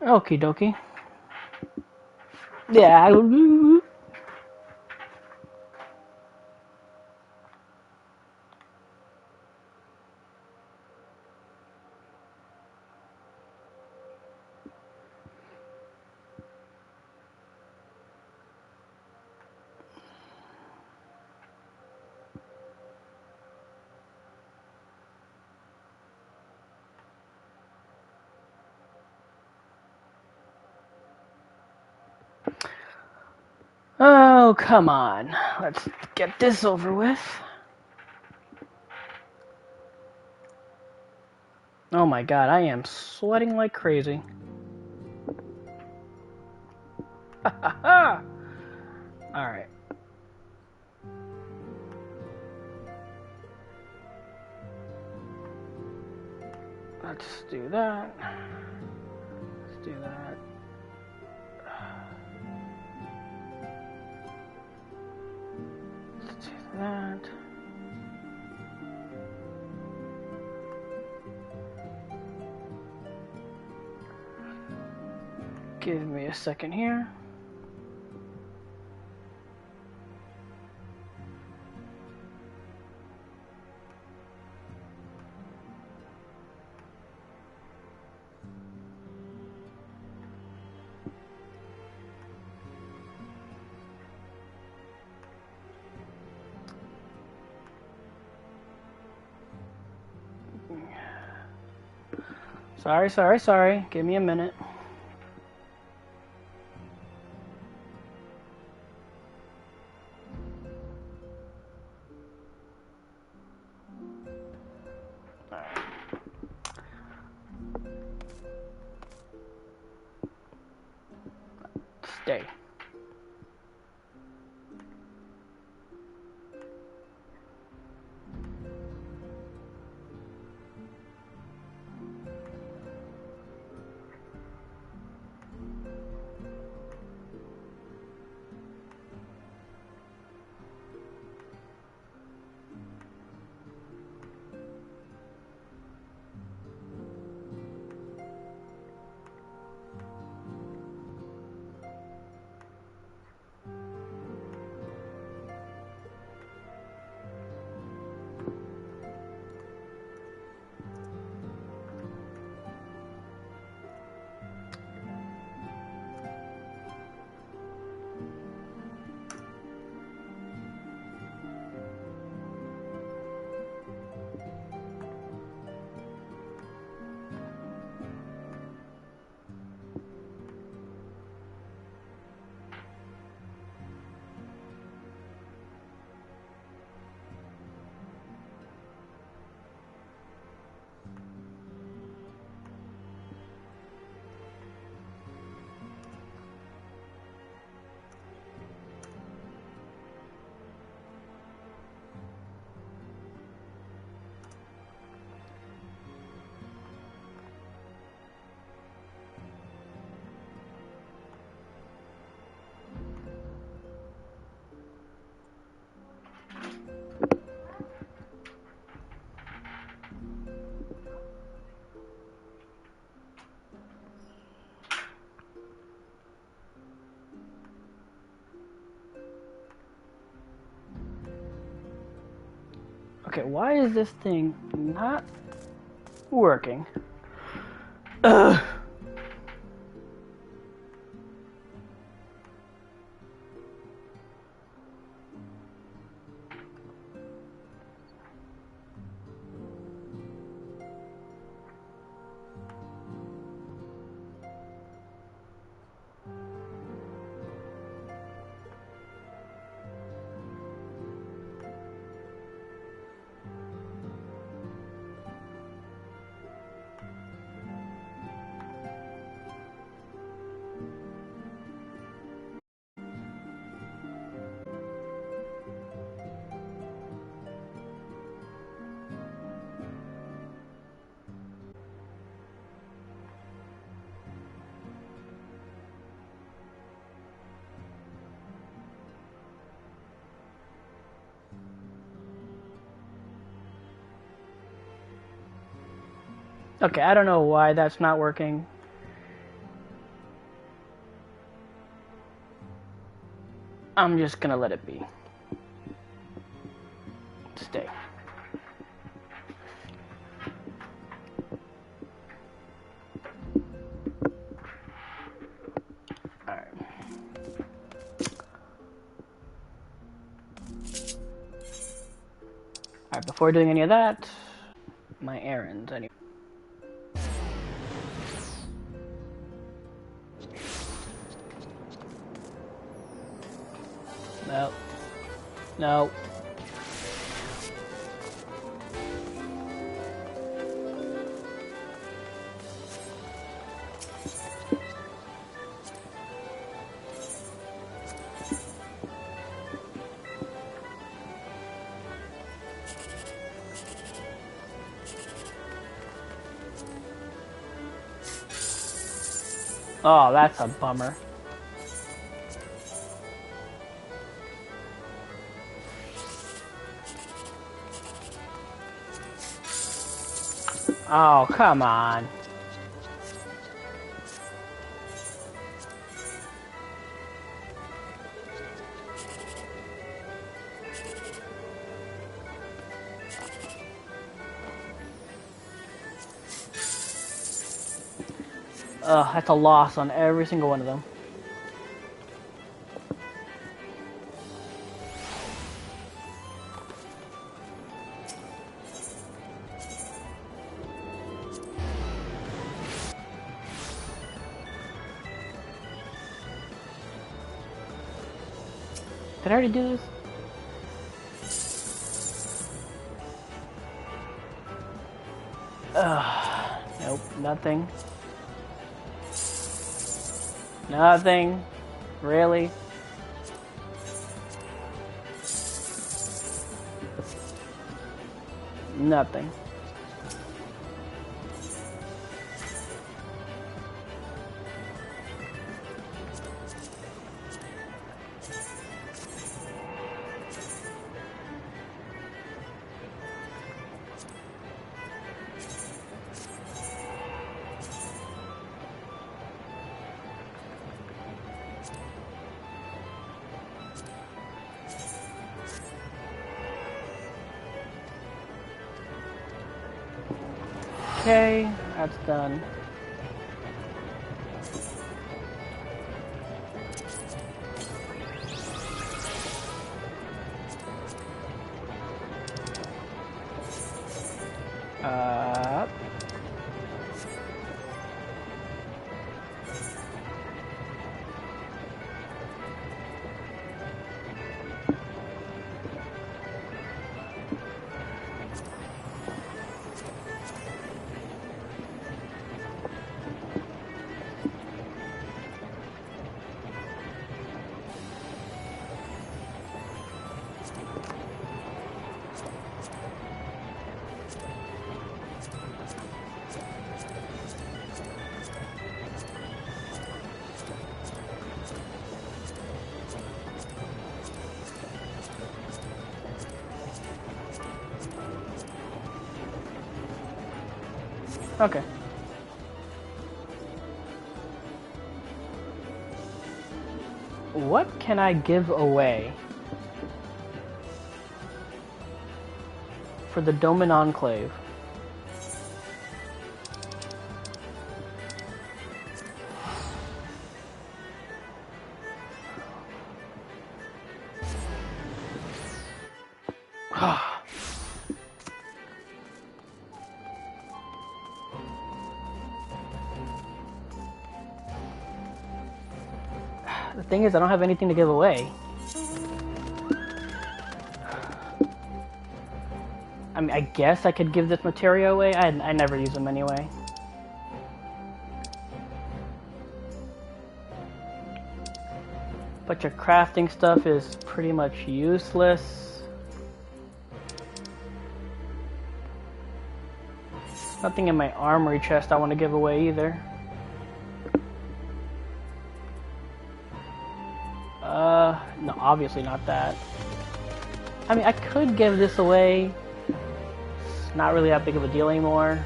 Okie dokie. Yeah. Oh, come on. Let's get this over with. Oh my god, I am sweating like crazy. Alright. Let's do that. Let's do that. Let's do that. Give me a second here. Sorry. Give me a minute. Stay. Okay, why is this thing not working? Ugh. Okay, I don't know why that's not working. I'm just gonna let it be. Stay. Alright. Alright, before doing any of that, my errands anyway. No. No. Oh, that's a bummer. Oh, come on. That's a loss on every single one of them. Did I already do this? Nope, nothing. Nothing. Really? Nothing. Okay, that's done. Uh, okay. What can I give away for the Doman Enclave? The thing is, I don't have anything to give away. I mean, I guess I could give this materia away. I never use them anyway. But your crafting stuff is pretty much useless. Nothing in my armory chest I want to give away either. No, obviously not that. I mean, I could give this away. It's not really that big of a deal anymore.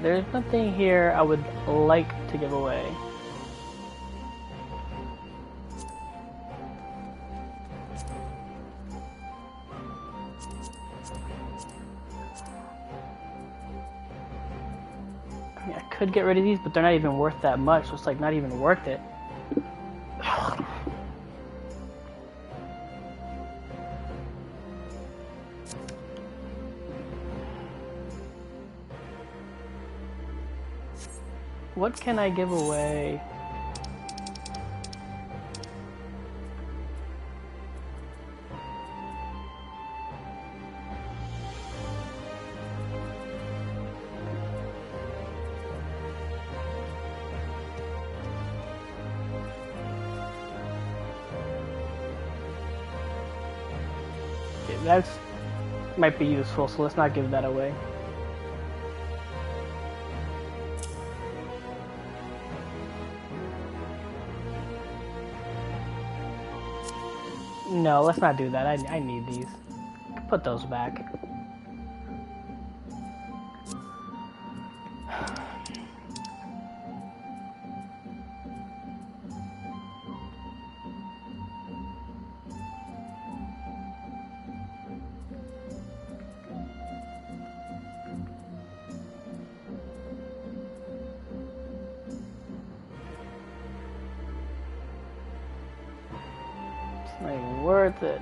there's nothing here I would like to give away. I mean, I could get rid of these, but they're not even worth that much, so it's like not even worth it. What can I give away? Okay, that's might be useful, so let's not give that away. No, let's not do that. I need these. Put those back. It's not even worth it.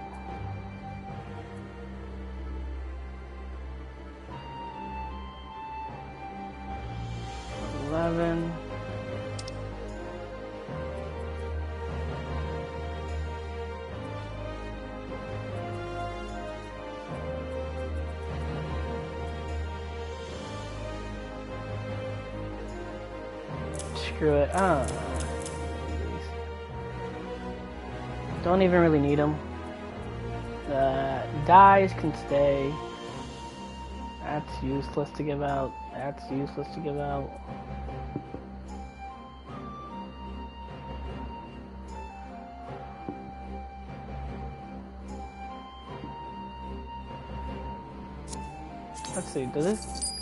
Screw it. Don't even really need them. Dyes can stay. That's useless to give out. That's useless to give out. Let's see, does this?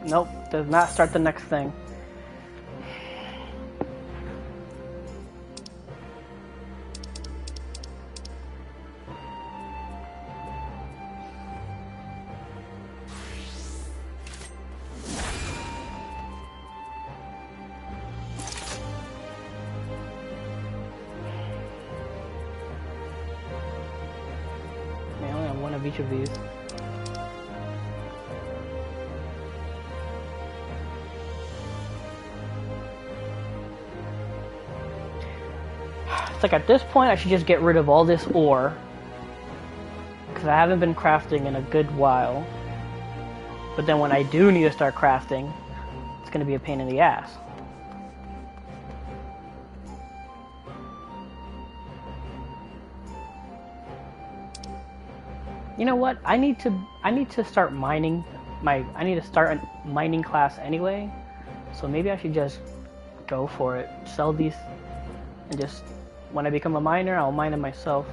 Nope, does not start the next thing. I only have one of each of these. It's like at this point I should just get rid of all this ore, because I haven't been crafting in a good while. But then when I do need to start crafting, it's going to be a pain in the ass. You know what? I need to start mining I need to start a mining class anyway. So maybe I should just go for it. Sell these and just when I become a miner, I'll mine them myself.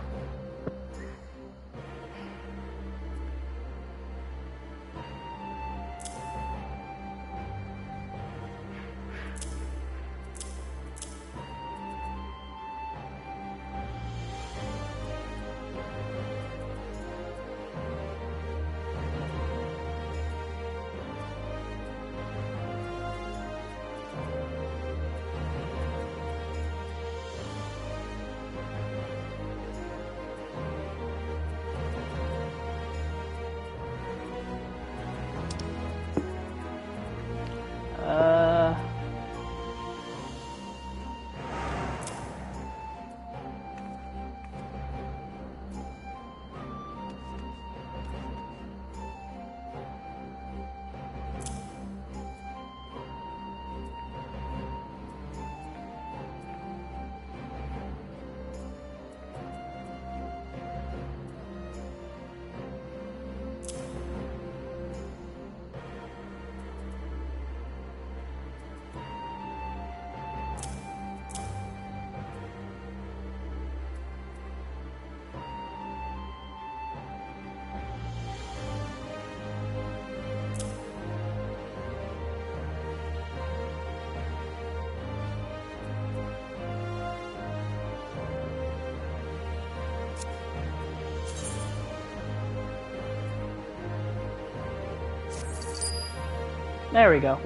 There we go.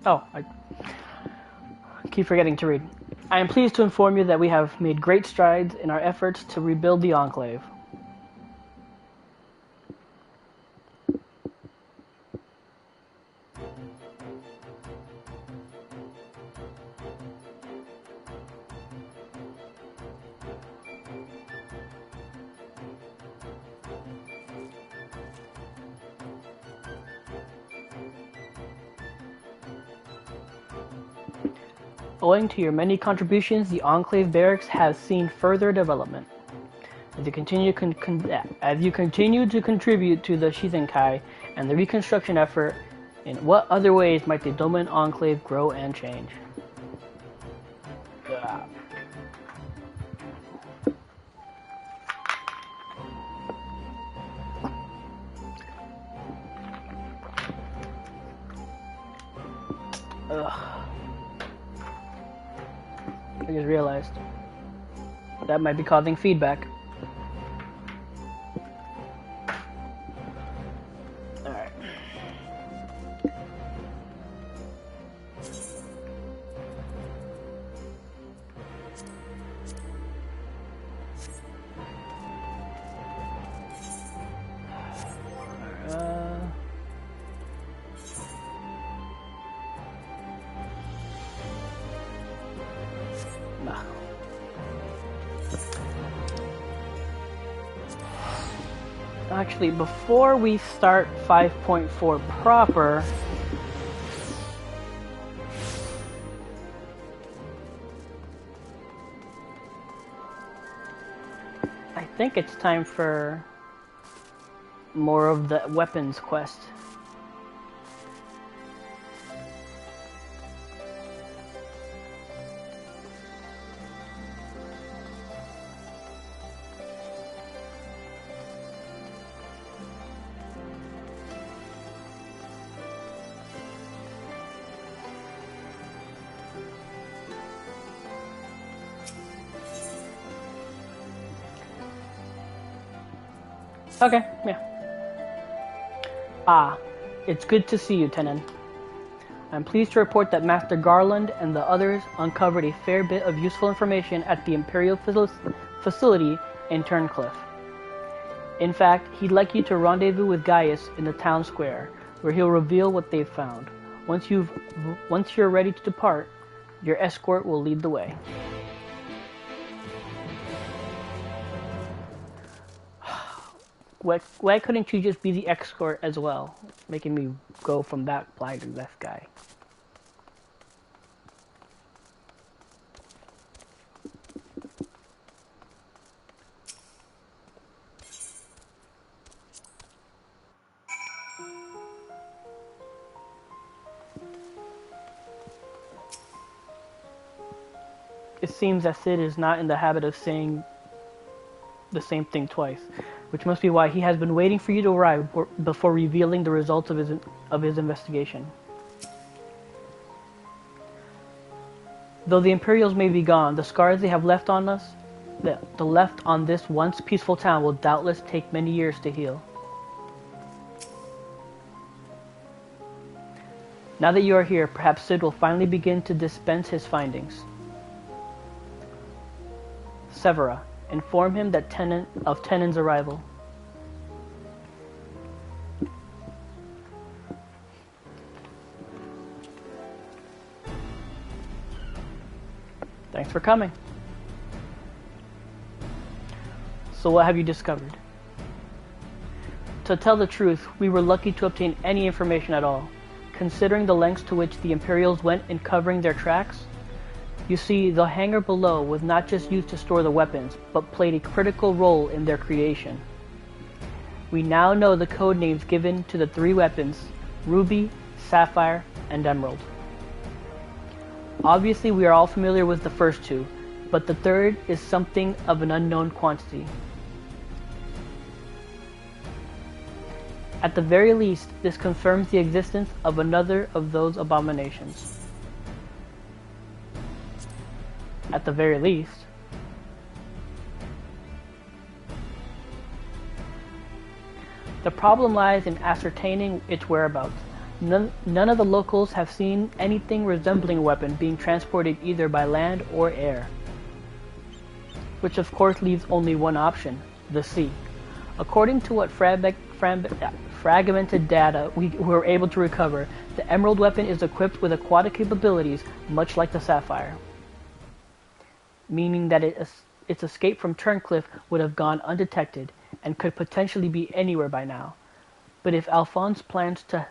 Oh, I keep forgetting to read. I am pleased to inform you that we have made great strides in our efforts to rebuild the Enclave. Owing to your many contributions, the Enclave Barracks has seen further development. As you continue to contribute to the Shizenkai and the reconstruction effort, in what other ways might the Doman Enclave grow and change? I just realized that might be causing feedback. Alright. Actually, before we start 5.4 proper, I think it's time for more of the weapons quest. Okay, yeah. It's good to see you, Tenon. I'm pleased to report that Master Garland and the others uncovered a fair bit of useful information at the Imperial facility in Turncliffe. In fact, he'd like you to rendezvous with Gaius in the town square, where he'll reveal what they've found. Once you're ready to depart, your escort will lead the way. Why couldn't you just be the escort as well? Making me go from that guy to this guy. It seems that Sid is not in the habit of saying the same thing twice, which must be why he has been waiting for you to arrive before revealing the results of his investigation. Though the Imperials may be gone, the scars they have left on us, the left on this once peaceful town, will doubtless take many years to heal. Now that you are here, perhaps Sid will finally begin to dispense his findings. Severa, inform him that of Tenon's arrival. Thanks for coming. So what have you discovered? To tell the truth, we were lucky to obtain any information at all, considering the lengths to which the Imperials went in covering their tracks. You see, the hangar below was not just used to store the weapons, but played a critical role in their creation. We now know the code names given to the three weapons: Ruby, Sapphire, and Emerald. Obviously, we are all familiar with the first two, but the third is something of an unknown quantity. At the very least, this confirms the existence of another of those abominations. At the very least. The problem lies in ascertaining its whereabouts. None of the locals have seen anything resembling a weapon being transported either by land or air. Which of course leaves only one option, the sea. According to what fragmented data we were able to recover, the Emerald weapon is equipped with aquatic capabilities much like the Sapphire. Meaning that its escape from Turncliffe would have gone undetected and could potentially be anywhere by now. But if Alphonse plans to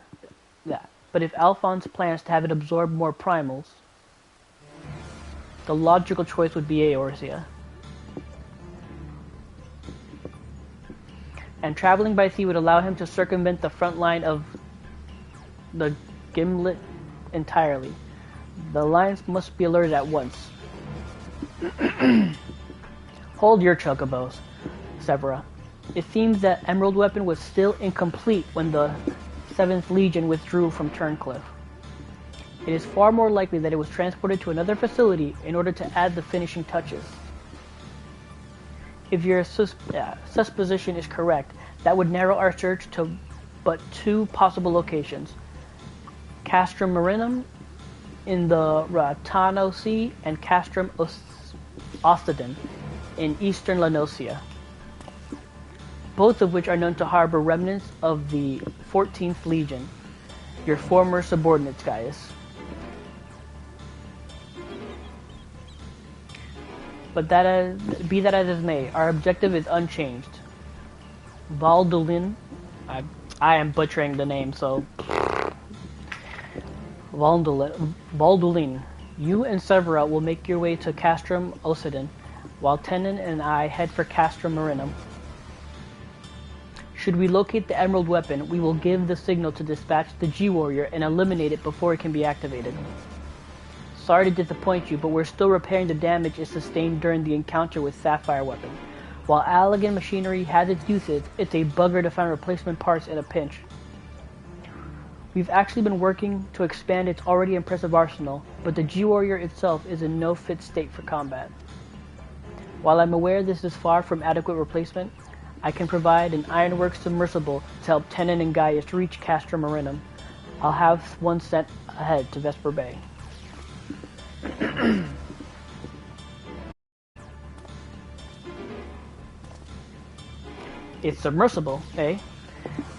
have it absorb more primals, the logical choice would be Eorzea. And traveling by sea would allow him to circumvent the front line of the Gimlet entirely. The Alliance must be alerted at once. Hold your chocobos, Severa. It seems that Emerald weapon was still incomplete when the 7th Legion withdrew from Turncliffe. It is far more likely that it was transported to another facility in order to add the finishing touches. If your supposition is correct, that would narrow our search to but 2 possible locations. Castrum Marinum in the Ratano Sea and Castrum Ostadin in eastern Lanosia, both of which are known to harbor remnants of the 14th Legion, your former subordinates, Gaius. But be that as it may, our objective is unchanged. Valdulin, I am butchering the name, so Valdulin, you and Severa will make your way to Castrum Osidin, while Tenon and I head for Castrum Marinum. Should we locate the Emerald weapon, we will give the signal to dispatch the G-Warrior and eliminate it before it can be activated. Sorry to disappoint you, but we're still repairing the damage it sustained during the encounter with Sapphire weapon. While Allagan machinery has its uses, it's a bugger to find replacement parts in a pinch. We've actually been working to expand its already impressive arsenal, but the G-Warrior itself is in no fit state for combat. While I'm aware this is far from adequate replacement, I can provide an Ironworks submersible to help Tenon and Gaius reach Castrum Marinum. I'll have one sent ahead to Vesper Bay. It's submersible, eh?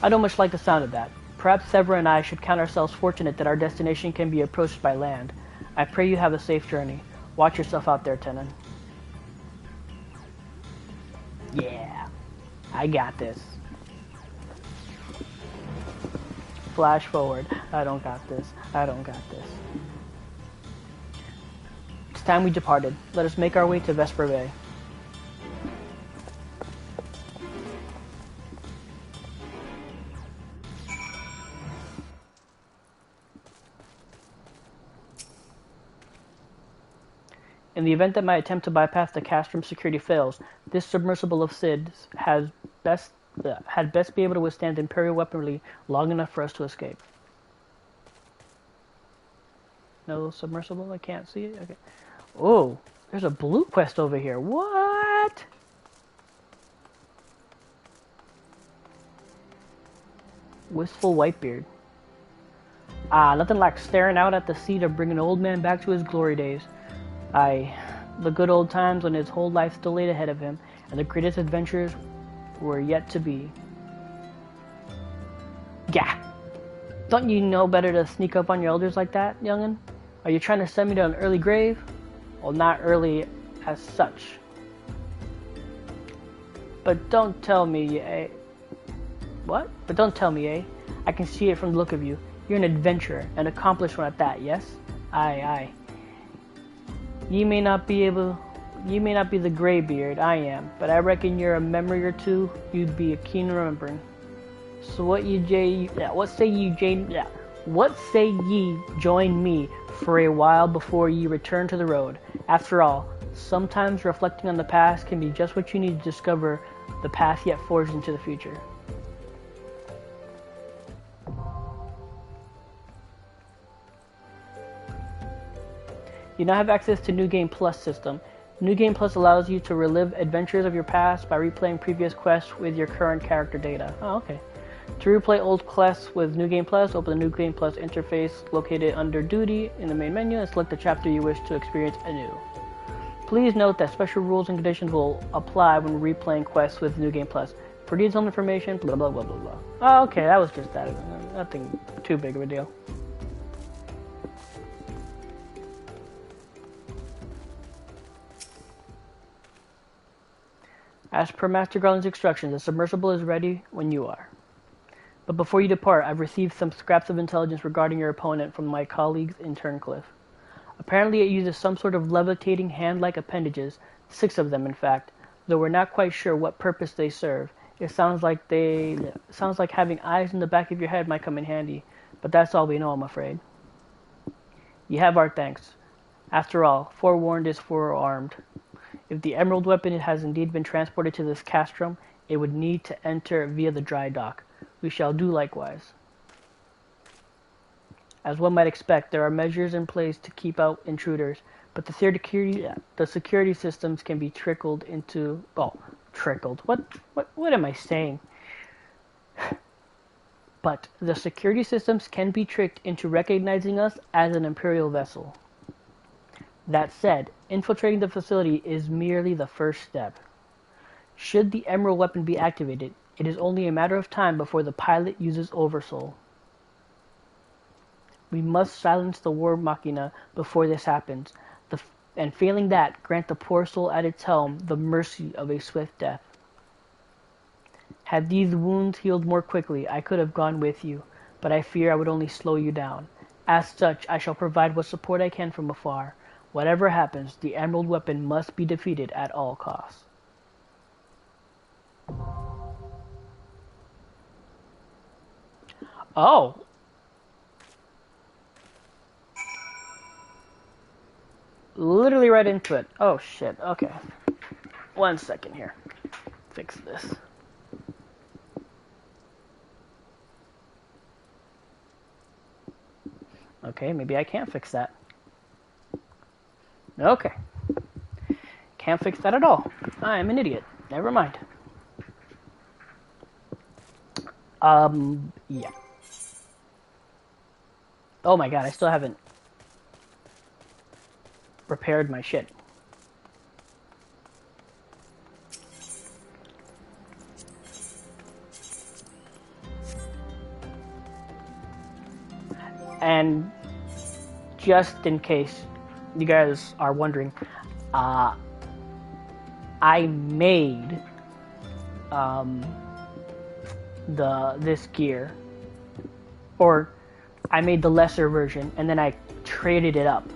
I don't much like the sound of that. Perhaps Severa and I should count ourselves fortunate that our destination can be approached by land. I pray you have a safe journey. Watch yourself out there, Tenon. Yeah, I got this. Flash forward. I don't got this. I don't got this. It's time we departed. Let us make our way to Vesper Bay. In the event that my attempt to bypass the Castrum security fails, this submersible of Sid's had best be able to withstand Imperial weaponry long enough for us to escape. No submersible? I can't see it? Okay. Oh, there's a blue quest over here. What? Wistful Whitebeard. Ah, nothing like staring out at the sea to bring an old man back to his glory days. Aye, the good old times when his whole life still laid ahead of him, and the greatest adventures were yet to be. Gah! Don't you know better to sneak up on your elders like that, young'un? Are you trying to send me to an early grave? Well, not early as such. But don't tell me, eh? What? But don't tell me, eh? I can see it from the look of you. You're an adventurer, an accomplished one at that, yes? Aye, aye. You may not be the Greybeard, I am, but I reckon you're a memory or two you'd be a keen remembering. So what say ye join me for a while before ye return to the road? After all, sometimes reflecting on the past can be just what you need to discover the path yet forged into the future. You now have access to New Game Plus system. New Game Plus allows you to relive adventures of your past by replaying previous quests with your current character data. Oh, okay. To replay old quests with New Game Plus, open the New Game Plus interface located under Duty in the main menu and select the chapter you wish to experience anew. Please note that special rules and conditions will apply when replaying quests with New Game Plus. For detailed information, blah blah blah blah blah. Oh, okay, that was just that. Nothing too big of a deal. As per Master Garland's instructions, the submersible is ready when you are. But before you depart, I've received some scraps of intelligence regarding your opponent from my colleagues in Turncliffe. Apparently it uses some sort of levitating hand-like appendages, 6 of them in fact, though we're not quite sure what purpose they serve. It sounds like having eyes in the back of your head might come in handy, but that's all we know, I'm afraid. You have our thanks. After all, forewarned is forearmed. If the emerald weapon has indeed been transported to this castrum, it would need to enter via the dry dock. We shall do likewise. As one might expect, there are measures in place to keep out intruders, but the security systems can be trickled into... Oh, trickled. What am I saying? But the security systems can be tricked into recognizing us as an Imperial vessel. That said, infiltrating the facility is merely the first step. Should the emerald weapon be activated, it is only a matter of time before the pilot uses Oversoul. We must silence the war machina before this happens, and failing that, grant the poor soul at its helm the mercy of a swift death. Had these wounds healed more quickly, I could have gone with you, but I fear I would only slow you down. As such, I shall provide what support I can from afar. Whatever happens, the emerald weapon must be defeated at all costs. Oh! Literally right into it. Oh shit, okay. 1 second here. Fix this. Okay, maybe I can't fix that. Okay. Can't fix that at all. I'm an idiot. Never mind. Yeah. Oh my god, I still haven't repaired my shit. And just in case you guys are wondering, I made this gear, or I made the lesser version, and then I traded it up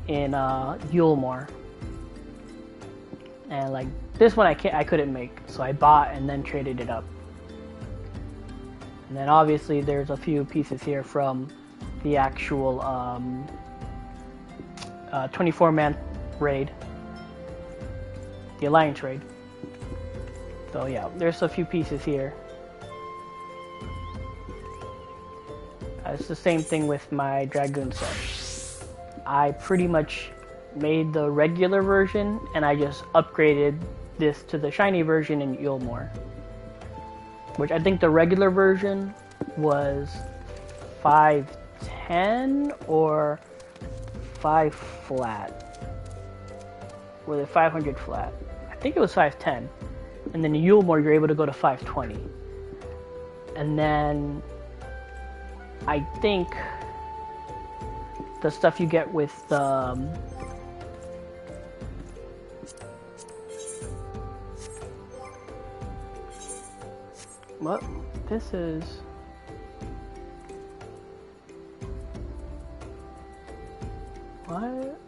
in Yulemore. And like this one I couldn't make, so I bought and then traded it up. And then obviously there's a few pieces here from the actual 24-man raid, the Alliance raid. So yeah, there's a few pieces here. It's the same thing with my Dragoon set. I pretty much made the regular version and I just upgraded this to the shiny version in Yulemore. Which I think the regular version was 510 or 5 flat. Was it 500 flat? I think it was 510. And then in Yulemore you're able to go to 520. And then I think the stuff you get with what? This is... What?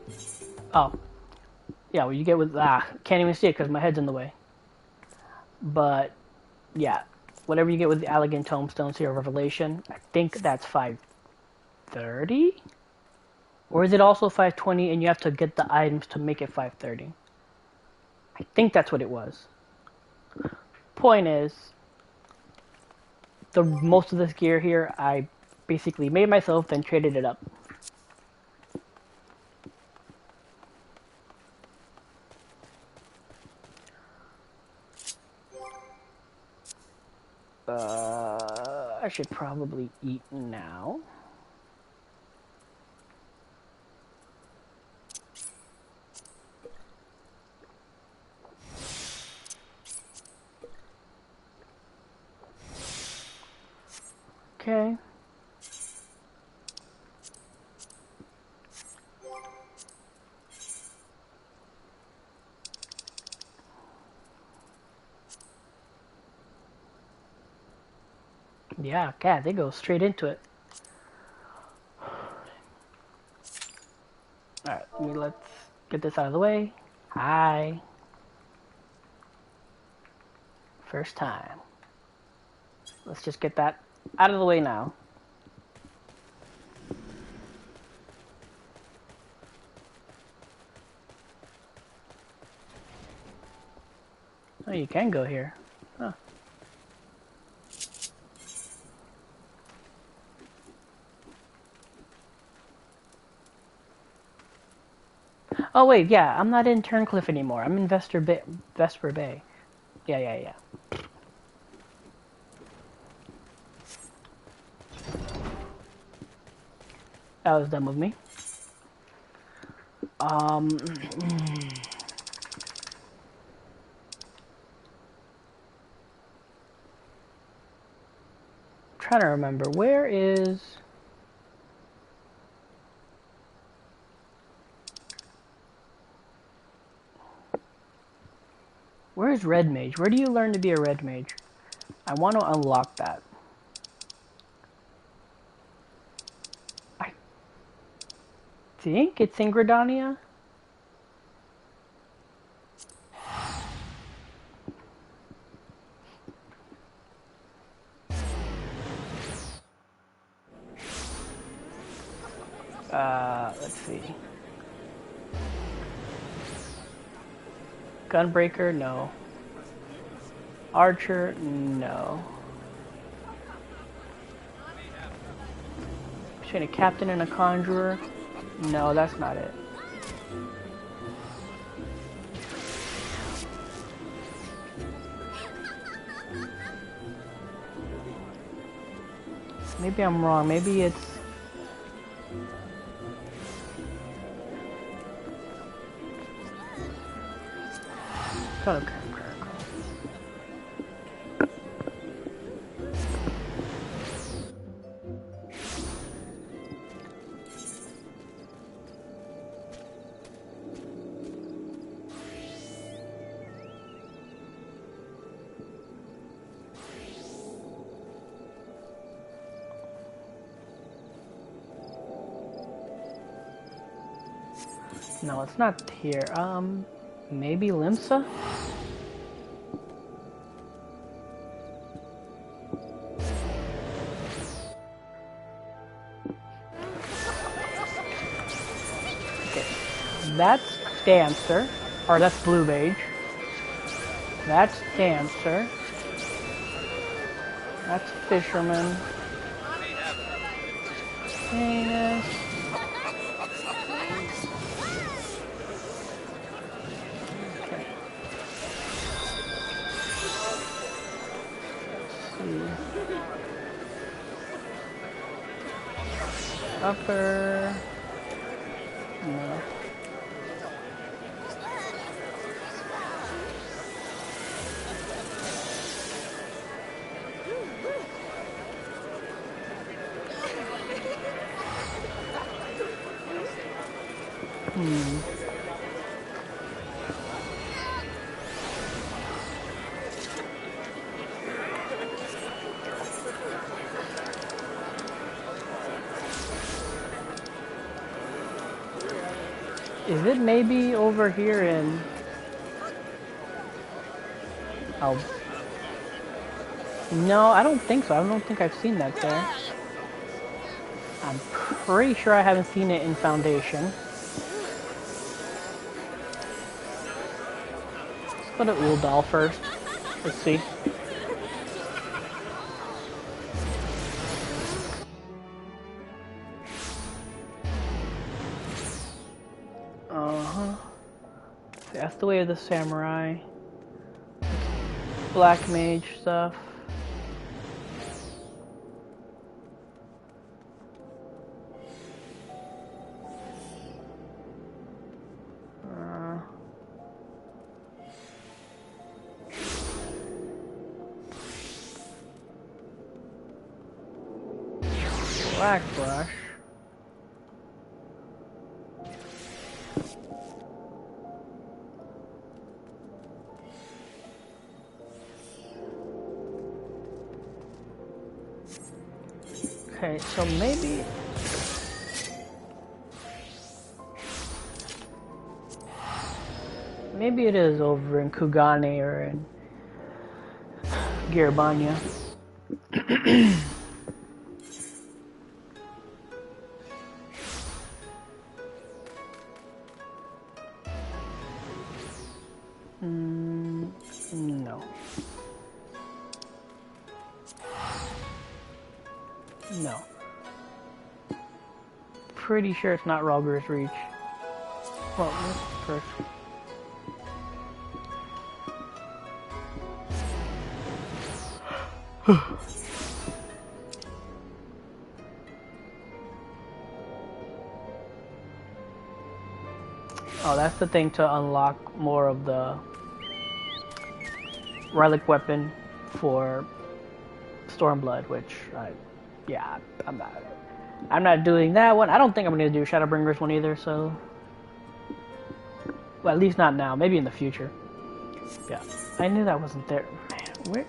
Oh. Yeah, what you get with... can't even see it because my head's in the way. But, yeah. Whatever you get with the Elegant Tomestones here, Revelation, I think that's 530? Or is it also 520 and you have to get the items to make it 530? I think that's what it was. Point is, most of this gear here, I basically made myself, then traded it up. I should probably eat now. Okay. Yeah, God, they go straight into it. Alright, let's get this out of the way. Hi. First time. Let's just get that out of the way now. Oh, you can go here. Huh. Oh wait, yeah, I'm not in Turncliffe anymore. I'm in Vesper Bay. Yeah. That was dumb of me. Trying to remember, where's Red Mage? Where do you learn to be a Red Mage? I want to unlock that. I think it's in Gridania. Let's see. Gunbreaker, no. Archer, no. Between a captain and a conjurer, no, that's not it. Maybe I'm wrong. Maybe it's... Okay. No, it's not here. Maybe Limsa? Okay. That's Dancer. Or that's Blue Mage. That's Dancer. That's Fisherman. Heinous. Upper. No. Is it maybe over here in... Oh. No, I don't think so. I don't think I've seen that there. I'm pretty sure I haven't seen it in Foundation. Let's go to Uldal first. Let's see. That's the way of the samurai. Black mage stuff. Black brush. Okay, so maybe it is over in Kugane or in Garabanya. No. No. Pretty sure it's not Rogger's Reach. Well, first. Oh, that's the thing to unlock more of the relic weapon for Stormblood, which yeah, I'm not doing that one. I don't think I'm gonna do Shadowbringers one either, so well, at least not now. Maybe in the future. Yeah, I knew that wasn't there. Man, where?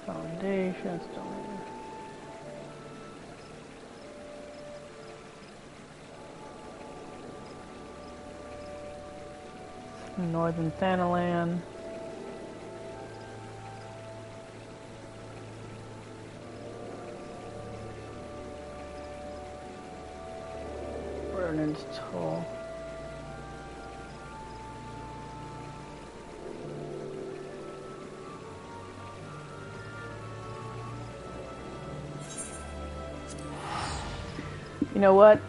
Foundations, Northern Thanalan. Vernon's Toll. You know what?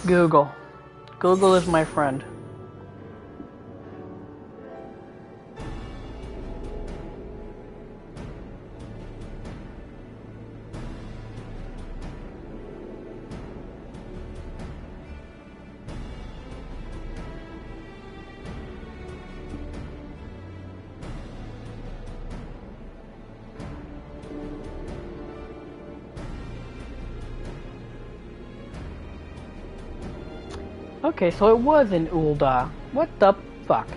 Google. Google is my friend. Okay, so it was in Ul'dah. What the fuck?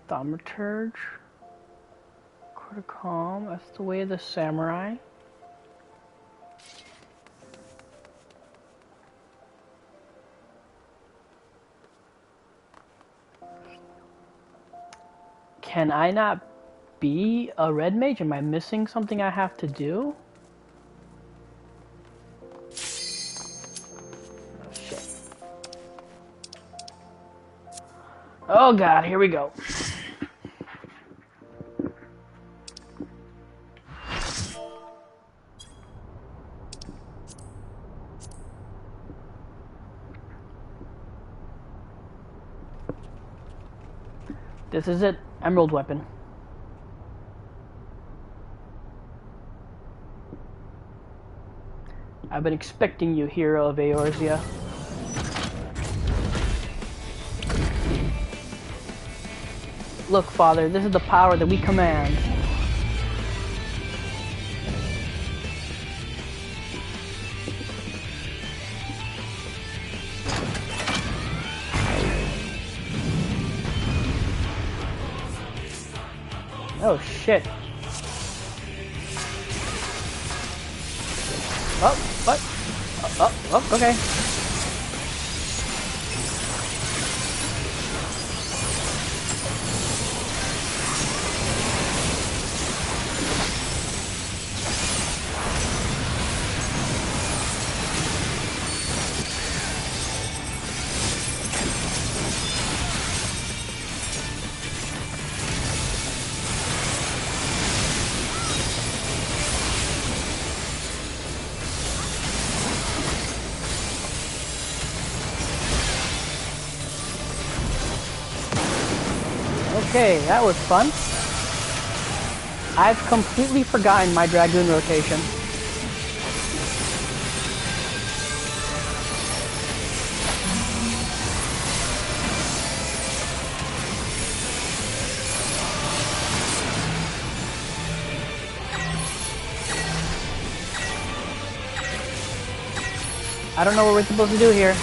Thaumaturge, Court of Calm, that's the way of the samurai. Can I not be a red mage? Am I missing something I have to do? Oh shit. Oh god, here we go. This is it, Emerald Weapon. I've been expecting you, hero of Eorzea. Look, Father, this is the power that we command. Oh shit. Oh, what? Oh, okay. Okay, that was fun. I've completely forgotten my Dragoon rotation. I don't know what we're supposed to do here.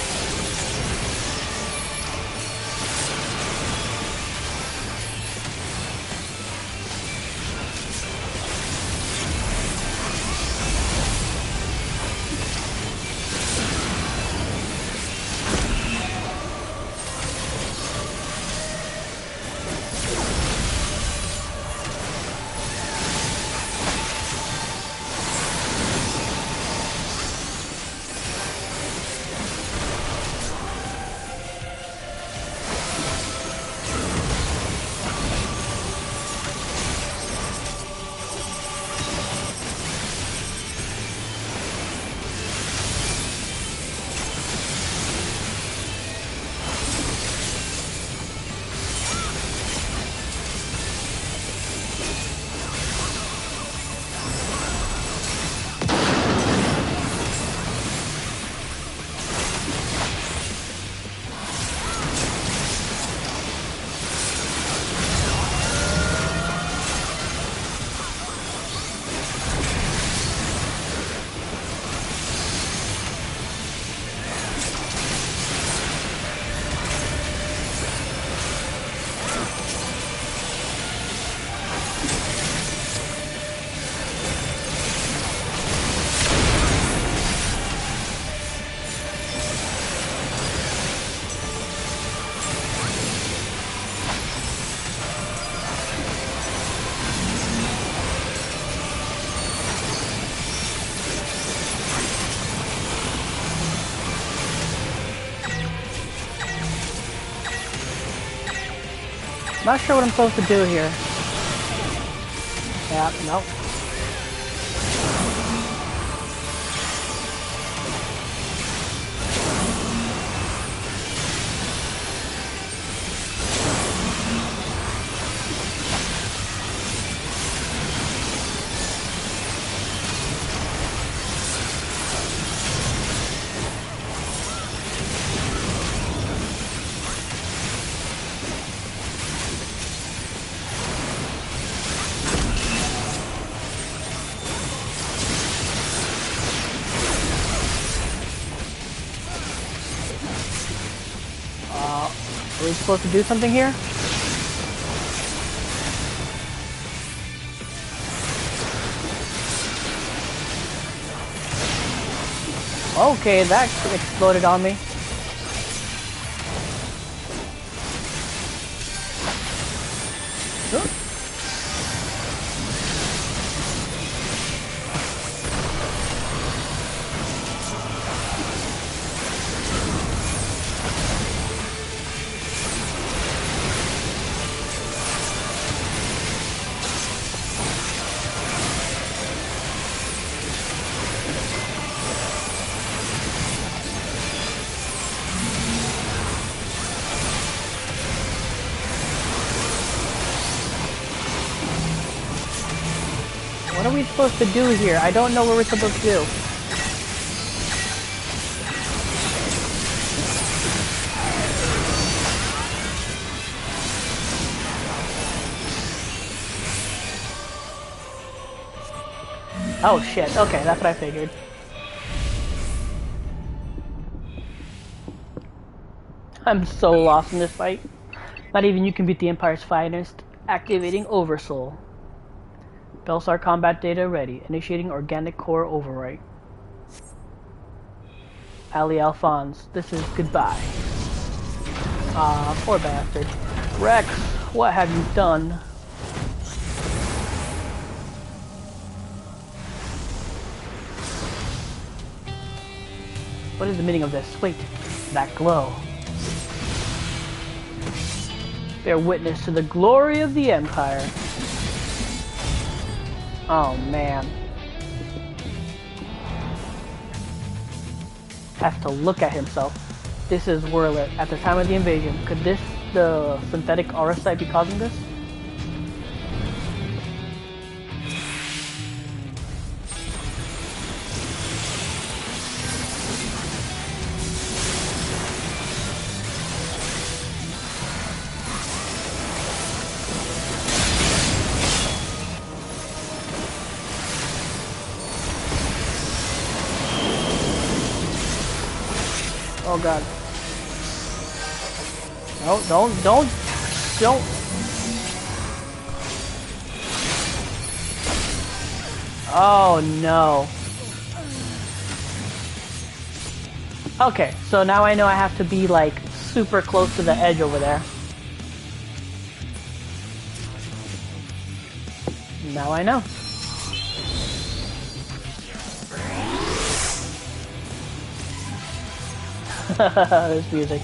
Not sure what I'm supposed to do here. Yeah, nope. Are we supposed to do something here? Okay, that exploded on me. What are we supposed to do here? I don't know what we're supposed to do. Oh shit, okay, that's what I figured. I'm so lost in this fight. Not even you can beat the Empire's finest, activating Oversoul. Belsar combat data ready. Initiating organic core overwrite. Ali Alphonse, this is goodbye. Ah, poor bastard. Rex, what have you done? What is the meaning of this? Wait, that glow. Bear witness to the glory of the Empire. Oh man. Has to look at himself. This is Whirlet. At the time of the invasion, could the synthetic aura site be causing this? Oh god. No, don't. Oh no. Okay, so now I know I have to be like super close to the edge over there. Now I know. This music.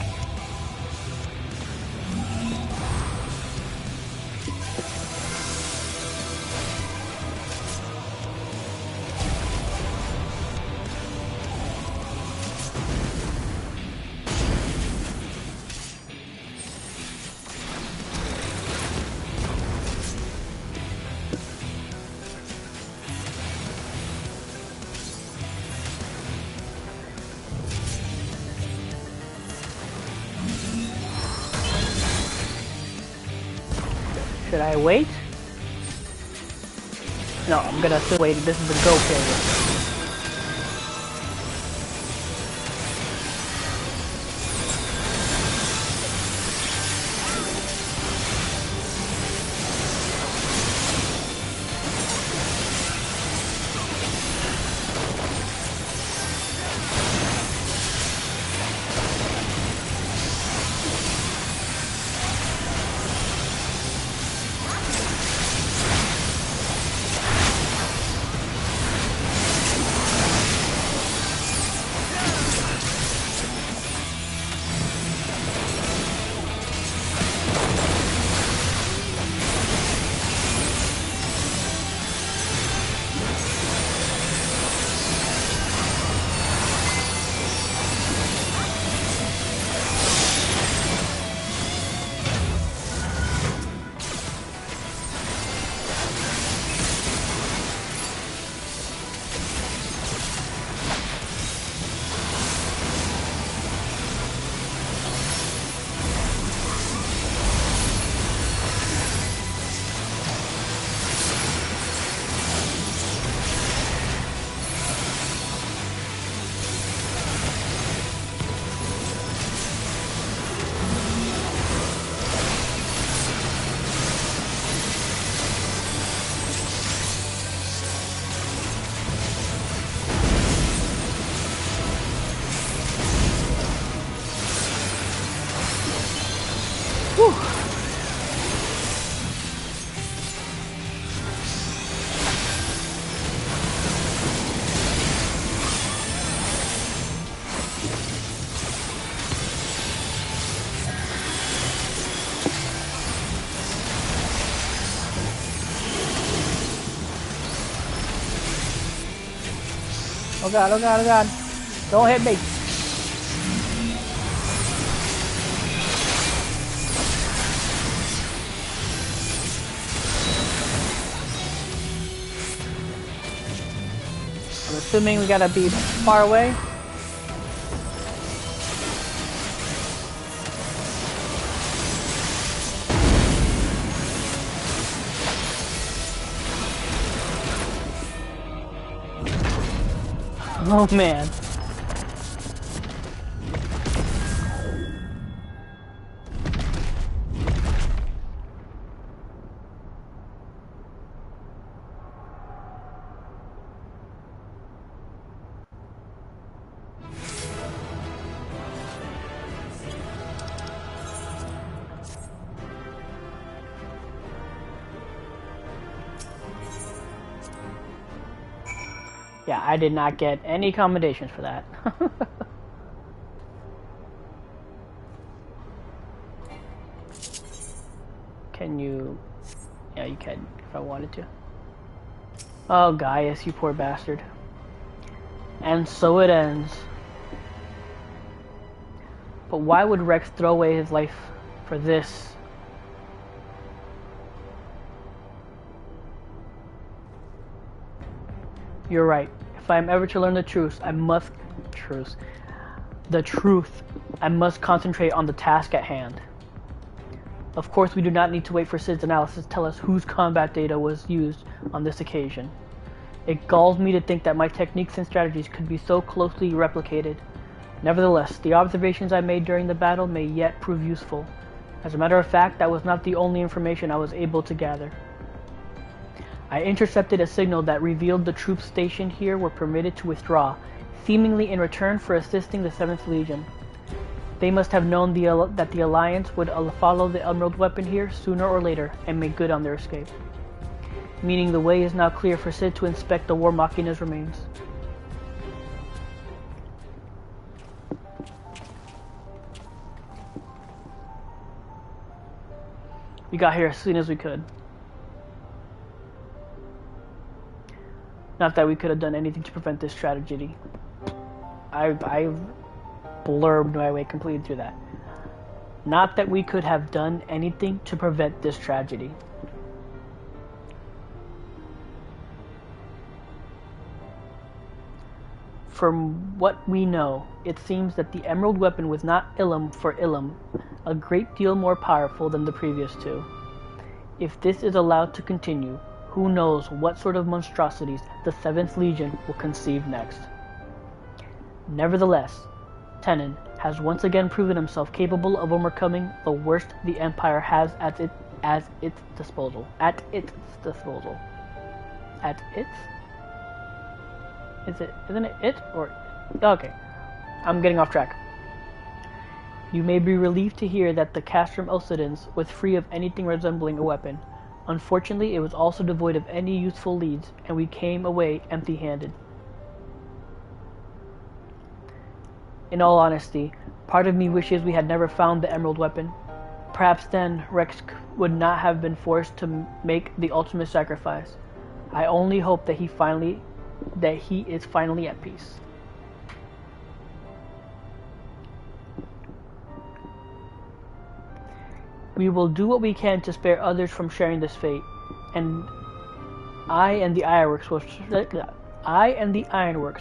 Should I wait? No, I'm gonna still wait. This is the go period. Oh god, oh god, oh god. Don't hit me. I'm assuming we gotta be far away. Oh man. Yeah, I did not get any accommodations for that. Can you... Yeah, you can, if I wanted to. Oh, Gaius, you poor bastard. And so it ends. But why would Rex throw away his life for this? You're right. If I am ever to learn the truth, I must concentrate on the task at hand. Of course, we do not need to wait for Sid's analysis to tell us whose combat data was used on this occasion. It galls me to think that my techniques and strategies could be so closely replicated. Nevertheless, the observations I made during the battle may yet prove useful. As a matter of fact, that was not the only information I was able to gather. I intercepted a signal that revealed the troops stationed here were permitted to withdraw, seemingly in return for assisting the 7th Legion. They must have known that the Alliance would follow the Emerald weapon here sooner or later and make good on their escape. Meaning the way is now clear for Sid to inspect the War Machina's remains. We got here as soon as we could. Not that we could have done anything to prevent this tragedy. I blurbed my way completely through that. Not that we could have done anything to prevent this tragedy. From what we know, it seems that the Emerald weapon was not Ilum for Ilum, a great deal more powerful than the previous two. If this is allowed to continue, who knows what sort of monstrosities the 7th Legion will conceive next. Nevertheless, Tenon has once again proven himself capable of overcoming the worst the Empire has at its disposal. Isn't it it or... Okay, I'm getting off track. You may be relieved to hear that the Castrum Occidens was free of anything resembling a weapon. Unfortunately, it was also devoid of any useful leads, and we came away empty-handed. In all honesty, part of me wishes we had never found the Emerald weapon. Perhaps then, Rex would not have been forced to make the ultimate sacrifice. I only hope that he is finally at peace. We will do what we can to spare others from sharing this fate, and I and the Ironworks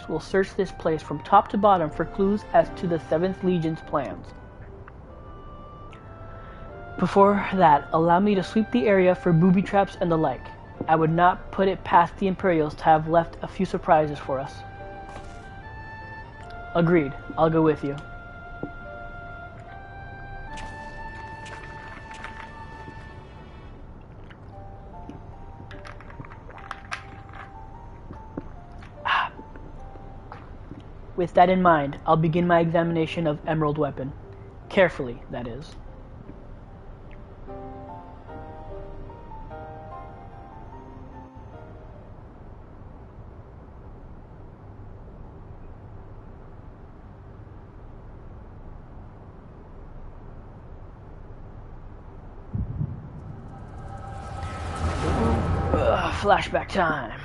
will search this place from top to bottom for clues as to the 7th Legion's plans. Before that, allow me to sweep the area for booby traps and the like. I would not put it past the Imperials to have left a few surprises for us. Agreed. I'll go with you. With that in mind, I'll begin my examination of Emerald weapon. Carefully, that is. Flashback time.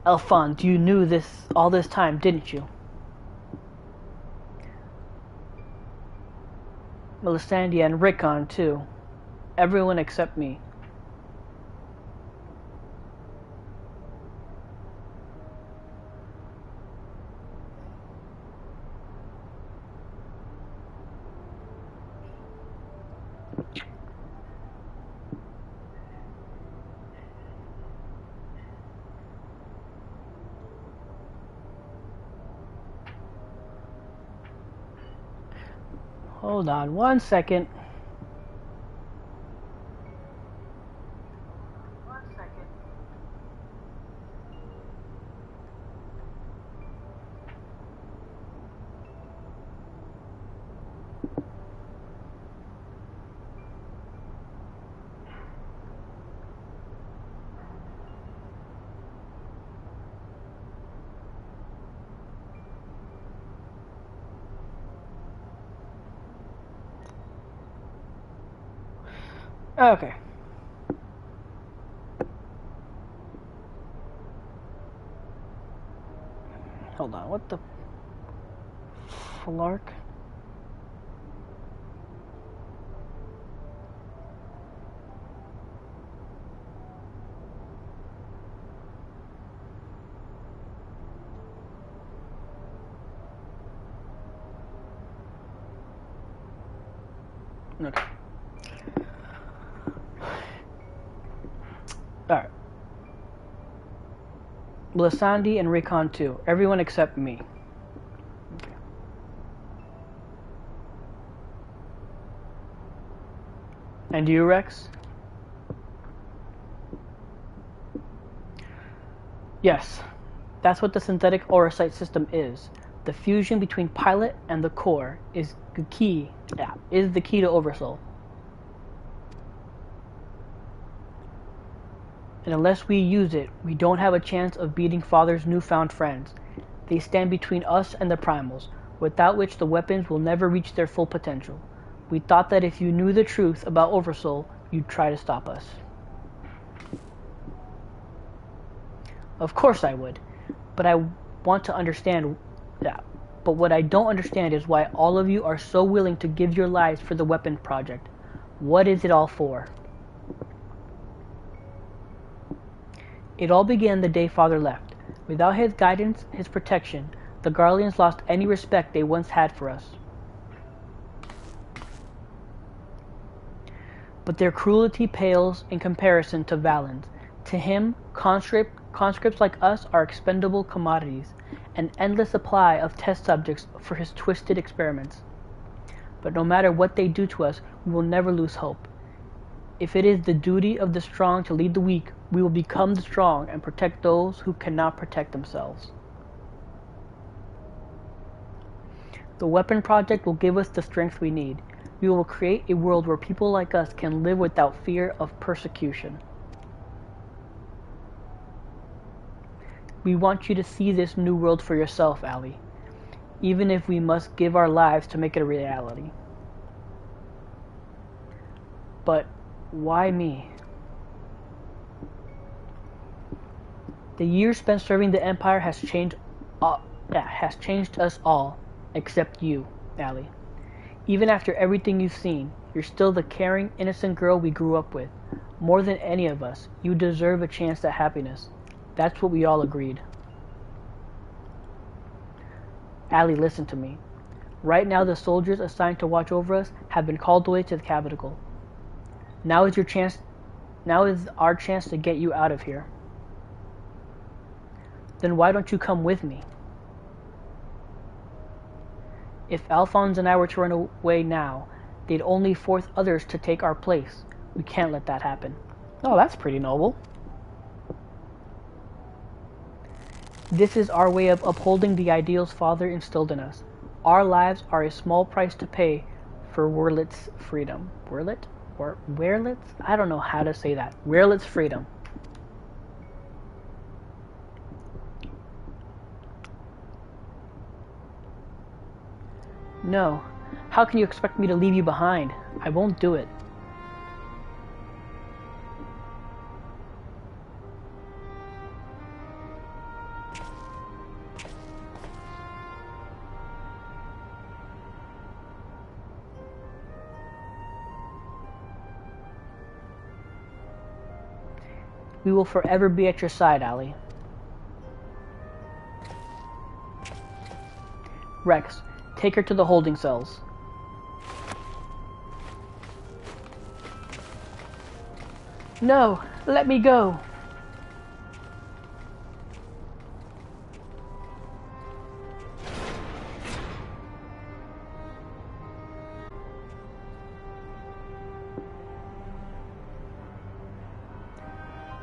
Alphonse, you knew this all this time, didn't you? Melisandre and Rickon, too. Everyone except me. Hold on 1 second. Okay. Hold on, what the flark? Okay. Alright. Blasandi and Recon 2. Everyone except me. Okay. And you, Rex? Yes. That's what the synthetic aurosite system is. The fusion between pilot and the core is the key. Yeah, is the key to Oversoul. And unless we use it, we don't have a chance of beating Father's newfound friends. They stand between us and the primals, without which the weapons will never reach their full potential. We thought that if you knew the truth about Oversoul, you'd try to stop us. Of course I would, but I want to understand that. But what I don't understand is why all of you are so willing to give your lives for the weapon project. What is it all for? It all began the day Father left. Without his guidance, his protection, the Garleans lost any respect they once had for us. But their cruelty pales in comparison to Valen's. To him, conscripts like us are expendable commodities, an endless supply of test subjects for his twisted experiments. But no matter what they do to us, we will never lose hope. If it is the duty of the strong to lead the weak, we will become the strong and protect those who cannot protect themselves. The weapon project will give us the strength we need. We will create a world where people like us can live without fear of persecution. We want you to see this new world for yourself, Allie, even if we must give our lives to make it a reality. But why me? The years spent serving the Empire has changed us all, except you, Allie. Even after everything you've seen, you're still the caring, innocent girl we grew up with. More than any of us, you deserve a chance at happiness. That's what we all agreed. Allie, listen to me. Right now, the soldiers assigned to watch over us have been called away to the capital. Now is our chance to get you out of here. Then why don't you come with me? If Alphonse and I were to run away now, they'd only force others to take our place. We can't let that happen. Oh, that's pretty noble. This is our way of upholding the ideals Father instilled in us. Our lives are a small price to pay for Werlit's freedom. Werlitz? I don't know how to say that. Werlit's freedom. No. How can you expect me to leave you behind? I won't do it. We will forever be at your side, Allie. Rex, take her to the holding cells. No, let me go.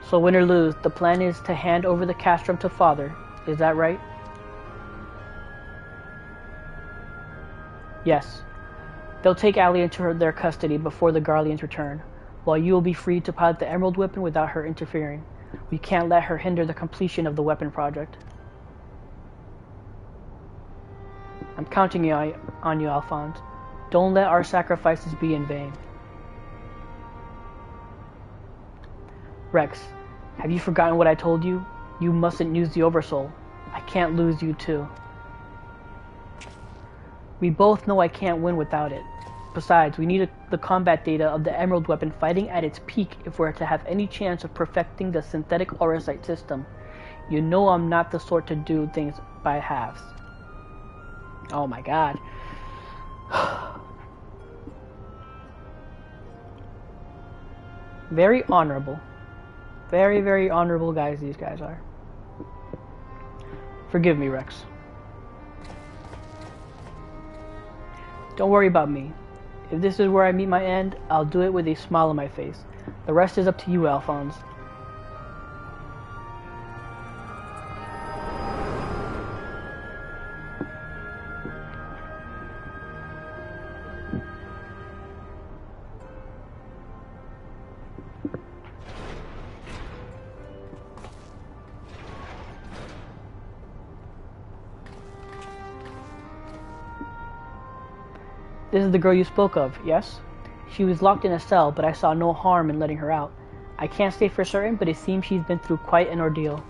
So win or lose, the plan is to hand over the castrum to Father. Is that right? Yes. They'll take Allie into their custody before the Garleans return, while you will be free to pilot the Emerald weapon without her interfering. We can't let her hinder the completion of the weapon project. I'm counting on you, Alphonse. Don't let our sacrifices be in vain. Rex, have you forgotten what I told you? You mustn't use the Oversoul. I can't lose you too. We both know I can't win without it. Besides, we need the combat data of the Emerald weapon fighting at its peak if we're to have any chance of perfecting the synthetic auracite system. You know I'm not the sort to do things by halves. Oh my god. Very honorable. Very, very honorable guys these guys are. Forgive me, Rex. Don't worry about me. If this is where I meet my end, I'll do it with a smile on my face. The rest is up to you, Alphonse. This is the girl you spoke of, yes? She was locked in a cell, but I saw no harm in letting her out. I can't say for certain, but it seems she's been through quite an ordeal.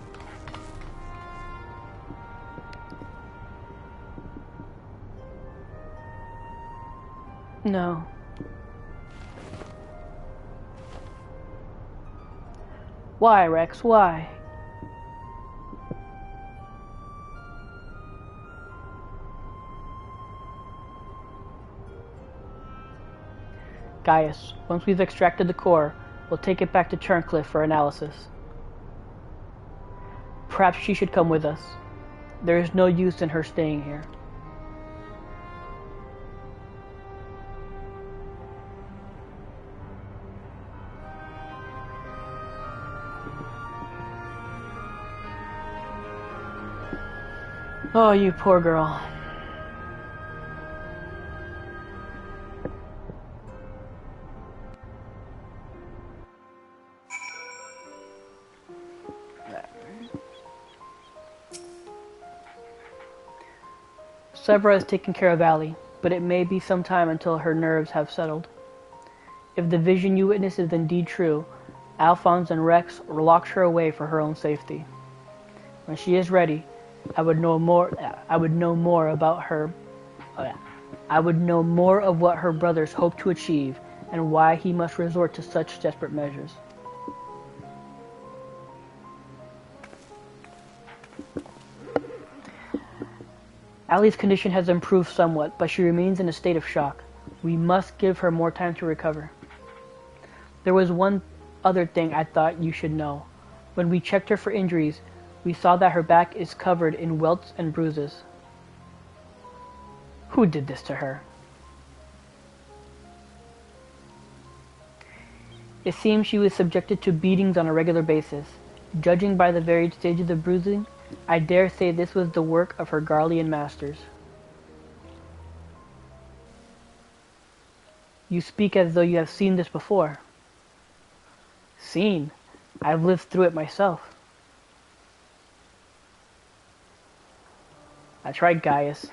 No. Why, Rex? Why? Gaius, once we've extracted the core, we'll take it back to Turncliffe for analysis. Perhaps she should come with us. There is no use in her staying here. Oh, you poor girl. Severa has taken care of Allie, but it may be some time until her nerves have settled. If the vision you witness is indeed true, Alphonse and Rex locked her away for her own safety. When she is ready, I would know more about her. I would know more of what her brothers hope to achieve and why he must resort to such desperate measures. Allie's condition has improved somewhat, but she remains in a state of shock. We must give her more time to recover. There was one other thing I thought you should know. When we checked her for injuries, we saw that her back is covered in welts and bruises. Who did this to her? It seems she was subjected to beatings on a regular basis. Judging by the varied stages of bruising, I dare say this was the work of her Garlean masters. You speak as though you have seen this before. Seen? I've lived through it myself. That's right, Gaius.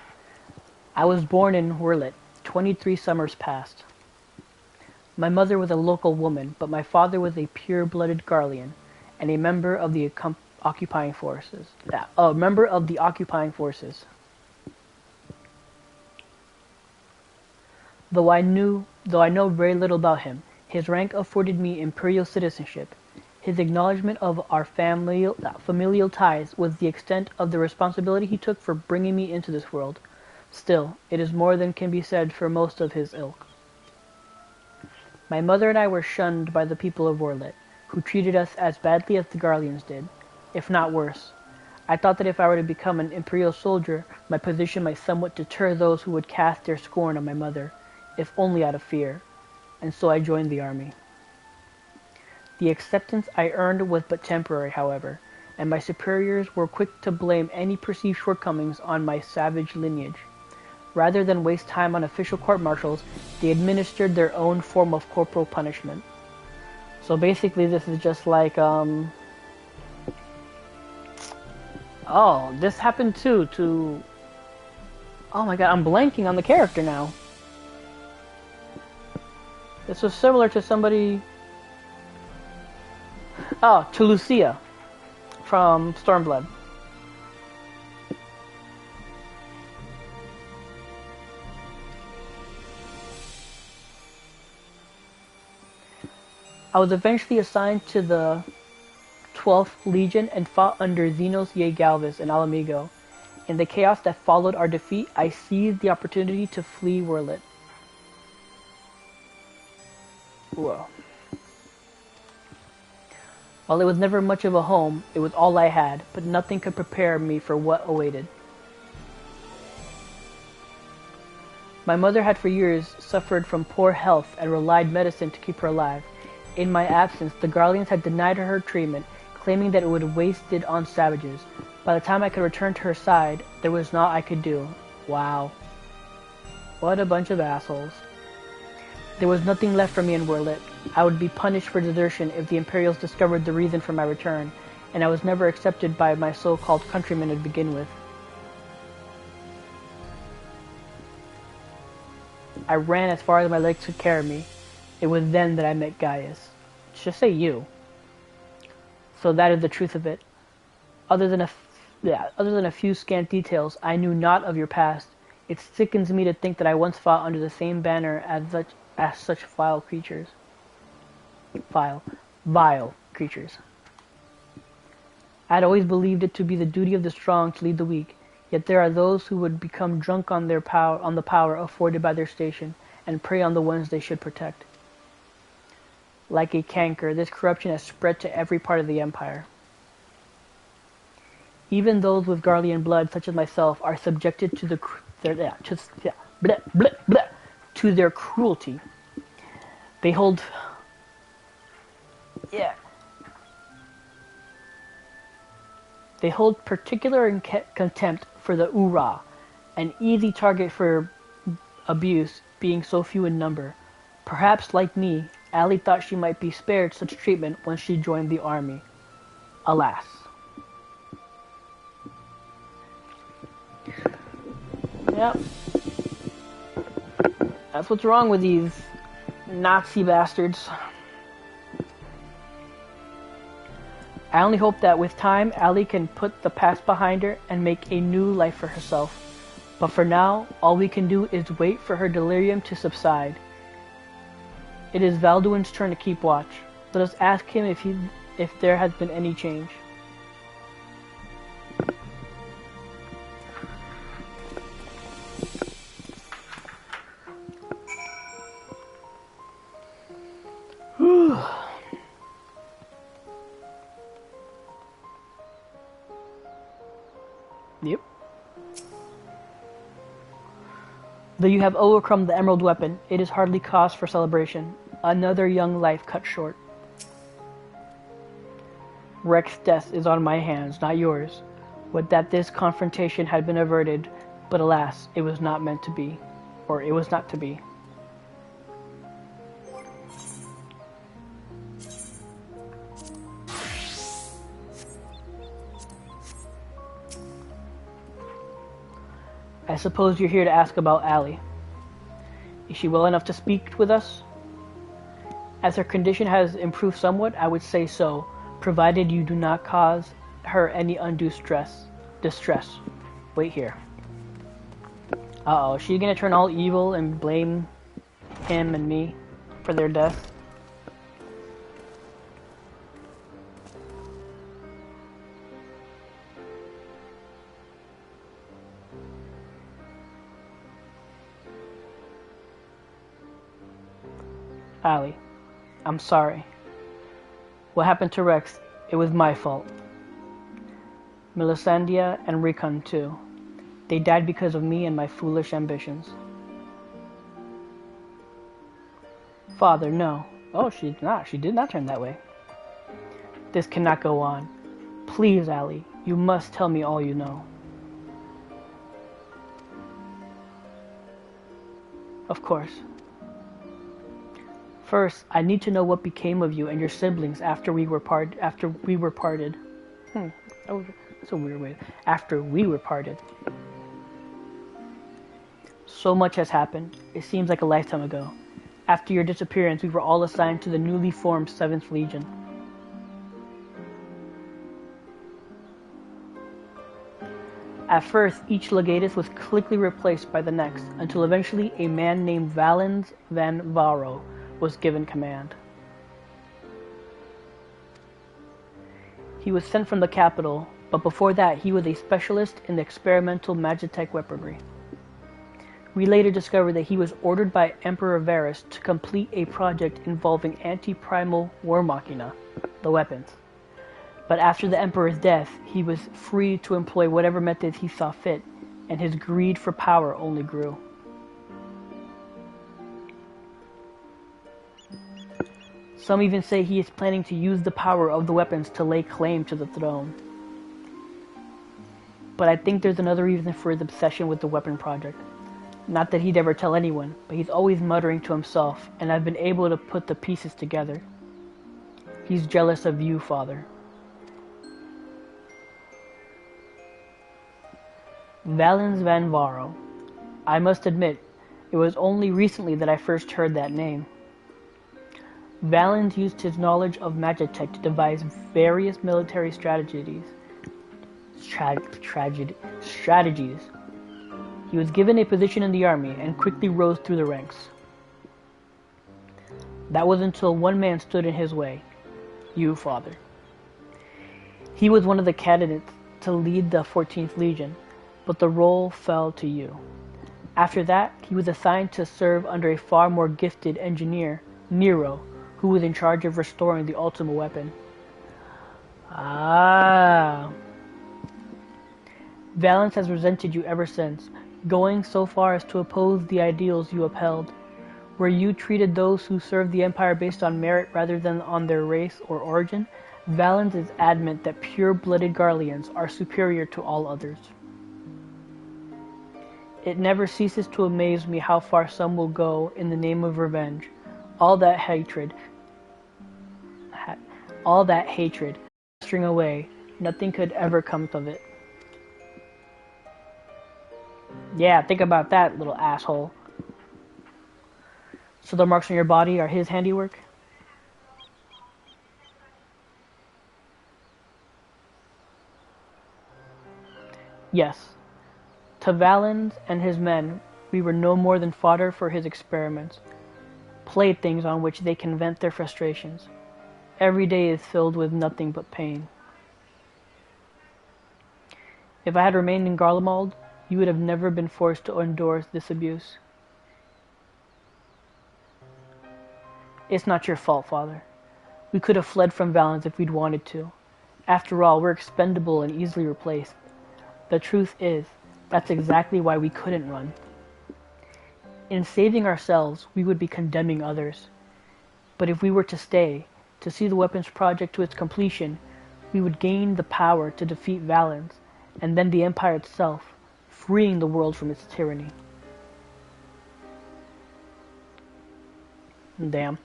I was born in Werlet, 23 summers past. My mother was a local woman, but my father was a pure-blooded Garlean, and a member of the occupying forces. Though I know very little about him, his rank afforded me imperial citizenship. His acknowledgement of our familial ties was the extent of the responsibility he took for bringing me into this world. Still, it is more than can be said for most of his ilk. My mother and I were shunned by the people of Werlet, who treated us as badly as the Garleans did, if not worse. I thought that if I were to become an imperial soldier, my position might somewhat deter those who would cast their scorn on my mother, if only out of fear, and so I joined the army. The acceptance I earned was but temporary, however, and my superiors were quick to blame any perceived shortcomings on my savage lineage. Rather than waste time on official court-martials, they administered their own form of corporal punishment. So basically this is just like, oh, this happened too to... Oh my god, I'm blanking on the character now. This was similar to somebody... Oh, to Lucia from Stormblood. I was eventually assigned to the 12th Legion and fought under Zenos Ye Galvis in Alamigo. In the chaos that followed our defeat, I seized the opportunity to flee Werlit. Whoa. While it was never much of a home, it was all I had, but nothing could prepare me for what awaited. My mother had for years suffered from poor health and relied medicine to keep her alive. In my absence, the Garleans had denied her treatment, claiming that it would waste it on savages. By the time I could return to her side, there was naught I could do. Wow. What a bunch of assholes. There was nothing left for me in Werlit. I would be punished for desertion if the Imperials discovered the reason for my return, and I was never accepted by my so-called countrymen to begin with. I ran as far as my legs could carry me. It was then that I met Gaius. Just say you. So that is the truth of it. Other than a few scant details, I knew not of your past. It sickens me to think that I once fought under the same banner as such vile creatures. Vile creatures. I had always believed it to be the duty of the strong to lead the weak. Yet there are those who would become drunk on the power afforded by their station, and prey on the ones they should protect. Like a canker, this corruption has spread to every part of the Empire. Even those with Garlean blood, such as myself, are subjected to their cruelty. They hold particular contempt for the Ura, an easy target for abuse, being so few in number. Perhaps, like me, Ali thought she might be spared such treatment when she joined the army. Alas. Yep. That's what's wrong with these Nazi bastards. I only hope that with time, Ali can put the past behind her and make a new life for herself. But for now, all we can do is wait for her delirium to subside. It is Valduin's turn to keep watch. Let us ask him if there has been any change. Yep. Though you have overcome the emerald weapon, it is hardly cause for celebration. Another young life cut short. Rex's death is on my hands, not yours. Would that this confrontation had been averted, but alas, it was not meant to be. Or it was not to be. I suppose you're here to ask about Ali. Is she well enough to speak with us? As her condition has improved somewhat, I would say so, provided you do not cause her any undue distress. Wait here. Uh-oh, she's gonna turn all evil and blame him and me for their death. Ali, I'm sorry. What happened to Rex? It was my fault. Melisandre and Rickon too. They died because of me and my foolish ambitions. Father, no. Oh, she did not turn that way. This cannot go on. Please, Ali, you must tell me all you know. Of course. First, I need to know what became of you and your siblings after we were parted. That's a weird way. After we were parted. So much has happened. It seems like a lifetime ago. After your disappearance, we were all assigned to the newly formed 7th Legion. At first, each legatus was quickly replaced by the next, until eventually a man named Valenzuela was given command. He was sent from the capital, but before that he was a specialist in the experimental magitech weaponry. We later discovered that he was ordered by Emperor Varus to complete a project involving anti-primal war machina, the weapons. But after the Emperor's death, he was free to employ whatever methods he saw fit, and his greed for power only grew. Some even say he is planning to use the power of the weapons to lay claim to the throne. But I think there's another reason for his obsession with the weapon project. Not that he'd ever tell anyone, but he's always muttering to himself, and I've been able to put the pieces together. He's jealous of you, Father. Valenzuela. I must admit, it was only recently that I first heard that name. Valens used his knowledge of magitech to devise various military strategies. He was given a position in the army and quickly rose through the ranks. That was until one man stood in his way. You, Father. He was one of the candidates to lead the 14th Legion, but the role fell to you. After that, he was assigned to serve under a far more gifted engineer, Nero, who was in charge of restoring the ultimate weapon. Valens has resented you ever since, going so far as to oppose the ideals you upheld, where you treated those who served the Empire based on merit rather than on their race or origin. Valens is adamant that pure-blooded Garleans are superior to all others. It never ceases to amaze me how far some will go in the name of revenge. All that hatred, string away, nothing could ever come of it. Yeah, think about that, little asshole. So the marks on your body are his handiwork? Yes. To Valens and his men, we were no more than fodder for his experiments, playthings on which they can vent their frustrations. Every day is filled with nothing but pain. If I had remained in Garlemald, you would have never been forced to endure this abuse. It's not your fault, Father. We could have fled from Valens if we'd wanted to. After all, we're expendable and easily replaced. The truth is, that's exactly why we couldn't run. In saving ourselves, we would be condemning others. But if we were to stay, to see the weapons project to its completion, we would gain the power to defeat Valens, and then the Empire itself, freeing the world from its tyranny. Damn.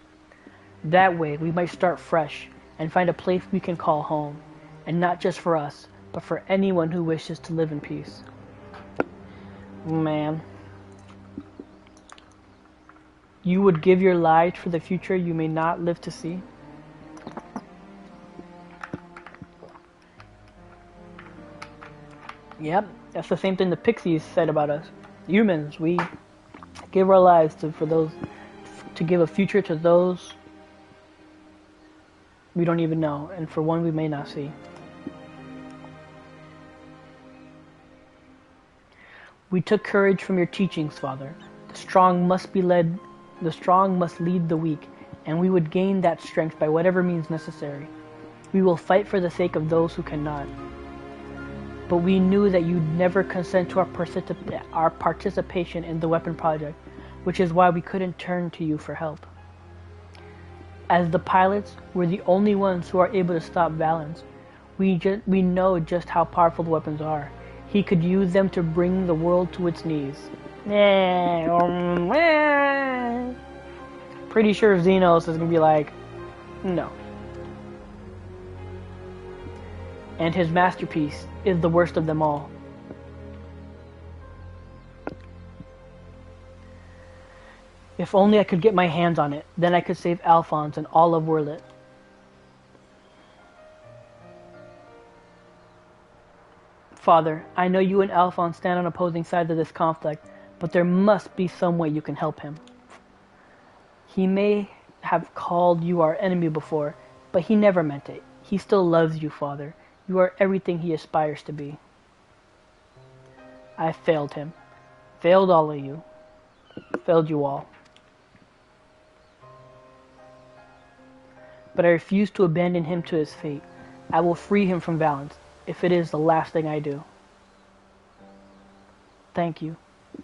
That way, we might start fresh, and find a place we can call home, and not just for us, but for anyone who wishes to live in peace. Man. You would give your lives for the future you may not live to see? Yep, that's the same thing the Pixies said about us. Humans, we give our lives to give a future to those we don't even know, and for one we may not see. We took courage from your teachings, Father. The strong must lead the weak, and we would gain that strength by whatever means necessary. We will fight for the sake of those who cannot. But we knew that you'd never consent to our participation in the weapon project, which is why we couldn't turn to you for help. As the pilots, we're the only ones who are able to stop Valens. We know just how powerful the weapons are. He could use them to bring the world to its knees. Pretty sure Xenos is gonna be like, no. And his masterpiece is the worst of them all. If only I could get my hands on it, then I could save Alphonse and all of Werlet. Father, I know you and Alphonse stand on opposing sides of this conflict, but there must be some way you can help him. He may have called you our enemy before, but he never meant it. He still loves you, Father. You are everything he aspires to be. I failed him. Failed all of you. Failed you all. But I refuse to abandon him to his fate. I will free him from Valence, if it is the last thing I do. Thank you.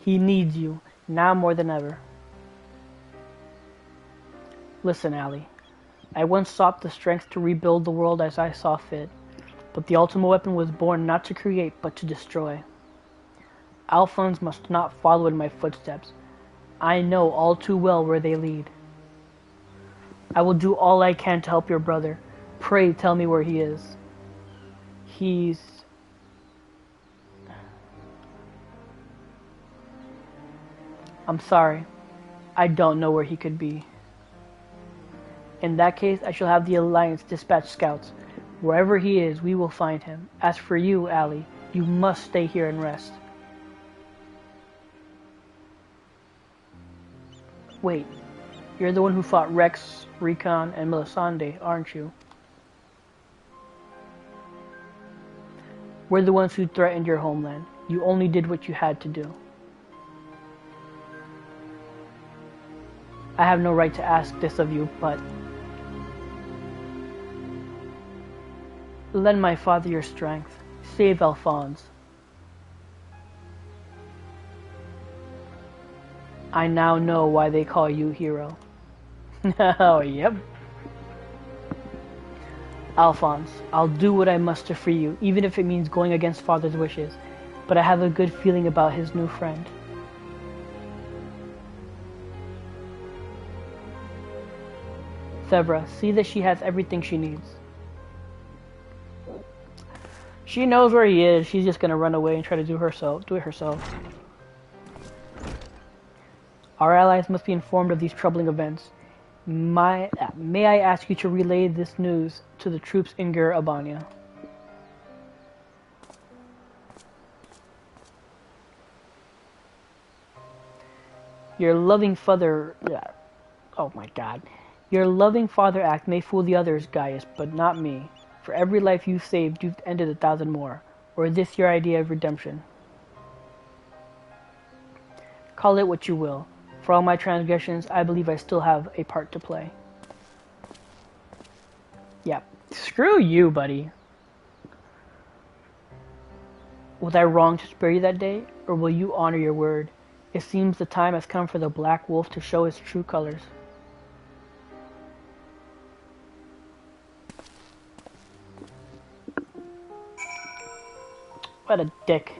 He needs you, now more than ever. Listen, Allie. I once sought the strength to rebuild the world as I saw fit, but the ultimate weapon was born not to create, but to destroy. Alphonse must not follow in my footsteps. I know all too well where they lead. I will do all I can to help your brother. Pray tell me where he is. I'm sorry. I don't know where he could be. In that case, I shall have the Alliance dispatch scouts. Wherever he is, we will find him. As for you, Allie, you must stay here and rest. Wait, you're the one who fought Rex, Recon, and Melisande, aren't you? We're the ones who threatened your homeland. You only did what you had to do. I have no right to ask this of you, but lend my father your strength. Save Alphonse. I now know why they call you hero. Oh, yep. Alphonse, I'll do what I must to free you, even if it means going against father's wishes. But I have a good feeling about his new friend. Thebra, see that she has everything she needs. She knows where he is. She's just gonna run away and try to do it herself. Our allies must be informed of these troubling events. May I ask you to relay this news to the troops in Gur Albania? Your loving father... Oh my god. Your loving father act may fool the others, Gaius, but not me. For every life you've saved, you've ended 1,000 more. Or is this your idea of redemption? Call it what you will. For all my transgressions, I believe I still have a part to play. Yeah, screw you, buddy. Was I wrong to spare you that day, or will you honor your word? It seems the time has come for the Black Wolf to show his true colors. What a dick.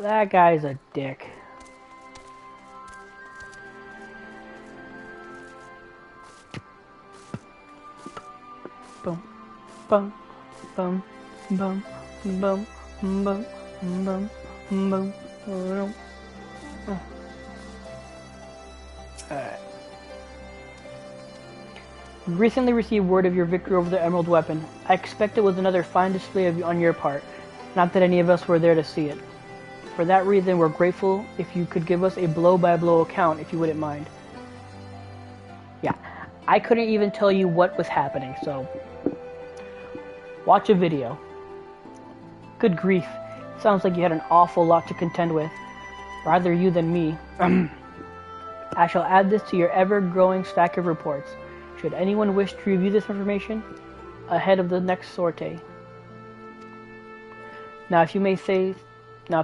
That guy's a dick. Boom, boom, boom, boom, boom, boom, boom, boom, boom. Alright. We recently received word of your victory over the Emerald Weapon. I expect it was another fine display on your part. Not that any of us were there to see it. For that reason, we're grateful if you could give us a blow-by-blow account, if you wouldn't mind. Yeah, I couldn't even tell you what was happening, so... Watch a video. Good grief. Sounds like you had an awful lot to contend with. Rather you than me. I shall add this to your ever-growing stack of reports. Should anyone wish to review this information, ahead of the next sortie. Now, if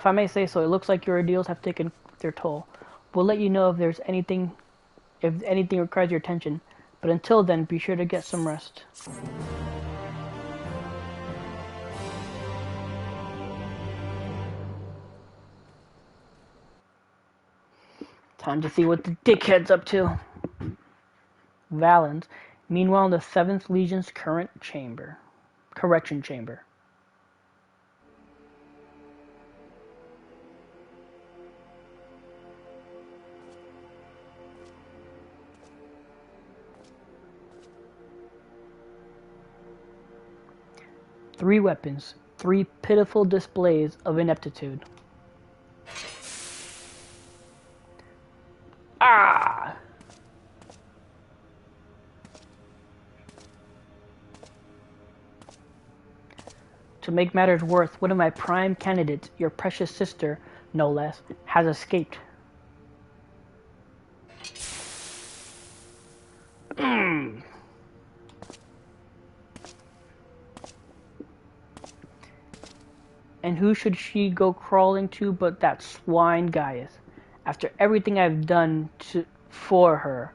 I may say so, it looks like your ordeals have taken their toll. We'll let you know if anything requires your attention. But until then, be sure to get some rest. Time to see what the dickhead's up to. Valens, meanwhile in the 7th Legion's correction chamber. 3 weapons, 3 pitiful displays of ineptitude. Ah! To make matters worse, one of my prime candidates, your precious sister, no less, has escaped. And who should she go crawling to but that swine Gaius? After everything I've done for her,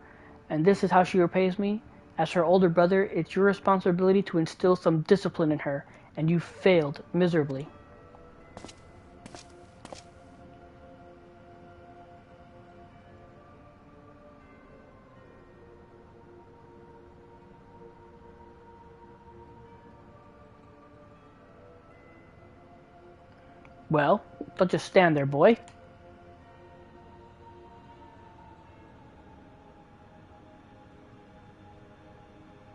and this is how she repays me? As her older brother, it's your responsibility to instill some discipline in her, and you failed miserably. Well, don't just stand there, boy.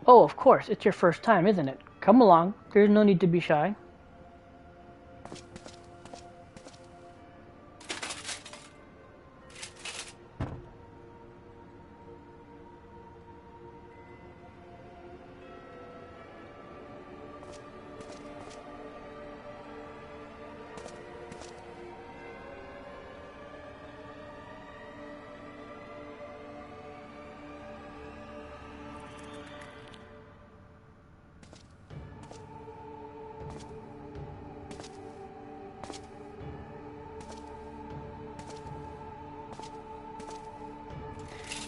Oh, of course, it's your first time, isn't it? Come along, there's no need to be shy.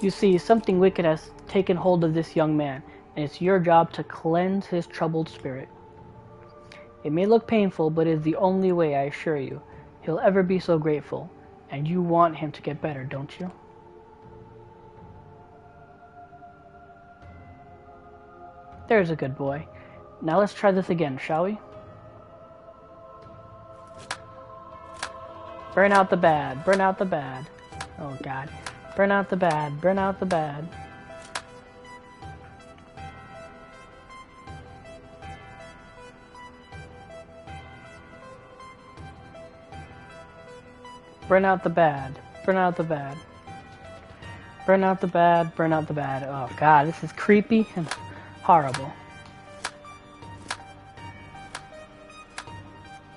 You see, something wicked has taken hold of this young man, and it's your job to cleanse his troubled spirit. It may look painful, but it is the only way, I assure you. He'll ever be so grateful, and you want him to get better, don't you? There's a good boy. Now let's try this again, shall we? Burn out the bad, burn out the bad. Oh God. Burn out the bad, burn out the bad. Burn out the bad, burn out the bad. Burn out the bad, burn out the bad. Oh God, this is creepy and horrible.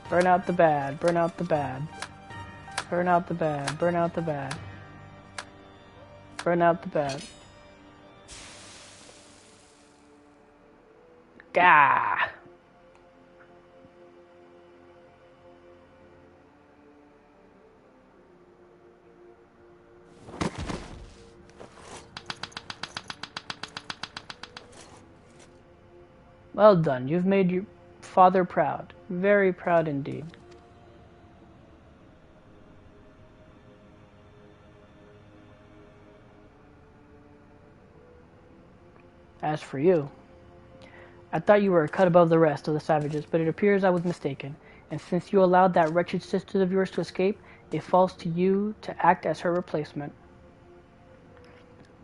Burn out the bad, burn out the bad. Burn out the bad, burn out the bad. Burn out the bad. Gah! Well done. You've made your father proud. Very proud indeed. As for you, I thought you were a cut above the rest of the savages, but it appears I was mistaken, and since you allowed that wretched sister of yours to escape, it falls to you to act as her replacement.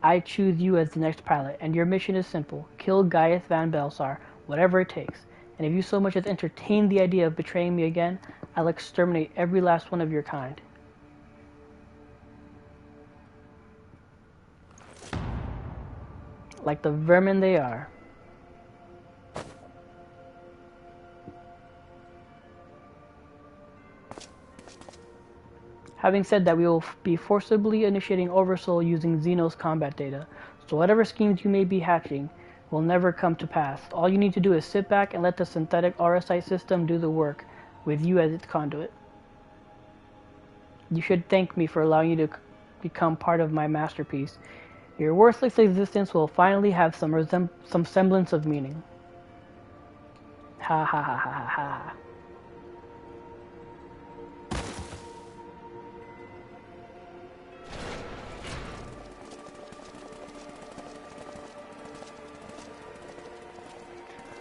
I choose you as the next pilot, and your mission is simple. Kill Gaius Van Belsar, whatever it takes, and if you so much as entertain the idea of betraying me again, I'll exterminate every last one of your kind. Like the vermin they are. Having said that, we will be forcibly initiating Oversoul using Xenos combat data, so whatever schemes you may be hatching will never come to pass. All you need to do is sit back and let the synthetic RSI system do the work, with you as its conduit. You should thank me for allowing you to become part of my masterpiece. Your worthless existence will finally have some semblance of meaning. Ha ha ha ha ha ha.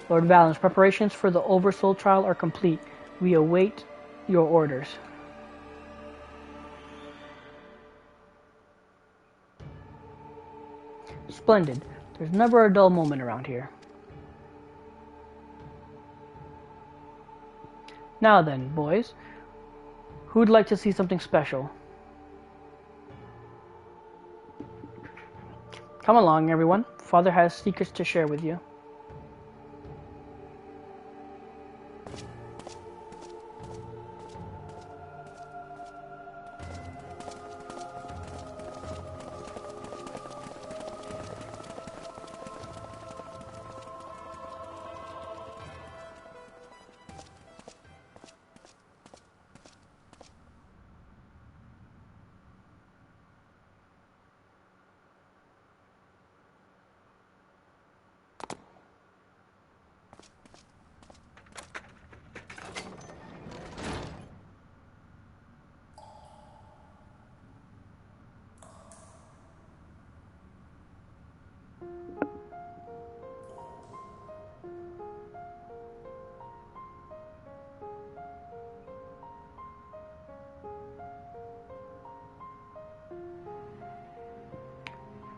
Lord Valens, preparations for the Oversoul trial are complete. We await your orders. Splendid. There's never a dull moment around here. Now then, boys, who'd like to see something special? Come along, everyone. Father has secrets to share with you.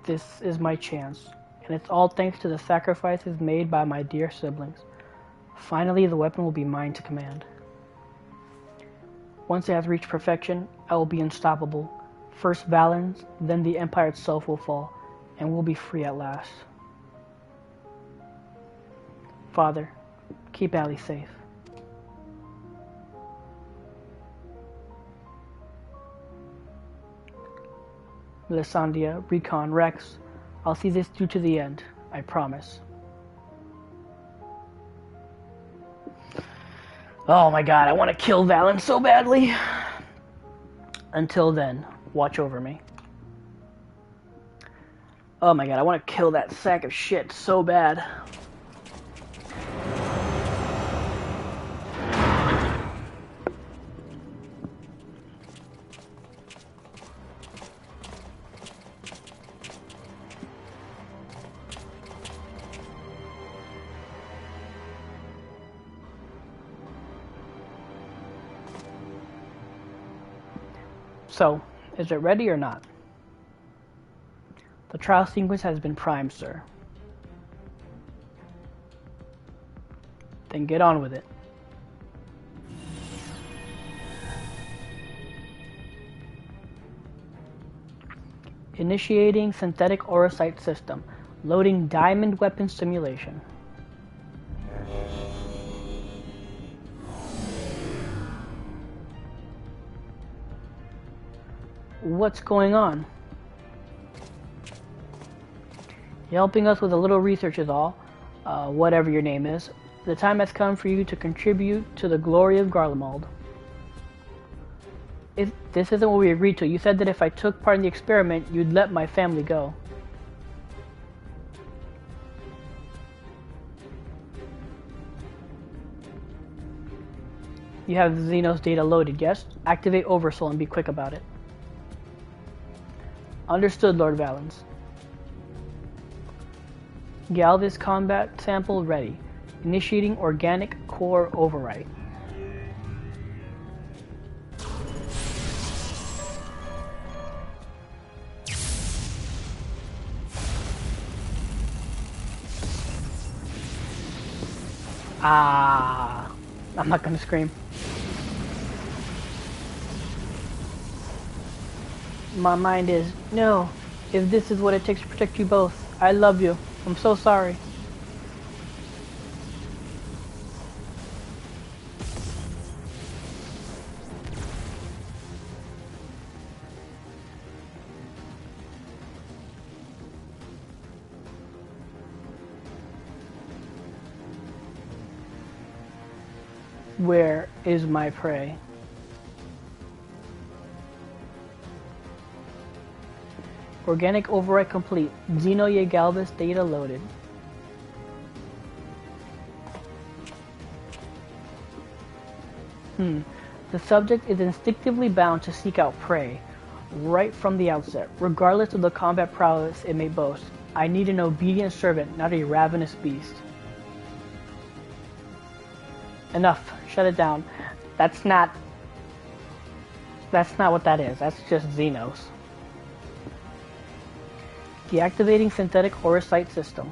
This is my chance, and it's all thanks to the sacrifices made by my dear siblings. Finally, the weapon will be mine to command. Once it has reached perfection, I will be unstoppable. First Valens, then the Empire itself will fall, and we'll be free at last. Father, keep Allie safe. Melisandria, Recon, Rex, I'll see this through to the end, I promise. Oh my god, I want to kill Valen so badly. Until then, watch over me. Oh my god, I want to kill that sack of shit so bad. So, is it ready or not? The trial sequence has been primed, sir. Then get on with it. Initiating synthetic orosite system. Loading diamond weapon simulation. What's going on? You're helping us with a little research is all, whatever your name is. The time has come for you to contribute to the glory of Garlemald. This isn't what we agreed to. You said that if I took part in the experiment, you'd let my family go. You have Xenos data loaded, yes? Activate Oversoul and be quick about it. Understood, Lord Valens. Galvis combat sample ready. Initiating organic core overwrite. I'm not gonna scream. My mind is, no, if this is what it takes to protect you both, I love you. I'm so sorry. Where is my prey? Organic override complete. Xeno Galvis data loaded. The subject is instinctively bound to seek out prey, right from the outset, regardless of the combat prowess it may boast. I need an obedient servant, not a ravenous beast. Enough. Shut it down. That's not what that is. That's just Xenos. Deactivating synthetic orosite system.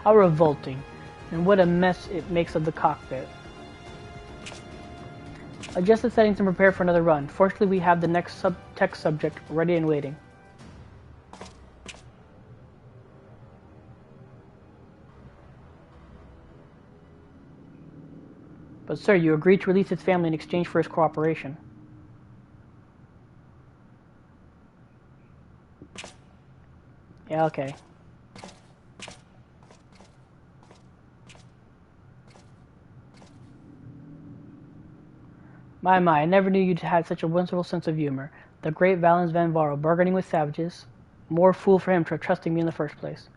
How revolting. And what a mess it makes of the cockpit. Adjust the settings and prepare for another run. Fortunately, we have the next tech subject ready and waiting. But sir, you agreed to release his family in exchange for his cooperation. Yeah, okay. My, I never knew you had such a whimsical sense of humor. The great Valenzuela, bargaining with savages. More fool for him for trusting me in the first place.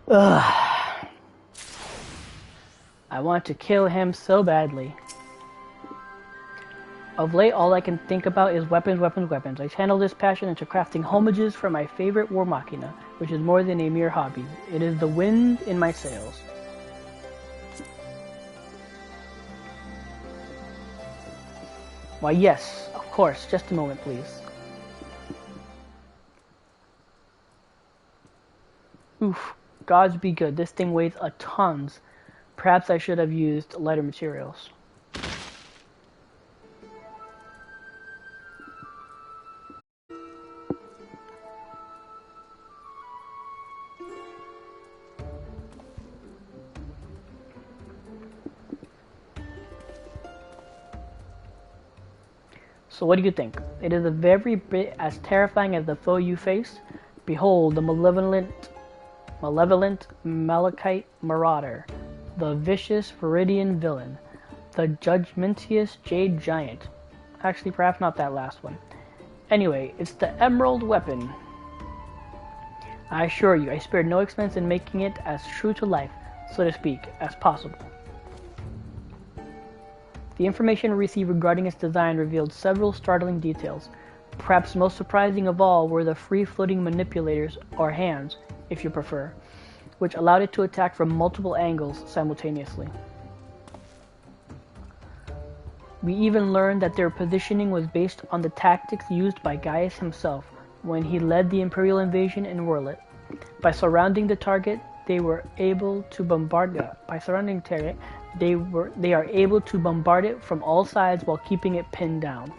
Ugh. I want to kill him so badly. Of late, all I can think about is weapons, weapons, weapons. I channel this passion into crafting homages for my favorite war machina, which is more than a mere hobby. It is the wind in my sails. Why, yes, of course. Just a moment, please. Oof. Gods be good. This thing weighs a tons. Perhaps I should have used lighter materials. So what do you think? It is a very bit as terrifying as the foe you face. Behold, the malevolent Malachite marauder, the vicious Viridian villain, the judgmentious Jade Giant. Actually, perhaps not that last one. Anyway, it's the Emerald Weapon. I assure you, I spared no expense in making it as true to life, so to speak, as possible. The information received regarding its design revealed several startling details. Perhaps most surprising of all were the free-floating manipulators, or hands, if you prefer, which allowed it to attack from multiple angles simultaneously. We even learned that their positioning was based on the tactics used by Gaius himself when he led the Imperial invasion in Werlet. By surrounding the target, they were able to bombard they are able to bombard it from all sides while keeping it pinned down.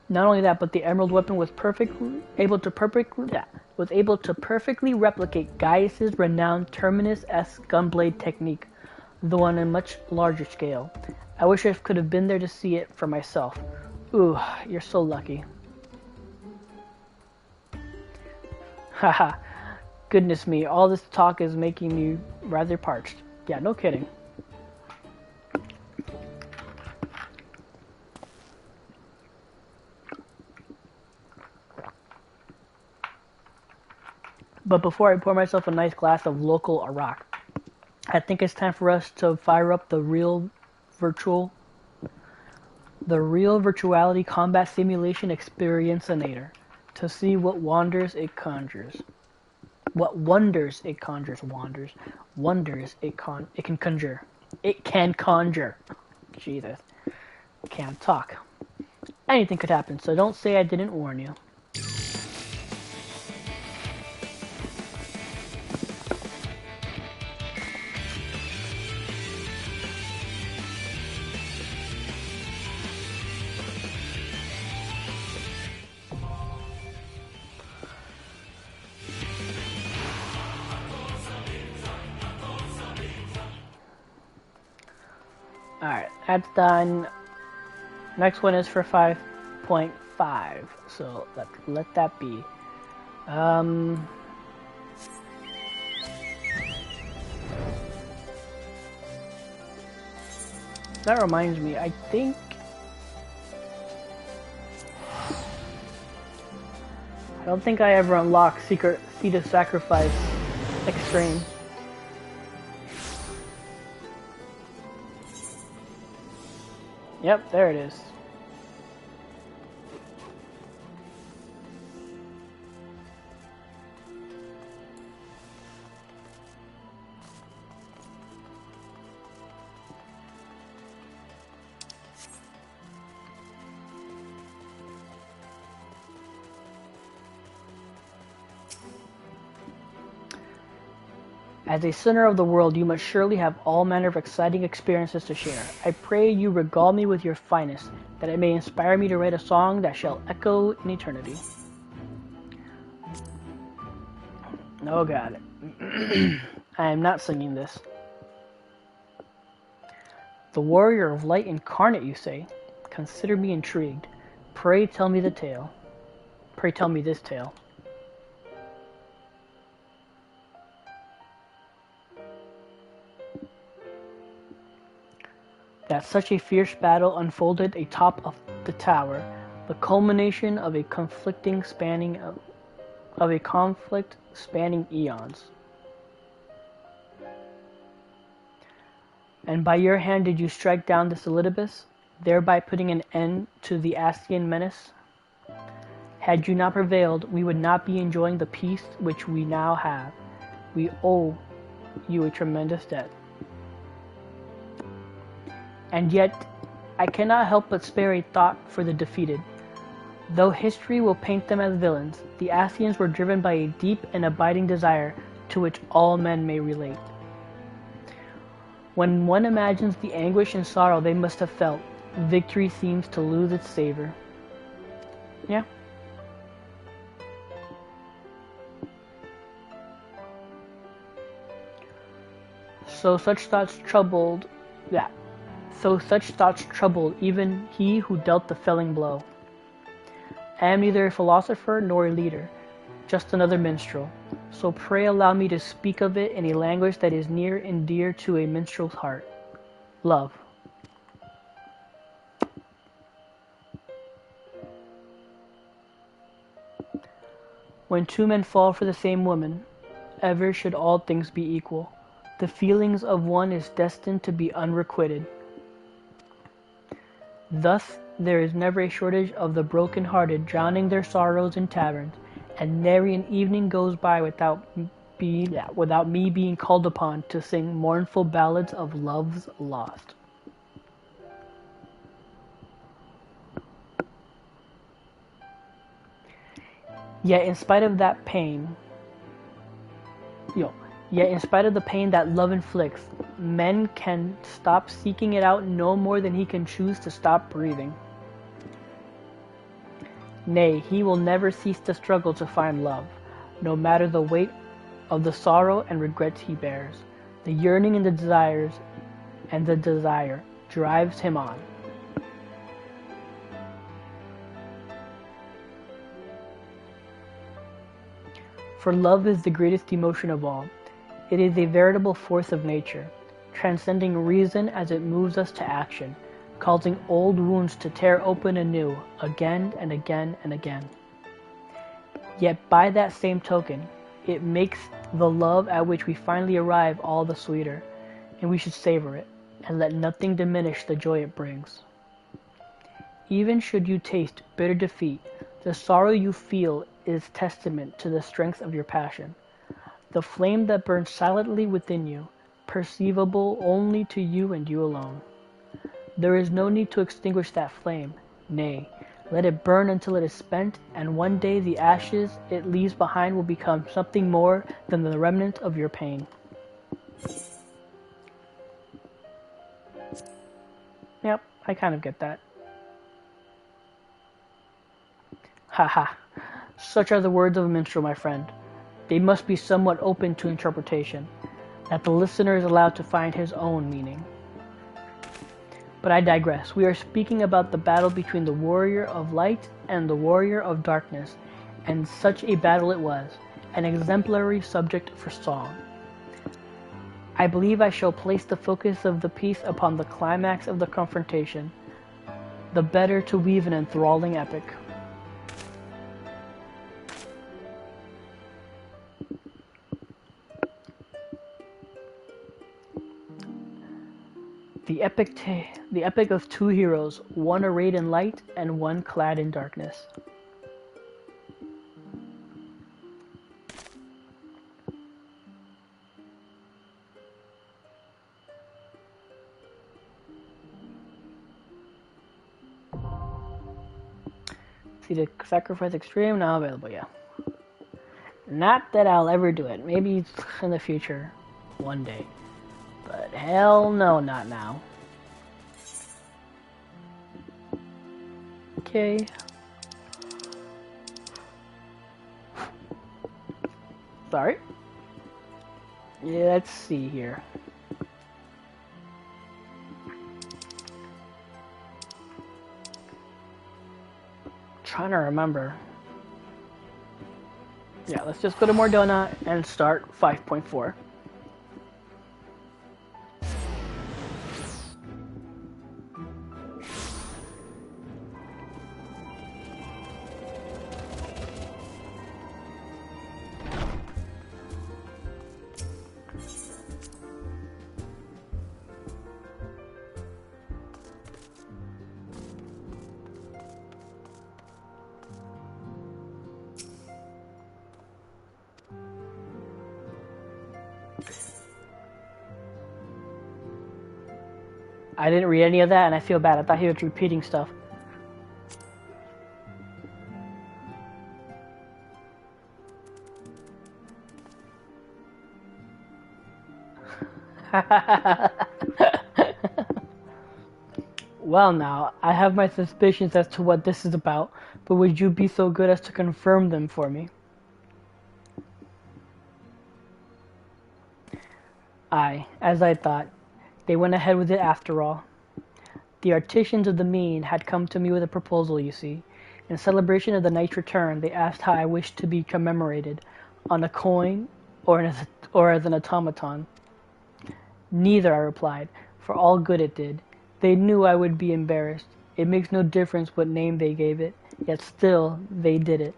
Not only that, but the Emerald Weapon was able to perfectly replicate Gaius's renowned Terminus-esque gunblade technique, though on a much larger scale. I wish I could have been there to see it for myself. Ooh, you're so lucky. Haha, goodness me, all this talk is making me rather parched. Yeah, no kidding. But before I pour myself a nice glass of local Arak, I think it's time for us to fire up the real virtuality combat simulation experienceinator to see what wonders it conjures. What wonders it conjures, wonders it can conjure. It can conjure. Jesus. Can't talk. Anything could happen, so don't say I didn't warn you. Alright, that's done. Next one is for 5.5, so let that be. That reminds me, I think I don't think I ever unlocked Secret Seed of Sacrifice Extreme. Yep, there it is. As a sinner of the world, you must surely have all manner of exciting experiences to share. I pray you regale me with your finest, that it may inspire me to write a song that shall echo in eternity. Oh God. I am not singing this. The warrior of light incarnate, you say? Consider me intrigued. Pray tell me the tale. Pray tell me this tale. That such a fierce battle unfolded atop of the tower, the culmination of a conflict spanning eons. And by your hand did you strike down the Solidibus, thereby putting an end to the Astian menace? Had you not prevailed, we would not be enjoying the peace which we now have. We owe you a tremendous debt. And yet, I cannot help but spare a thought for the defeated. Though history will paint them as villains, the Astians were driven by a deep and abiding desire to which all men may relate. When one imagines the anguish and sorrow they must have felt, victory seems to lose its savor. Yeah. So such thoughts troubled even he who dealt the felling blow. I am neither a philosopher nor a leader, just another minstrel. So pray allow me to speak of it in a language that is near and dear to a minstrel's heart. Love. When two men fall for the same woman, ever should all things be equal. The feelings of one is destined to be unrequited. Thus there is never a shortage of the broken-hearted drowning their sorrows in taverns, and nary an evening goes by without me being called upon to sing mournful ballads of loves lost. Yet in spite of the pain that love inflicts, men can stop seeking it out no more than he can choose to stop breathing. Nay, he will never cease to struggle to find love, no matter the weight of the sorrow and regrets he bears. The yearning and the desire drives him on. For love is the greatest emotion of all. It is a veritable force of nature, transcending reason as it moves us to action, causing old wounds to tear open anew, again and again and again. Yet by that same token, it makes the love at which we finally arrive all the sweeter, and we should savor it, and let nothing diminish the joy it brings. Even should you taste bitter defeat, the sorrow you feel is testament to the strength of your passion. The flame that burns silently within you, perceivable only to you and you alone. There is no need to extinguish that flame. Nay, let it burn until it is spent, and one day the ashes it leaves behind will become something more than the remnant of your pain. Yep, I kind of get that. Haha. Such are the words of a minstrel, my friend. They must be somewhat open to interpretation, that the listener is allowed to find his own meaning. But I digress. We are speaking about the battle between the warrior of light and the warrior of darkness, and such a battle it was, an exemplary subject for song. I believe I shall place the focus of the piece upon the climax of the confrontation, the better to weave an enthralling epic. The epic of two heroes, one arrayed in light and one clad in darkness. See the sacrifice extreme now available, yeah. Not that I'll ever do it. Maybe in the future. one day. But hell no, not now. Okay. Sorry. Yeah, let's see here. Trying to remember. Yeah, let's just go to Mordona and start 5.4. I didn't read any of that, and I feel bad. I thought he was repeating stuff. Well now, I have my suspicions as to what this is about, but would you be so good as to confirm them for me? Aye, as I thought. They went ahead with it after all. The artisans of the mean had come to me with a proposal, you see. In celebration of the knight's return, they asked how I wished to be commemorated, on a coin or as an automaton. Neither, I replied, for all good it did. They knew I would be embarrassed. It makes no difference what name they gave it, yet still they did it.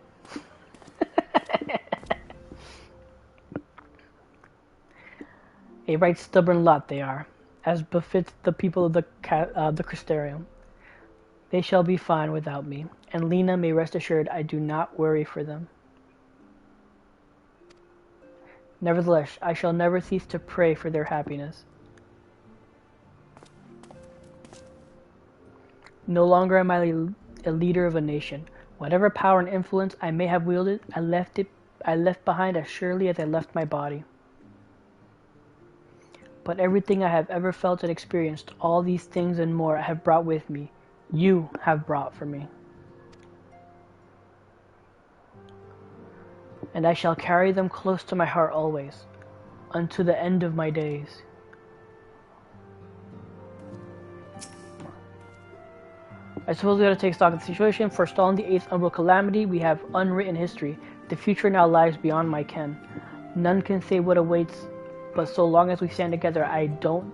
A right stubborn lot they are, as befits the people of the Crystarium. They shall be fine without me, and Lena may rest assured I do not worry for them. Nevertheless, I shall never cease to pray for their happiness. No longer am I a leader of a nation. Whatever power and influence I may have wielded, I left behind as surely as I left my body. But everything I have ever felt and experienced, all these things and more I have brought with me. You have brought for me. And I shall carry them close to my heart always, unto the end of my days. I suppose we gotta take stock of the situation. Forestalling the 8th umbral calamity, we have unwritten history. The future now lies beyond my ken. None can say what awaits, but so long as we stand together, I doubt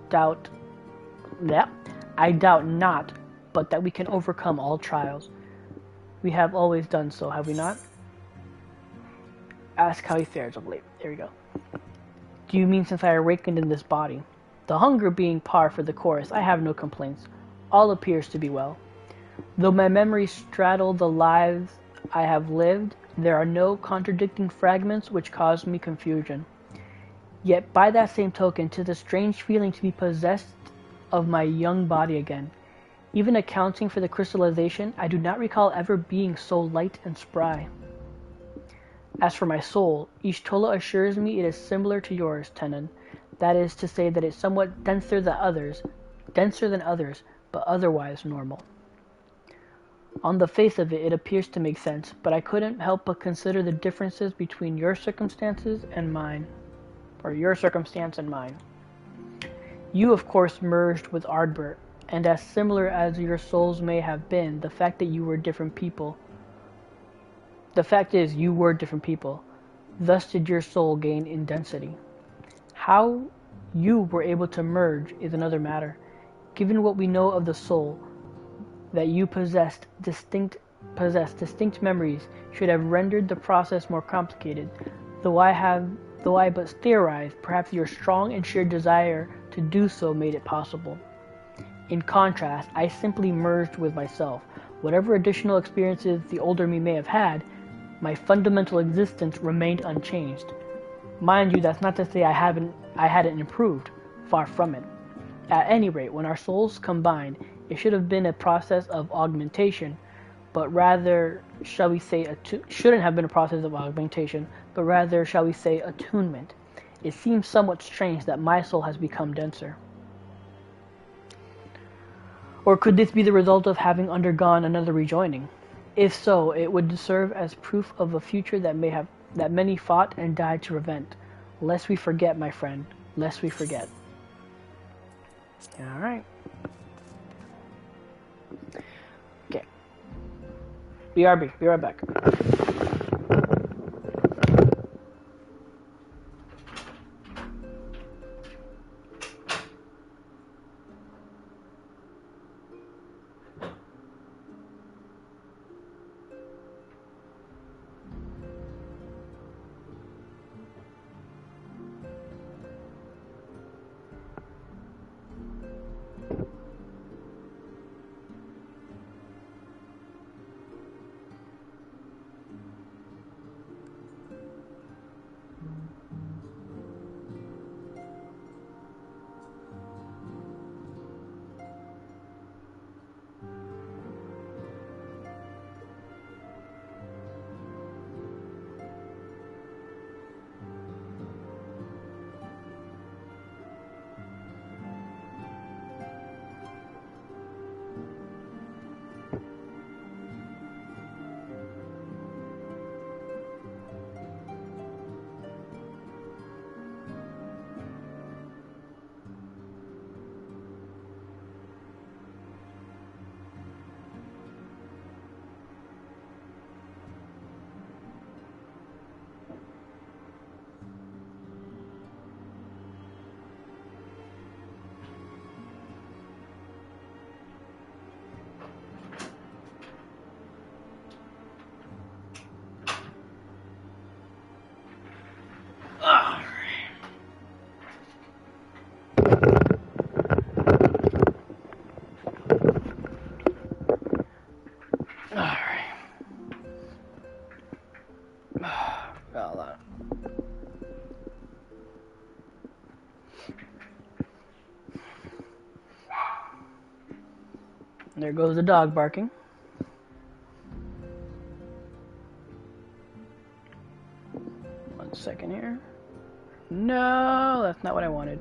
not, but that we can overcome all trials. We have always done so, have we not? Ask how he fares of late. There we go. Do you mean since I awakened in this body? The hunger being par for the course, I have no complaints. All appears to be well. Though my memories straddle the lives I have lived, there are no contradicting fragments which cause me confusion. Yet by that same token, 'tis a strange feeling to be possessed of my young body again. Even accounting for the crystallization, I do not recall ever being so light and spry. As for my soul, Ishtola assures me it is similar to yours, Tenon. That is to say that it's somewhat denser than others, but otherwise normal. On the face of it, it appears to make sense, but I couldn't help but consider the differences between your circumstances and mine. Or your circumstance and mine. You, of course, merged with Ardbert, and as similar as your souls may have been, the fact is you were different people. Thus did your soul gain in density. How you were able to merge is another matter. Given what we know of the soul, that you possessed distinct memories should have rendered the process more complicated, though I but theorize, perhaps your strong and sheer desire to do so made it possible. In contrast, I simply merged with myself. Whatever additional experiences the older me may have had, my fundamental existence remained unchanged. Mind you, that's not to say I hadn't improved. Far from it. At any rate, when our souls combined, it should have been a process of augmentation, but rather, shouldn't have been a process of augmentation, but rather, shall we say, attunement. It seems somewhat strange that my soul has become denser. Or could this be the result of having undergone another rejoining? If so, it would serve as proof of a future that many fought and died to prevent. Lest we forget, my friend. Lest we forget. Alright. Okay. BRB. Be right back. There goes the dog barking. One second here. No, that's not what I wanted.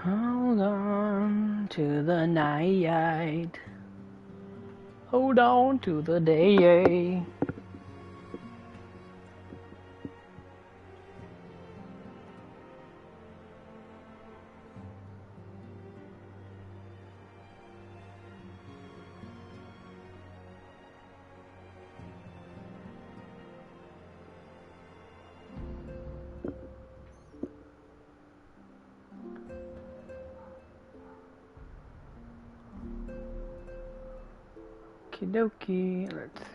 Hold on to the night. Hold on to the day. Okie dokie, let's see.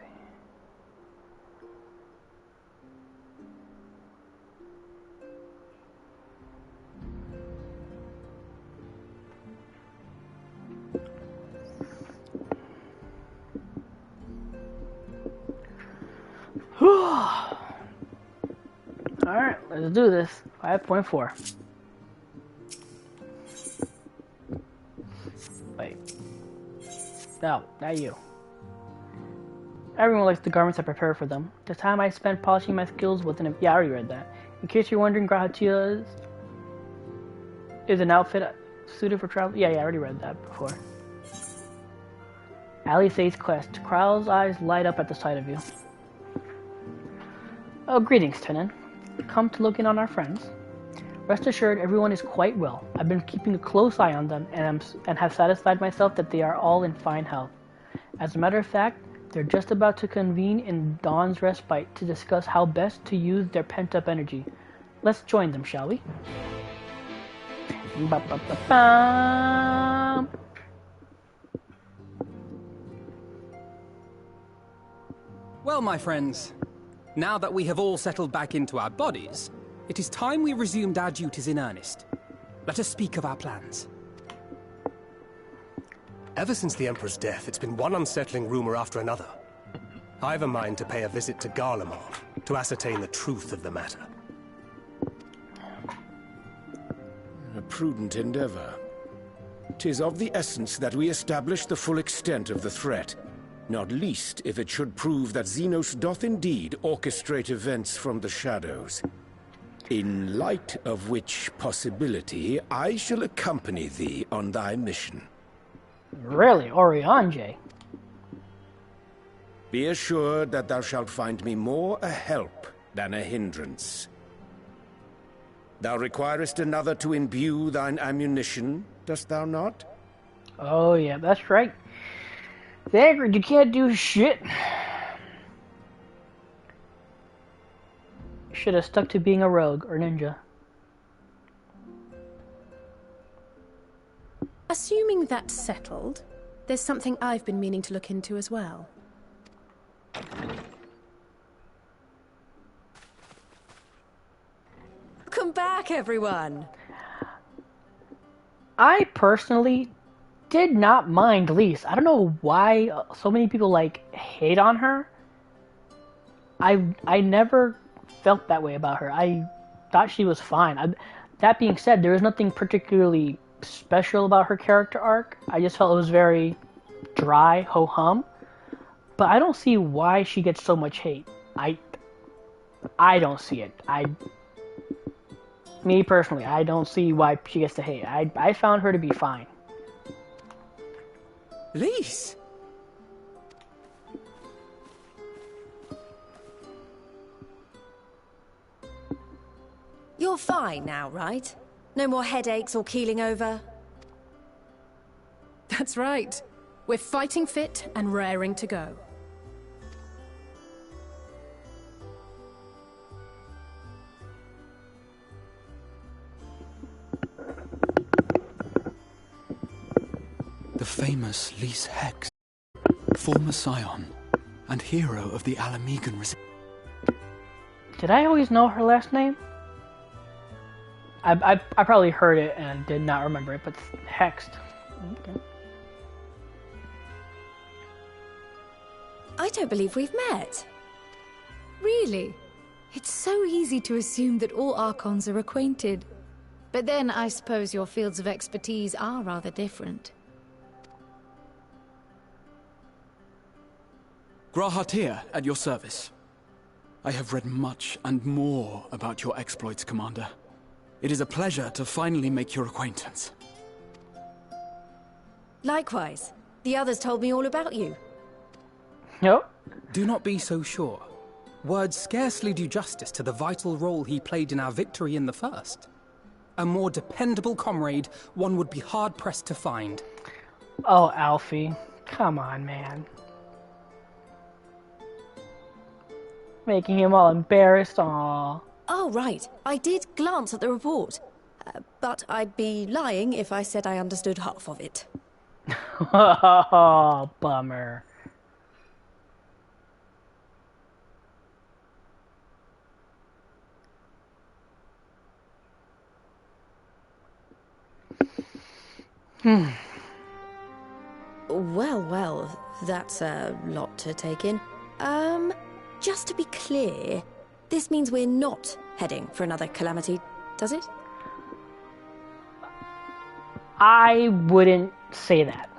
Alright, let's do this. 5.4. Wait. No, not you. Everyone likes the garments I prepare for them. The time I spent polishing my skills wasn't. Yeah, I already read that. In case you're wondering, Grahatia's is an outfit suited for travel. Yeah, I already read that before. Alisae's quest. Kryl's eyes light up at the sight of you. Oh, greetings, Tenon. Come to look in on our friends. Rest assured, everyone is quite well. I've been keeping a close eye on them, and have satisfied myself that they are all in fine health. As a matter of fact, They're just about to convene in Dawn's Respite to discuss how best to use their pent-up energy. Let's join them, shall we? Ba-ba-ba-bam. Well, my friends, now that we have all settled back into our bodies, it is time we resumed our duties in earnest. Let us speak of our plans. Ever since the Emperor's death, it's been one unsettling rumor after another. I've a mind to pay a visit to Garlemald to ascertain the truth of the matter. A prudent endeavor. 'Tis of the essence that we establish the full extent of the threat, not least if it should prove that Xenos doth indeed orchestrate events from the shadows. In light of which possibility, I shall accompany thee on thy mission. Really, Oriange? Be assured that thou shalt find me more a help than a hindrance. Thou requirest another to imbue thine ammunition, dost thou not? Oh yeah, that's right. Zagrid, you can't do shit. Should have stuck to being a rogue or ninja. Assuming that's settled, there's something I've been meaning to look into as well. Welcome back, everyone! I personally did not mind Lise. I don't know why so many people hate on her. I never felt that way about her. I thought she was fine. That being said, there was nothing particularly special about her character arc. I just felt it was very dry, ho-hum. But I don't see why she gets so much hate. I don't see it. Me personally, I don't see why she gets the hate. I found her to be fine. Lise! You're fine now, right? No more headaches or keeling over? That's right. We're fighting fit and raring to go. The famous Lise Hex, former scion and hero of the Alamegan resistance. Did I always know her last name? I probably heard it and did not remember it, but Hexed. Okay. I don't believe we've met. Really? It's so easy to assume that all Archons are acquainted. But then I suppose your fields of expertise are rather different. Grahatir, at your service. I have read much and more about your exploits, Commander. It is a pleasure to finally make your acquaintance. Likewise. The others told me all about you. Nope. Do not be so sure. Words scarcely do justice to the vital role he played in our victory in the first. A more dependable comrade one would be hard-pressed to find. Oh, Alfie. Come on, man. Making him all embarrassed, aww. Oh, right. I did glance at the report. But I'd be lying if I said I understood half of it. Oh, bummer. Well, that's a lot to take in. Just to be clear, this means we're not heading for another calamity, does it? I wouldn't say that.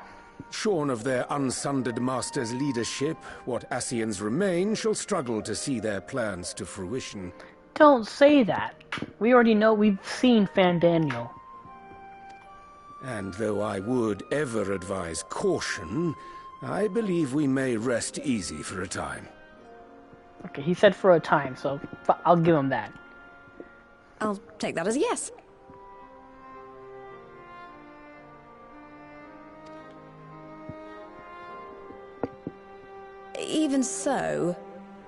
Shorn of their unsundered master's leadership, what Ascians remain shall struggle to see their plans to fruition. Don't say that. We already know, we've seen Fandaniel. And though I would ever advise caution, I believe we may rest easy for a time. Okay, he said for a time, so I'll give him that. I'll take that as a yes. Even so,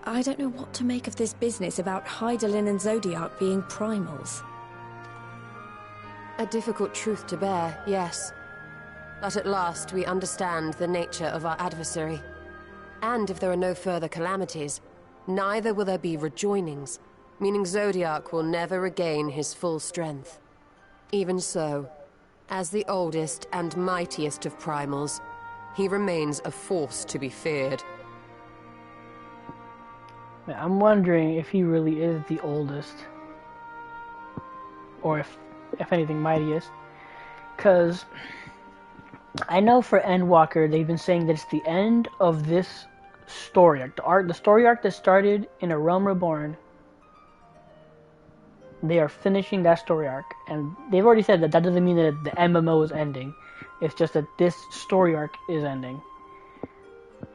I don't know what to make of this business about Hydaelyn and Zodiac being primals. A difficult truth to bear, yes. But at last we understand the nature of our adversary. And if there are no further calamities, neither will there be rejoinings, meaning Zodiac will never regain his full strength. Even so, as the oldest and mightiest of primals, he remains a force to be feared. I'm wondering if he really is the oldest. Or if anything, mightiest. Because I know for Endwalker, they've been saying that it's the end of this story arc. The story arc that started in A Realm Reborn. They are finishing that story arc. And they've already said that doesn't mean that the MMO is ending. It's just that this story arc is ending.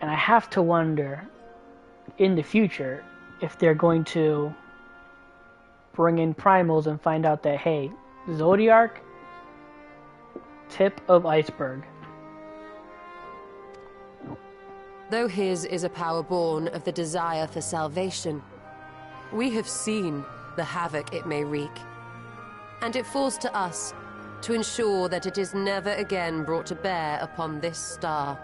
And I have to wonder, in the future, if they're going to bring in primals and find out that, hey, Zodiac, tip of iceberg. Though his is a power born of the desire for salvation, we have seen the havoc it may wreak. And it falls to us to ensure that it is never again brought to bear upon this star.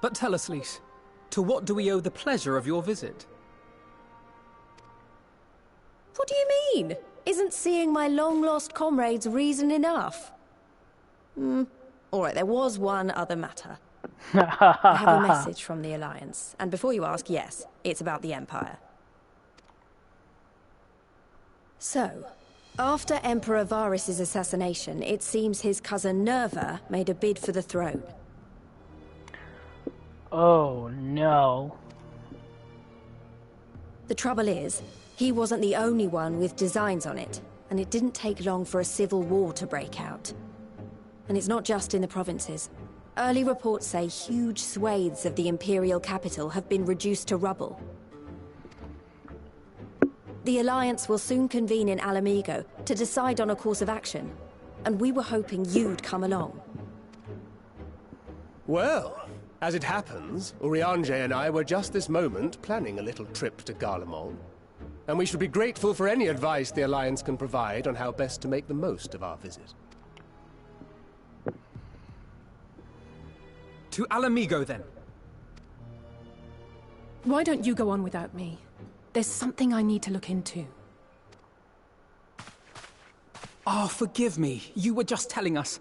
But tell us, Lys, to what do we owe the pleasure of your visit? What do you mean? Isn't seeing my long-lost comrades reason enough? Alright, there was one other matter. I have a message from the Alliance, and before you ask, yes, it's about the Empire. So, after Emperor Varys' assassination, it seems his cousin Nerva made a bid for the throne. Oh no. The trouble is, he wasn't the only one with designs on it, and it didn't take long for a civil war to break out. And it's not just in the provinces. Early reports say huge swathes of the Imperial capital have been reduced to rubble. The Alliance will soon convene in Alamigo to decide on a course of action, and we were hoping you'd come along. Well, as it happens, Urianger and I were just this moment planning a little trip to Garlemald. And we should be grateful for any advice the Alliance can provide on how best to make the most of our visit. To Alamigo, then. Why don't you go on without me? There's something I need to look into. Ah, forgive me. You were just telling us.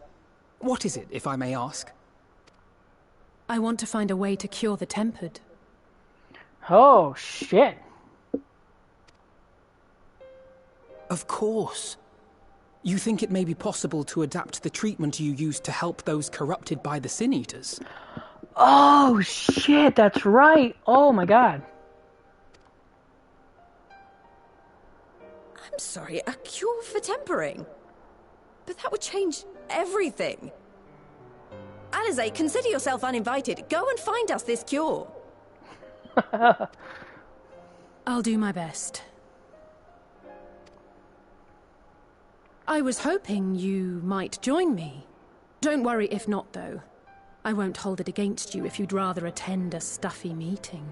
What is it, if I may ask? I want to find a way to cure the Tempered. Oh, shit. Of course. You think it may be possible to adapt the treatment you use to help those corrupted by the Sin Eaters? Oh, shit, that's right. Oh, my God. I'm sorry, a cure for tempering? But that would change everything. Alize, consider yourself uninvited. Go and find us this cure. I'll do my best. I was hoping you might join me. Don't worry if not, though. I won't hold it against you if you'd rather attend a stuffy meeting.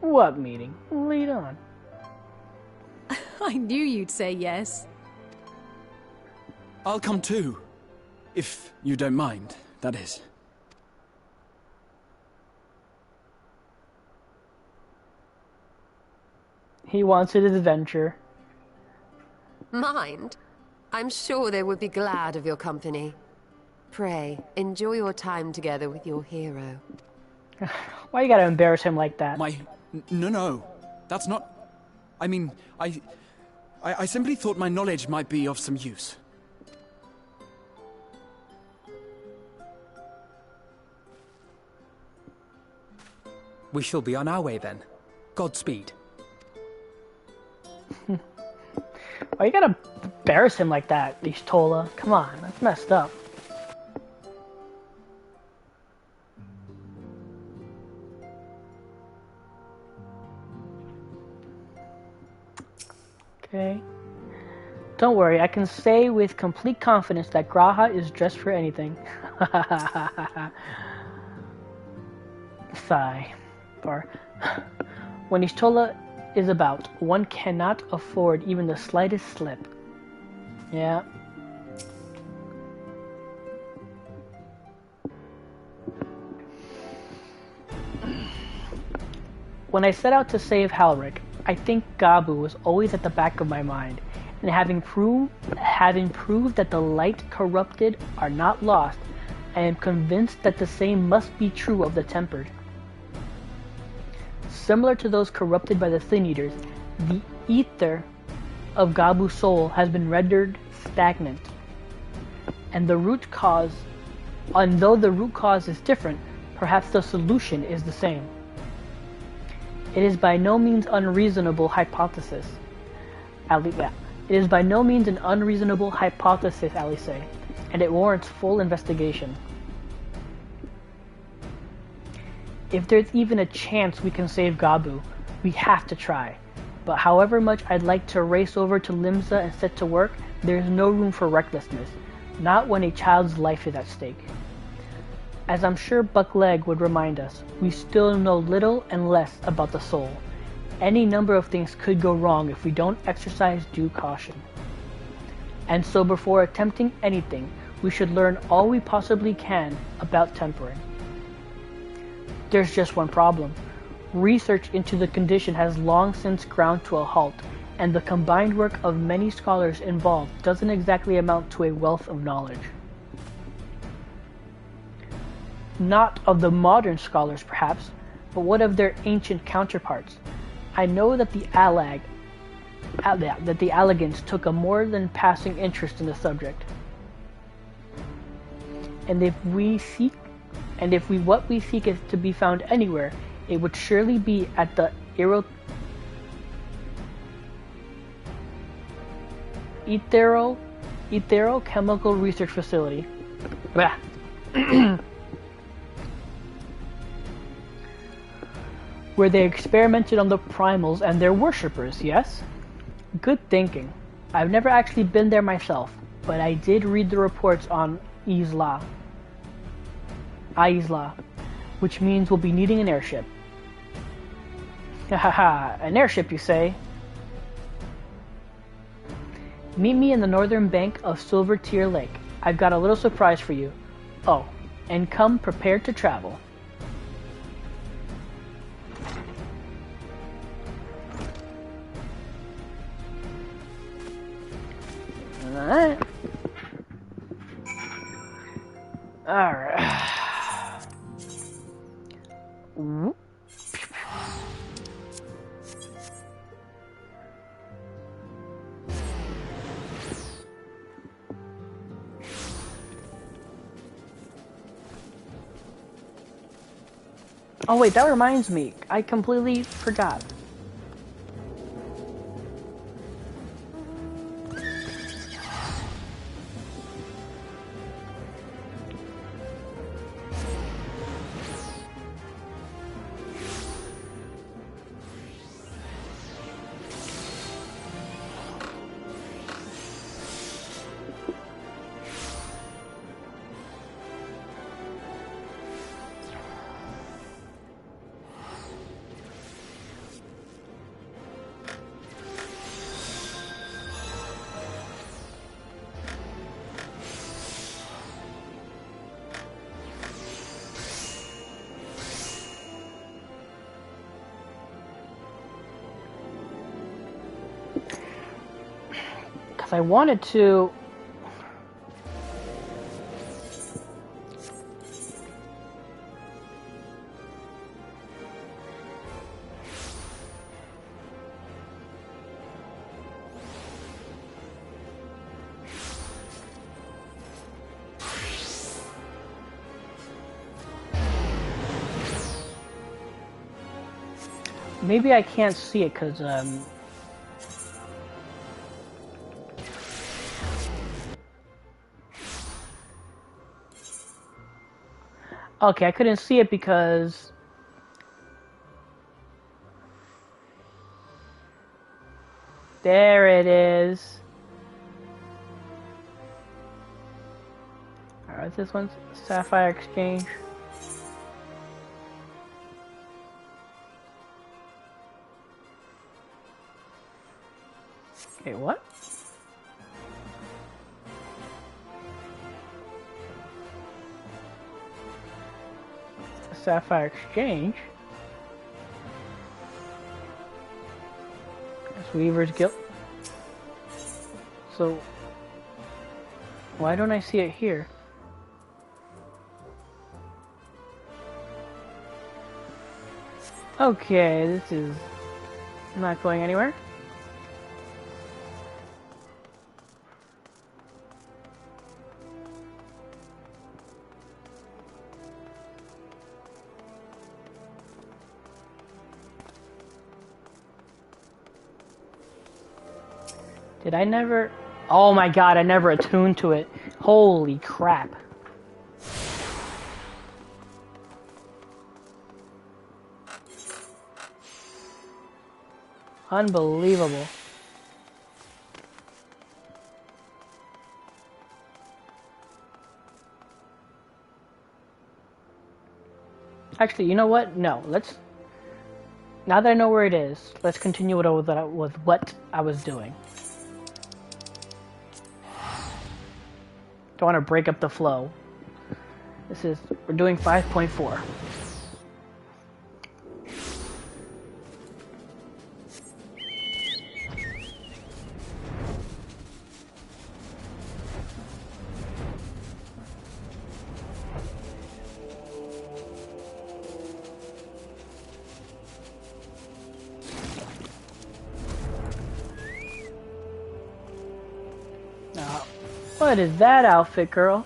What meeting? Lead on. I knew you'd say yes. I'll come too. If you don't mind, that is. He wants his adventure. Mind? I'm sure they would be glad of your company. Pray, enjoy your time together with your hero. Why you gotta embarrass him like that? No. That's not... I mean, I simply thought my knowledge might be of some use. We shall be on our way then. Godspeed. Why you gotta embarrass him like that, Ishtola? Come on, that's messed up. Okay. Don't worry, I can say with complete confidence that Graha is dressed for anything. Sigh. Or when Ishtola is about, one cannot afford even the slightest slip. Yeah. When I set out to save Halric, I think Gabu was always at the back of my mind, and having proved that the light corrupted are not lost, I am convinced that the same must be true of the tempered. Similar to those corrupted by the Sin Eaters, the ether of Gabu's soul has been rendered stagnant, and though the root cause is different, perhaps the solution is the same. It is by no means unreasonable hypothesis. It is by no means an unreasonable hypothesis, Alice, and it warrants full investigation. If there's even a chance we can save Gabu, we have to try. But however much I'd like to race over to Limsa and set to work, there is no room for recklessness, not when a child's life is at stake. As I'm sure Buckleg would remind us, we still know little and less about the soul. Any number of things could go wrong if we don't exercise due caution. And so before attempting anything, we should learn all we possibly can about tempering. There's just one problem. Research into the condition has long since ground to a halt, and the combined work of many scholars involved doesn't exactly amount to a wealth of knowledge. Not of the modern scholars, perhaps, but what of their ancient counterparts? I know that the Allegans took a more than passing interest in the subject. And if what we seek is to be found anywhere, it would surely be at the Etherochemical Research Facility. Where they experimented on the primals and their worshippers, yes? Good thinking. I've never actually been there myself, but I did read the reports on Isla, which means we'll be needing an airship. Hahaha, an airship you say? Meet me in the northern bank of Silver Tear Lake. I've got a little surprise for you. Oh, and come prepared to travel. Alright. Oh wait, that reminds me. I completely forgot. I wanted to... Maybe I can't see it because, okay, I couldn't see it because There it is. Alright, this one's Sapphire Exchange. Okay, what? Sapphire Exchange. That's Weaver's Guild. So, why don't I see it here? Okay, this is not going anywhere. Did I never... Oh my god, I never attuned to it. Holy crap. Unbelievable. Actually, you know what? No, let's... Now that I know where it is, let's continue with what I was doing. Don't want to break up the flow. We're doing 5.4. What is that outfit, girl?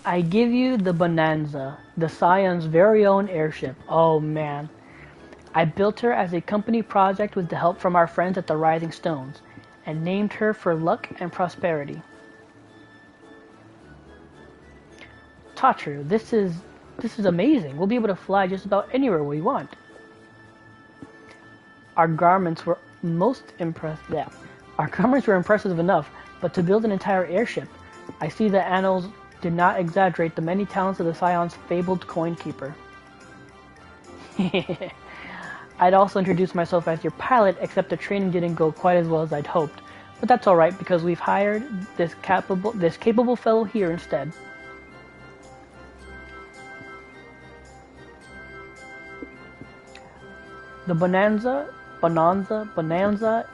I give you the Bonanza, the Scion's very own airship. Oh man. I built her as a company project with the help from our friends at the Rising Stones, and named her for luck and prosperity. Tatru, this is amazing. We'll be able to fly just about anywhere we want. Our garments were impressive enough, but to build an entire airship, I see the annals did not exaggerate the many talents of the Scion's fabled coin keeper. I'd also introduced myself as your pilot, except the training didn't go quite as well as I'd hoped. But that's alright, because we've hired this capable fellow here instead. The Bonanza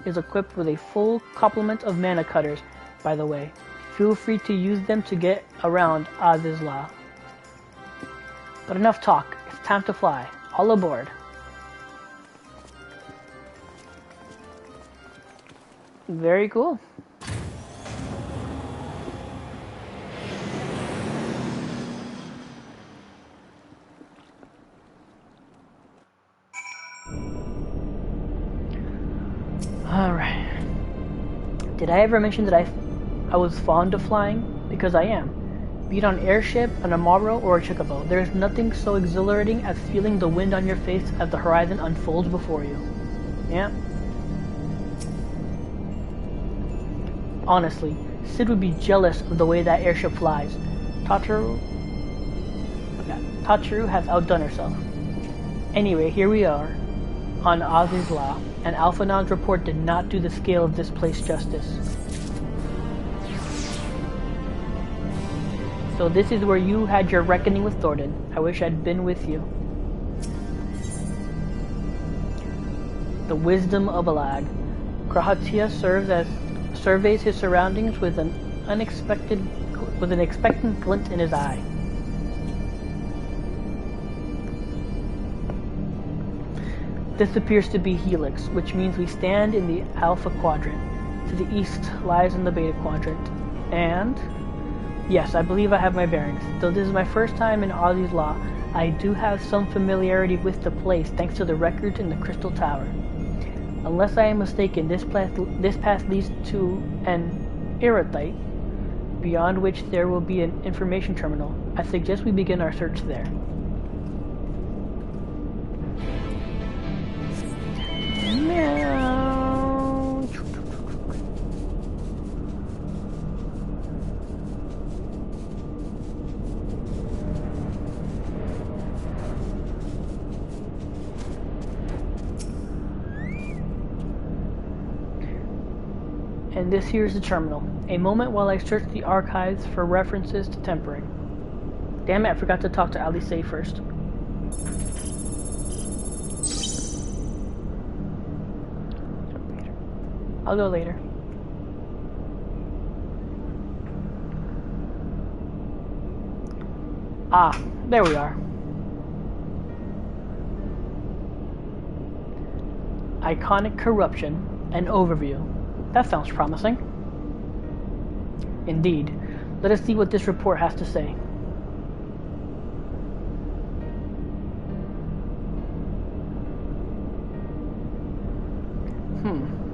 is equipped with a full complement of mana cutters, by the way. Feel free to use them to get around Azizla. But enough talk, it's time to fly. All aboard. Very cool. Alright. Did I ever mention that I was fond of flying? Because I am. Be it on an airship, an Amaro, or a Chocobo, there is nothing so exhilarating as feeling the wind on your face as the horizon unfolds before you. Yeah. Honestly, Sid would be jealous of the way that airship flies. Tatru has outdone herself. Anyway, here we are, on Azizla, and Alphanon's report did not do the scale of this place justice. So this is where you had your reckoning with Thornton. I wish I'd been with you. The wisdom of Alag. Krahatia surveys his surroundings with an expectant glint in his eye. This appears to be Helix, which means we stand in the Alpha Quadrant. To the east lies in the Beta Quadrant, and Yes, I believe I have my bearings. Though this is my first time in Ollie's Law, I do have some familiarity with the place thanks to the records in the Crystal Tower. Unless I am mistaken, this path leads to an erudite, beyond which there will be an information terminal. I suggest we begin our search there. Meow. And this here is the terminal. A moment while I search the archives for references to tempering. Damn it, I forgot to talk to Alice first. I'll go later. Ah, there we are. Iconic corruption, an overview. That sounds promising. Indeed. Let us see what this report has to say.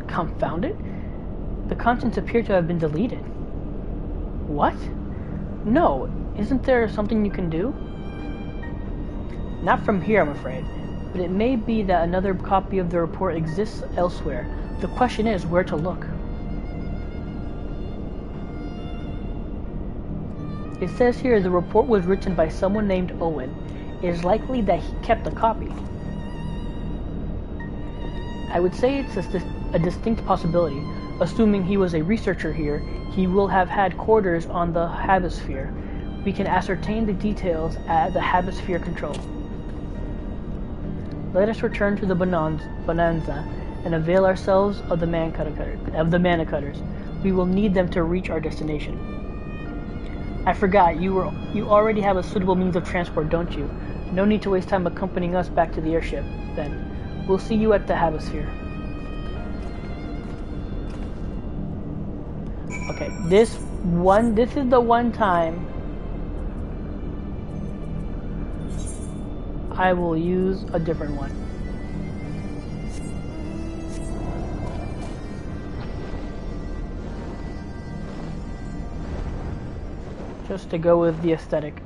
Confound it. The contents appear to have been deleted. What? No, isn't there something you can do? Not from here, I'm afraid. But it may be that another copy of the report exists elsewhere. The question is where to look. It says here the report was written by someone named Owen. It is likely that he kept a copy. I would say it's a distinct possibility. Assuming he was a researcher here, he will have had quarters on the Hemisphere. We can ascertain the details at the Hemisphere control. Let us return to the Bonanza and avail ourselves of the Mana Cutters. We will need them to reach our destination. I forgot, you already have a suitable means of transport, don't you? No need to waste time accompanying us back to the airship, then. We'll see you at the Hemisphere. Okay, this is the one time I will use a different one. Just to go with the aesthetic.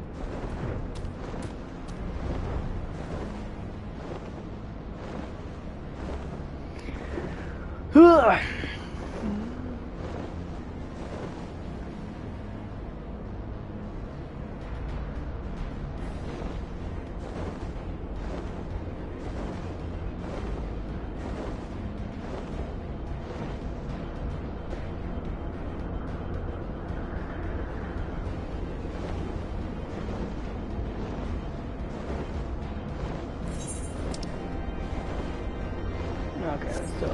Okay, so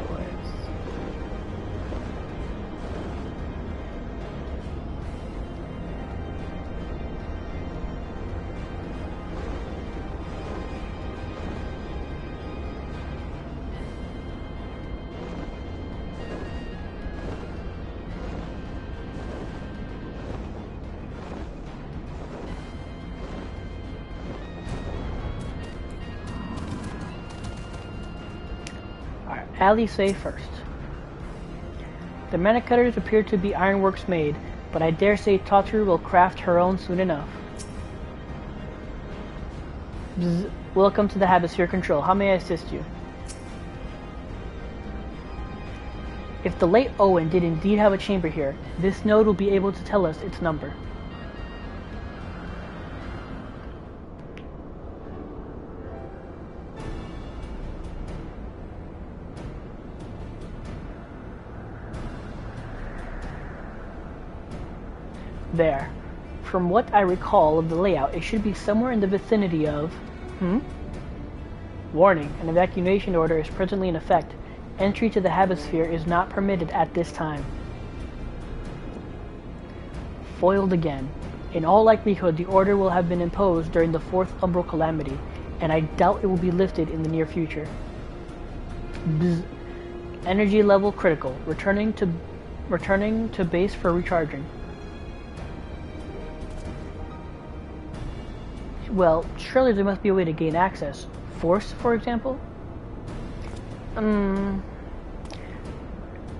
Alice first. The Mana Cutters appear to be ironworks made, but I dare say Totru will craft her own soon enough. Bzz. Welcome to the Hemisphere Control. How may I assist you? If the late Owen did indeed have a chamber here, this node will be able to tell us its number. There. From what I recall of the layout, it should be somewhere in the vicinity of... Warning, an evacuation order is presently in effect. Entry to the Hemisphere is not permitted at this time. Foiled again. In all likelihood, the order will have been imposed during the 4th Umbral Calamity, and I doubt it will be lifted in the near future. Bzz. Energy level critical. Returning to base for recharging. Well, surely there must be a way to gain access. Force, for example?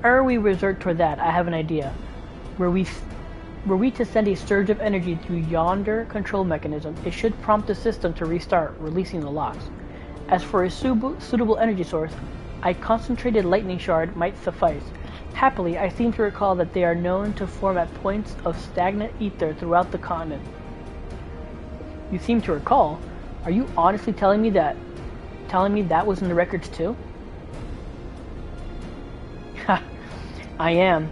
Ere we resort toward that, I have an idea. Were we to send a surge of energy through yonder control mechanism, it should prompt the system to restart, releasing the locks. As for a suitable energy source, a concentrated lightning shard might suffice. Happily, I seem to recall that they are known to form at points of stagnant ether throughout the continent. You seem to recall? Are you honestly telling me that was in the records too? Ha! I am.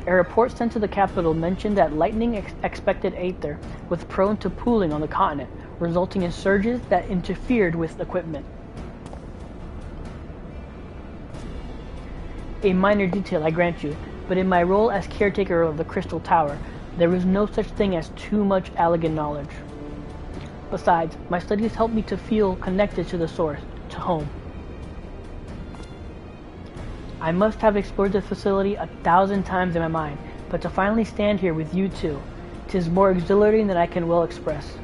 A report sent to the capital mentioned that lightning-expected ether was prone to pooling on the continent, resulting in surges that interfered with equipment. A minor detail, I grant you, but in my role as caretaker of the Crystal Tower, there is no such thing as too much Allegan knowledge. Besides, my studies help me to feel connected to the source, to home. I must have explored the facility 1,000 times in my mind, but to finally stand here with you two, 'tis more exhilarating than I can well express.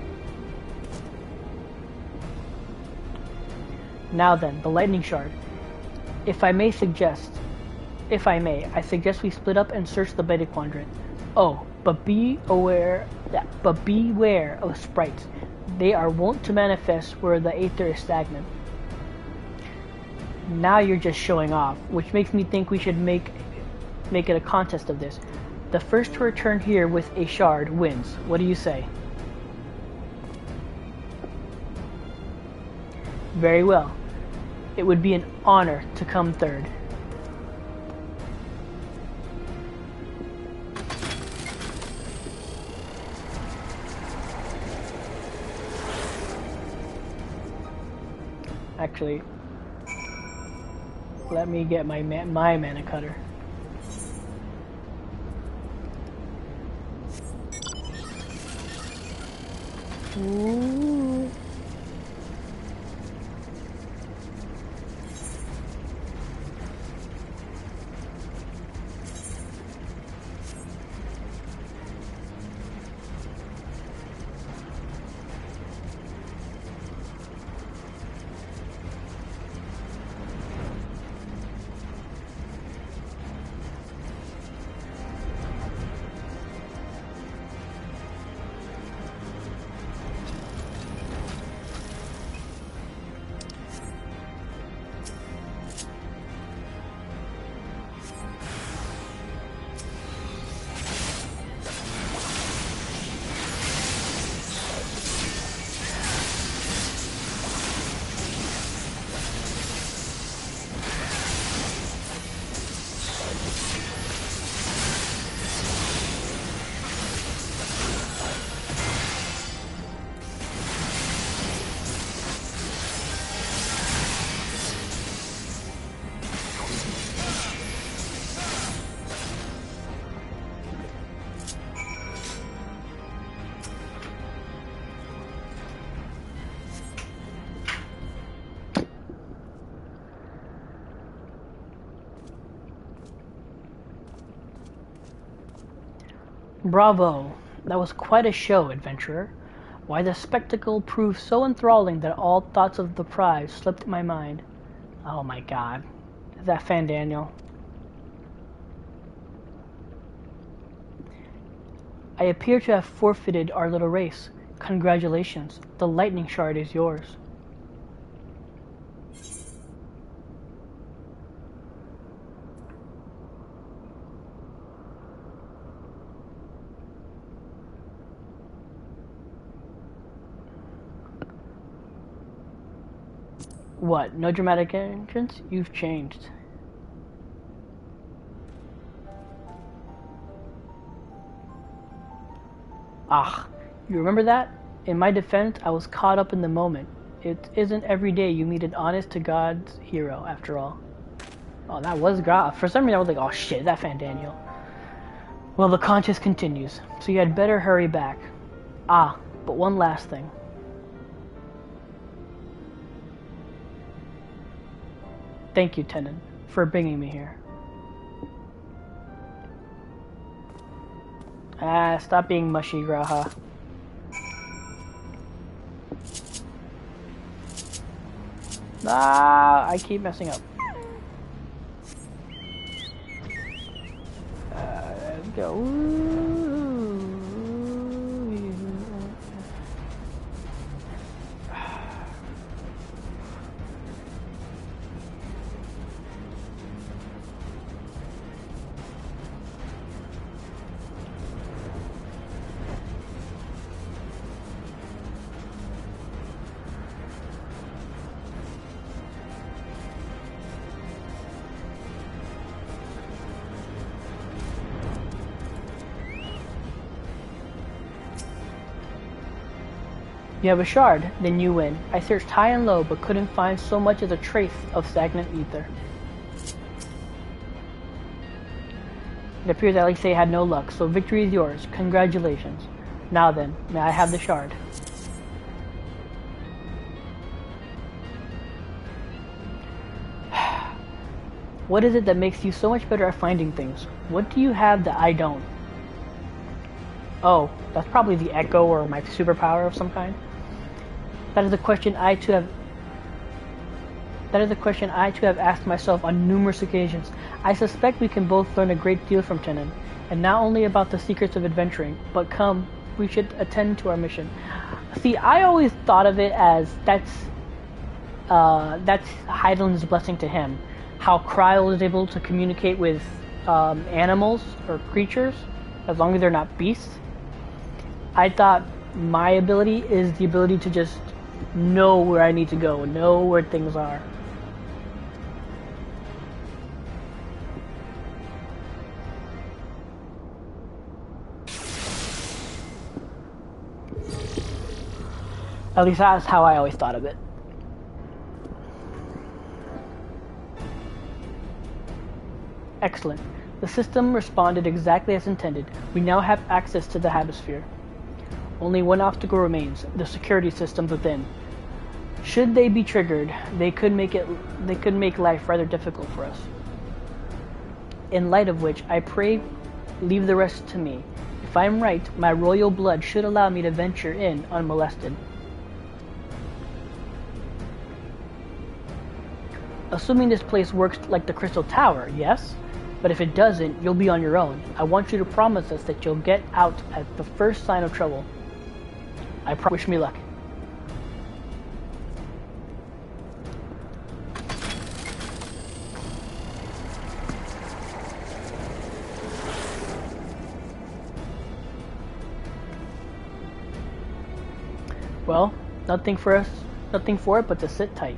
Now then, the lightning shard. If I may, I suggest we split up and search the Beta Quadrant. Oh, but beware of sprites. They are wont to manifest where the aether is stagnant. Now you're just showing off, which makes me think we should make it a contest of this. The first to return here with a shard wins. What do you say? Very well. It would be an honor to come third. Actually, let me get my mana cutter. Ooh. Bravo! That was quite a show, adventurer. Why, the spectacle proved so enthralling that all thoughts of the prize slipped my mind. Oh my god. Is that Fandaniel? I appear to have forfeited our little race. Congratulations. The lightning shard is yours. What? No dramatic entrance? You've changed. Ah, you remember that? In my defense, I was caught up in the moment. It isn't every day you meet an honest-to-God's hero, after all. Oh, that was God. For some reason, I was like, oh shit, that Fandaniel. Well, the contest continues, so you had better hurry back. Ah, but one last thing. Thank you, Tenon, for bringing me here. Ah, stop being mushy, Graha. Ah, I keep messing up. Let's go. You have a shard, then you win. I searched high and low, but couldn't find so much as a trace of stagnant ether. It appears that Alexei had no luck, so victory is yours. Congratulations. Now then, may I have the shard? What is it that makes you so much better at finding things? What do you have that I don't? Oh, that's probably the echo or my superpower of some kind. That is a question I too have asked myself on numerous occasions. I suspect we can both learn a great deal from Tenon, and not only about the secrets of adventuring, but come, we should attend to our mission. See, I always thought of it as that's Hydaelyn's blessing to him. How Kryl is able to communicate with animals or creatures, as long as they're not beasts. I thought my ability is the ability to just know where I need to go, know where things are. At least that's how I always thought of it. Excellent. The system responded exactly as intended. We now have access to the Hemisphere. Only one obstacle remains, the security systems within. Should they be triggered, they could make life rather difficult for us. In light of which, I pray leave the rest to me. If I am right, my royal blood should allow me to venture in unmolested. Assuming this place works like the Crystal Tower, yes? But if it doesn't, you'll be on your own. I want you to promise us that you'll get out at the first sign of trouble. Wish me luck. Well, nothing for it but to sit tight.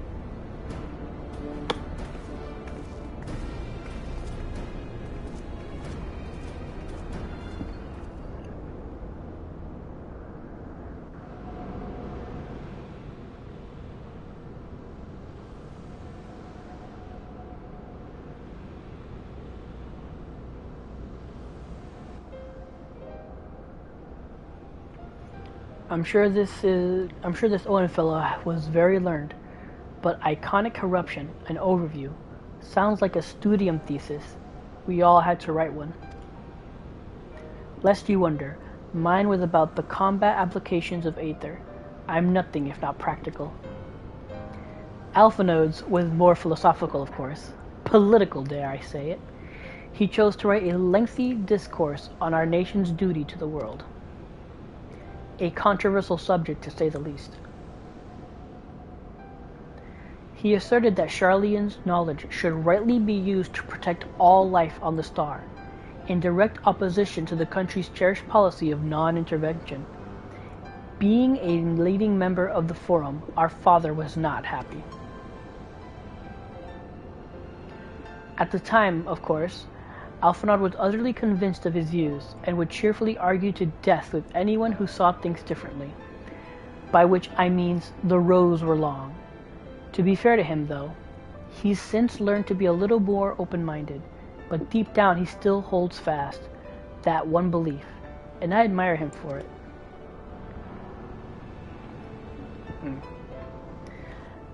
I'm sure this Owen fellow was very learned, but iconic corruption, an overview, sounds like a studium thesis. We all had to write one. Lest you wonder, mine was about the combat applications of Aether. I'm nothing if not practical. Alphinode's was more philosophical, of course. Political, dare I say it. He chose to write a lengthy discourse on our nation's duty to the world. A controversial subject, to say the least. He asserted that Sharlayan's knowledge should rightly be used to protect all life on the star, in direct opposition to the country's cherished policy of non-intervention. Being a leading member of the Forum, our father was not happy. At the time, of course, Alphinaud was utterly convinced of his views, and would cheerfully argue to death with anyone who saw things differently. By which I mean the rows were long. To be fair to him, though, he's since learned to be a little more open-minded, but deep down he still holds fast that one belief, and I admire him for it.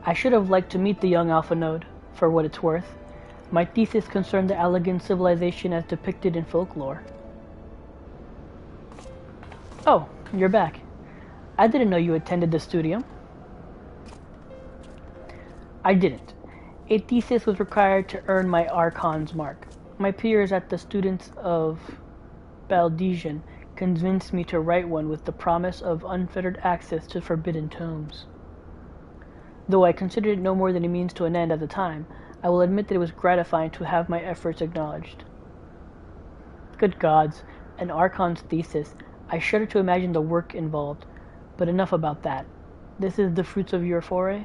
I should have liked to meet the young Alphinaud, for what it's worth. My thesis concerned the elegant civilization as depicted in folklore. Oh, you're back. I didn't know you attended the studio. I didn't. A thesis was required to earn my Archon's mark. My peers at the Students of Baldesion convinced me to write one with the promise of unfettered access to forbidden tomes. Though I considered it no more than a means to an end at the time, I will admit that it was gratifying to have my efforts acknowledged. Good gods, an Archon's thesis. I shudder to imagine the work involved. But enough about that. This is the fruits of your foray?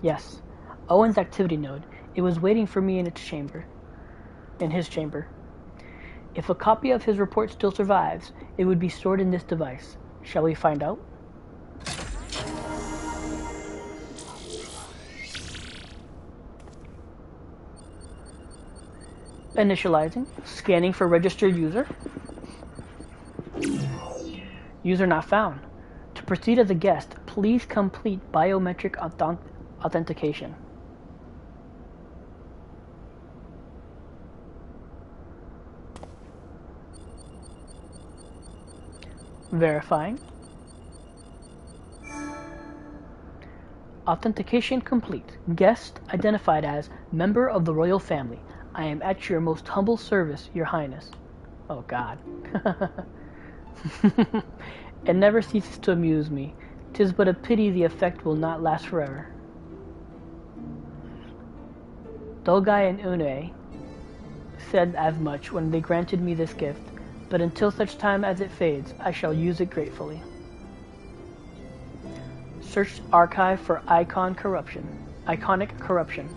Yes. Owen's activity node. It was waiting for me in its chamber. In his chamber. If a copy of his report still survives, it would be stored in this device. Shall we find out? Initializing. Scanning for registered user. User not found. To proceed as a guest, please complete biometric authentication. Verifying. Authentication complete. Guest identified as member of the royal family. I am at your most humble service, your highness. Oh God. It never ceases to amuse me. 'Tis but a pity the effect will not last forever. Dogai and Une said as much when they granted me this gift, but until such time as it fades, I shall use it gratefully. Search archive for iconic corruption.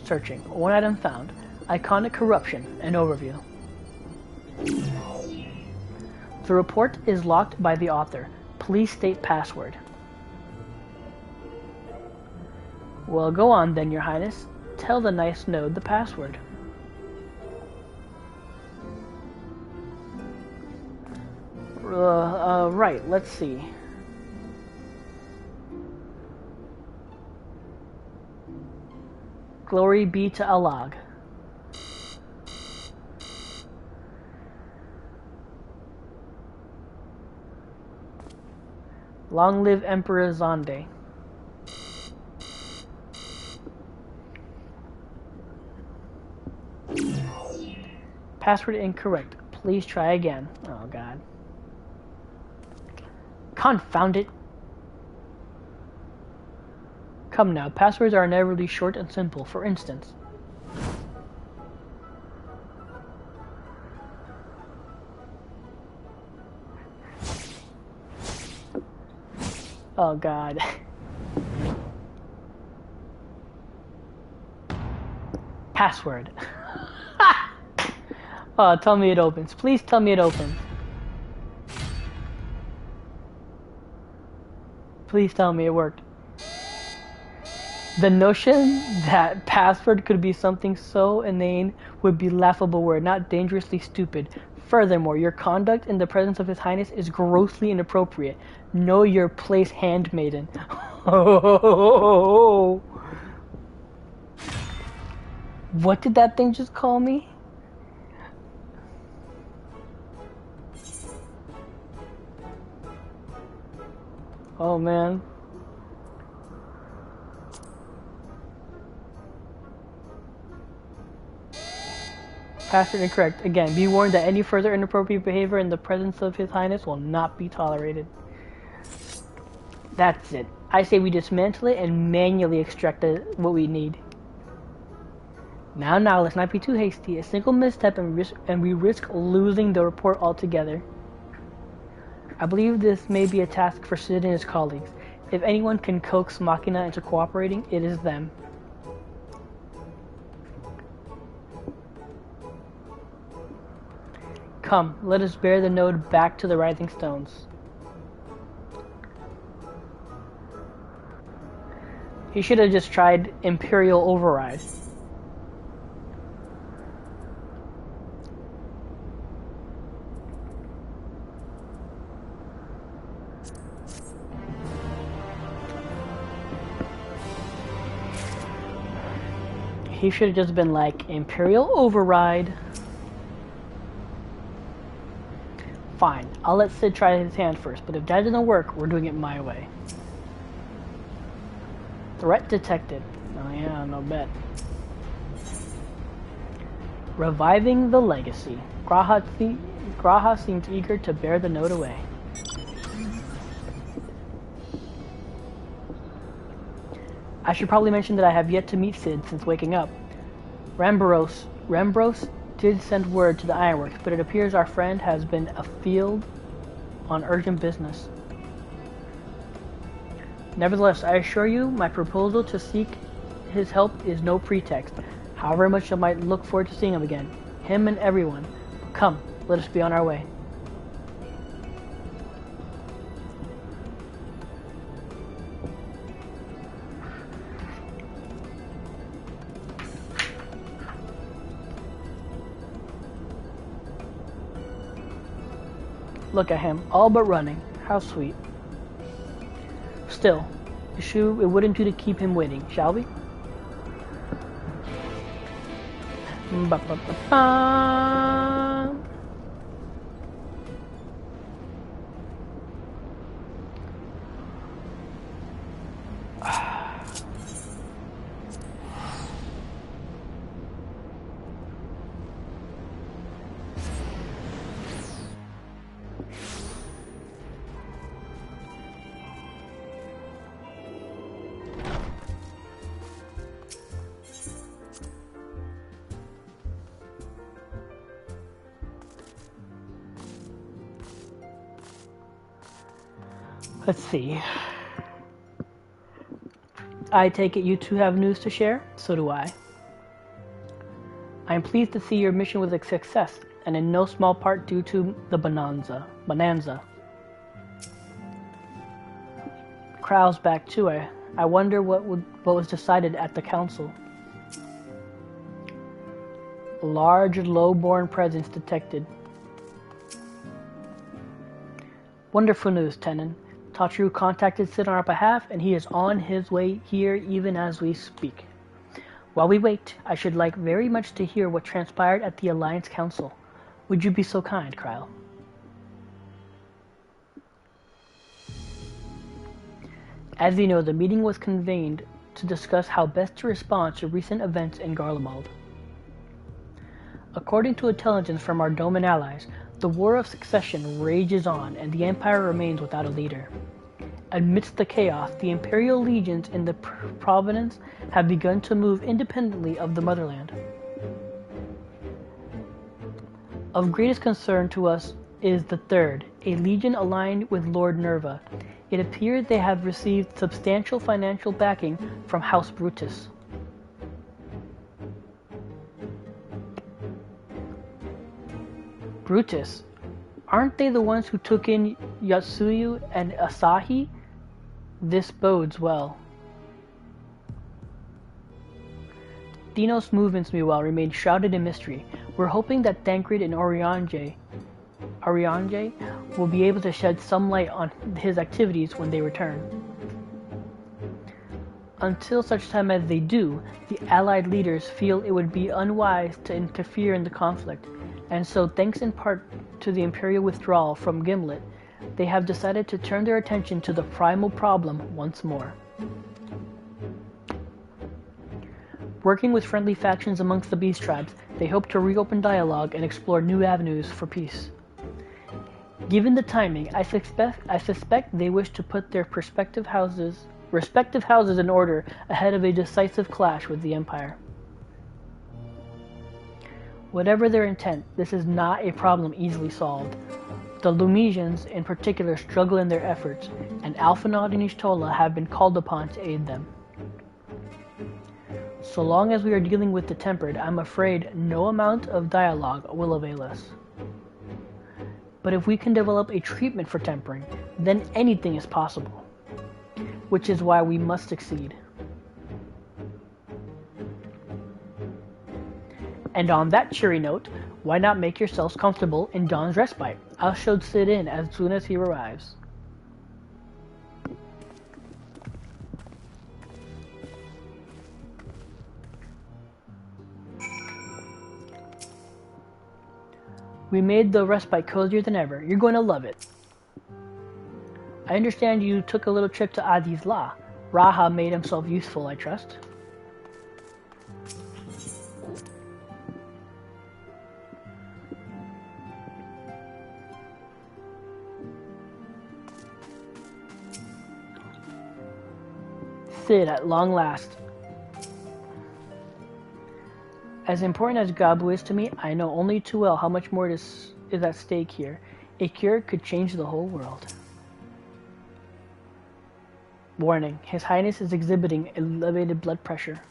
Searching. One item found. Iconic corruption. An overview. The report is locked by the author. Please state password. Well, go on then, your highness. Tell the nice node the password. Right, let's see. Glory be to Alag. Long live Emperor Zonde. Password incorrect. Please try again. Oh God. Confound it. Come now, passwords are never really short and simple. For instance, oh God. Password. Oh, tell me it opens. Please tell me it opens. Please tell me it worked. The notion that password could be something so inane would be laughable were it not dangerously stupid. Furthermore, your conduct in the presence of His Highness is grossly inappropriate. Know your place, handmaiden. Oh. What did that thing just call me? Oh man. Password incorrect. Again, be warned that any further inappropriate behavior in the presence of His Highness will not be tolerated. That's it. I say we dismantle it and manually extract what we need. Now, let's not be too hasty. A single misstep and we risk losing the report altogether. I believe this may be a task for Sid and his colleagues. If anyone can coax Machina into cooperating, it is them. Come, let us bear the node back to the Rising Stones. He should have just tried Imperial Override. He should have just been like, Imperial Override. Fine, I'll let Sid try his hand first, but if that doesn't work, we're doing it my way. Threat detected. Oh yeah, no bet. Reviving the legacy. Graha seems eager to bear the note away. I should probably mention that I have yet to meet Sid since waking up. Rambros did send word to the Ironworks, but it appears our friend has been afield on urgent business. Nevertheless, I assure you, my proposal to seek his help is no pretext, however much I might look forward to seeing him again. Him and everyone. Come, let us be on our way. Look at him, all but running. How sweet. Still, it wouldn't do to keep him waiting, shall we? Ba-ba-ba-ba. Let's see. I take it you two have news to share? So do I. I am pleased to see your mission was a success, and in no small part due to the bonanza. Krau's back too. I wonder what was decided at the council. A large, low-born presence detected. Wonderful news, Tenon. Tatru contacted Sid on our behalf, and he is on his way here even as we speak. While we wait, I should like very much to hear what transpired at the Alliance Council. Would you be so kind, Kryle? As you know, the meeting was convened to discuss how best to respond to recent events in Garlemald. According to intelligence from our Doman allies, the War of Succession rages on, and the Empire remains without a leader. Amidst the chaos, the Imperial legions in the province have begun to move independently of the motherland. Of greatest concern to us is the Third, a legion aligned with Lord Nerva. It appears they have received substantial financial backing from House Brutus. Brutus? Aren't they the ones who took in Yatsuyu and Asahi? This bodes well. Dinos' movements, meanwhile, remain shrouded in mystery. We're hoping that Thancred and Oriange will be able to shed some light on his activities when they return. Until such time as they do, the Allied leaders feel it would be unwise to interfere in the conflict, and so thanks in part to the Imperial withdrawal from Gimlet, they have decided to turn their attention to the primal problem once more. Working with friendly factions amongst the Beast Tribes, they hope to reopen dialogue and explore new avenues for peace. Given the timing, I suspect they wish to put their respective houses in order ahead of a decisive clash with the Empire. Whatever their intent, this is not a problem easily solved. The Lumesians, in particular, struggle in their efforts, and Alphinaud and Ishtola have been called upon to aid them. So long as we are dealing with the Tempered, I'm afraid no amount of dialogue will avail us. But if we can develop a treatment for tempering, then anything is possible. Which is why we must succeed. And on that cheery note, why not make yourselves comfortable in Dawn's Respite? I'll show Sid in as soon as he arrives. We made the respite cozier than ever. You're going to love it. I understand you took a little trip to Adizla. Raha made himself useful, I trust. Cid, at long last. As important as Gabu is to me, I know only too well how much more is at stake here. A cure could change the whole world. Warning, His Highness is exhibiting elevated blood pressure.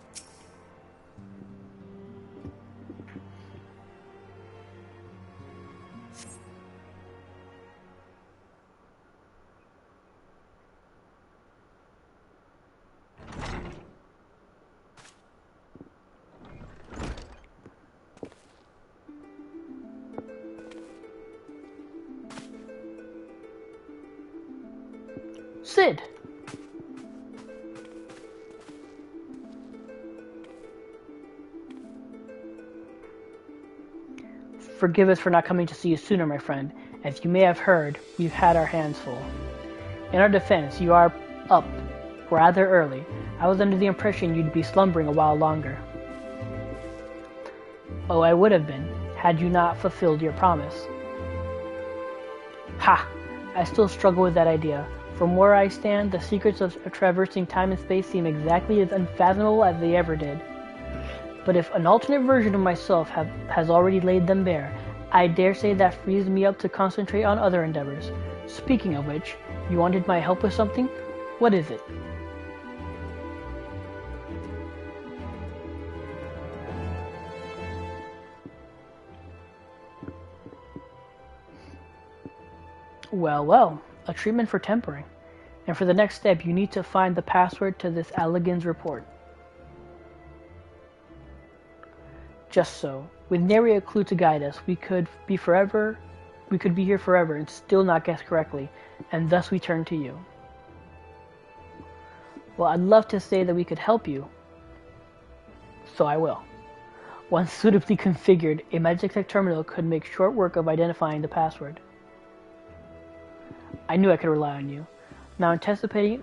Cid! Forgive us for not coming to see you sooner, my friend. As you may have heard, we've had our hands full. In our defense, you are up rather early. I was under the impression you'd be slumbering a while longer. Oh, I would have been, had you not fulfilled your promise. Ha! I still struggle with that idea. From where I stand, the secrets of traversing time and space seem exactly as unfathomable as they ever did. But if an alternate version of myself has already laid them bare, I dare say that frees me up to concentrate on other endeavors. Speaking of which, you wanted my help with something? What is it? Well, a treatment for tempering. And for the next step, you need to find the password to this Allegan's report. Just so. With nary a clue to guide us, we could be here forever and still not guess correctly, and thus we turn to you. Well, I'd love to say that we could help you, so I will. Once suitably configured, a Magitech terminal could make short work of identifying the password. I knew I could rely on you. Now, anticipating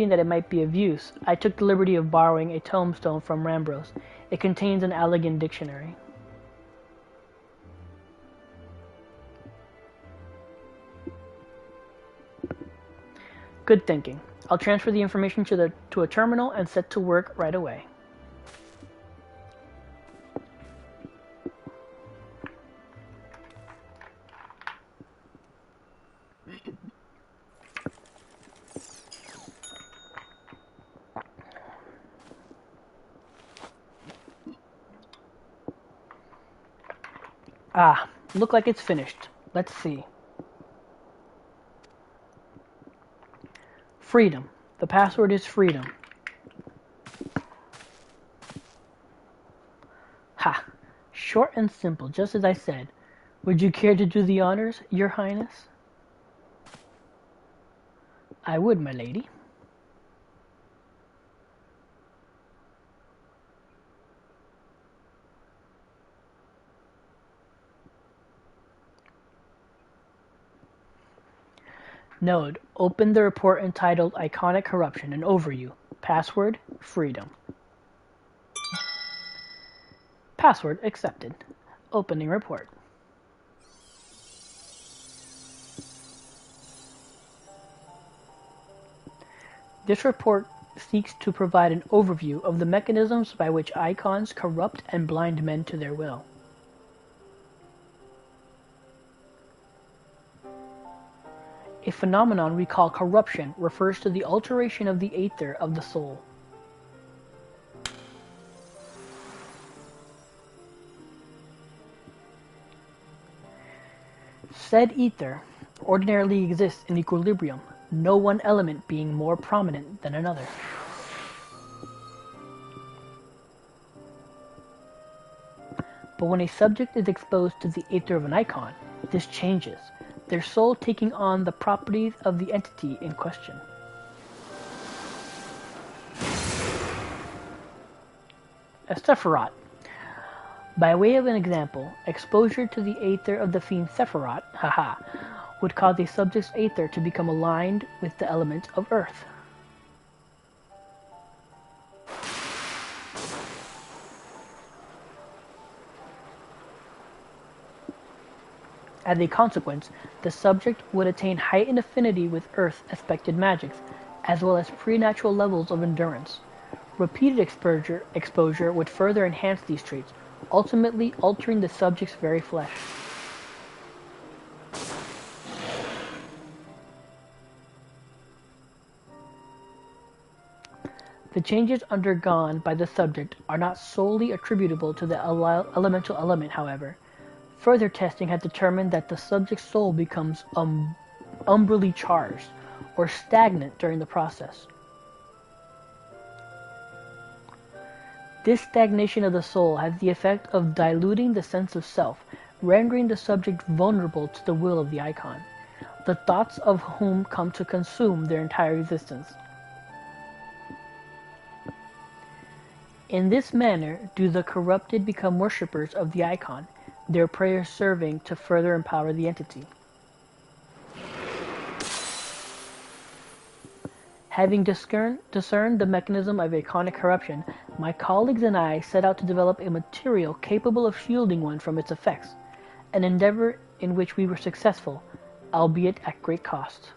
that it might be of use, I took the liberty of borrowing a tombstone from Rambros. It contains an Allegan dictionary. Good thinking. I'll transfer the information to a terminal and set to work right away. Ah, look like it's finished. Let's see. Freedom. The password is freedom. Ha! Short and simple, just as I said. Would you care to do the honors, Your Highness? I would, my lady. Node, open the report entitled Iconic Corruption and Overview. Password, freedom. Password accepted. Opening report. This report seeks to provide an overview of the mechanisms by which icons corrupt and blind men to their will. A phenomenon we call corruption refers to the alteration of the aether of the soul. Said ether ordinarily exists in equilibrium, no one element being more prominent than another. But when a subject is exposed to the aether of an icon, this changes, their soul taking on the properties of the entity in question. A Sephiroth. By way of an example, exposure to the aether of the fiend Sephiroth, would cause a subject's aether to become aligned with the element of earth. As a consequence, the subject would attain heightened affinity with Earth-aspected magics, as well as preternatural levels of endurance. Repeated exposure would further enhance these traits, ultimately altering the subject's very flesh. The changes undergone by the subject are not solely attributable to the elemental element, however. Further testing has determined that the subject's soul becomes umbrally charged, or stagnant during the process. This stagnation of the soul has the effect of diluting the sense of self, rendering the subject vulnerable to the will of the icon, the thoughts of whom come to consume their entire existence. In this manner do the corrupted become worshippers of the icon, their prayers serving to further empower the entity. Having discerned the mechanism of iconic corruption, my colleagues and I set out to develop a material capable of shielding one from its effects, an endeavor in which we were successful, albeit at great cost.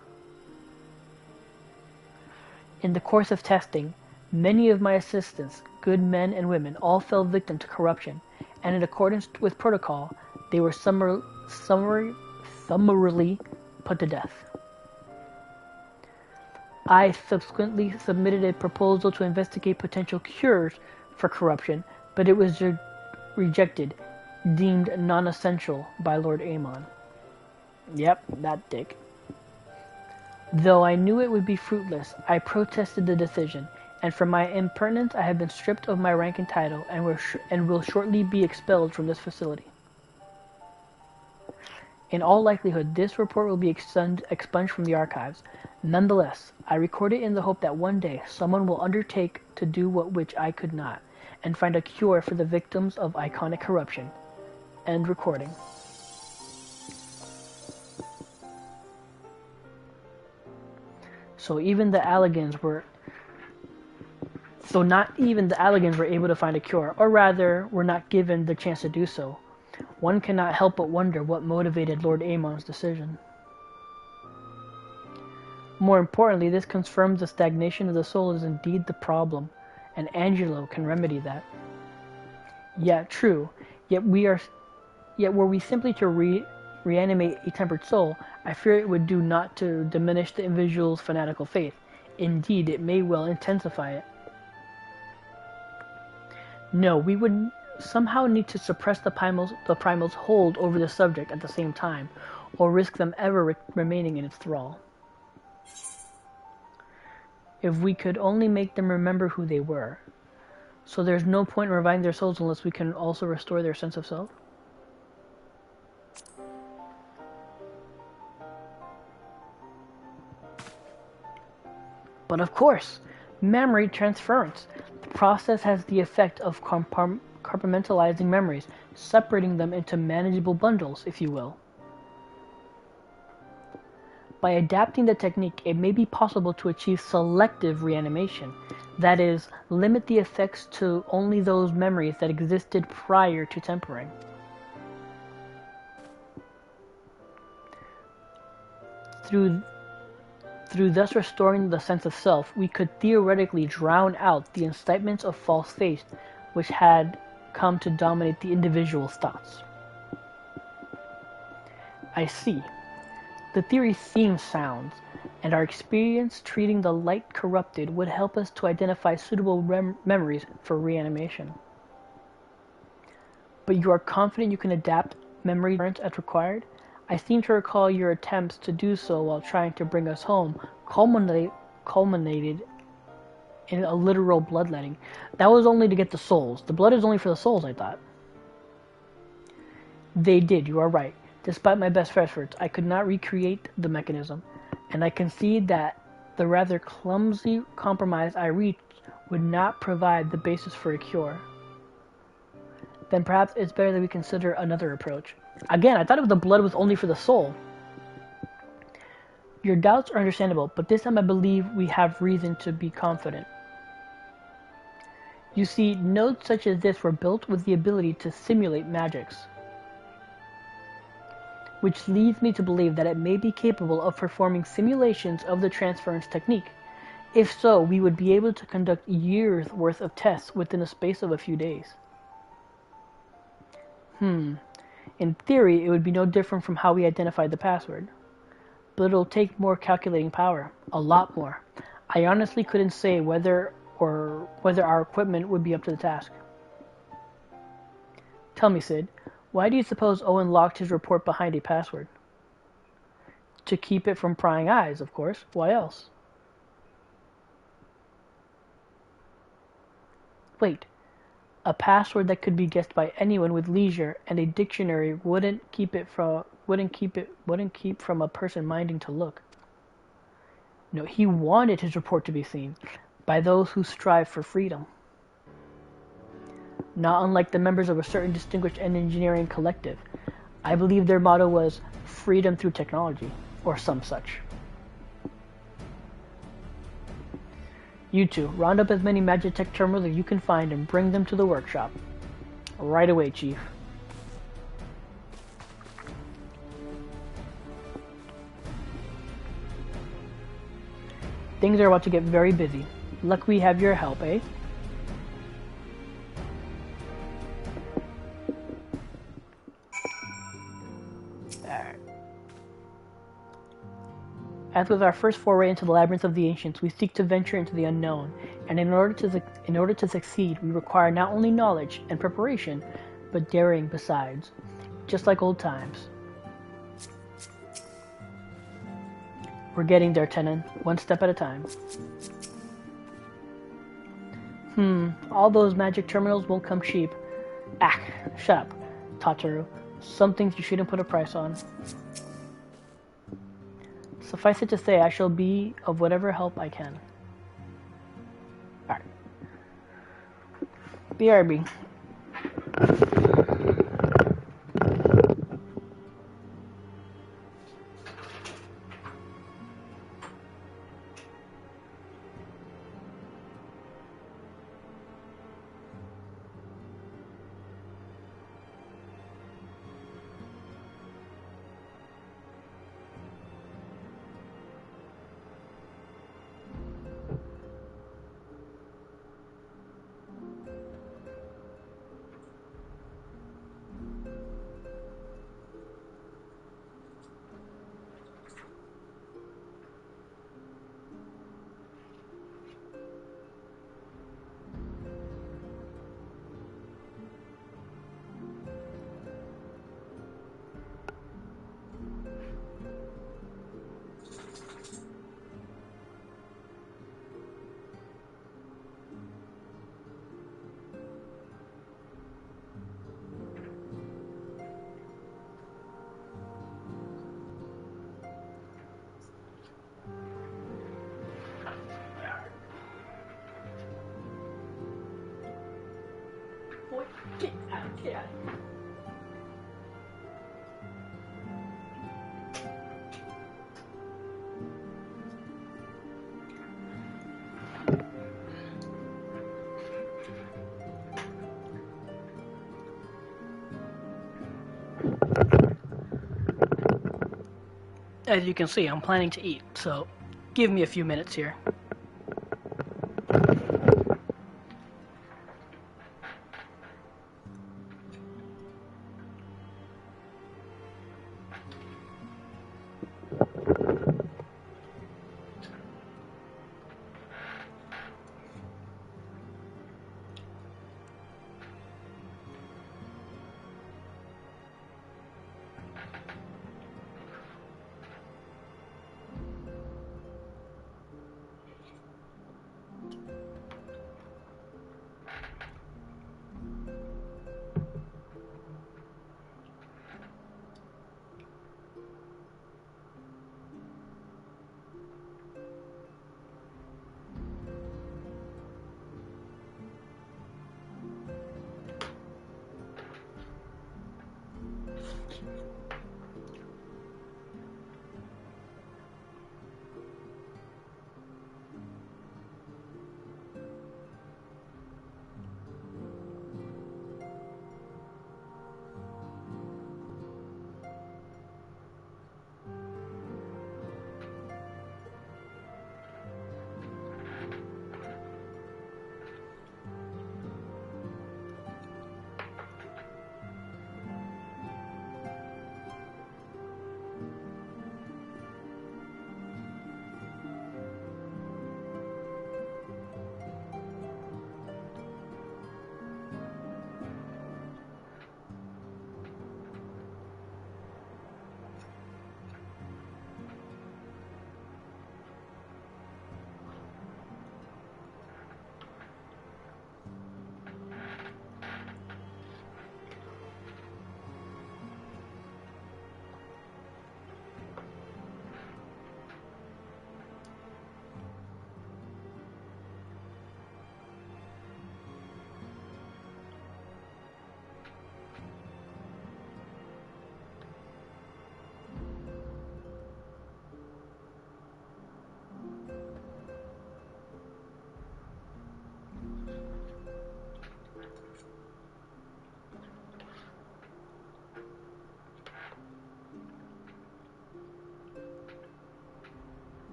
In the course of testing, many of my assistants, good men and women, all fell victim to corruption, and in accordance with protocol, they were summarily put to death. I subsequently submitted a proposal to investigate potential cures for corruption, but it was rejected, deemed non-essential by Lord Amon. Yep, that dick. Though I knew it would be fruitless, I protested the decision, and for my impertinence I have been stripped of my rank and title, and will shortly be expelled from this facility. In all likelihood, this report will be expunged from the archives. Nonetheless, I record it in the hope that one day someone will undertake to do which I could not, and find a cure for the victims of iconic corruption. End recording. So not even the Allegans were able to find a cure, or rather, were not given the chance to do so. One cannot help but wonder what motivated Lord Amon's decision. More importantly, this confirms the stagnation of the soul is indeed the problem, and Angelo can remedy that. Yeah, true. Yet were we simply to reanimate a tempered soul, I fear it would do naught to diminish the individual's fanatical faith. Indeed, it may well intensify it. No, we would somehow need to suppress the primal's hold over the subject at the same time, or risk them ever remaining in its thrall. If we could only make them remember who they were. So there's no point in reviving their souls unless we can also restore their sense of self? But of course, memory transference. The process has the effect of compartmentalizing memories, separating them into manageable bundles, if you will. By adapting the technique, it may be possible to achieve selective reanimation, that is, limit the effects to only those memories that existed prior to tempering. Through thus restoring the sense of self, we could theoretically drown out the incitements of false faith which had come to dominate the individual's thoughts. I see. The theory seems sound, and our experience treating the light corrupted would help us to identify suitable memories for reanimation. But you are confident you can adapt memory as required? I seem to recall your attempts to do so while trying to bring us home culminated in a literal bloodletting. That was only to get the souls. The blood is only for the souls, I thought. They did, you are right. Despite my best efforts, I could not recreate the mechanism, and I concede that the rather clumsy compromise I reached would not provide the basis for a cure. Then perhaps it's better that we consider another approach. Again, I thought the blood was only for the soul. Your doubts are understandable, but this time I believe we have reason to be confident. You see, nodes such as this were built with the ability to simulate magics. which leads me to believe that it may be capable of performing simulations of the transference technique. If so, we would be able to conduct years' worth of tests within a space of a few days. In theory, it would be no different from how we identified the password. But it'll take more calculating power. A lot more. I honestly couldn't say whether our equipment would be up to the task. Tell me, Sid, why do you suppose Owen locked his report behind a password? To keep it from prying eyes, of course. Why else? Wait. A password that could be guessed by anyone with leisure and a dictionary wouldn't keep from a person minding to look. No, he wanted his report to be seen by those who strive for freedom. Not unlike the members of a certain distinguished engineering collective. I believe their motto was freedom through technology, or some such. You two, round up as many Magitech terminals as you can find and bring them to the workshop. Right away, Chief. Things are about to get very busy. Luck we have your help, eh? As with our first foray into the labyrinth of the ancients, we seek to venture into the unknown, and in order to succeed, we require not only knowledge and preparation, but daring besides, just like old times. We're getting there, Tenon, one step at a time. All those magic terminals won't come cheap. Shut up, Tataru. Some things you shouldn't put a price on. Suffice it to say, I shall be of whatever help I can. Alright. BRB. Get out of here. As you can see, I'm planning to eat, so give me a few minutes here.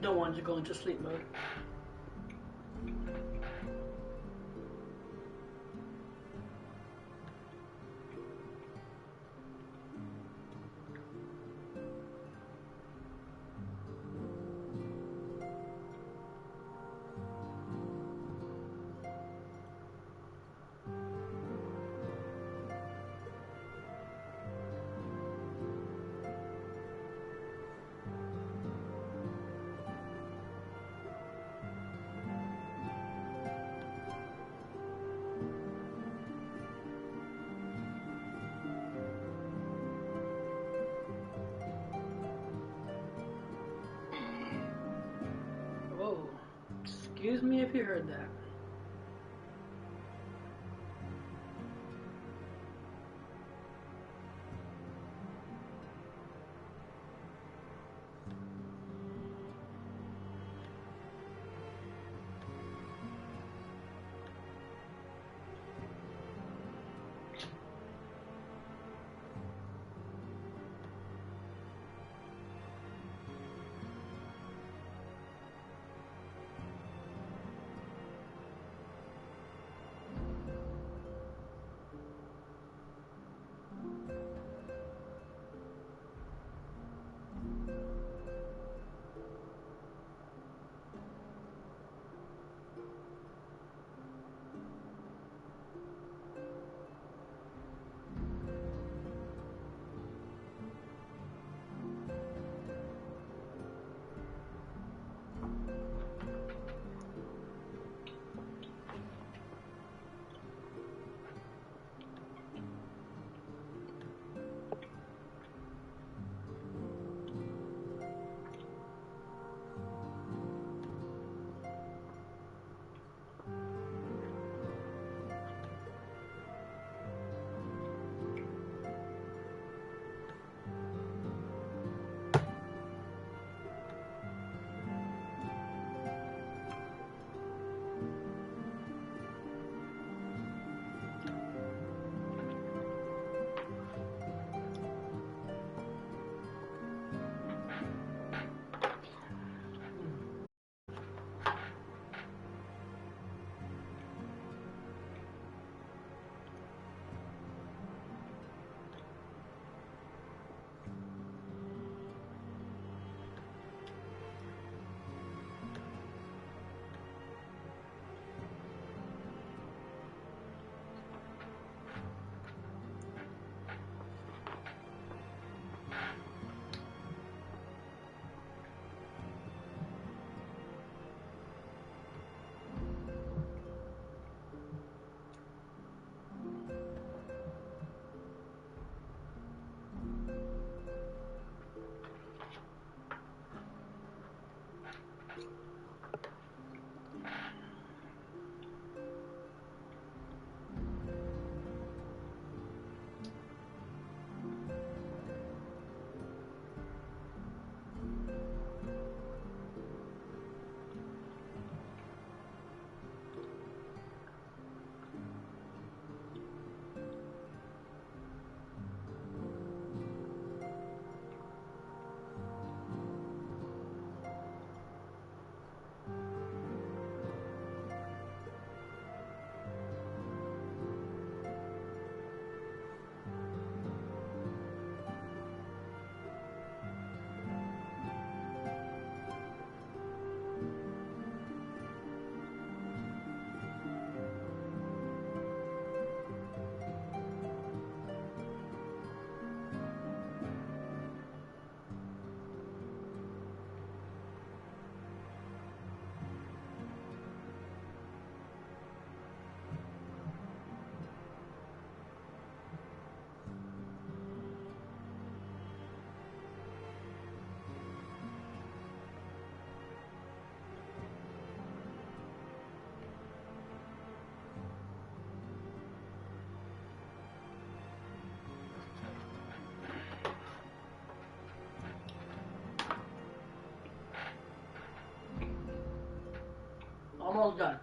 No one's going to sleep mode. Whoa. Excuse me if you heard that. Almost done.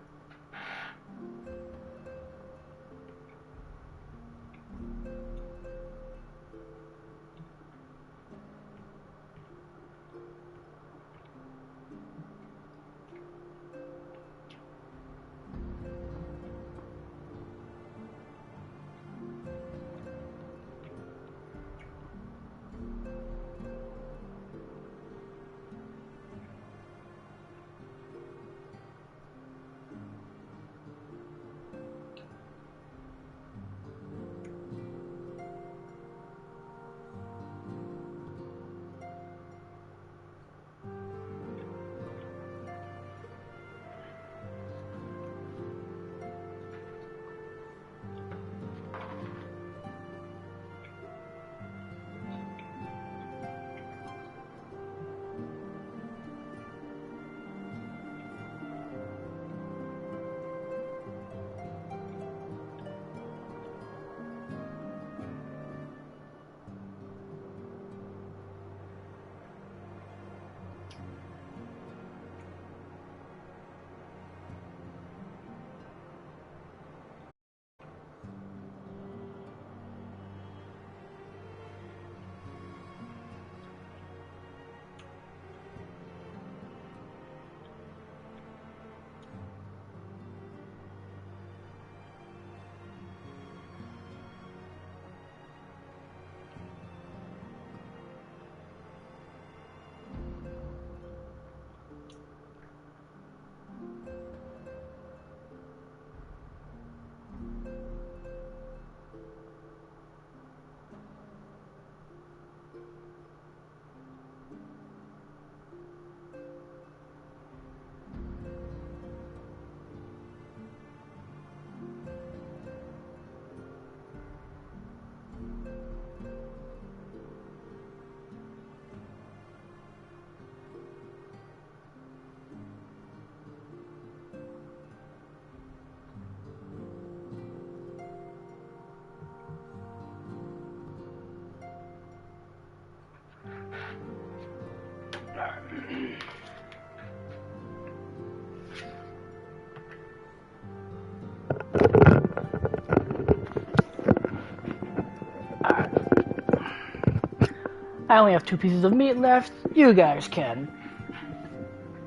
I only have 2 pieces of meat left. You guys can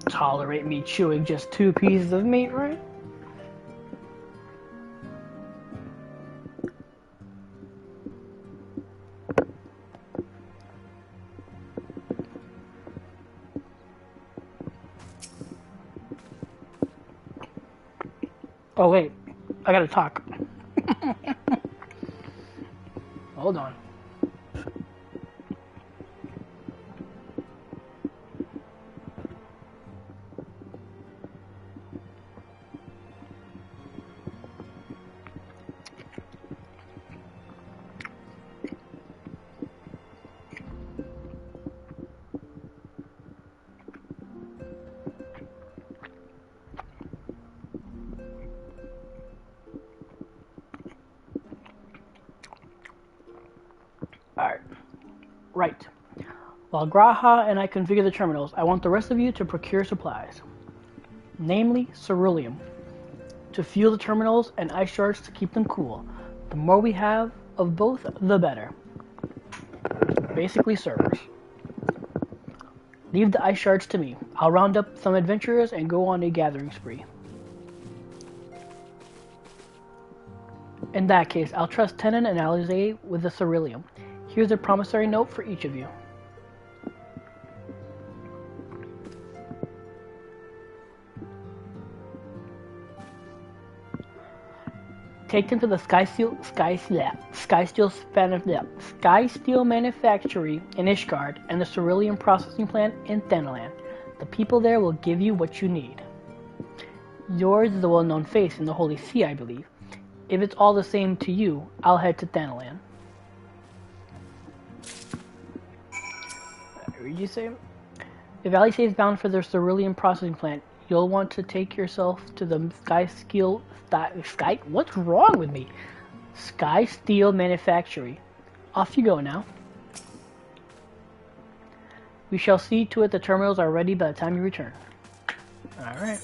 tolerate me chewing just 2 pieces of meat, right? Oh wait, I gotta talk. Hold on. Alright. Right. While Graha and I configure the terminals, I want the rest of you to procure supplies. Namely, ceruleum. To fuel the terminals and ice shards to keep them cool. The more we have of both, the better. Basically servers. Leave the ice shards to me. I'll round up some adventurers and go on a gathering spree. In that case, I'll trust Tenon and Alize with the ceruleum. Here's a promissory note for each of you. Take them to the Skysteel Manufactory in Ishgard and the ceruleum processing plant in Thanalan. The people there will give you what you need. Yours is a well-known face in the Holy See, I believe. If it's all the same to you, I'll head to Thanalan. What did you say? If Alice is bound for their ceruleum processing plant, you'll want to take yourself to the what's wrong with me? Skysteel Manufactory. Off you go now. We shall see to it the terminals are ready by the time you return. Alright.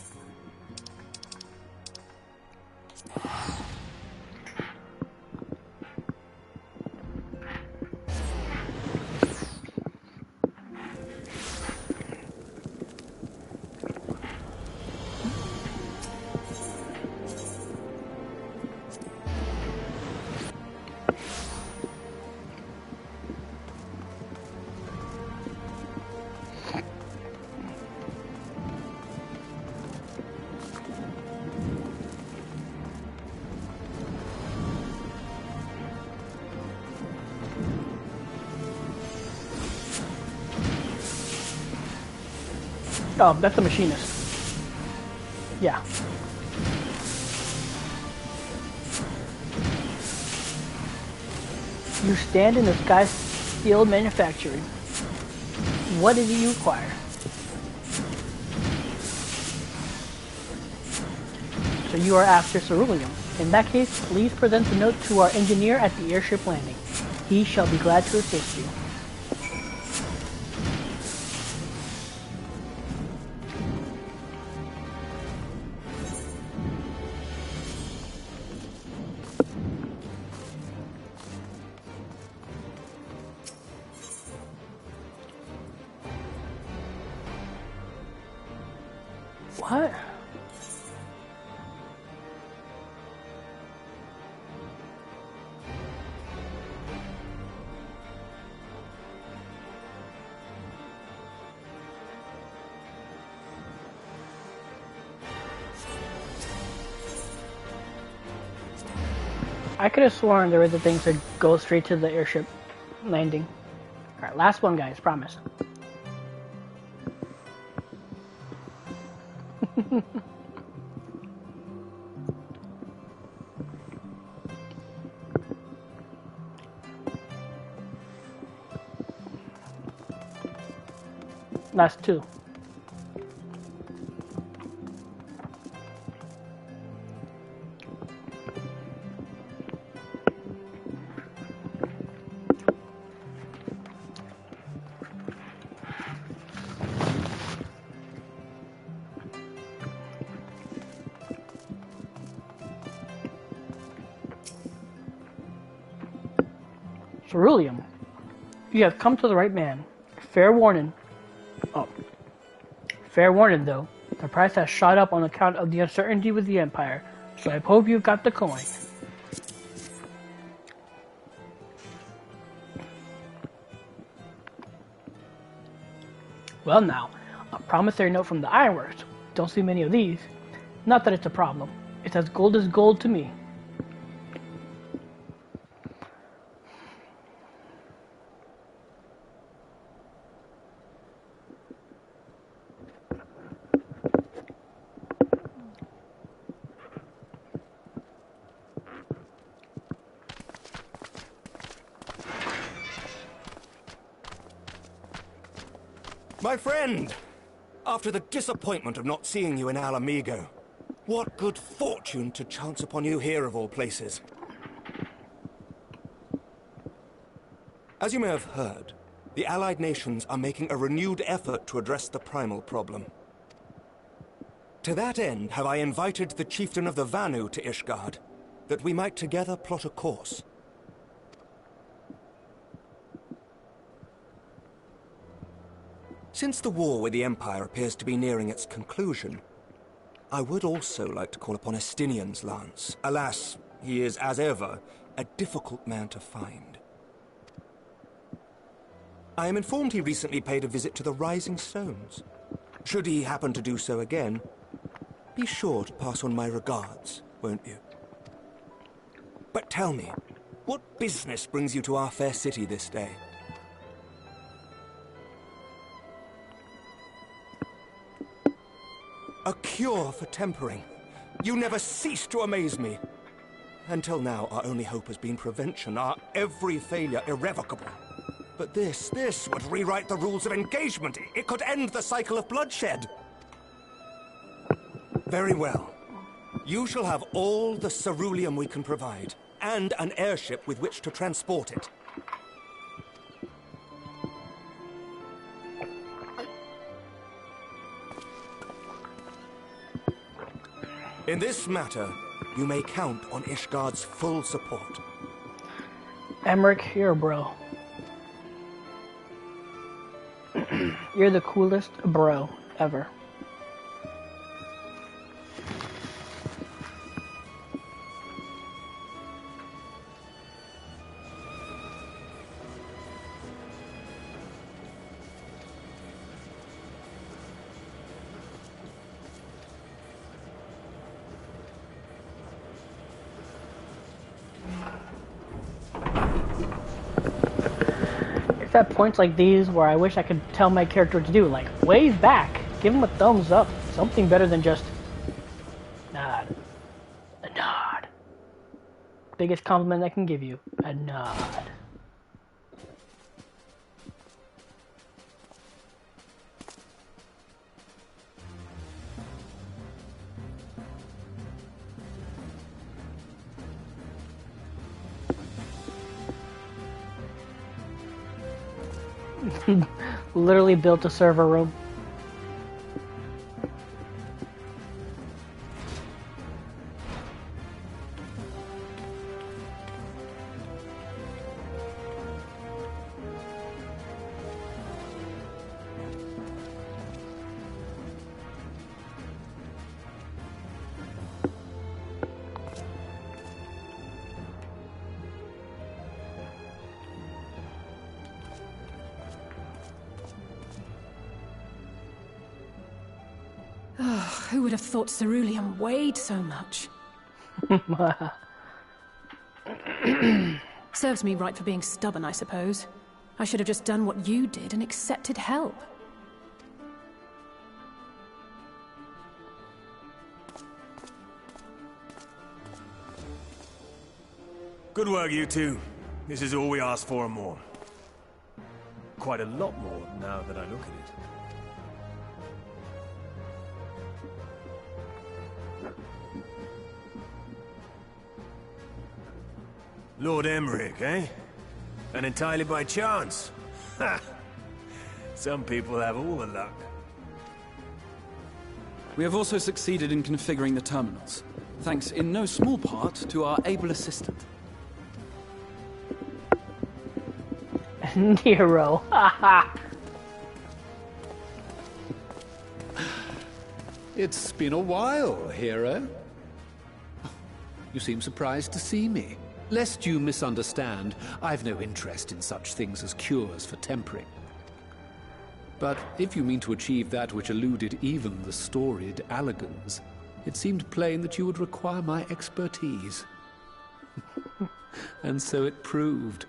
Oh, that's the machinist. Yeah. You stand in the Skysteel Manufactory. What is it you require? So you are after ceruleum. In that case, please present the note to our engineer at the airship landing. He shall be glad to assist you. What? I could have sworn there were the things that go straight to the airship landing. Alright, last one, guys, promise. Last two. Ceruleum. You have come to the right man. Fair warning. Oh. Fair warning, though. The price has shot up on account of the uncertainty with the Empire, so I hope you've got the coin. Well now, a promissory note from the Ironworks. Don't see many of these. Not that it's a problem. It's as gold to me. My friend! After the disappointment of not seeing you in Alamigo, what good fortune to chance upon you here of all places. As you may have heard, the Allied nations are making a renewed effort to address the primal problem. To that end, have I invited the chieftain of the Vanu to Ishgard, that we might together plot a course. Since the war with the Empire appears to be nearing its conclusion, I would also like to call upon Estinian's lance. Alas, he is, as ever, a difficult man to find. I am informed he recently paid a visit to the Rising Stones. Should he happen to do so again, be sure to pass on my regards, won't you? But tell me, what business brings you to our fair city this day? A cure for tempering. You never cease to amaze me. Until now, our only hope has been prevention, our every failure irrevocable. But this would rewrite the rules of engagement. It could end the cycle of bloodshed. Very well. You shall have all the ceruleum we can provide, and an airship with which to transport it. In this matter, you may count on Ishgard's full support. Emmerich, you're a bro. You're the coolest bro ever. At points like these where I wish I could tell my character what to do, like wave back, give him a thumbs up, something better than just nod. A nod. Biggest compliment I can give you, a nod. Literally built a server room. Who would have thought ceruleum weighed so much? Serves me right for being stubborn, I suppose. I should have just done what you did and accepted help. Good work, you two. This is all we asked for and more. Quite a lot more now that I look at it. Lord Emmerich, eh? And entirely by chance. Ha! Some people have all the luck. We have also succeeded in configuring the terminals, thanks in no small part to our able assistant. Nero. Haha. It's been a while, hero. You seem surprised to see me. Lest you misunderstand, I've no interest in such things as cures for tempering. But if you mean to achieve that which eluded even the storied Allagans, it seemed plain that you would require my expertise. And so it proved.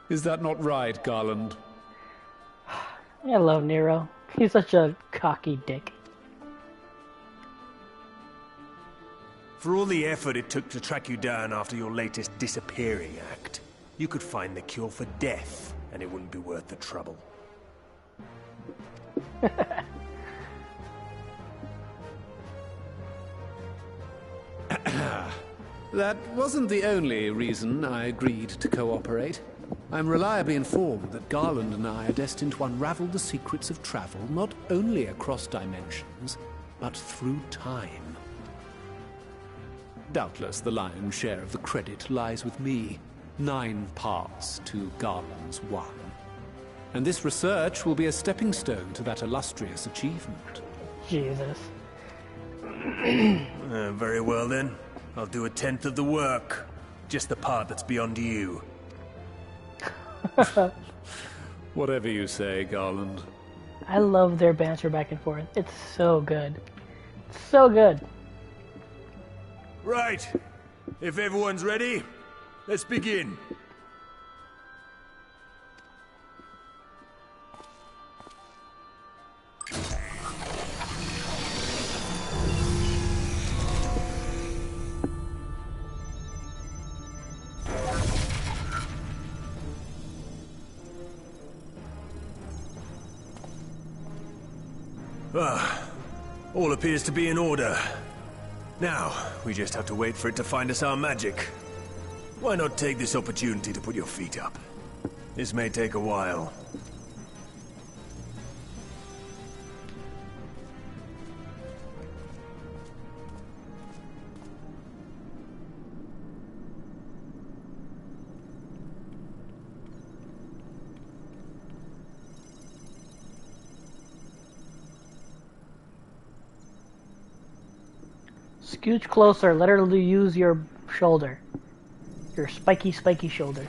Is that not right, Garland? I love Nero. He's such a cocky dick. For all the effort it took to track you down after your latest disappearing act, you could find the cure for death, and it wouldn't be worth the trouble. That wasn't the only reason I agreed to cooperate. I'm reliably informed that Garland and I are destined to unravel the secrets of travel not only across dimensions, but through time. Doubtless the lion's share of the credit lies with me. 9 parts to Garland's 1. And this research will be a stepping stone to that illustrious achievement. Jesus. Very well then. I'll do 1/10 of the work. Just the part that's beyond you. Whatever you say, Garland. I love their banter back and forth. It's so good. It's so good. Right. If everyone's ready, let's begin. All appears to be in order. Now, we just have to wait for it to find us our magic. Why not take this opportunity to put your feet up? This may take a while. Scooch closer. Let her use your shoulder. Your spiky, spiky shoulder.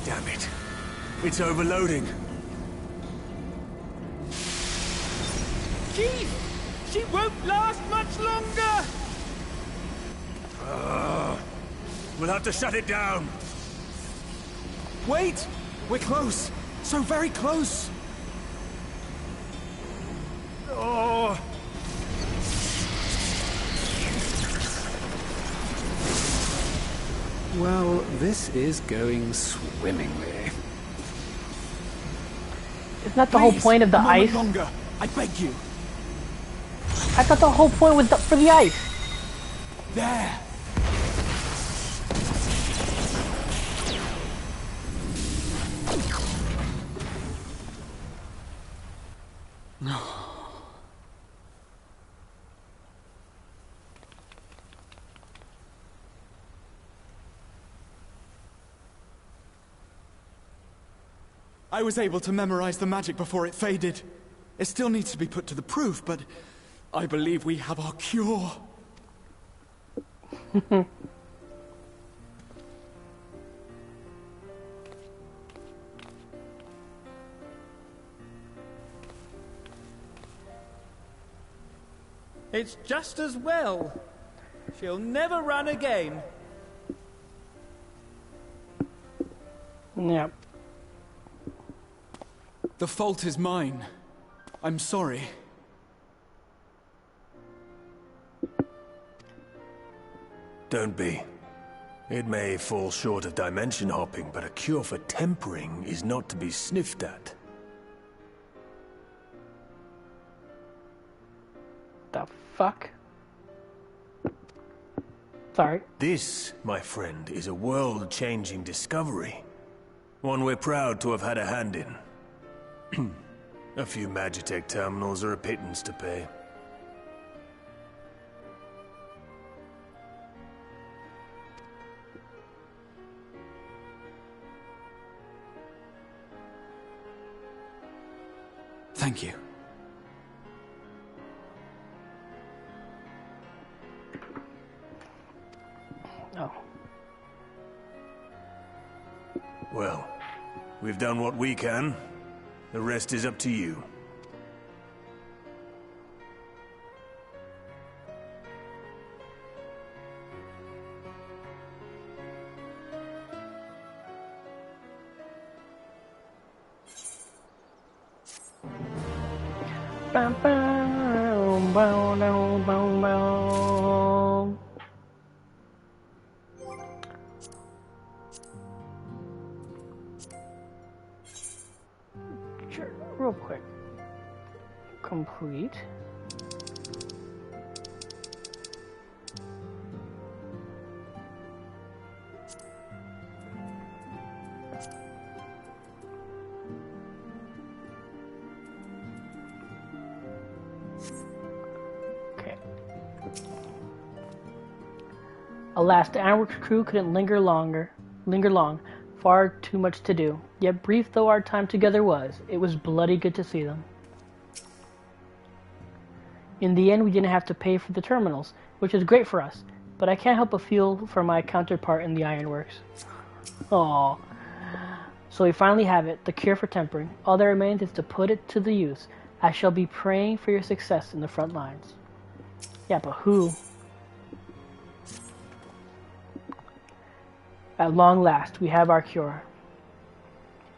Damn it. It's overloading. She won't last much longer! We'll have to shut it down. Wait! We're close! So very close! Oh. Well, this is going swimmingly. Isn't that the whole point of the ice? Longer. I beg you. I thought the whole point was for the ice. There. No. I was able to memorize the magic before it faded. It still needs to be put to the proof, but I believe we have our cure. It's just as well. She'll never run again. Yep. The fault is mine. I'm sorry. Don't be. It may fall short of dimension hopping, but a cure for tempering is not to be sniffed at. The fuck? Sorry. This, my friend, is a world-changing discovery. One we're proud to have had a hand in. A few Magitech terminals are a pittance to pay. Thank you. Oh. Well, we've done what we can. The rest is up to you. Bam, bam, bam, bam, bam, bam. Sure, real quick. Complete. Alas, the Ironworks crew couldn't linger long. Far too much to do. Yet brief though our time together was, it was bloody good to see them. In the end, we didn't have to pay for the terminals, which was great for us, but I can't help but feel for my counterpart in the Ironworks. Aww. So we finally have it, the cure for tempering. All that remains is to put it to the use. I shall be praying for your success in the front lines. Yeah, but who? At long last, we have our cure.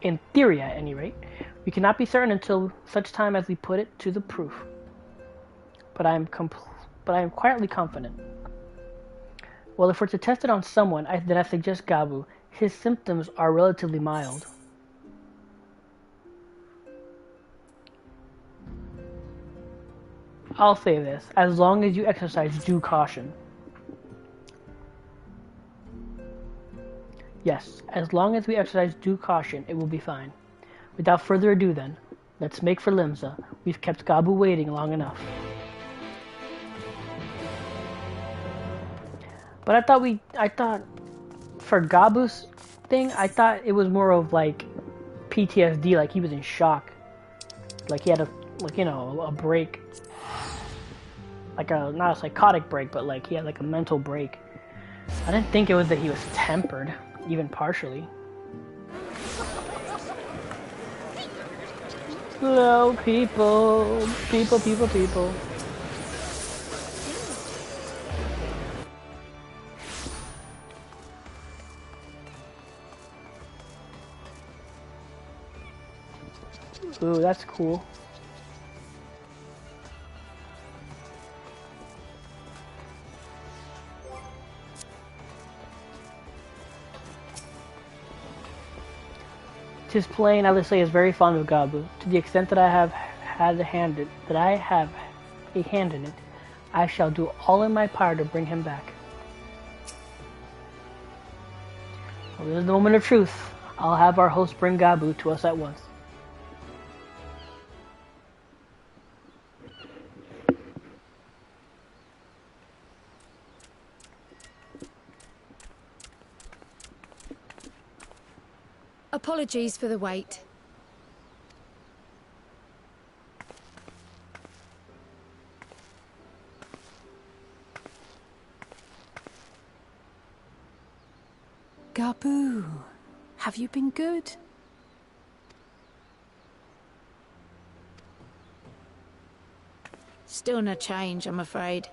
In theory, at any rate. We cannot be certain until such time as we put it to the proof. But I am quietly confident. Well, if we're to test it on someone, then I suggest Gabu. His symptoms are relatively mild. I'll say this, as long as you exercise due caution. Yes, as long as we exercise due caution, it will be fine. Without further ado then, let's make for Limsa. We've kept Gabu waiting long enough. But I thought for Gabu's thing, I thought it was more of like PTSD, like he was in shock. Like he had a break. Like not a psychotic break, but like he had like a mental break. I didn't think it was that he was tempered, even partially. Hello, people. People. Ooh, that's cool. Tis plain Alisei is very fond of Gabu, to the extent that I have a hand in it. I shall do all in my power to bring him back. Well, this is the moment of truth. I'll have our host bring Gabu to us at once. Apologies for the wait. Gabu, have you been good? Still no change, I'm afraid.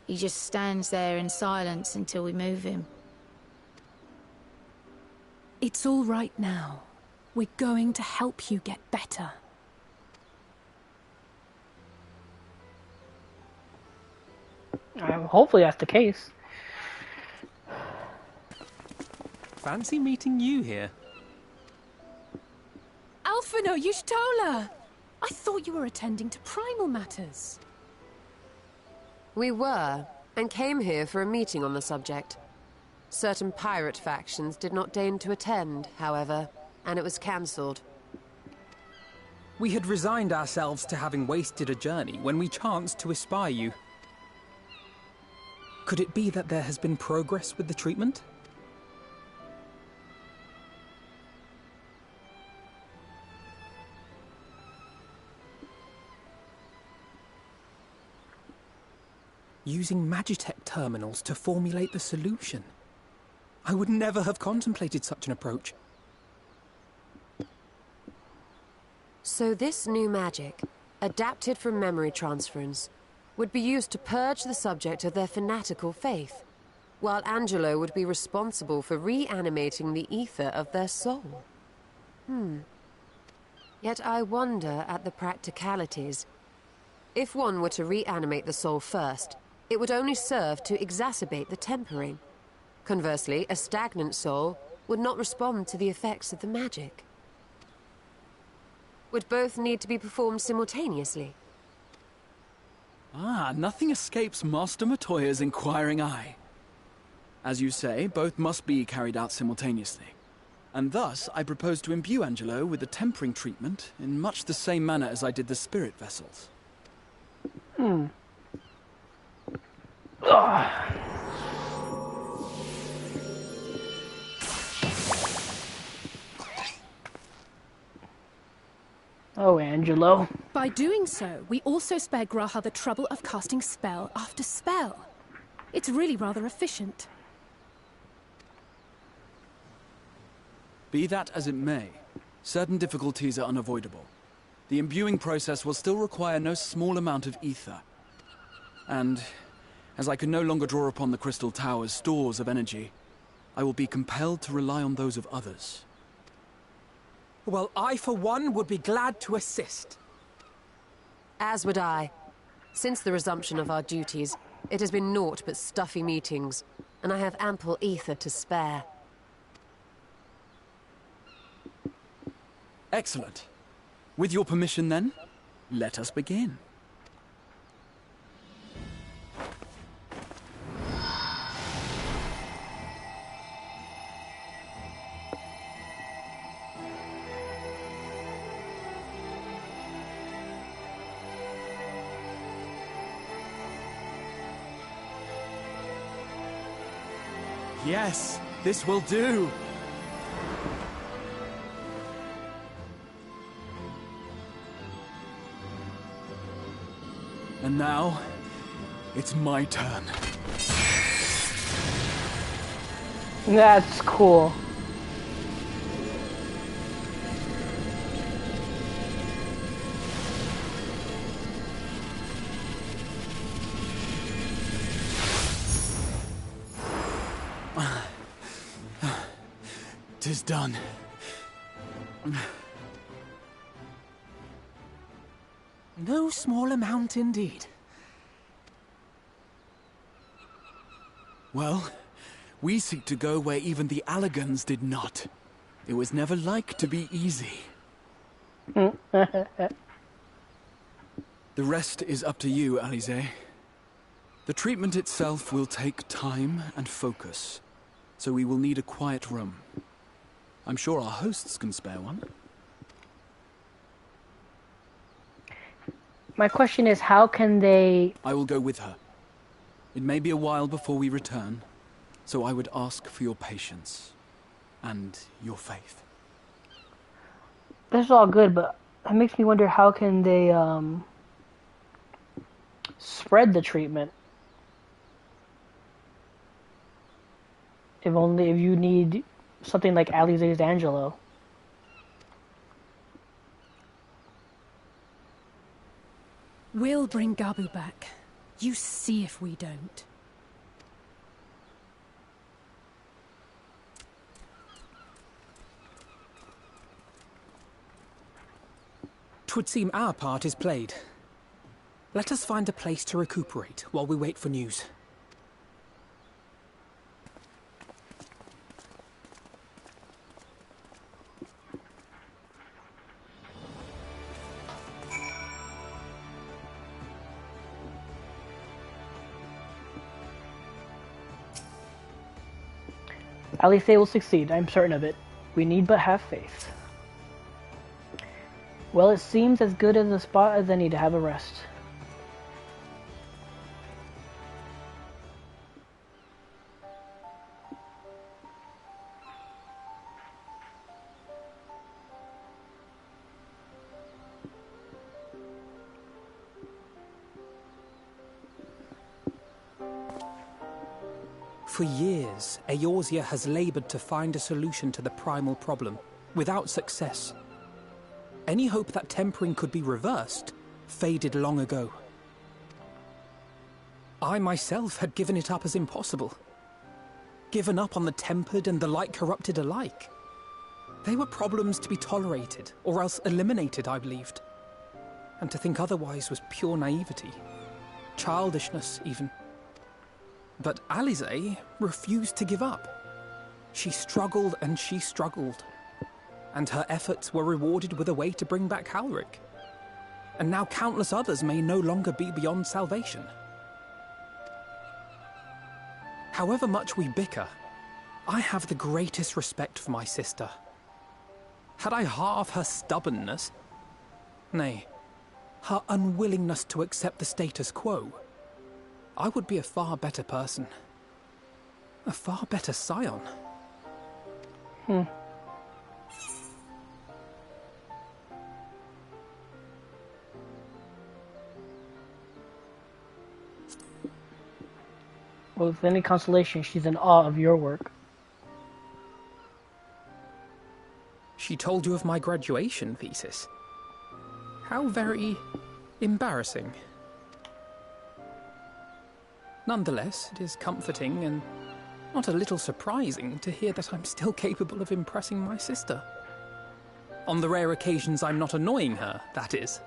He just stands there in silence until we move him. It's all right now. We're going to help you get better. Hopefully that's the case. Fancy meeting you here. Alphino Yushtola! I thought you were attending to primal matters. We were, and came here for a meeting on the subject. Certain pirate factions did not deign to attend, however, and it was cancelled. We had resigned ourselves to having wasted a journey when we chanced to espy you. Could it be that there has been progress with the treatment? using Magitech terminals to formulate the solution. I would never have contemplated such an approach. So this new magic, adapted from memory transference, would be used to purge the subject of their fanatical faith, while Angelo would be responsible for reanimating the ether of their soul. Yet I wonder at the practicalities. If one were to reanimate the soul first, it would only serve to exacerbate the tempering. Conversely, a stagnant soul would not respond to the effects of the magic. Would both need to be performed simultaneously? Nothing escapes Master Matoya's inquiring eye. As you say, both must be carried out simultaneously. And thus, I propose to imbue Angelo with the tempering treatment in much the same manner as I did the spirit vessels. Oh, Angelo. By doing so, we also spare Graha the trouble of casting spell after spell. It's really rather efficient. Be that as it may, certain difficulties are unavoidable. The imbuing process will still require no small amount of ether. And, as I can no longer draw upon the Crystal Tower's stores of energy, I will be compelled to rely on those of others. Well, I, for one, would be glad to assist. As would I. Since the resumption of our duties, it has been naught but stuffy meetings, and I have ample ether to spare. Excellent. With your permission, then, let us begin. Yes, this will do. And now, it's my turn. That's cool. Tis done. No small amount indeed. Well, we seek to go where even the Allegans did not. It was never like to be easy. The rest is up to you, Alize. The treatment itself will take time and focus, so we will need a quiet room. I'm sure our hosts can spare one. My question is, how can they... I will go with her. It may be a while before we return, so I would ask for your patience and your faith. This is all good, but that makes me wonder, how can they spread the treatment? If you need something like Alize's Angelo. We'll bring Gabu back. You see if we don't. Twould seem our part is played. Let us find a place to recuperate while we wait for news. Alize will succeed, I'm certain of it. We need but have faith. Well, it seems as good as a spot as any to have a rest. For years, Eorzea has labored to find a solution to the primal problem, without success. Any hope that tempering could be reversed faded long ago. I myself had given it up as impossible. Given up on the tempered and the light-corrupted alike. They were problems to be tolerated, or else eliminated, I believed. And to think otherwise was pure naivety. Childishness, even. But Alisaie refused to give up. She struggled and she struggled. And her efforts were rewarded with a way to bring back Halric. And now countless others may no longer be beyond salvation. However much we bicker, I have the greatest respect for my sister. Had I half her stubbornness, nay, her unwillingness to accept the status quo, I would be a far better person. A far better scion. Well, with any consolation, she's in awe of your work. She told you of my graduation thesis. How very embarrassing. Nonetheless, it is comforting and not a little surprising to hear that I'm still capable of impressing my sister. On the rare occasions I'm not annoying her, that is.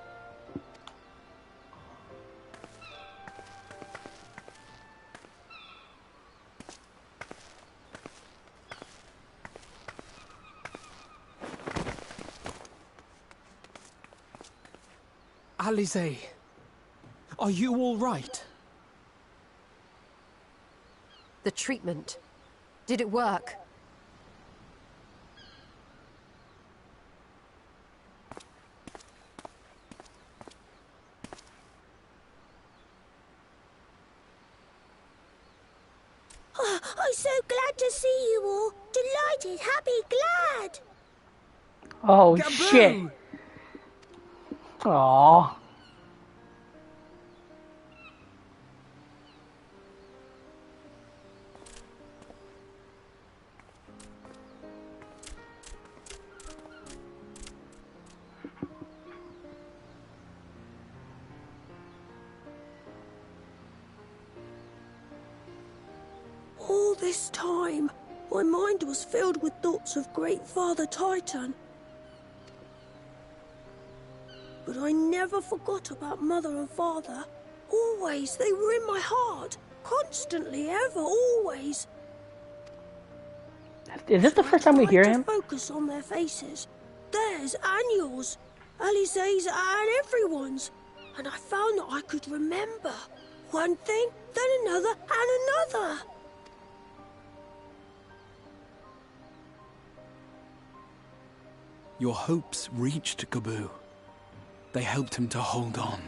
Alisaie, are you all right? The treatment. Did it work? Oh, I'm so glad to see you all. Delighted, happy, glad. Oh, Gaboo! shit. Aww. All this time, my mind was filled with thoughts of Great Father Titan. But I never forgot about Mother and Father. Always, they were in my heart. Constantly, ever, always. Is this the first time we hear him? Focus on their faces. Theirs and yours. Alisaie's and everyone's. And I found that I could remember. One thing, then another, and another. Your hopes reached Gaboo. They helped him to hold on.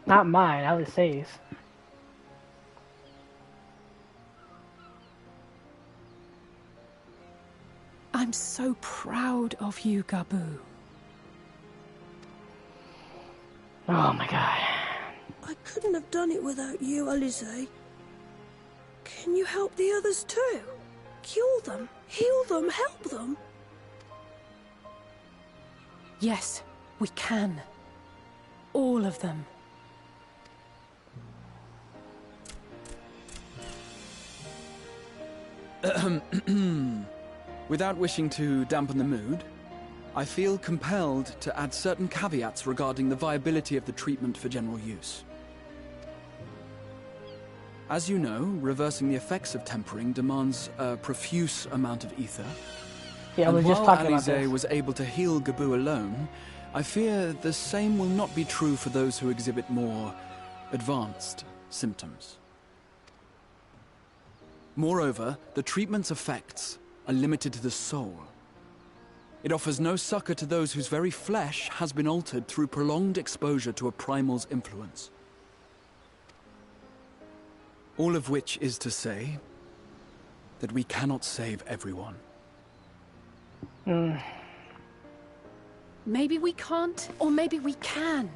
Not mine, Alisaie's. I'm so proud of you, Gaboo. Oh my god. I couldn't have done it without you, Alisaie. Can you help the others too? Cure them, heal them, help them? Yes, we can. All of them. Without wishing to dampen the mood, I feel compelled to add certain caveats regarding the viability of the treatment for general use. As you know, reversing the effects of tempering demands a profuse amount of ether. Yeah, I was just talking about this. While Alisaie was able to heal Gaboo alone, I fear the same will not be true for those who exhibit more advanced symptoms. Moreover, the treatment's effects are limited to the soul. It offers no succor to those whose very flesh has been altered through prolonged exposure to a primal's influence. All of which is to say that we cannot save everyone. Maybe we can't, or maybe we can.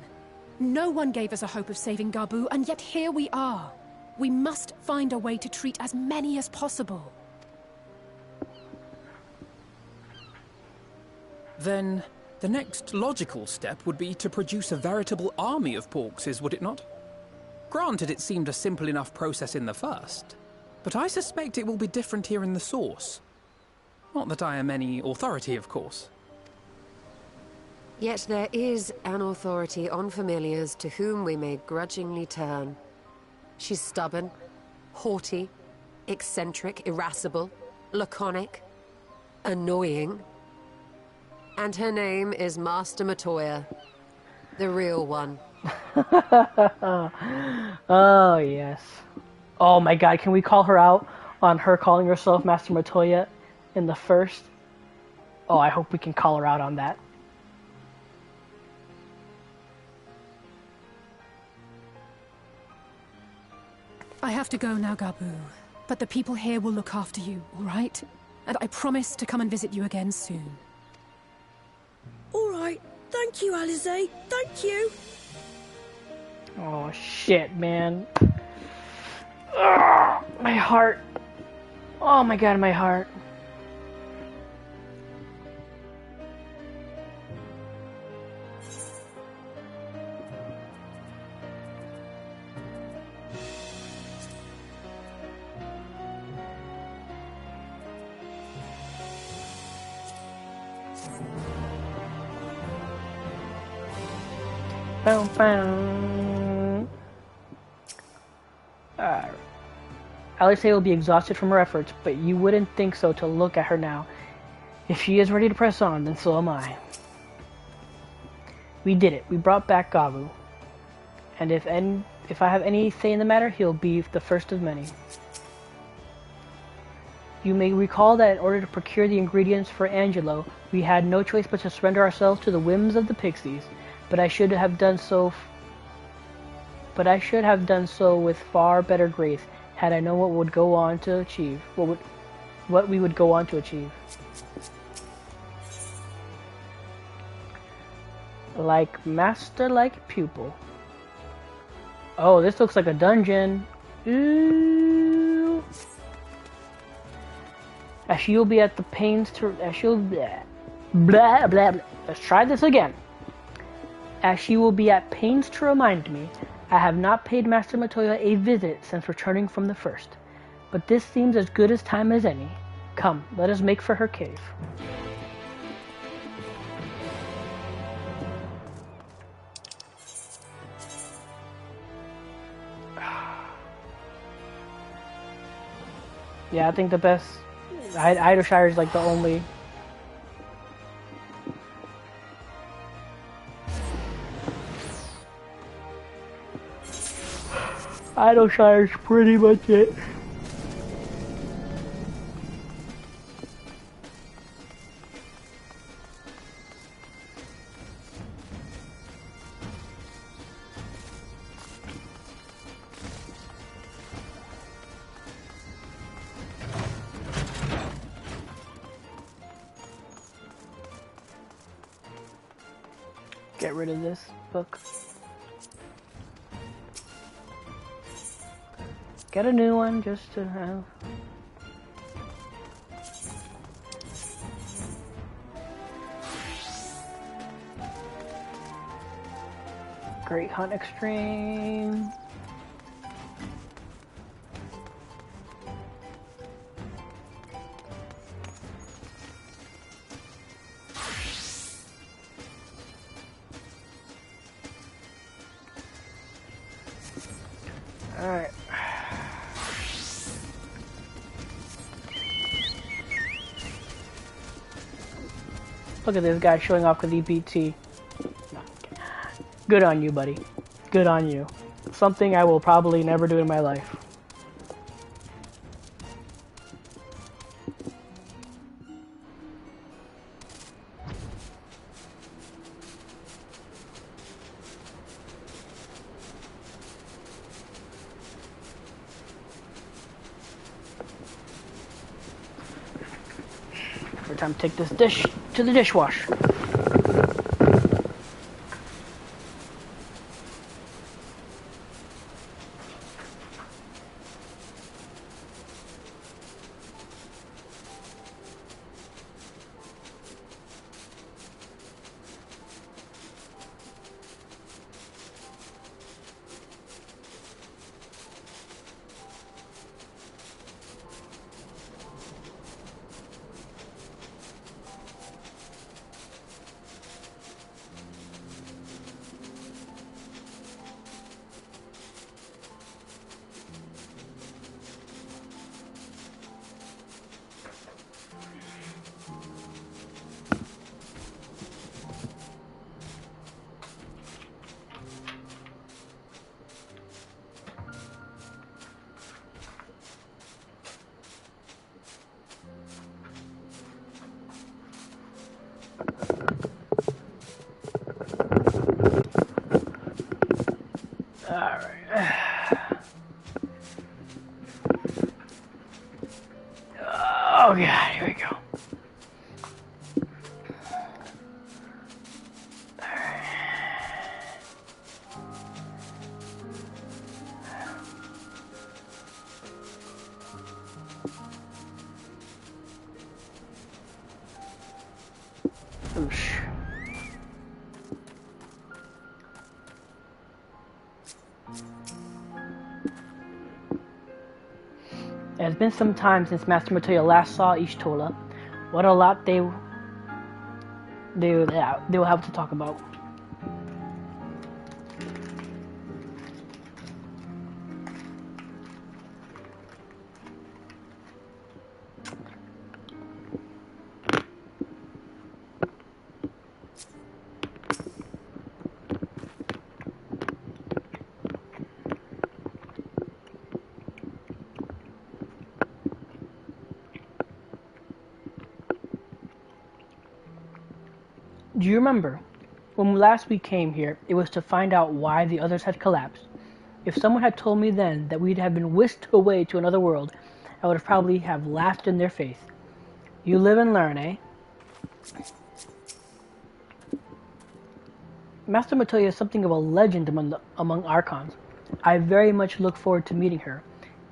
No one gave us a hope of saving Gaboo, and yet here we are. We must find a way to treat as many as possible. Then, the next logical step would be to produce a veritable army of porkses, would it not? Granted, it seemed a simple enough process in the first, but I suspect it will be different here in the source. Not that I am any authority, of course. Yet there is an authority on familiars to whom we may grudgingly turn. She's stubborn, haughty, eccentric, irascible, laconic, annoying. And her name is Master Matoya, the real one. Oh, yes. Oh my god, can we call her out on her calling herself Master Matoya in the first? Oh, I hope we can call her out on that. I have to go now, Gabu. But the people here will look after you, all right? And I promise to come and visit you again soon. All right. Thank you, Alize. Thank you. Oh, shit, man. Ugh, my heart. Oh my god, my heart. Boom, boom. Alice will be exhausted from her efforts, but you wouldn't think so to look at her now. If she is ready to press on, then so am I. We did it. We brought back Gabu. And if I have any say in the matter, he'll be the first of many. You may recall that in order to procure the ingredients for Angelo, we had no choice but to surrender ourselves to the whims of the pixies. But I should have done so with far better grace, had I known what we would go on to achieve. Like master, like pupil. Oh, this looks like a dungeon. Ooh. As she will be at the pains to... blah, blah, blah. Let's try this again. As she will be at pains to remind me, I have not paid Master Matoya a visit since returning from the first. But this seems as good a time as any. Come, let us make for her cave. Yeah, I think the best... Idleshire is like the only... Idleshire is pretty much it. Get rid of this book. Get a new one just to have. Great Hunt Extreme. Alright. Look at this guy showing off because he beat T. Good on you, buddy. Good on you. Something I will probably never do in my life. Every time I take this dish to the dishwasher. Oh god, here we go. Oosh. It has been some time since Master Matoya last saw Ishtola. What a lot they will have to talk about. Do you remember, when last we came here, it was to find out why the others had collapsed. If someone had told me then that we'd have been whisked away to another world, I would have probably have laughed in their face. You live and learn, eh? Master Matoya is something of a legend among Archons. I very much look forward to meeting her.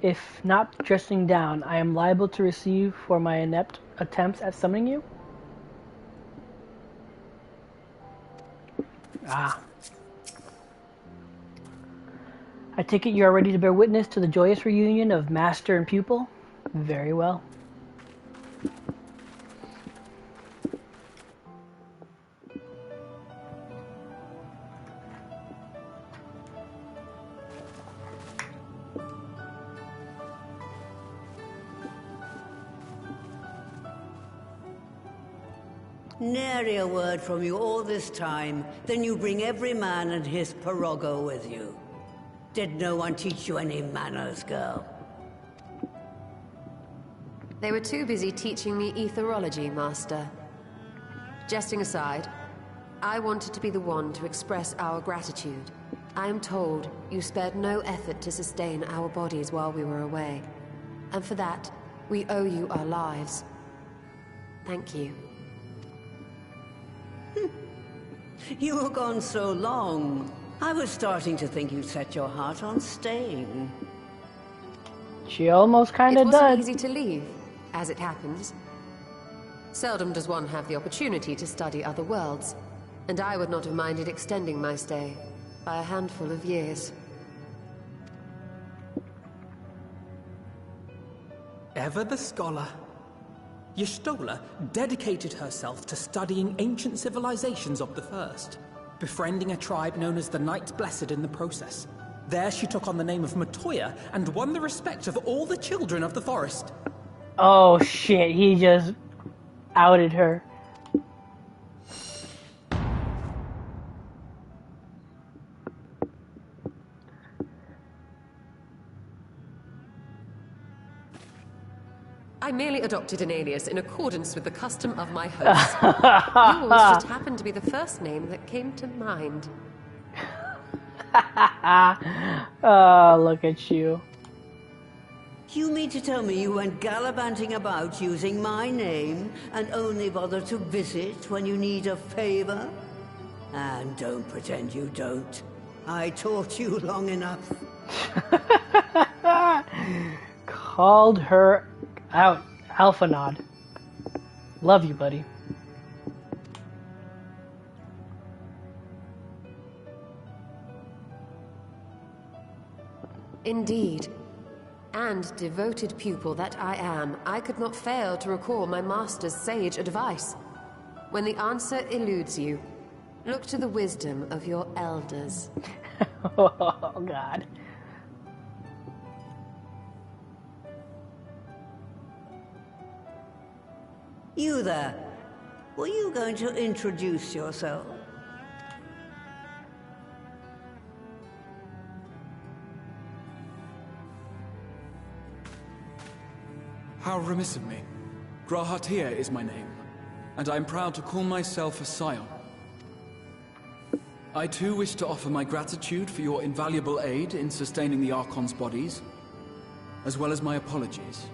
If not dressing down, I am liable to receive for my inept attempts at summoning you? Ah. I take it you are ready to bear witness to the joyous reunion of master and pupil? Very well. Nary a word from you all this time, then you bring every man and his pirogo with you. Did no one teach you any manners, girl? They were too busy teaching me etherology, Master. Jesting aside, I wanted to be the one to express our gratitude. I am told you spared no effort to sustain our bodies while we were away. And for that, we owe you our lives. Thank you. You were gone so long. I was starting to think you'd set your heart on staying. She almost kind of does. did. It wasn't easy to leave, as it happens. Seldom does one have the opportunity to study other worlds, and I would not have minded extending my stay by a handful of years. Ever the scholar. Y'shtola dedicated herself to studying ancient civilizations of the First, befriending a tribe known as the Knights Blessed in the process. There she took on the name of Matoya and won the respect of all the children of the forest. Oh shit, he just outed her. I merely adopted an alias in accordance with the custom of my host. Yours just happened to be the first name that came to mind. Oh, look at you. You mean to tell me you went gallivanting about using my name and only bother to visit when you need a favor? And don't pretend you don't. I taught you long enough. Called her out. Alpha nod. Love you, buddy. Indeed. And devoted pupil that I am, I could not fail to recall my master's sage advice. When the answer eludes you, look to the wisdom of your elders. Oh, God. You there. Were you going to introduce yourself? How remiss of me. Grahatia is my name, and I am proud to call myself a scion. I too wish to offer my gratitude for your invaluable aid in sustaining the Archon's bodies, as well as my apologies.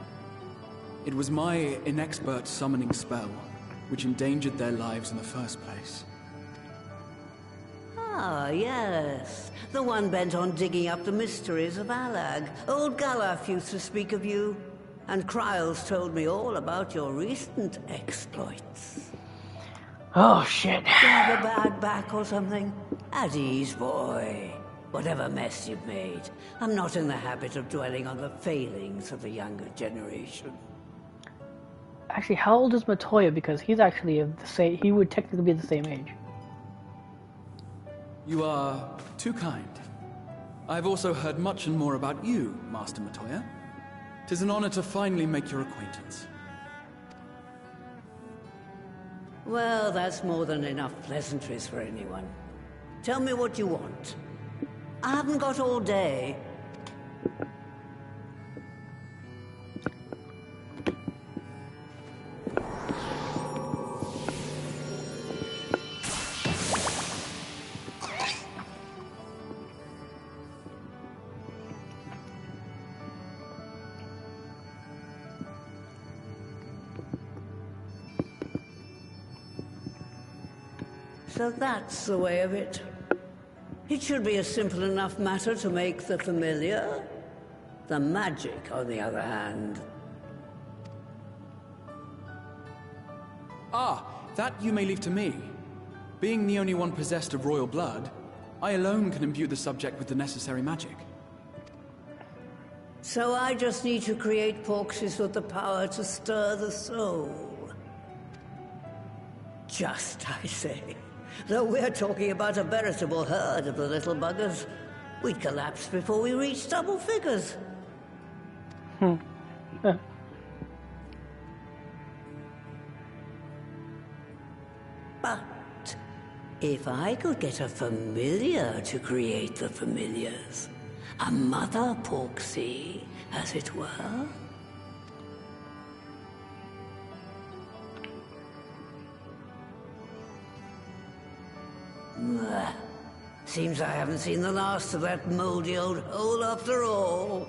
It was my inexpert summoning spell which endangered their lives in the first place. Ah, yes. The one bent on digging up the mysteries of Alag. Old Galaf used to speak of you, and Kryles told me all about your recent exploits. Oh, shit. You have a bad back or something? At ease, boy. Whatever mess you've made, I'm not in the habit of dwelling on the failings of the younger generation. Actually, how old is Matoya? Because he's actually of the same. He would technically be the same age. You are too kind. I've also heard much and more about you, Master Matoya. 'Tis an honor to finally make your acquaintance. Well, that's more than enough pleasantries for anyone. Tell me what you want. I haven't got all day. So that's the way of it. It should be a simple enough matter to make the familiar. The magic, on the other hand. Ah, that you may leave to me. Being the only one possessed of royal blood, I alone can imbue the subject with the necessary magic. So I just need to create porxies with the power to stir the soul. Just, I say. Though we're talking about a veritable herd of the little buggers, we'd collapse before we reached double figures. But if I could get a familiar to create the familiars, a mother porxie, as it were. Seems I haven't seen the last of that moldy old hole after all.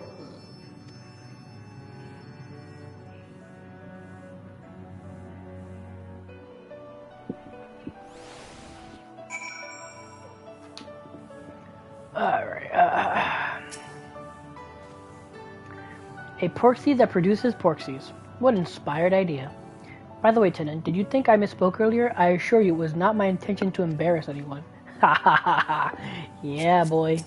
Alright, a porxie that produces porxies. What an inspired idea. By the way, Tenant, did you think I misspoke earlier? I assure you it was not my intention to embarrass anyone. Ha ha ha ha. Yeah, boy.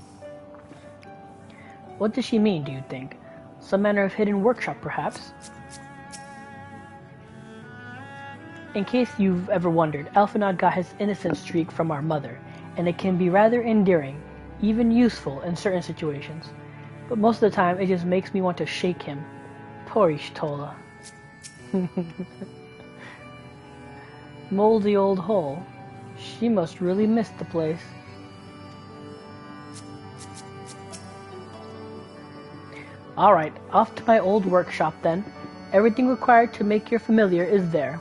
What does she mean, do you think? Some manner of hidden workshop, perhaps? In case you've ever wondered, Alphanod got his innocent streak from our mother, and it can be rather endearing, even useful in certain situations. But most of the time, it just makes me want to shake him. Poor Ishtola. Moldy old hole. She must really miss the place. Alright, off to my old workshop then. Everything required to make your familiar is there.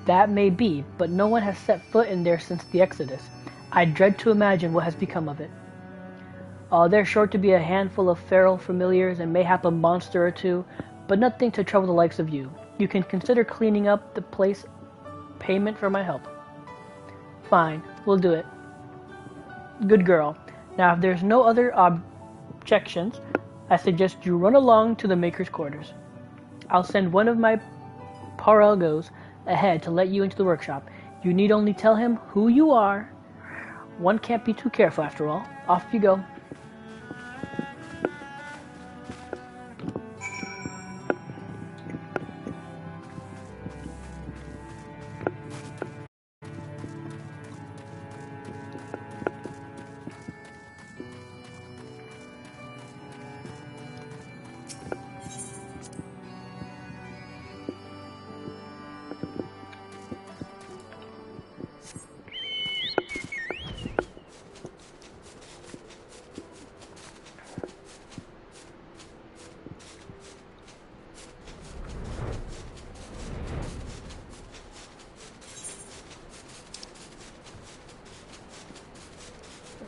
That may be, but no one has set foot in there since the Exodus. I dread to imagine what has become of it. There's sure to be a handful of feral familiars and mayhap a monster or two, but nothing to trouble the likes of you. You can consider cleaning up the place payment for my help. Fine, we'll do it. Good girl. Now, if there's no other objections, I suggest you run along to the Maker's quarters. I'll send one of my paragos ahead to let you into the workshop. You need only tell him who you are. One can't be too careful after all. Off you go.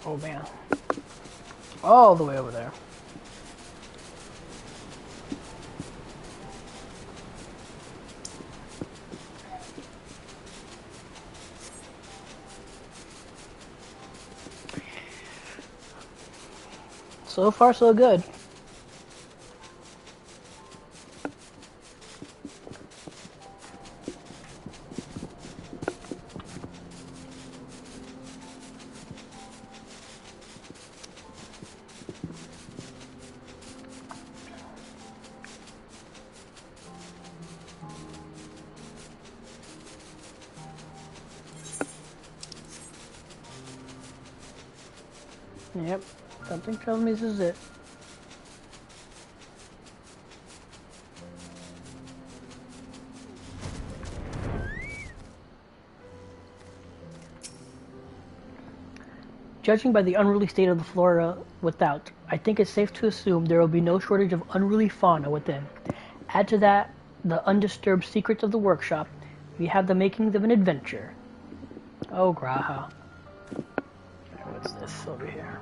Oh man. All the way over there. So far, so good. Yep, something tells me this is it. Judging by the unruly state of the flora without, I think it's safe to assume there will be no shortage of unruly fauna within. Add to that the undisturbed secrets of the workshop, we have the makings of an adventure. Oh, Graha. What's this over here?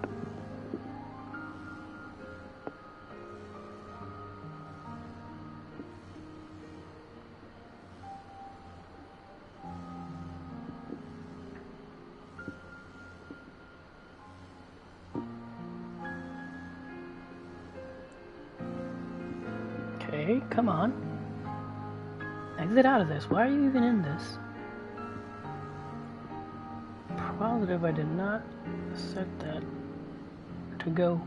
Okay, come on. Exit out of this. Why are you even in this? Positive I did not set that to go.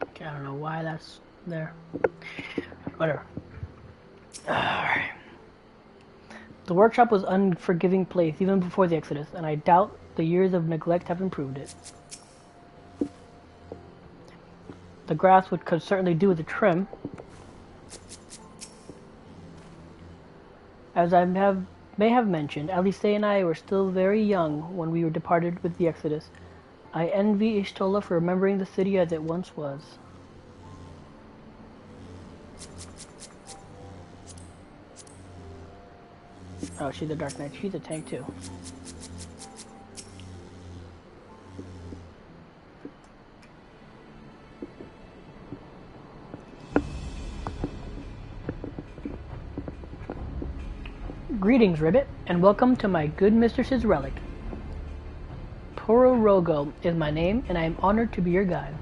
Okay, I don't know why that's there. Whatever. Alright. The workshop was an unforgiving place even before the Exodus, and I doubt the years of neglect have improved it. The grass could certainly do with a trim. As I may have mentioned, Alice and I were still very young when we were departed with the Exodus. I envy Ishtola for remembering the city as it once was. Oh, she's a Dark Knight. She's a tank too. Greetings, Ribbit, and welcome to my good mistress's relic. Poro Rogo is my name, and I am honored to be your guide.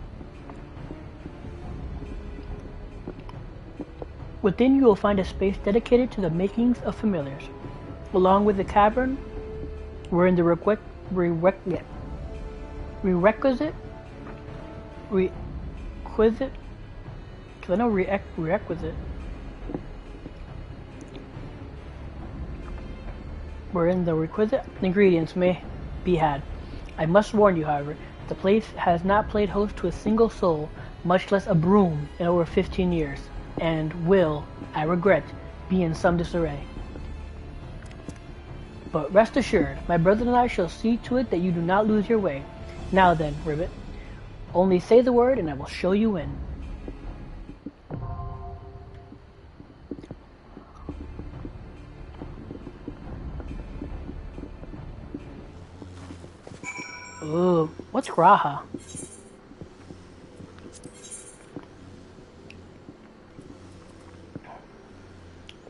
Within you will find a space dedicated to the makings of familiars. Along with the cavern, we're in the requisite ingredients may be had. I must warn you, however, the place has not played host to a single soul, much less a broom, in over 15 years, and will, I regret, be in some disarray. But rest assured, my brother and I shall see to it that you do not lose your way. Now then, Ribbit, only say the word and I will show you in. Ooh, what's Graha?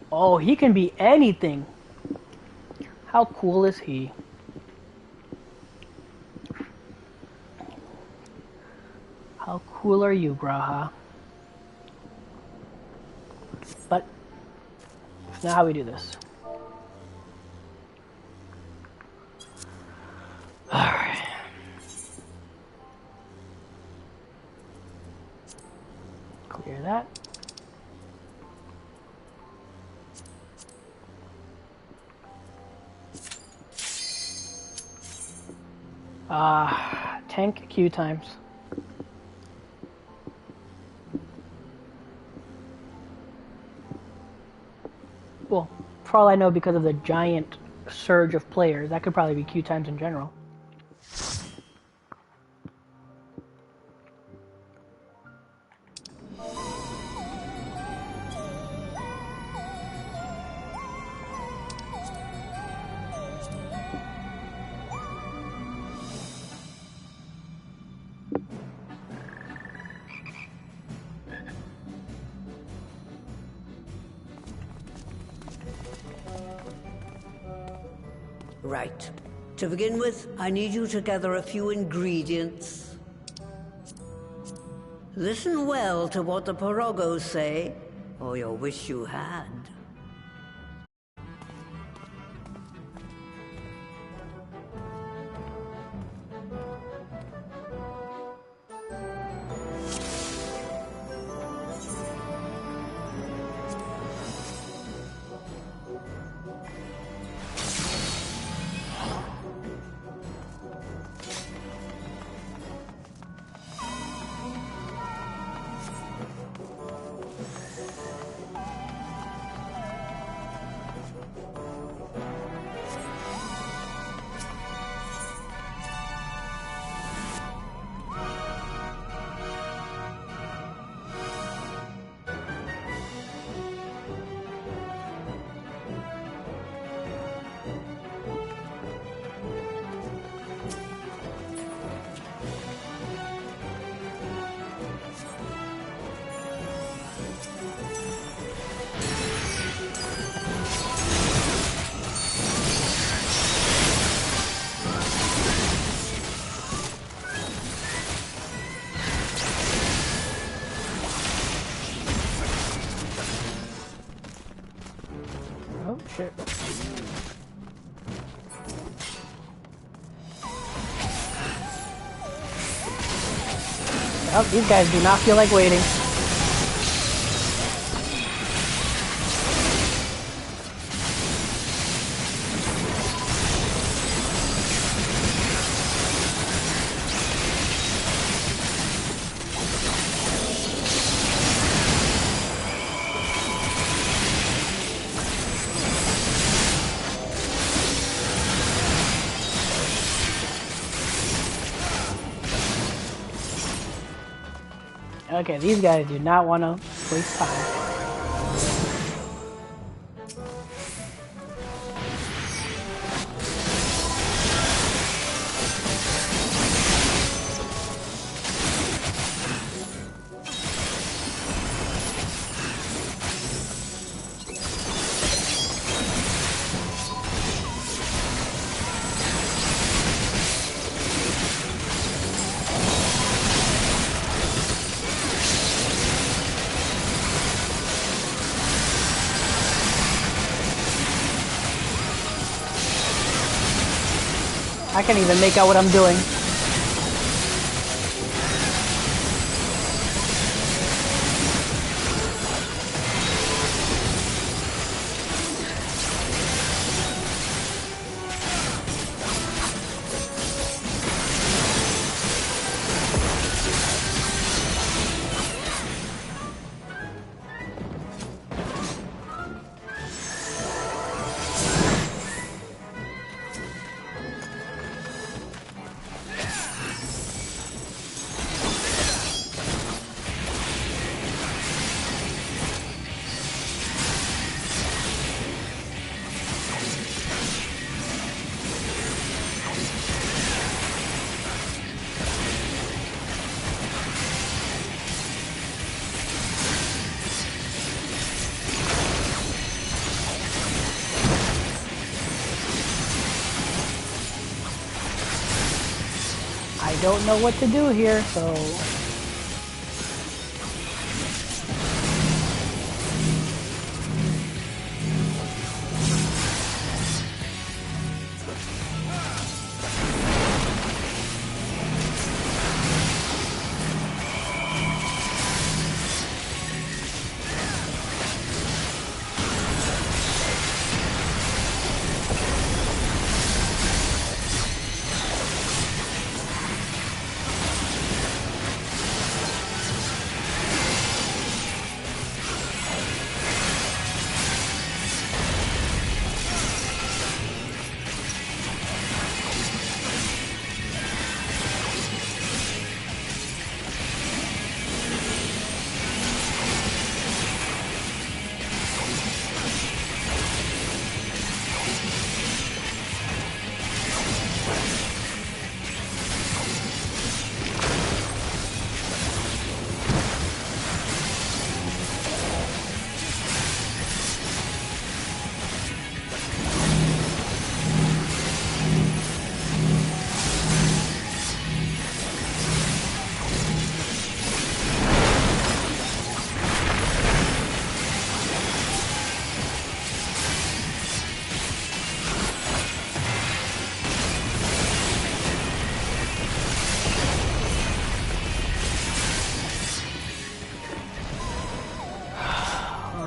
Oh, he can be anything. How cool is he? How cool are you, Graha? But now how we do this. Alright. Clear that. Tank Q times. Well, for all I know, because of the giant surge of players, that could probably be Q times in general. Right. To begin with, I need you to gather a few ingredients. Listen well to what the Porogos say, or you'll wish you had. Oh, shit. Well, these guys do not feel like waiting. Okay, these guys do not want to waste time. I can't even make out what I'm doing. I don't know what to do here, so...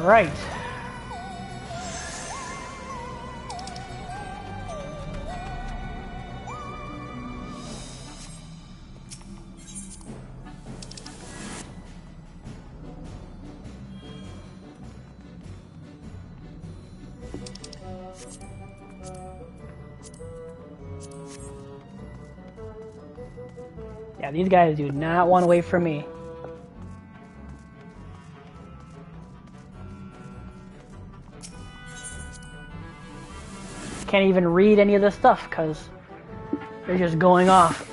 Right. Yeah, these guys do not want to wait for me. Can't even read any of this stuff because they're just going off.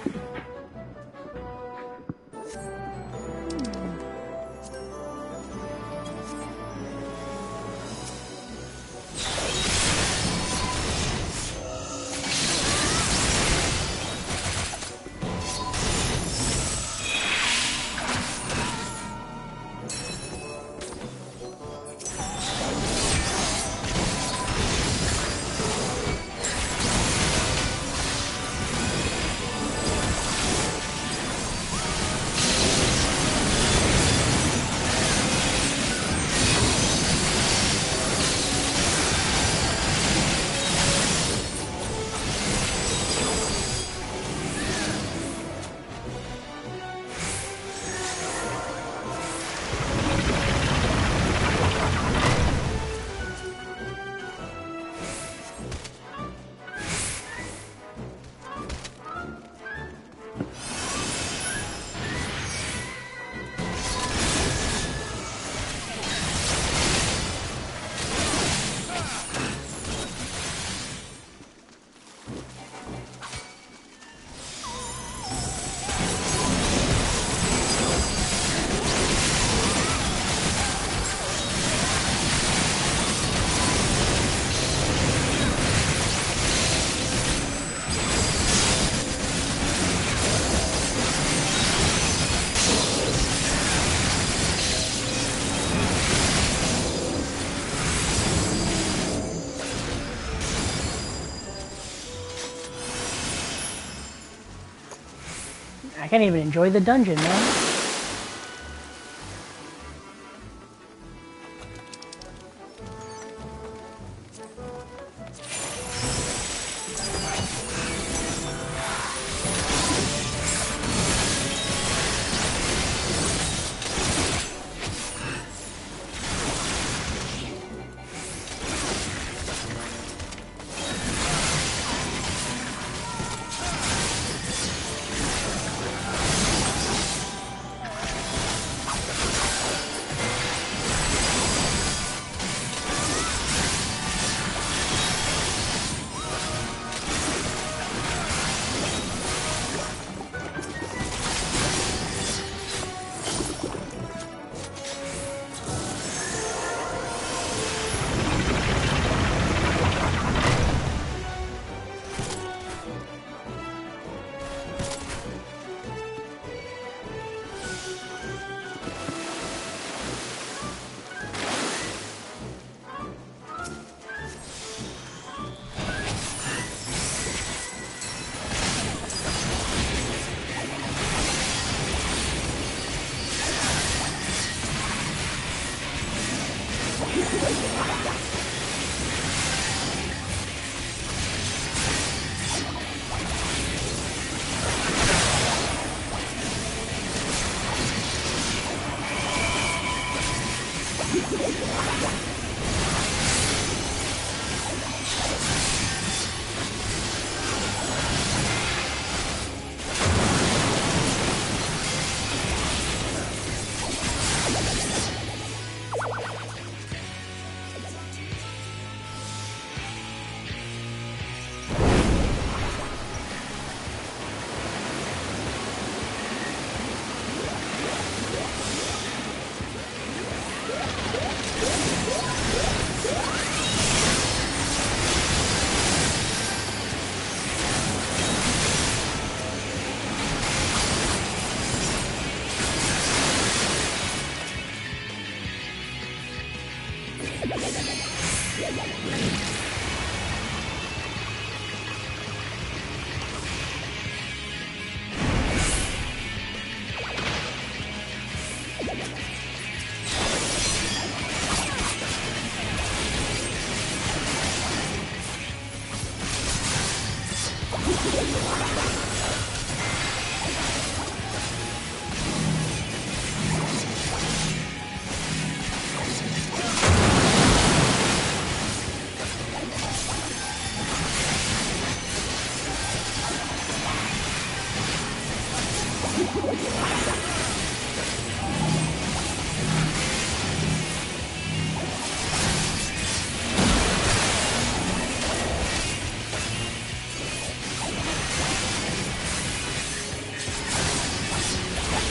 I can't even enjoy the dungeon, man.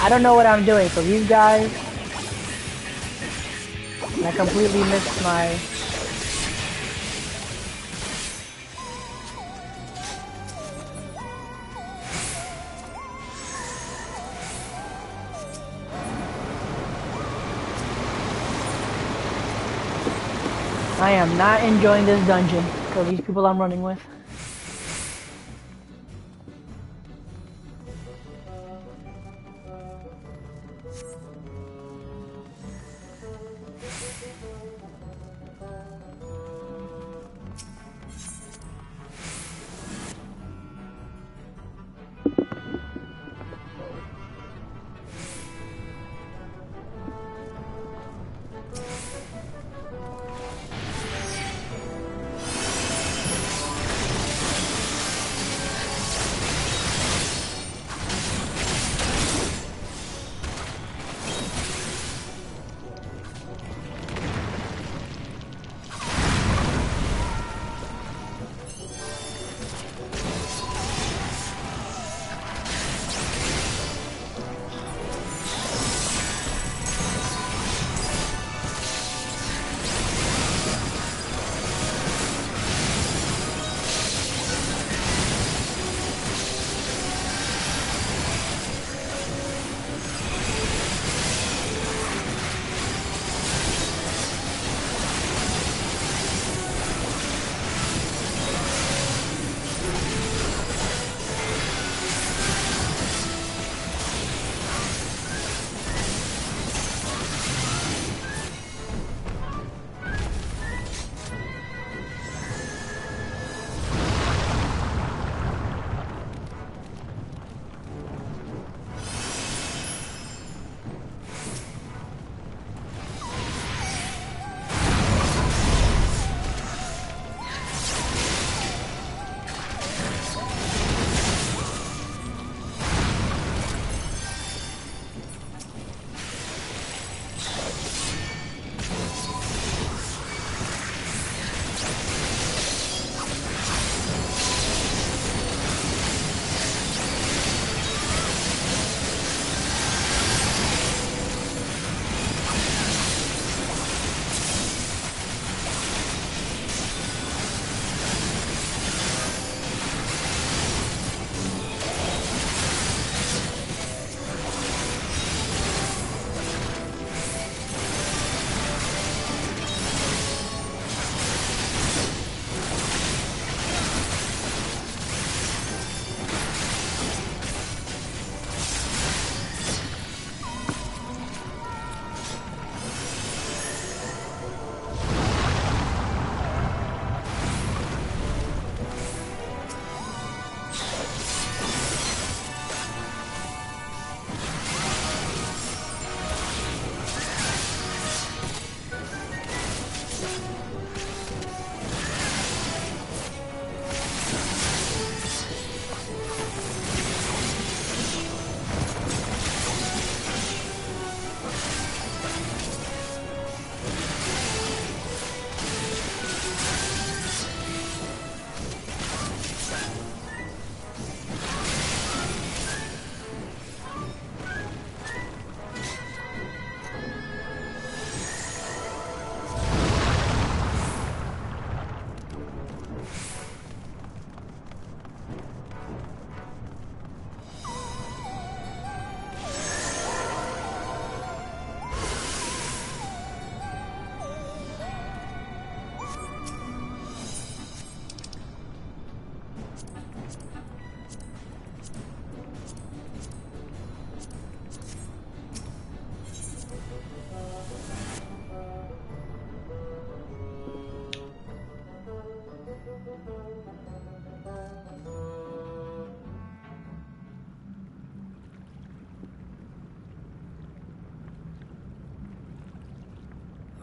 I don't know what I'm doing, so these guys, I completely missed my... I am not enjoying this dungeon for these people I'm running with.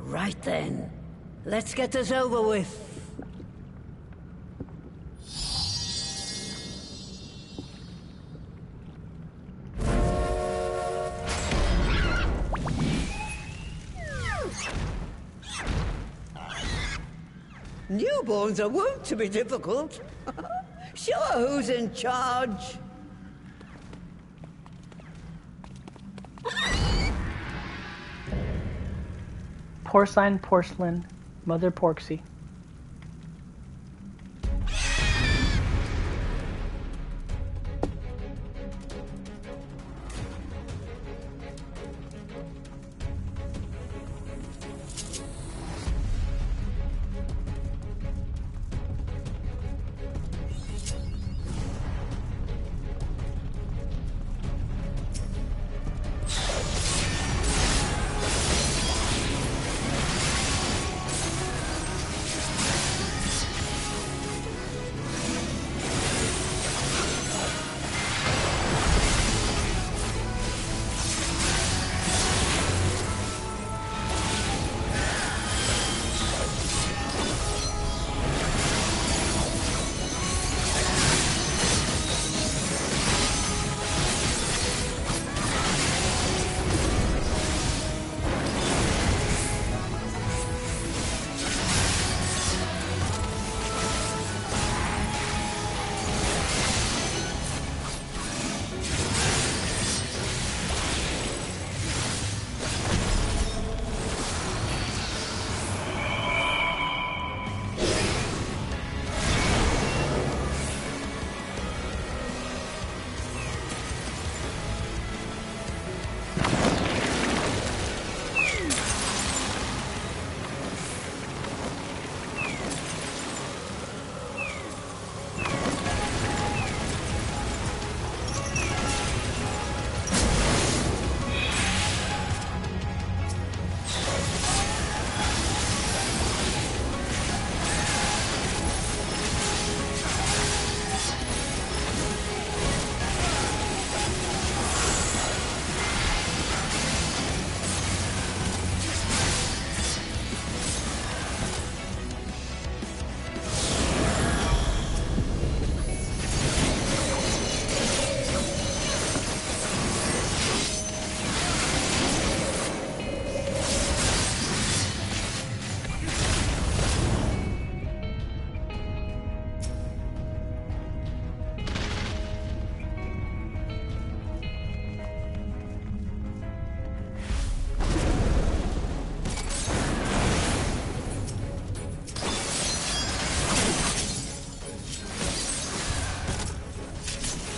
Right then. Let's get this over with. Newborns are wont to be difficult. Show her who's in charge. Porcelain, Mother Porksy.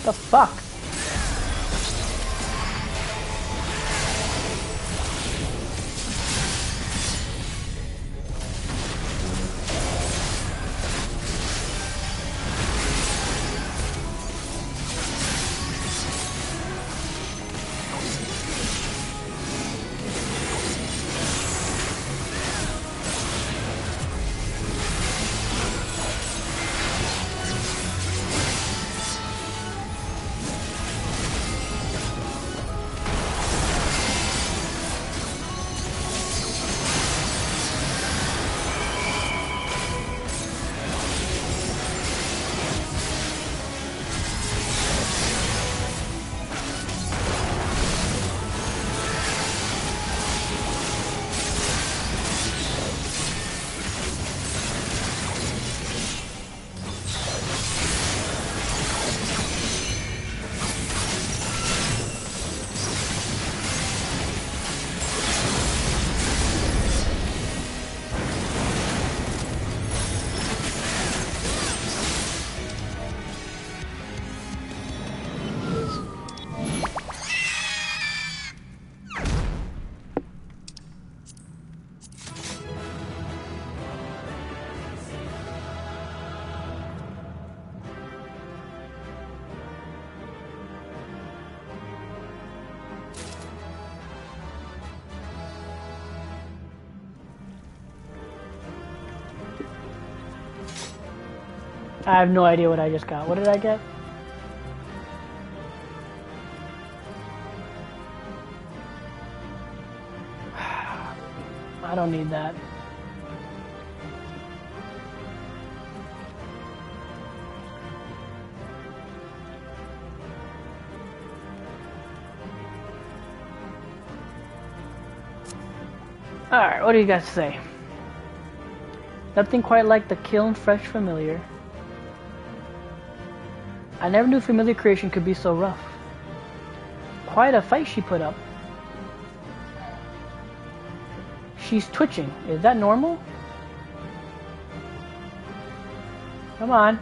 The fuck? I have no idea what I just got. What did I get? I don't need that. Alright, what do you guys say? Nothing quite like the kiln fresh familiar. I never knew familiar creation could be so rough. Quite a fight she put up. She's twitching. Is that normal? Come on.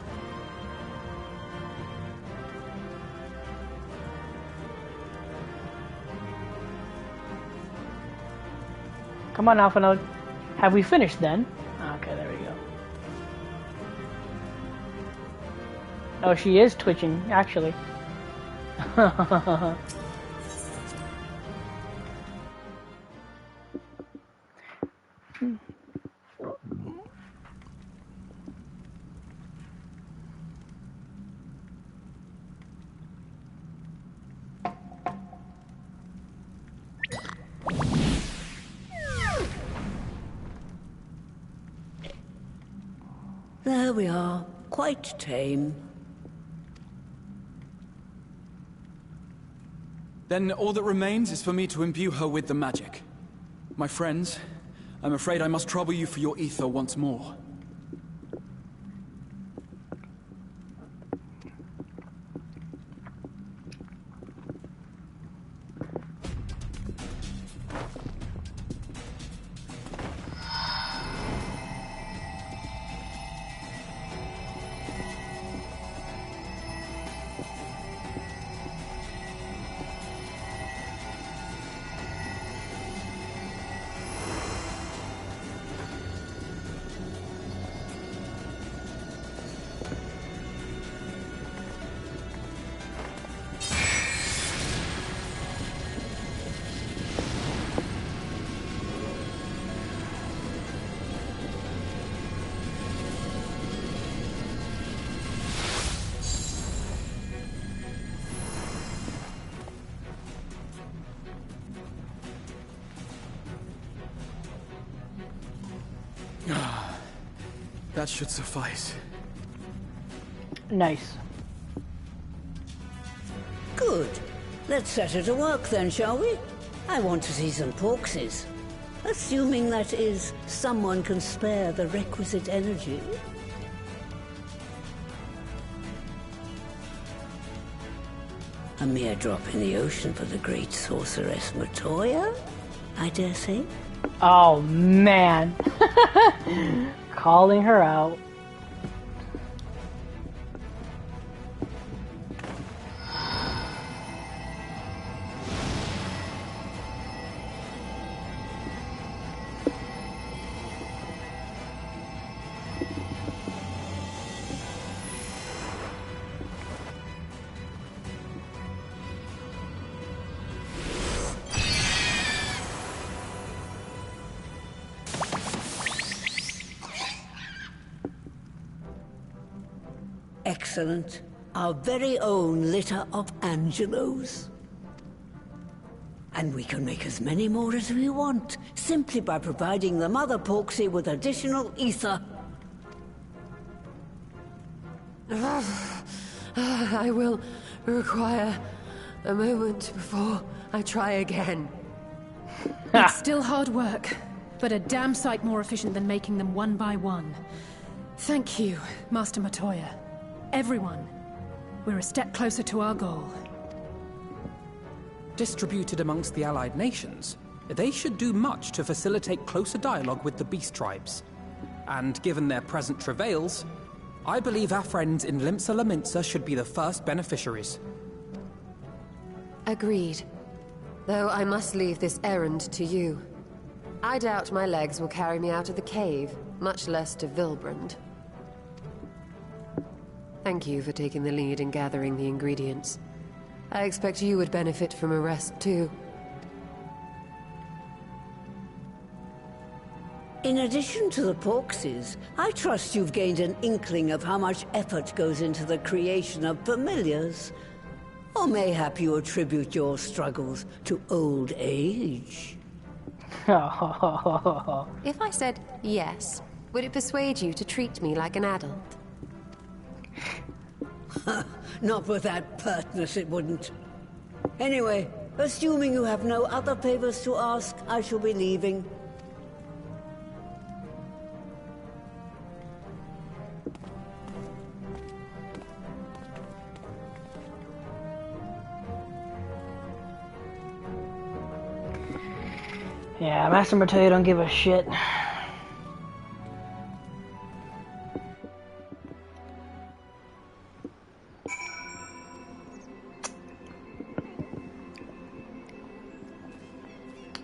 Come on, Alpha Node. Have we finished then? Okay, there we go. Oh, she is twitching, actually. There we are. Quite tame. Then all that remains is for me to imbue her with the magic. My friends, I'm afraid I must trouble you for your ether once more. That should suffice. Nice. Good. Let's set her to work then, shall we? I want to see some porkses. Assuming, that is, someone can spare the requisite energy. A mere drop in the ocean for the great sorceress Matoya, I dare say. Oh, man. Calling her out. Excellent. Our very own litter of Angelos. And we can make as many more as we want, simply by providing the Mother Porksy with additional ether. I will require a moment before I try again. It's still hard work, but a damn sight more efficient than making them one by one. Thank you, Master Matoya. Everyone, we're a step closer to our goal. Distributed amongst the allied nations, they should do much to facilitate closer dialogue with the beast tribes. And given their present travails, I believe our friends in Limsa Laminsa should be the first beneficiaries. Agreed. Though I must leave this errand to you. I doubt my legs will carry me out of the cave, much less to Vilbrand. Thank you for taking the lead in gathering the ingredients. I expect you would benefit from a rest, too. In addition to the porksies, I trust you've gained an inkling of how much effort goes into the creation of familiars. Or mayhap you attribute your struggles to old age. If I said yes, would it persuade you to treat me like an adult? Not with that pertness, it wouldn't. Anyway, assuming you have no other favors to ask, I shall be leaving. Yeah, Master Montoya don't give a shit.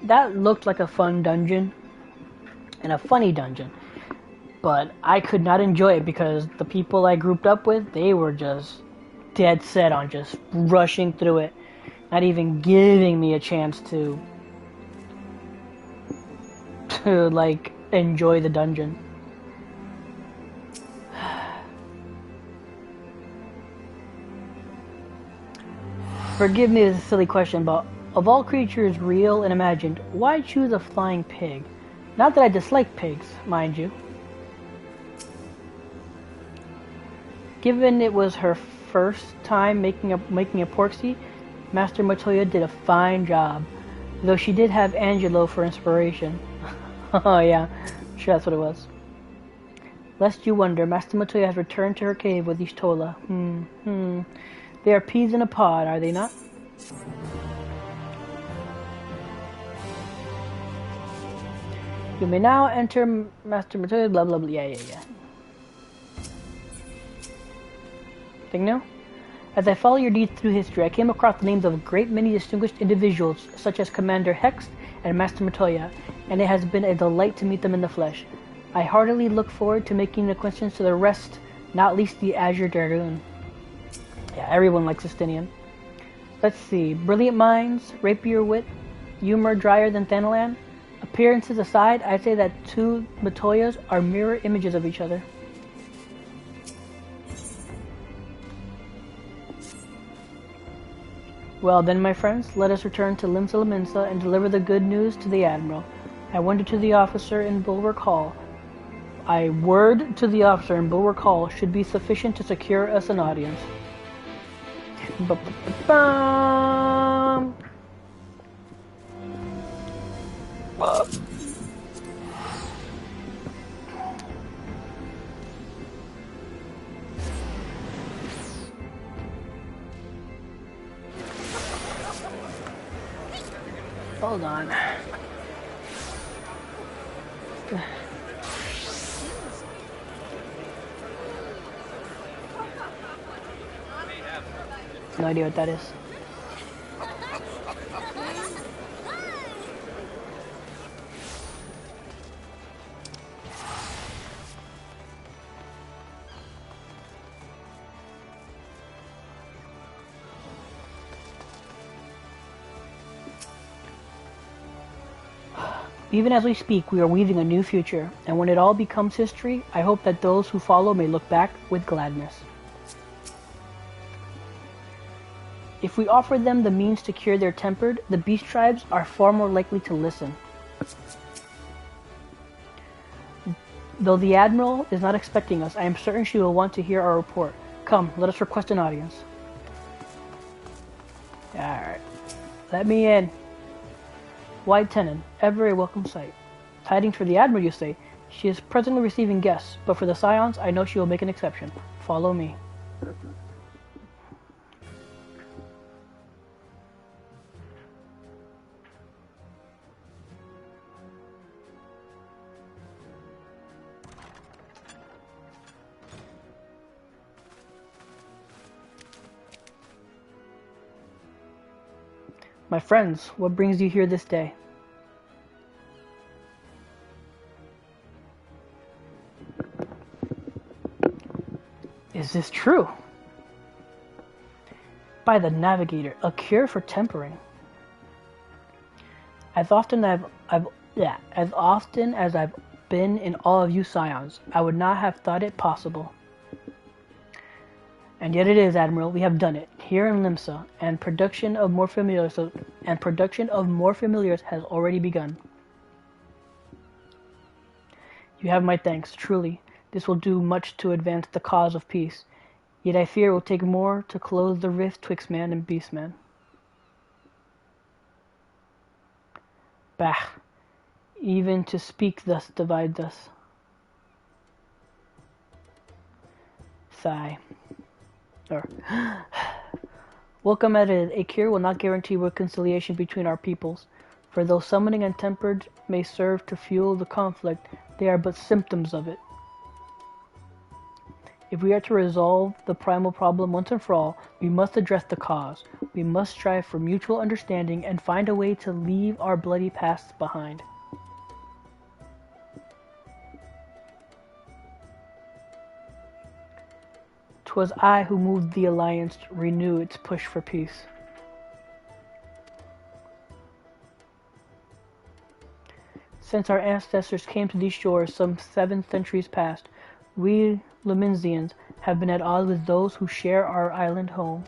That looked like a fun dungeon. And a funny dungeon. But I could not enjoy it because the people I grouped up with, they were just dead set on just rushing through it. Not even giving me a chance to like enjoy the dungeon. Forgive me this silly question, but of all creatures real and imagined, why choose a flying pig? Not that I dislike pigs, mind you. Given it was her first time making a porksy, Master Montoya did a fine job, though she did have Angelo for inspiration. Oh yeah, sure that's what it was. Lest you wonder, Master Montoya has returned to her cave with Ishtola. They are peas in a pod, are they not? You may now enter Master Montoya, blah blah blah, yeah. Thing new? As I follow your deeds through history, I came across the names of a great many distinguished individuals, such as Commander Hex and Master Montoya, and it has been a delight to meet them in the flesh. I heartily look forward to making acquaintance to the rest, not least the Azure Dragoon. Yeah, everyone likes Justinian. Let's see. Brilliant minds, rapier wit, humor drier than Thanalan. Appearances aside, I'd say that two Montoyas are mirror images of each other. Well then, my friends, let us return to Limsa Laminsa and deliver the good news to the Admiral. I word to the officer in Bulwark Hall should be sufficient to secure us an audience. Ba-ba-ba-bum. Hold on. No idea what that is. Even as we speak, we are weaving a new future, and when it all becomes history, I hope that those who follow may look back with gladness. If we offer them the means to cure their tempered, the beast tribes are far more likely to listen. Though the Admiral is not expecting us, I am certain she will want to hear our report. Come, let us request an audience. Alright. Let me in. Wide tenon, ever a welcome sight. Tidings for the Admiral, you say? She is presently receiving guests, but for the Scions, I know she will make an exception. Follow me. My friends, what brings you here this day? Is this true? By the Navigator, a cure for tempering. As often as I've been in awe of you Scions, I would not have thought it possible. And yet it is, Admiral. We have done it here in Limsa, and production of more familiars has already begun. You have my thanks, truly. This will do much to advance the cause of peace. Yet I fear it will take more to close the rift twixt man and beastman. Bah! Even to speak thus divides us. Sigh. Welcome at it. A cure will not guarantee reconciliation between our peoples. For though summoning Untempered may serve to fuel the conflict, they are but symptoms of it. If we are to resolve the primal problem once and for all, we must address the cause. We must strive for mutual understanding and find a way to leave our bloody pasts behind. "'Twas I who moved the Alliance to renew its push for peace. Since our ancestors came to these shores some 7 centuries past, we Lumensians have been at odds with those who share our island home.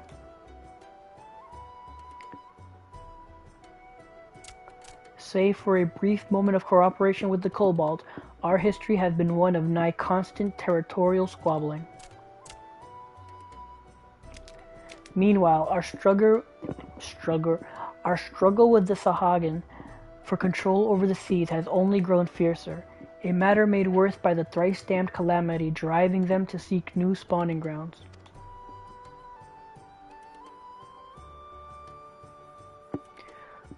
Save for a brief moment of cooperation with the Kobolds, our history has been one of nigh constant territorial squabbling. Meanwhile, our struggle with the Sahagin for control over the seas has only grown fiercer, a matter made worse by the thrice-damned calamity driving them to seek new spawning grounds.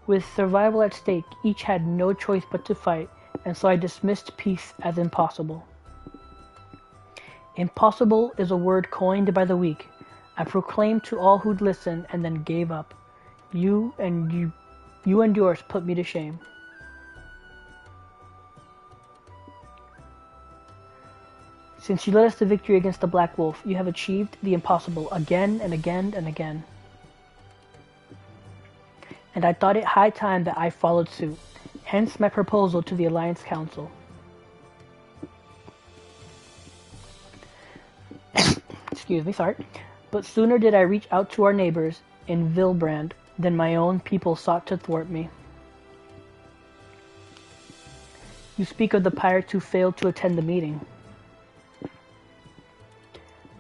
With survival at stake, each had no choice but to fight, and so I dismissed peace as impossible. Impossible is a word coined by the weak. I proclaimed to all who'd listen and then gave up. You and yours put me to shame. Since you led us to victory against the Black Wolf, you have achieved the impossible again and again and again. And I thought it high time that I followed suit, hence my proposal to the Alliance Council. Excuse me, sorry. But sooner did I reach out to our neighbors in Vilbrand than my own people sought to thwart me. You speak of the pirates who failed to attend the meeting.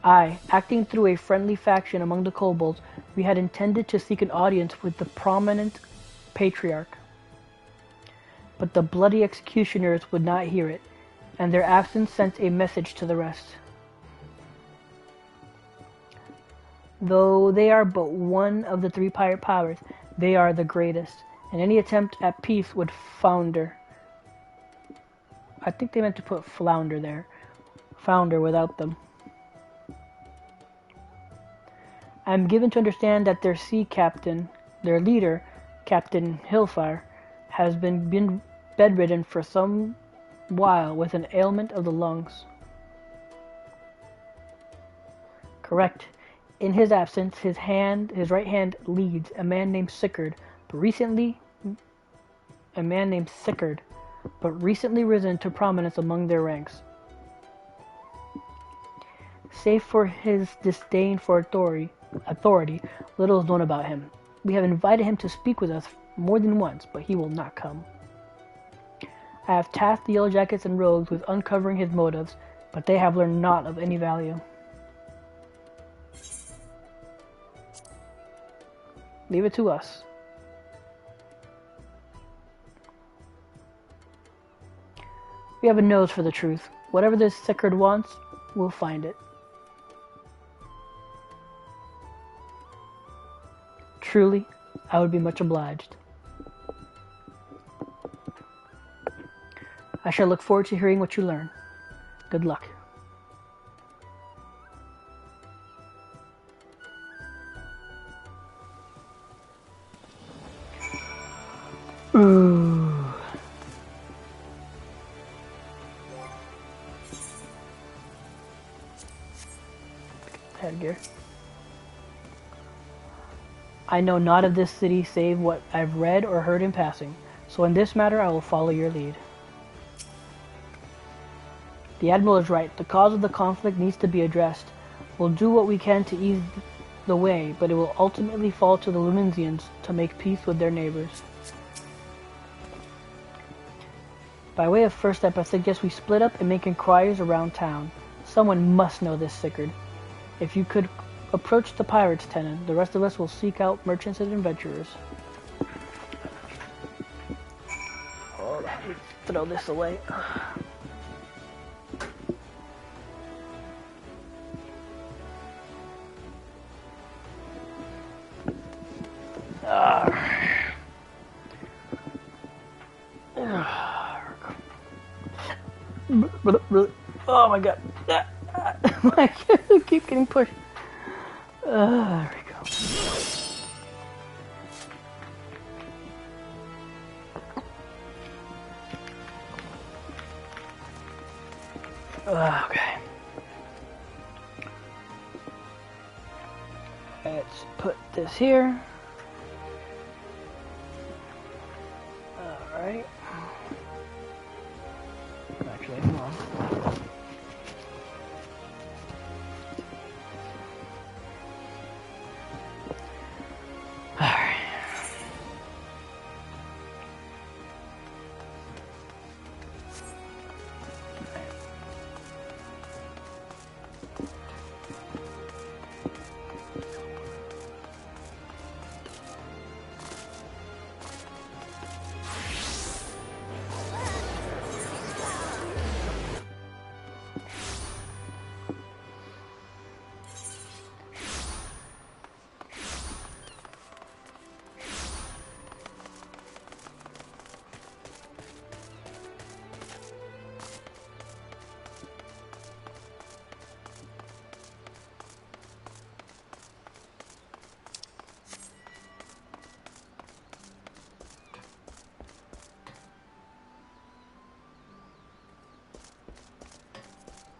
I, acting through a friendly faction among the kobolds, we had intended to seek an audience with the prominent patriarch. But the bloody executioners would not hear it, and their absence sent a message to the rest. Though they are but one of the 3 pirate powers, they are the greatest, and any attempt at peace would founder. I think they meant to put flounder there. Founder without them. I am given to understand that their sea captain, their leader, Captain Hillfire, has been bedridden for some while with an ailment of the lungs. Correct. In his absence, his right hand leads a man named Sickard, but recently risen to prominence among their ranks. Save for his disdain for authority, little is known about him. We have invited him to speak with us more than once, but he will not come. I have tasked the Yellow Jackets and Rogues with uncovering his motives, but they have learned naught of any value. Leave it to us. We have a nose for the truth. Whatever this Sickard wants, we'll find it. Truly, I would be much obliged. I shall look forward to hearing what you learn. Good luck. Ooh. Headgear. I know not of this city save what I've read or heard in passing, so in this matter I will follow your lead. The Admiral is right. The cause of the conflict needs to be addressed. We'll do what we can to ease the way, but it will ultimately fall to the Lumensians to make peace with their neighbors. By way of first step, I suggest we split up and make inquiries around town. Someone must know this Sickard. If you could approach the pirates' tenant, the rest of us will seek out merchants and adventurers. Hold on, let me throw this away. Oh my god. I keep getting pushed. There we go. Okay. Let's put this here. Alright. Actually, hold on. Alright.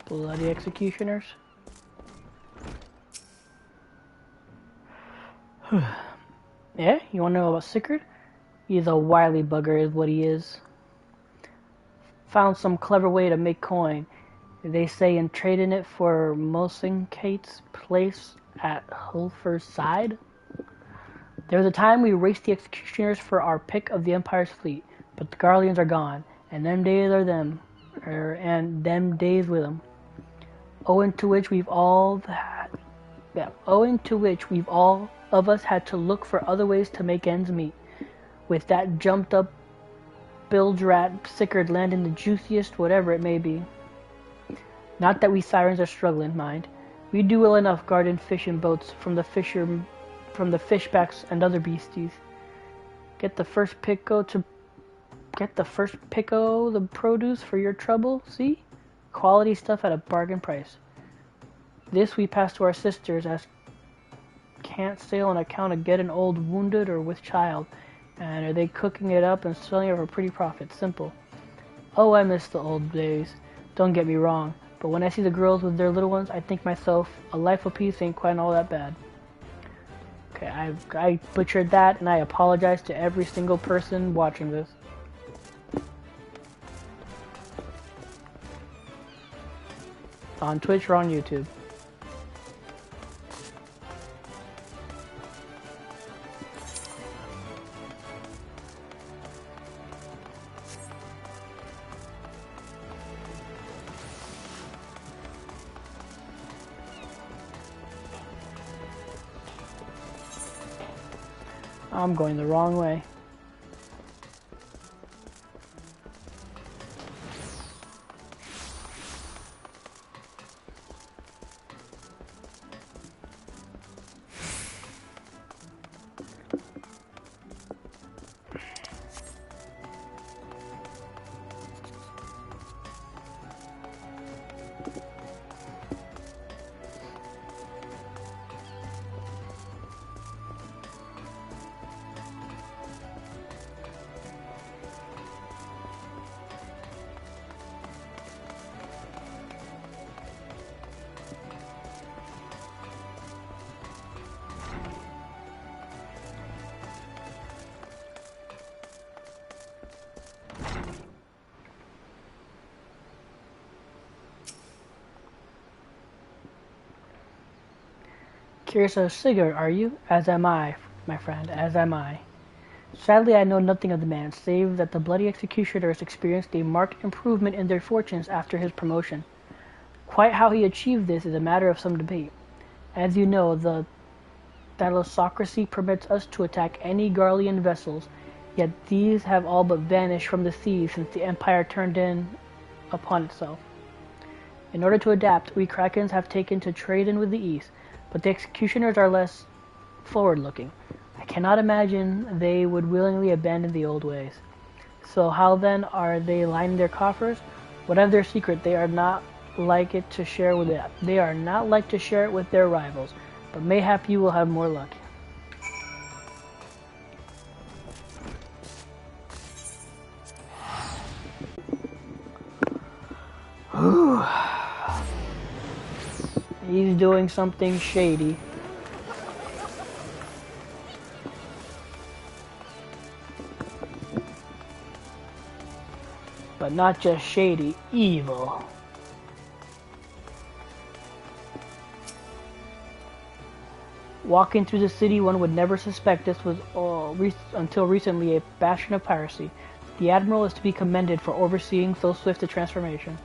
Bloody executioners. Yeah, you wanna know about Sickard? He's a wily bugger is what he is. Found some clever way to make coin. They say in trading it for Mosinkate's place at Hulfer's side. There was a time we raced the executioners for our pick of the Empire's fleet, but the Garleans are gone, and them days are them, and them days with them. Owing to which we've all of us had to look for other ways to make ends meet. With that jumped up bilge rat Sickard landing the juiciest whatever it may be. Not that we sirens are struggling, mind. We do well enough guarding fishing boats from the fishbacks and other beasties. Get the first pico the produce for your trouble, see? Quality stuff at a bargain price. This we pass to our sisters as can't sail on account of getting old, wounded, or with child, and are they cooking it up and selling it for pretty profit. Simple. Oh, I miss the old days. Don't get me wrong, but when I see the girls with their little ones, I think myself, a life of peace ain't quite all that bad. Okay, I butchered that, and I apologize to every single person watching this. On Twitch or on YouTube. I'm going the wrong way. Curious of Sigurd, are you? As am I, my friend, as am I. Sadly, I know nothing of the man, save that the bloody executioners experienced a marked improvement in their fortunes after his promotion. Quite how he achieved this is a matter of some debate. As you know, the thalassocracy permits us to attack any Garlean vessels, yet these have all but vanished from the seas since the Empire turned in upon itself. In order to adapt, we Krakens have taken to trade in with the East, but the executioners are less forward-looking. I cannot imagine they would willingly abandon the old ways. So how then are they lining their coffers? Whatever their secret, they are not like it to share with it. They are not like to share it with their rivals. But mayhap you will have more luck. He's doing something shady. But not just shady, evil. Walking through the city, one would never suspect this was until recently a bastion of piracy. The Admiral is to be commended for overseeing so swift a transformation.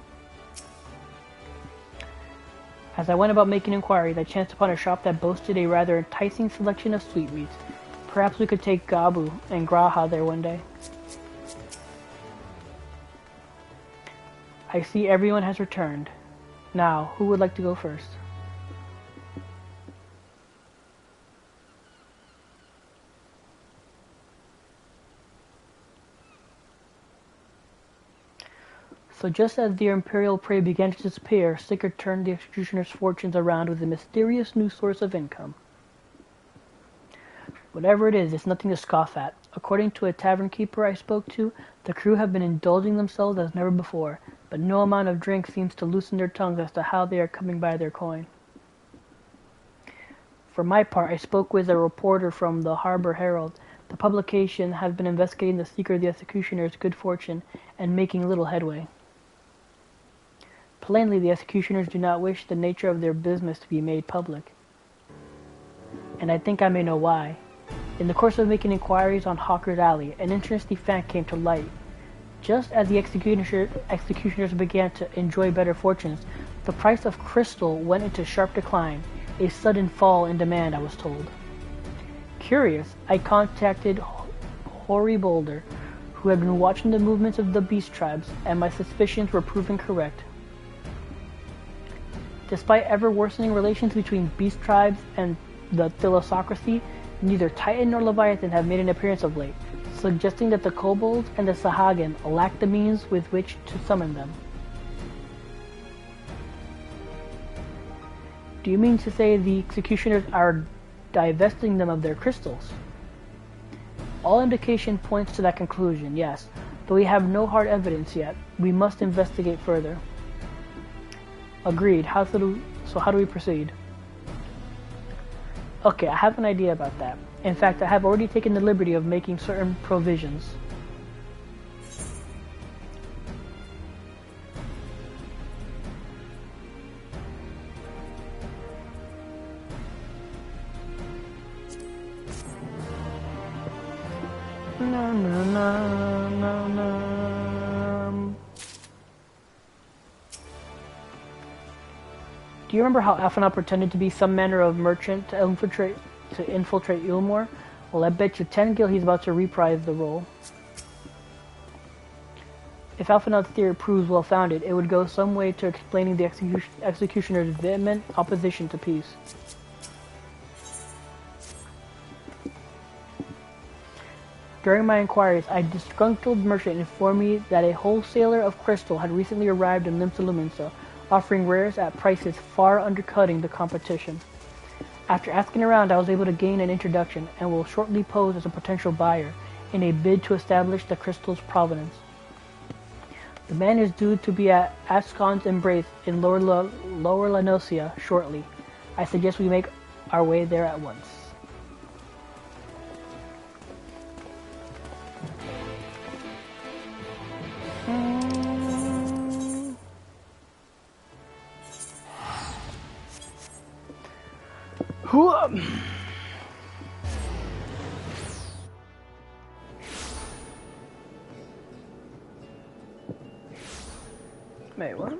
As I went about making inquiries, I chanced upon a shop that boasted a rather enticing selection of sweetmeats. Perhaps we could take Gabu and Graha there one day. I see everyone has returned. Now, who would like to go first? So just as the Imperial prey began to disappear, Sigurd turned the executioner's fortunes around with a mysterious new source of income. Whatever it is, it's nothing to scoff at. According to a tavern keeper I spoke to, the crew have been indulging themselves as never before, but no amount of drink seems to loosen their tongues as to how they are coming by their coin. For my part, I spoke with a reporter from the Harbor Herald. The publication has been investigating the secret of the executioner's good fortune and making little headway. Plainly, the executioners do not wish the nature of their business to be made public. And I think I may know why. In the course of making inquiries on Hawker's Alley, an interesting fact came to light. Just as the executioners began to enjoy better fortunes, the price of crystal went into sharp decline, a sudden fall in demand, I was told. Curious, I contacted Hori Boulder, who had been watching the movements of the beast tribes, and my suspicions were proven correct. Despite ever-worsening relations between beast tribes and the Thalassocracy, neither Titan nor Leviathan have made an appearance of late, suggesting that the kobolds and the Sahagin lack the means with which to summon them. Do you mean to say the executioners are divesting them of their crystals? All indication points to that conclusion, yes, though we have no hard evidence yet. We must investigate further. Agreed. So how do we proceed? Okay, I have an idea about that. In fact, I have already taken the liberty of making certain provisions. Do you remember how Alphinaud pretended to be some manner of merchant to infiltrate Ilmore? Well, I bet you 10 gil he's about to reprise the role. If Alphinaud's theory proves well-founded, it would go some way to explaining the executioner's vehement opposition to peace. During my inquiries, a disgruntled merchant informed me that a wholesaler of crystal had recently arrived in Limsa Luminsa, offering rares at prices far undercutting the competition. After asking around, I was able to gain an introduction and will shortly pose as a potential buyer in a bid to establish the crystal's provenance. The man is due to be at Ascon's Embrace in Lower Lanosia shortly. I suggest we make our way there at once. Wait, what?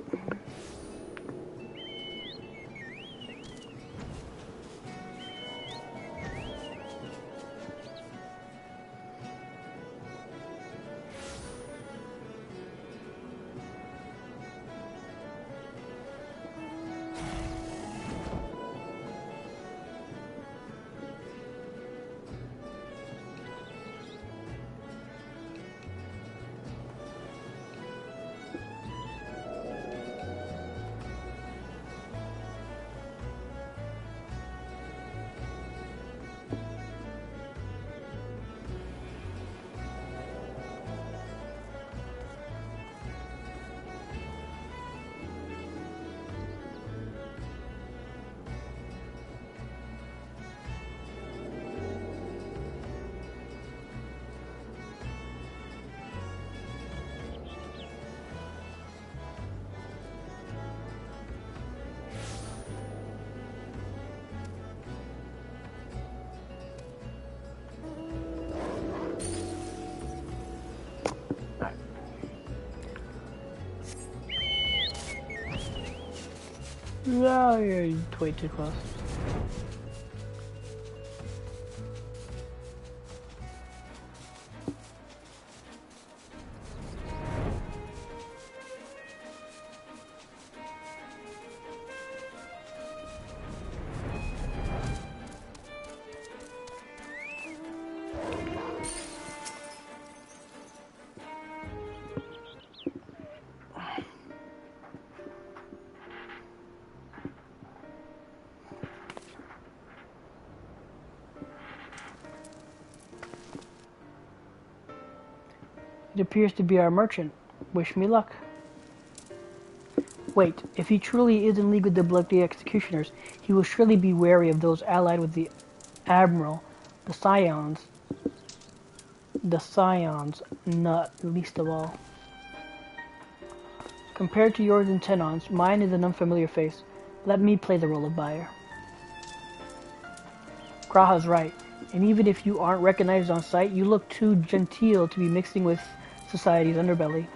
No, you're way too close. It appears to be our merchant. Wish me luck. Wait, if he truly is in league with the bloody executioners, he will surely be wary of those allied with the Admiral, the Scions. The Scions, not least of all. Compared to yours and Tenon's, mine is an unfamiliar face. Let me play the role of buyer. Graha's right, and even if you aren't recognized on sight, you look too genteel to be mixing with society's underbelly.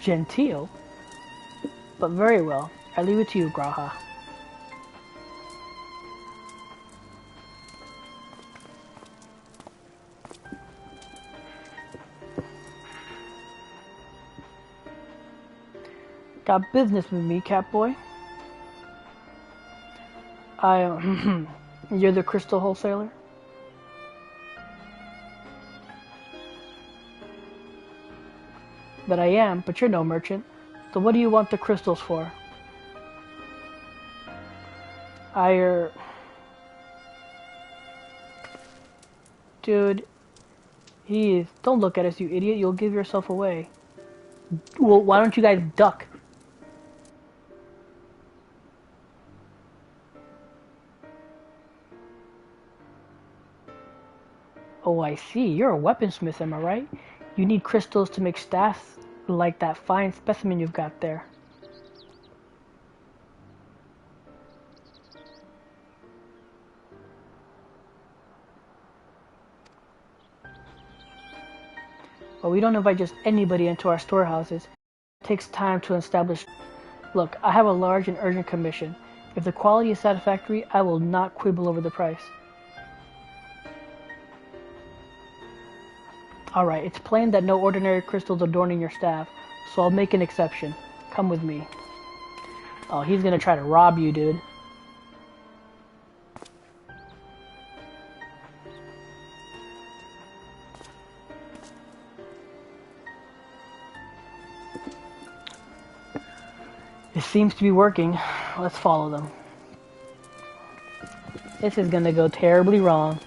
Genteel? But very well. I leave it to you, Graha. Got business with me, Catboy? You're the crystal wholesaler? That I am, but you're no merchant. So what do you want the crystals for? Dude, don't look at us, you idiot. You'll give yourself away. Well, why don't you guys duck? Oh, I see. You're a weaponsmith, am I right? You need crystals to make staffs like that fine specimen you've got there. But we don't invite just anybody into our storehouses. It takes time to establish. Look, I have a large and urgent commission. If the quality is satisfactory, I will not quibble over the price. Alright, it's plain that no ordinary crystals adorning your staff, so I'll make an exception. Come with me. Oh, he's gonna try to rob you, dude. It seems to be working. Let's follow them. This is gonna go terribly wrong.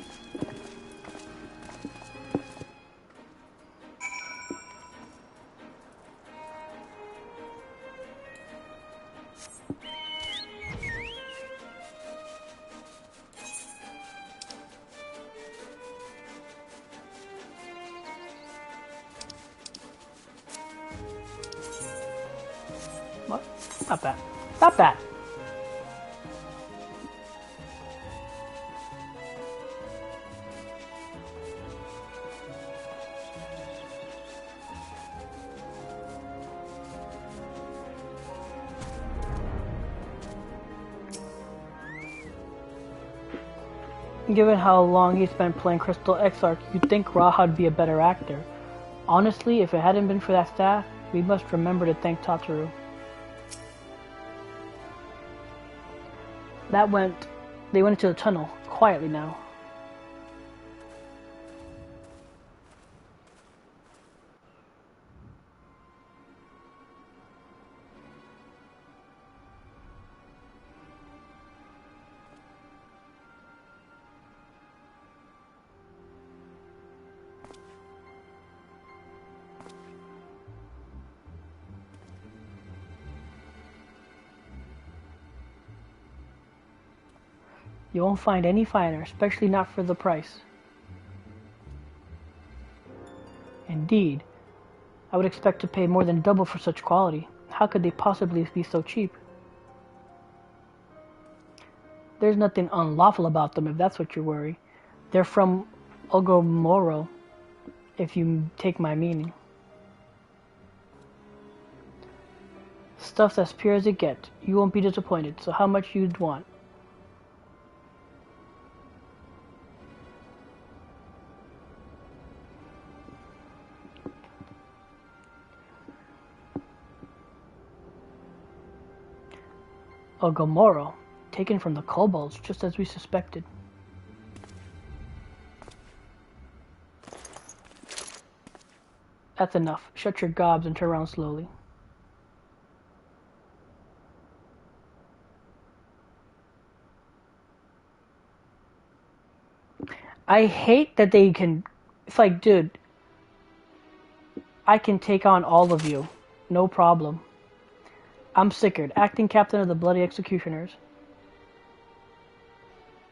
What? Stop that. Stop that! Given how long he spent playing Crystal Exarch, you'd think Raha'd be a better actor. Honestly, if it hadn't been for that staff, we must remember to thank Tataru. They went into the tunnel, quietly now. You won't find any finer, especially not for the price. Indeed, I would expect to pay more than double for such quality. How could they possibly be so cheap? There's nothing unlawful about them if that's what you worry. They're from Ogomoro, if you take my meaning. Stuff's as pure as it gets. You won't be disappointed, so how much you'd want? A Gomorrah, taken from the kobolds, just as we suspected. That's enough. Shut your gobs and turn around slowly. I hate that they can... It's like, dude, I can take on all of you. No problem. I'm Sickard, acting captain of the Bloody Executioners.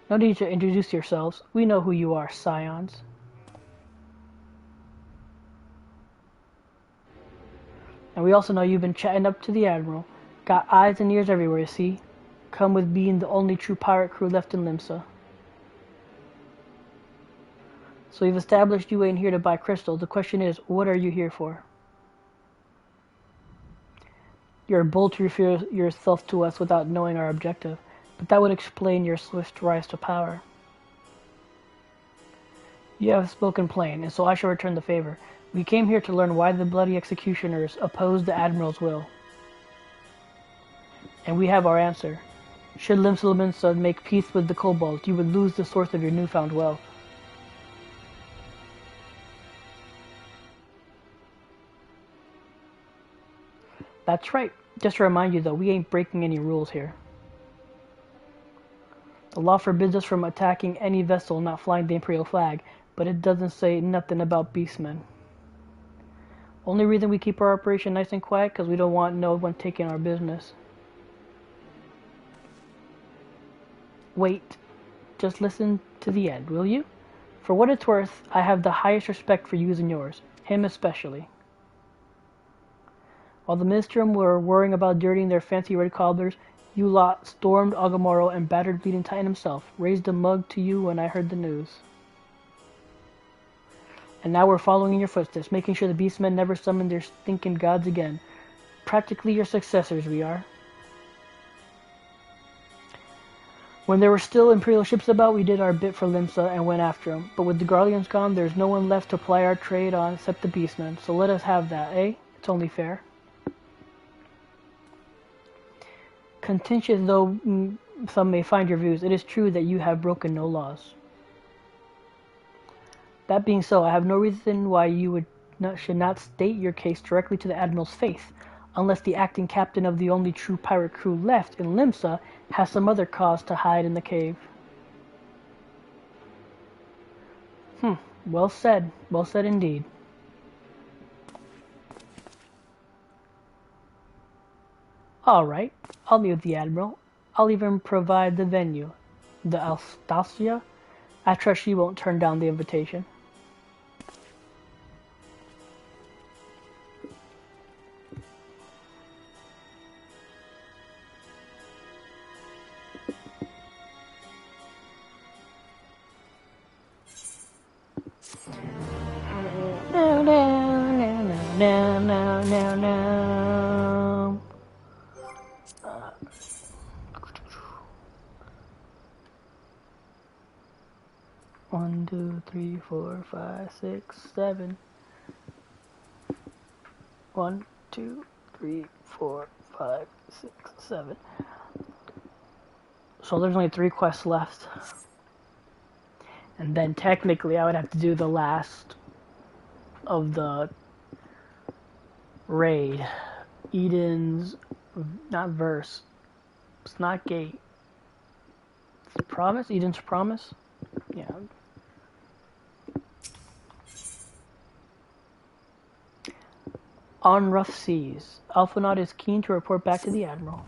No need to introduce yourselves. We know who you are, scions. And we also know you've been chatting up to the Admiral. Got eyes and ears everywhere, see? Come with being the only true pirate crew left in Limsa. So we've established you ain't here to buy crystals. The question is, what are you here for? You're bold to reveal yourself to us without knowing our objective, but that would explain your swift rise to power. You have spoken plain, and so I shall return the favor. We came here to learn why the Bloody Executioners oppose the Admiral's will. And we have our answer. Should Limsa make peace with the kobolds, you would lose the source of your newfound wealth. That's right. Just to remind you though, we ain't breaking any rules here. The law forbids us from attacking any vessel not flying the Imperial flag, but it doesn't say nothing about beastmen. Only reason we keep our operation nice and quiet because we don't want no one taking our business. Wait. Just listen to the end, will you? For what it's worth, I have the highest respect for you and yours. Him especially. While the Ministrum were worrying about dirtying their fancy red cobblers, you lot stormed Agamoro and battered Bleeding Titan himself, raised a mug to you when I heard the news. And now we're following in your footsteps, making sure the beastmen never summon their stinking gods again. Practically your successors, we are. When there were still Imperial ships about, we did our bit for Limsa and went after them. But with the Garleans gone, there's no one left to ply our trade on except the beastmen, so let us have that, eh? It's only fair. Contentious though some may find your views, it is true that you have broken no laws. That being so, I have no reason why you should not state your case directly to the Admiral's face, unless the acting captain of the only true pirate crew left in Limsa has some other cause to hide in the cave. Well said indeed. Alright, I'll meet with the Admiral. I'll even provide the venue. The Alstasia? I trust she won't turn down the invitation. No. 1, 2, 3, 4, 5, 6, 7. 1, 2, 3, 4, 5, 6, 7. So there's only 3 quests left. And then technically I would have to do the last of the raid. Eden's, not verse. It's not gate. It's promise? Eden's promise? Yeah. On rough seas. Alphanaut is keen to report back to the Admiral.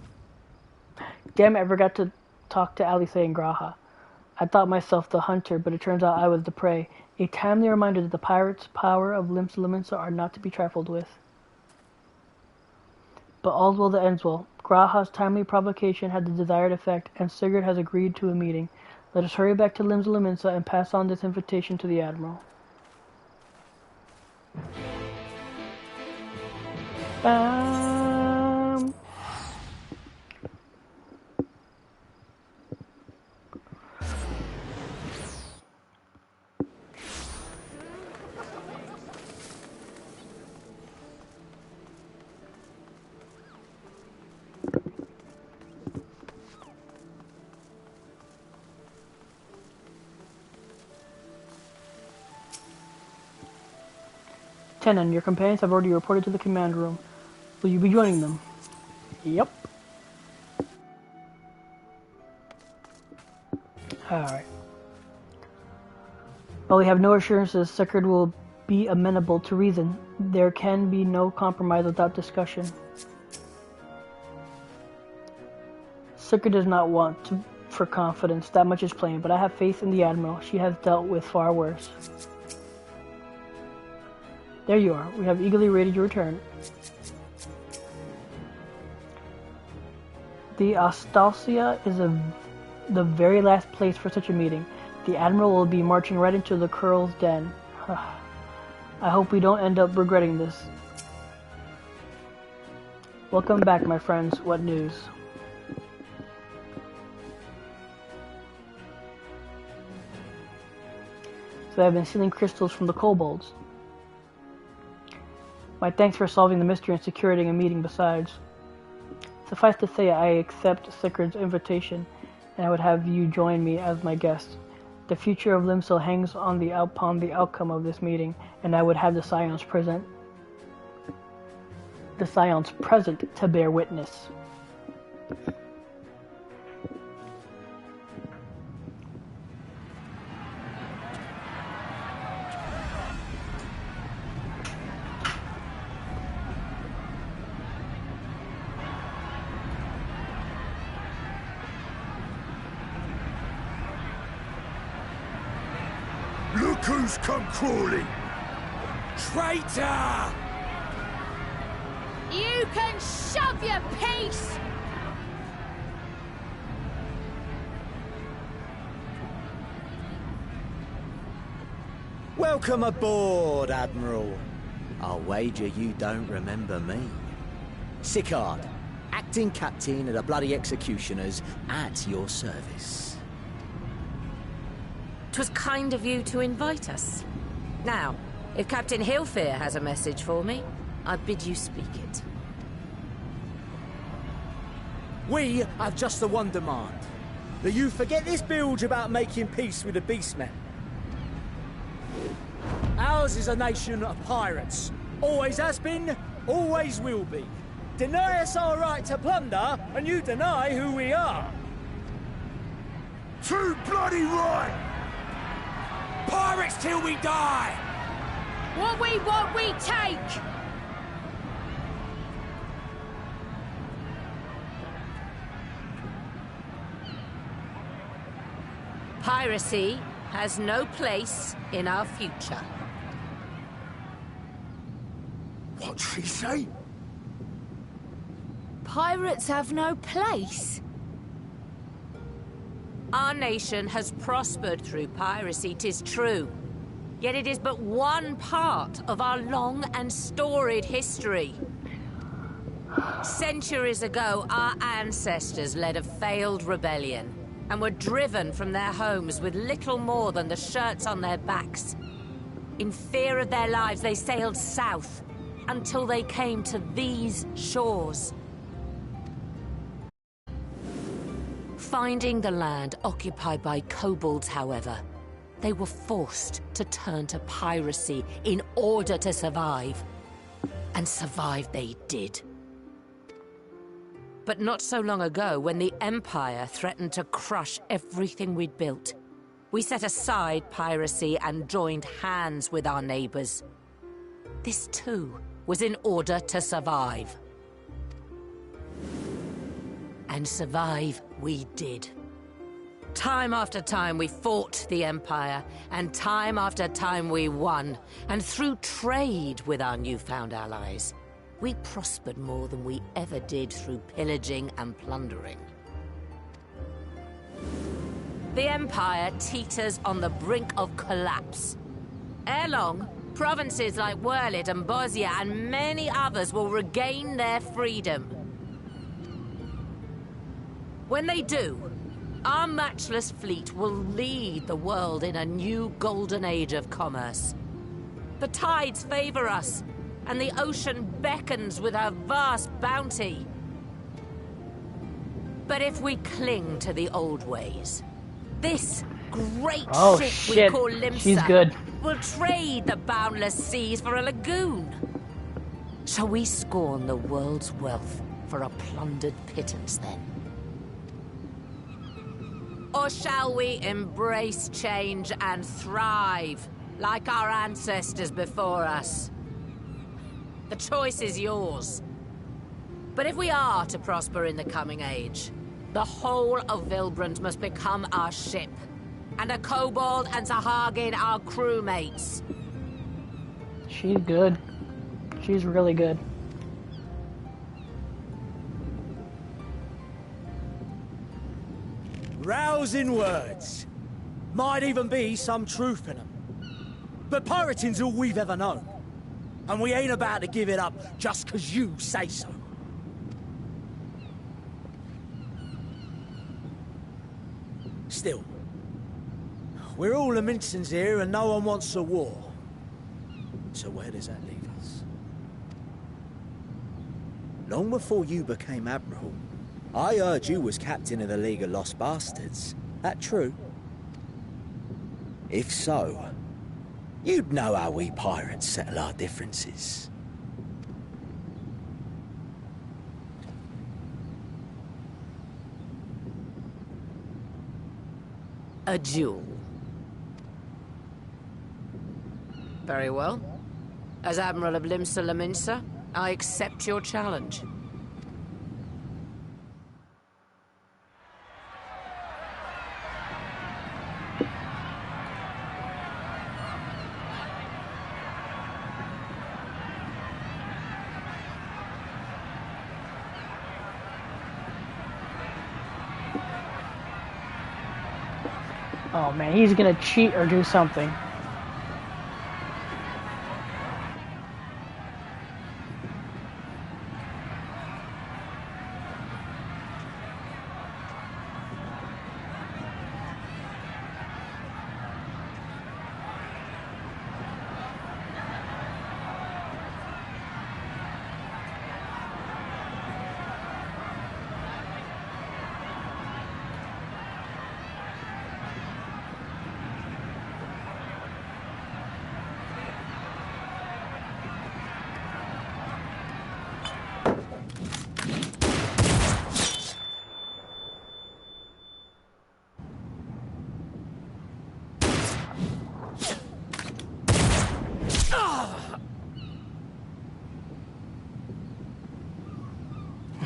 Damn it, I forgot to talk to Alice and Graha. I thought myself the hunter, but it turns out I was the prey. A timely reminder that the pirates' power of Limsa are not to be trifled with. But all's well that ends well. Graha's timely provocation had the desired effect, and Sigurd has agreed to a meeting. Let us hurry back to Limsa and pass on this invitation to the Admiral. Tenon, your companions have already reported to the command room. Will you be joining them? Yep. Alright. While we have no assurances Sigurd will be amenable to reason, there can be no compromise without discussion. Sigurd does not want for confidence, that much is plain, but I have faith in the Admiral. She has dealt with far worse. There you are. We have eagerly awaited your return. The Astasia is the very last place for such a meeting. The Admiral will be marching right into the Curl's den. I hope we don't end up regretting this. Welcome back, my friends. What news? So I've been stealing crystals from the kobolds. My thanks for solving the mystery and securing a meeting besides. Suffice to say, I accept Sigurd's invitation, and I would have you join me as my guest. The future of Limso hangs on the outcome of this meeting, and I would have the Scions present to bear witness. Look who's come crawling! Traitor! You can shove your piece! Welcome aboard, Admiral. I'll wager you don't remember me. Sigurd, acting captain of the bloody executioners, at your service. 'Twas kind of you to invite us. Now, if Captain Hilfear has a message for me, I bid you speak it. We have just the one demand. That you forget this bilge about making peace with the beastmen. Ours is a nation of pirates. Always has been, always will be. Deny us our right to plunder, and you deny who we are. Too bloody right! Pirates till we die! What we want, we take! Piracy has no place in our future. What'd she say? Pirates have no place? Our nation has prospered through piracy, 'tis true. Yet it is but one part of our long and storied history. Centuries ago, our ancestors led a failed rebellion and were driven from their homes with little more than the shirts on their backs. In fear of their lives, they sailed south until they came to these shores. Finding the land occupied by kobolds, however, they were forced to turn to piracy in order to survive. And survive they did. But not so long ago, when the Empire threatened to crush everything we'd built, we set aside piracy and joined hands with our neighbors. This too was in order to survive. And survive we did. Time after time we fought the Empire, and time after time we won. And through trade with our newfound allies, we prospered more than we ever did through pillaging and plundering. The Empire teeters on the brink of collapse. Ere long, provinces like Wurlit and Bosnia and many others will regain their freedom. When they do, our matchless fleet will lead the world in a new golden age of commerce. The tides favor us, and the ocean beckons with her vast bounty. But if we cling to the old ways, this great ship we call Limsa She's good. will trade the boundless seas for a lagoon. Shall we scorn the world's wealth for a plundered pittance, then? Or shall we embrace change and thrive, like our ancestors before us? The choice is yours. But if we are to prosper in the coming age, the whole of Vilbrand must become our ship, and a kobold and Sahagin our crewmates. She's good. She's really good. Rousing words. Might even be some truth in them. But pirating's all we've ever known. And we ain't about to give it up just 'cause you say so. Still, we're all Laminsons here and no one wants a war. So where does that leave us? Long before you became Admiral, I heard you was captain of the League of Lost Bastards. That true? If so, you'd know how we pirates settle our differences. A duel. Very well. As Admiral of Limsa Laminsa, I accept your challenge. Oh man, he's gonna cheat or do something.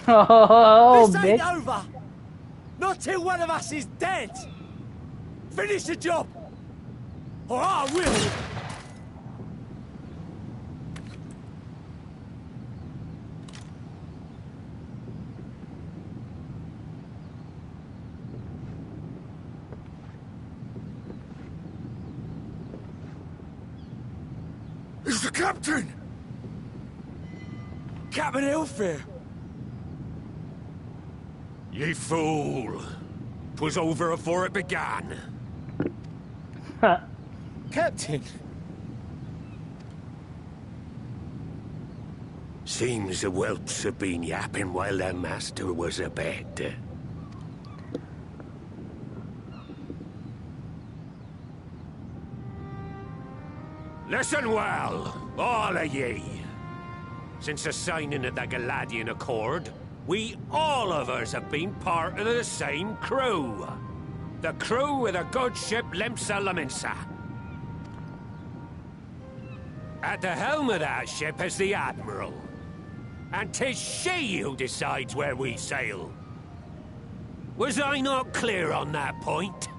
Oh, this ain't bitch. over! Not till one of us is dead! Finish the job! Or I will! It's the captain! Captain Ilfir! Ye fool! 'Twas over afore it began. Captain! Seems the whelps have been yapping while their master was abed. Listen well, all of ye. Since the signing of the Galadian Accord, we all of us have been part of the same crew. The crew of the good ship Limsa Laminsa. At the helm of that ship is the Admiral. And 'tis she who decides where we sail. Was I not clear on that point?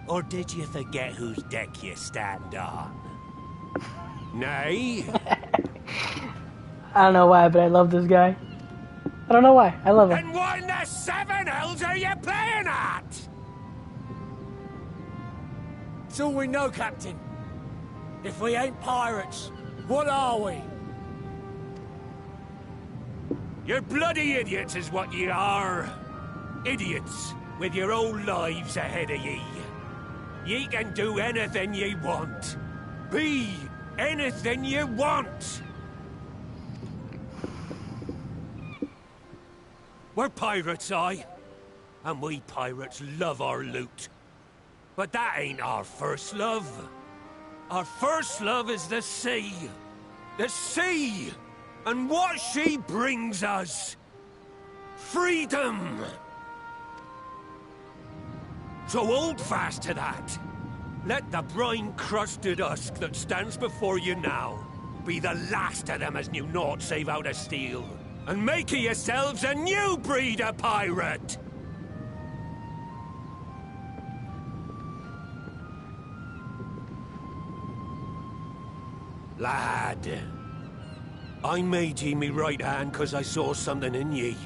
Or did you forget whose deck you stand on? Nay? I don't know why, but I love this guy. I don't know why. I love him. And what in the seven hells are you playing at? It's all we know, Captain. If we ain't pirates, what are we? You're bloody idiots is what ye are. Idiots with your own lives ahead of ye. Ye can do anything ye want. Be anything ye want. We're pirates, aye. And we pirates love our loot. But that ain't our first love. Our first love is the sea. The sea! And what she brings us. Freedom! So hold fast to that. Let the brine-crusted husk that stands before you now be the last of them as knew naught save out of steel. And make of yourselves a new breed of pirate! Lad, I made ye me right hand 'cause I saw something in ye.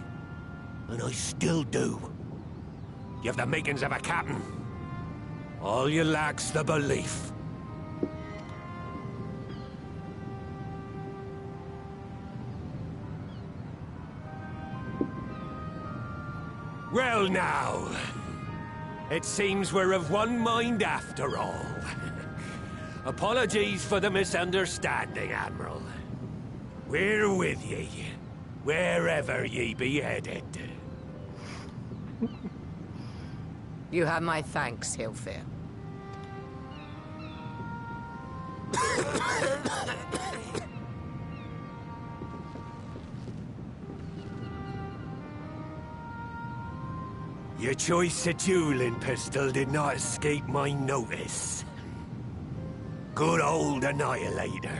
And I still do. You have the makings of a captain. All you lack's the belief. Well now, it seems we're of one mind after all. Apologies for the misunderstanding, Admiral. We're with ye, wherever ye be headed. You have my thanks, Hilfir. Your choice of dueling pistol did not escape my notice. Good old Annihilator.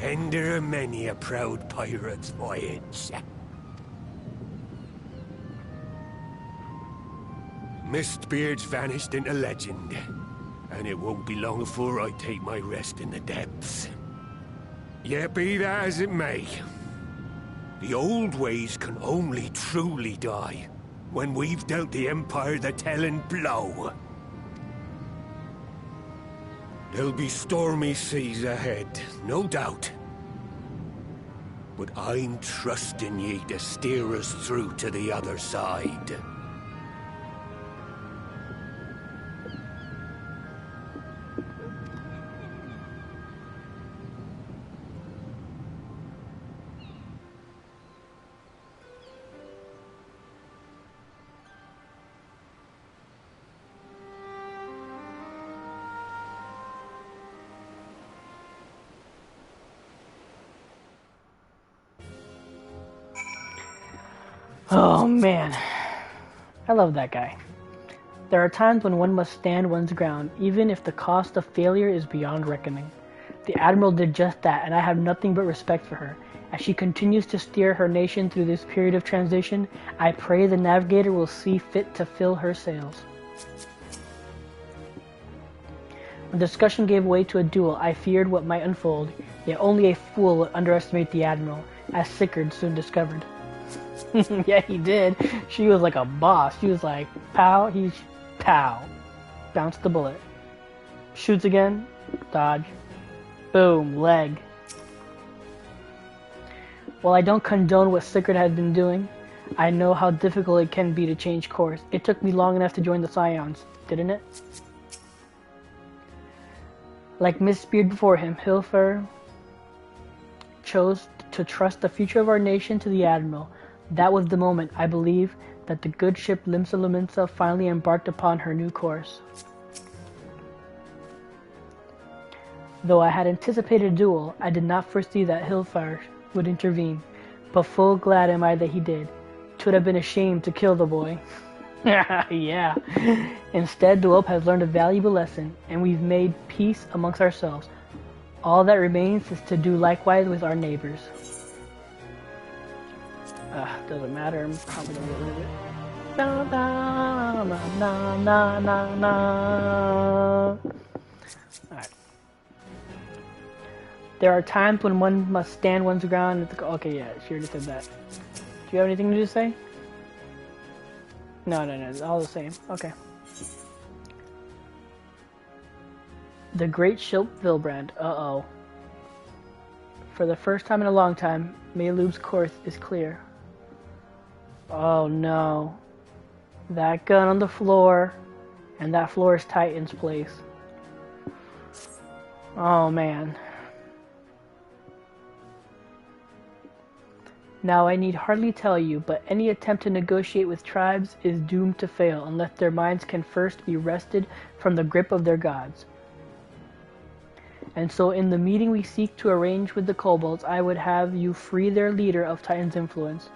Ender of many a proud pirate's voyage. Mistbeard's vanished into legend, and it won't be long before I take my rest in the depths. Yet be that as it may, the old ways can only truly die when we've dealt the Empire the telling blow. There'll be stormy seas ahead, no doubt. But I'm trusting ye to steer us through to the other side. Oh man, I love that guy. There are times when one must stand one's ground, even if the cost of failure is beyond reckoning. The Admiral did just that, and I have nothing but respect for her. As she continues to steer her nation through this period of transition, I pray the Navigator will see fit to fill her sails. When discussion gave way to a duel, I feared what might unfold, yet only a fool would underestimate the Admiral, as Sigurd soon discovered. Yeah, he did. She was like a boss. She was like, pow, he's pow. Bounce the bullet. Shoots again, dodge. Boom, leg. While I don't condone what Sigurd had been doing, I know how difficult it can be to change course. It took me long enough to join the Scions, didn't it? Like Mistbeard before him, Hilfer chose to trust the future of our nation to the Admiral. That was the moment, I believe, that the good ship Limsa Luminsa finally embarked upon her new course. Though I had anticipated a duel, I did not foresee that Hilfer would intervene, but full glad am I that he did. 'Twould have been a shame to kill the boy. Yeah. Instead, Dwelp has learned a valuable lesson, and we've made peace amongst ourselves. All that remains is to do likewise with our neighbors. Doesn't matter, I'm probably gonna get rid of it. Na na na na na na. Alright. There are times when one must stand one's ground. Okay, yeah, she already said that. Do you have anything to say? No, it's all the same. Okay. The Great Shilp Vilbrand. Uh-oh. For the first time in a long time, Maelub's course is clear. Oh no. That gun on the floor, and that floor is Titan's place. Oh man. Now I need hardly tell you, but any attempt to negotiate with tribes is doomed to fail unless their minds can first be wrested from the grip of their gods. And so in the meeting we seek to arrange with the kobolds, I would have you free their leader of Titan's influence.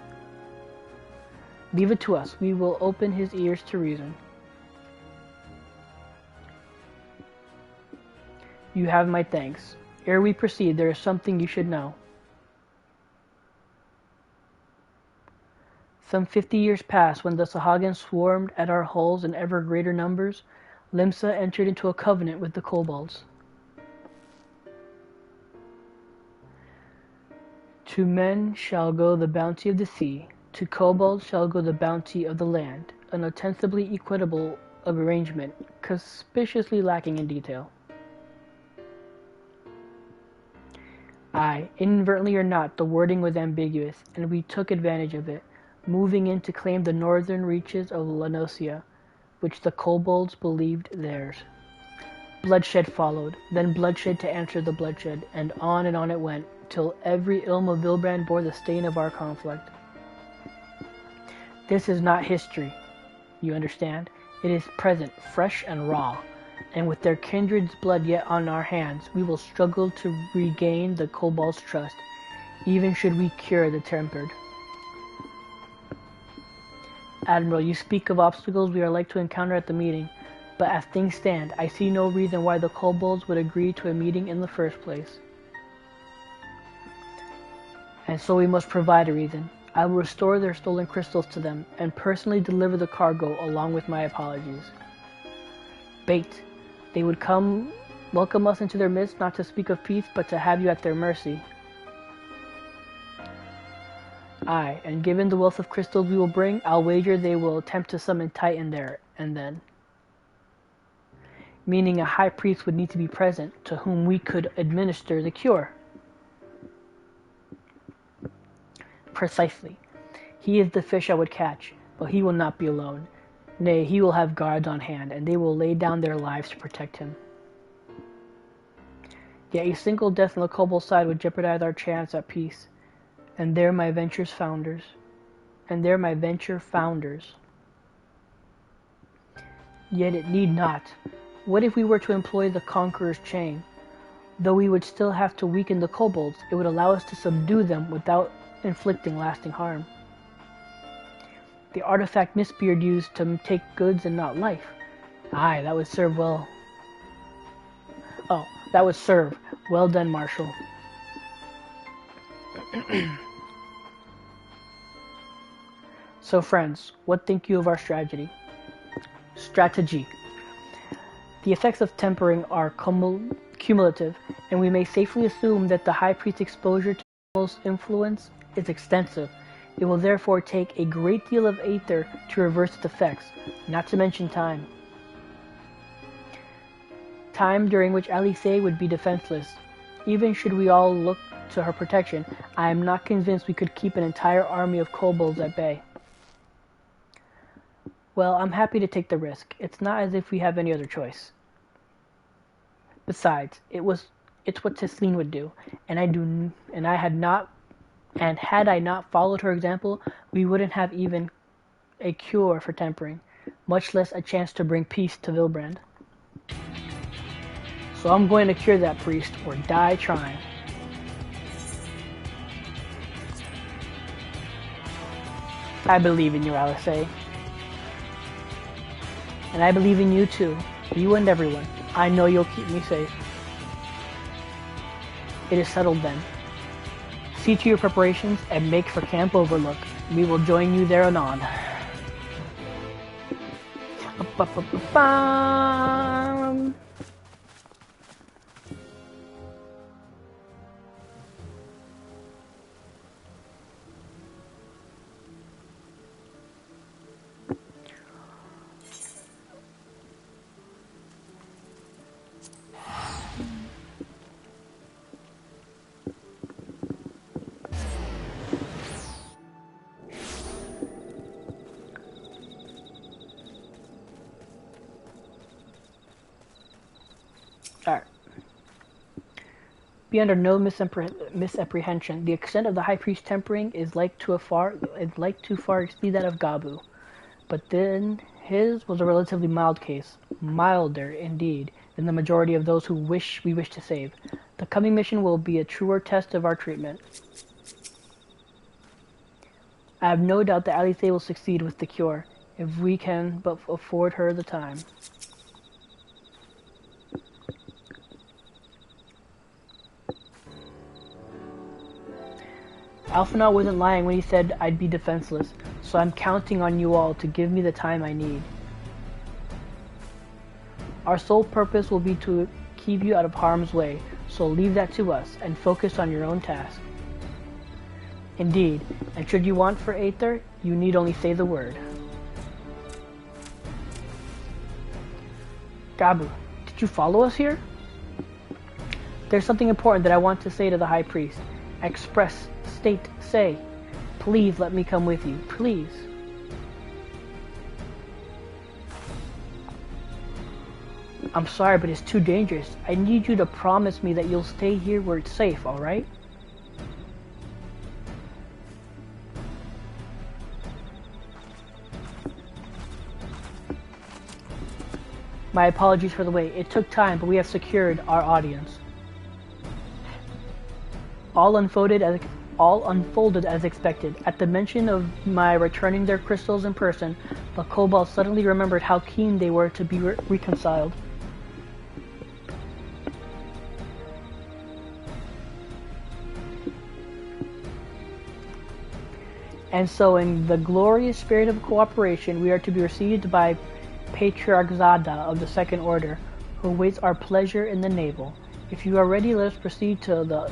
Leave it to us. We will open his ears to reason. You have my thanks. Ere we proceed, there is something you should know. Some 50 years passed when the Sahagin swarmed at our hulls in ever greater numbers. Limsa entered into a covenant with the kobolds. To men shall go the bounty of the sea, to kobolds shall go the bounty of the land, an ostensibly equitable arrangement, conspicuously lacking in detail. Aye, inadvertently or not, the wording was ambiguous, and we took advantage of it, moving in to claim the northern reaches of Lanosia, which the kobolds believed theirs. Bloodshed followed, then bloodshed to answer the bloodshed, and on it went, till every ilm of Vilbrand bore the stain of our conflict. This is not history, you understand? It is present, fresh and raw, and with their kindred's blood yet on our hands, we will struggle to regain the kobolds' trust, even should we cure the tempered. Admiral, you speak of obstacles we are like to encounter at the meeting, but as things stand, I see no reason why the kobolds would agree to a meeting in the first place. And so we must provide a reason. I will restore their stolen crystals to them, and personally deliver the cargo along with my apologies. Bait. They would come welcome us into their midst, not to speak of peace, but to have you at their mercy. Aye, and given the wealth of crystals we will bring, I'll wager they will attempt to summon Titan there, and then. Meaning a high priest would need to be present, to whom we could administer the cure. Precisely. He is the fish I would catch, but he will not be alone. Nay, he will have guards on hand, and they will lay down their lives to protect him. Yet a single death on the kobold side would jeopardize our chance at peace. And there my venture founders. Yet it need not. What if we were to employ the Conqueror's chain? Though we would still have to weaken the kobolds, it would allow us to subdue them without inflicting lasting harm. The artifact Mistbeard used to take goods and not life. Aye, that would serve well. Oh, that would serve. Well done, Marshal. So friends, what think you of our strategy? The effects of tempering are cumulative, and we may safely assume that the High Priest's exposure to Animal's influence is extensive. It will therefore take a great deal of aether to reverse its effects, not to mention time. Time during which Alice would be defenseless. Even should we all look to her protection, I am not convinced we could keep an entire army of kobolds at bay. Well, I'm happy to take the risk. It's not as if we have any other choice. Besides, it's what Tisleen would do, and had I not followed her example, we wouldn't have even a cure for tempering, much less a chance to bring peace to Vilbrand. So I'm going to cure that priest, or die trying. I believe in you, Alice. And I believe in you too. You and everyone. I know you'll keep me safe. It is settled then. See to your preparations and make for Camp Overlook. We will join you there anon. Alright. Be under no misapprehension. The extent of the High Priest tempering is like to far exceed that of Gabu. But then his was a relatively mild case. Milder, indeed, than the majority of those we wish to save. The coming mission will be a truer test of our treatment. I have no doubt that Alice will succeed with the cure, if we can but afford her the time. Alphinaud wasn't lying when he said I'd be defenseless, so I'm counting on you all to give me the time I need. Our sole purpose will be to keep you out of harm's way, so leave that to us and focus on your own task. Indeed, and should you want for Aether, you need only say the word. Gabu, did you follow us here? There's something important that I want to say to the High Priest. Express, state, say. Please let me come with you, please. I'm sorry, but it's too dangerous. I need you to promise me that you'll stay here where it's safe, alright? My apologies for the wait. It took time, but we have secured our audience. All unfolded as expected. At the mention of my returning their crystals in person, the kobolds suddenly remembered how keen they were to be reconciled. And so, in the glorious spirit of cooperation, we are to be received by Patriarch Zada of the Second Order, who awaits our pleasure in the navel. If you are ready, let us proceed to the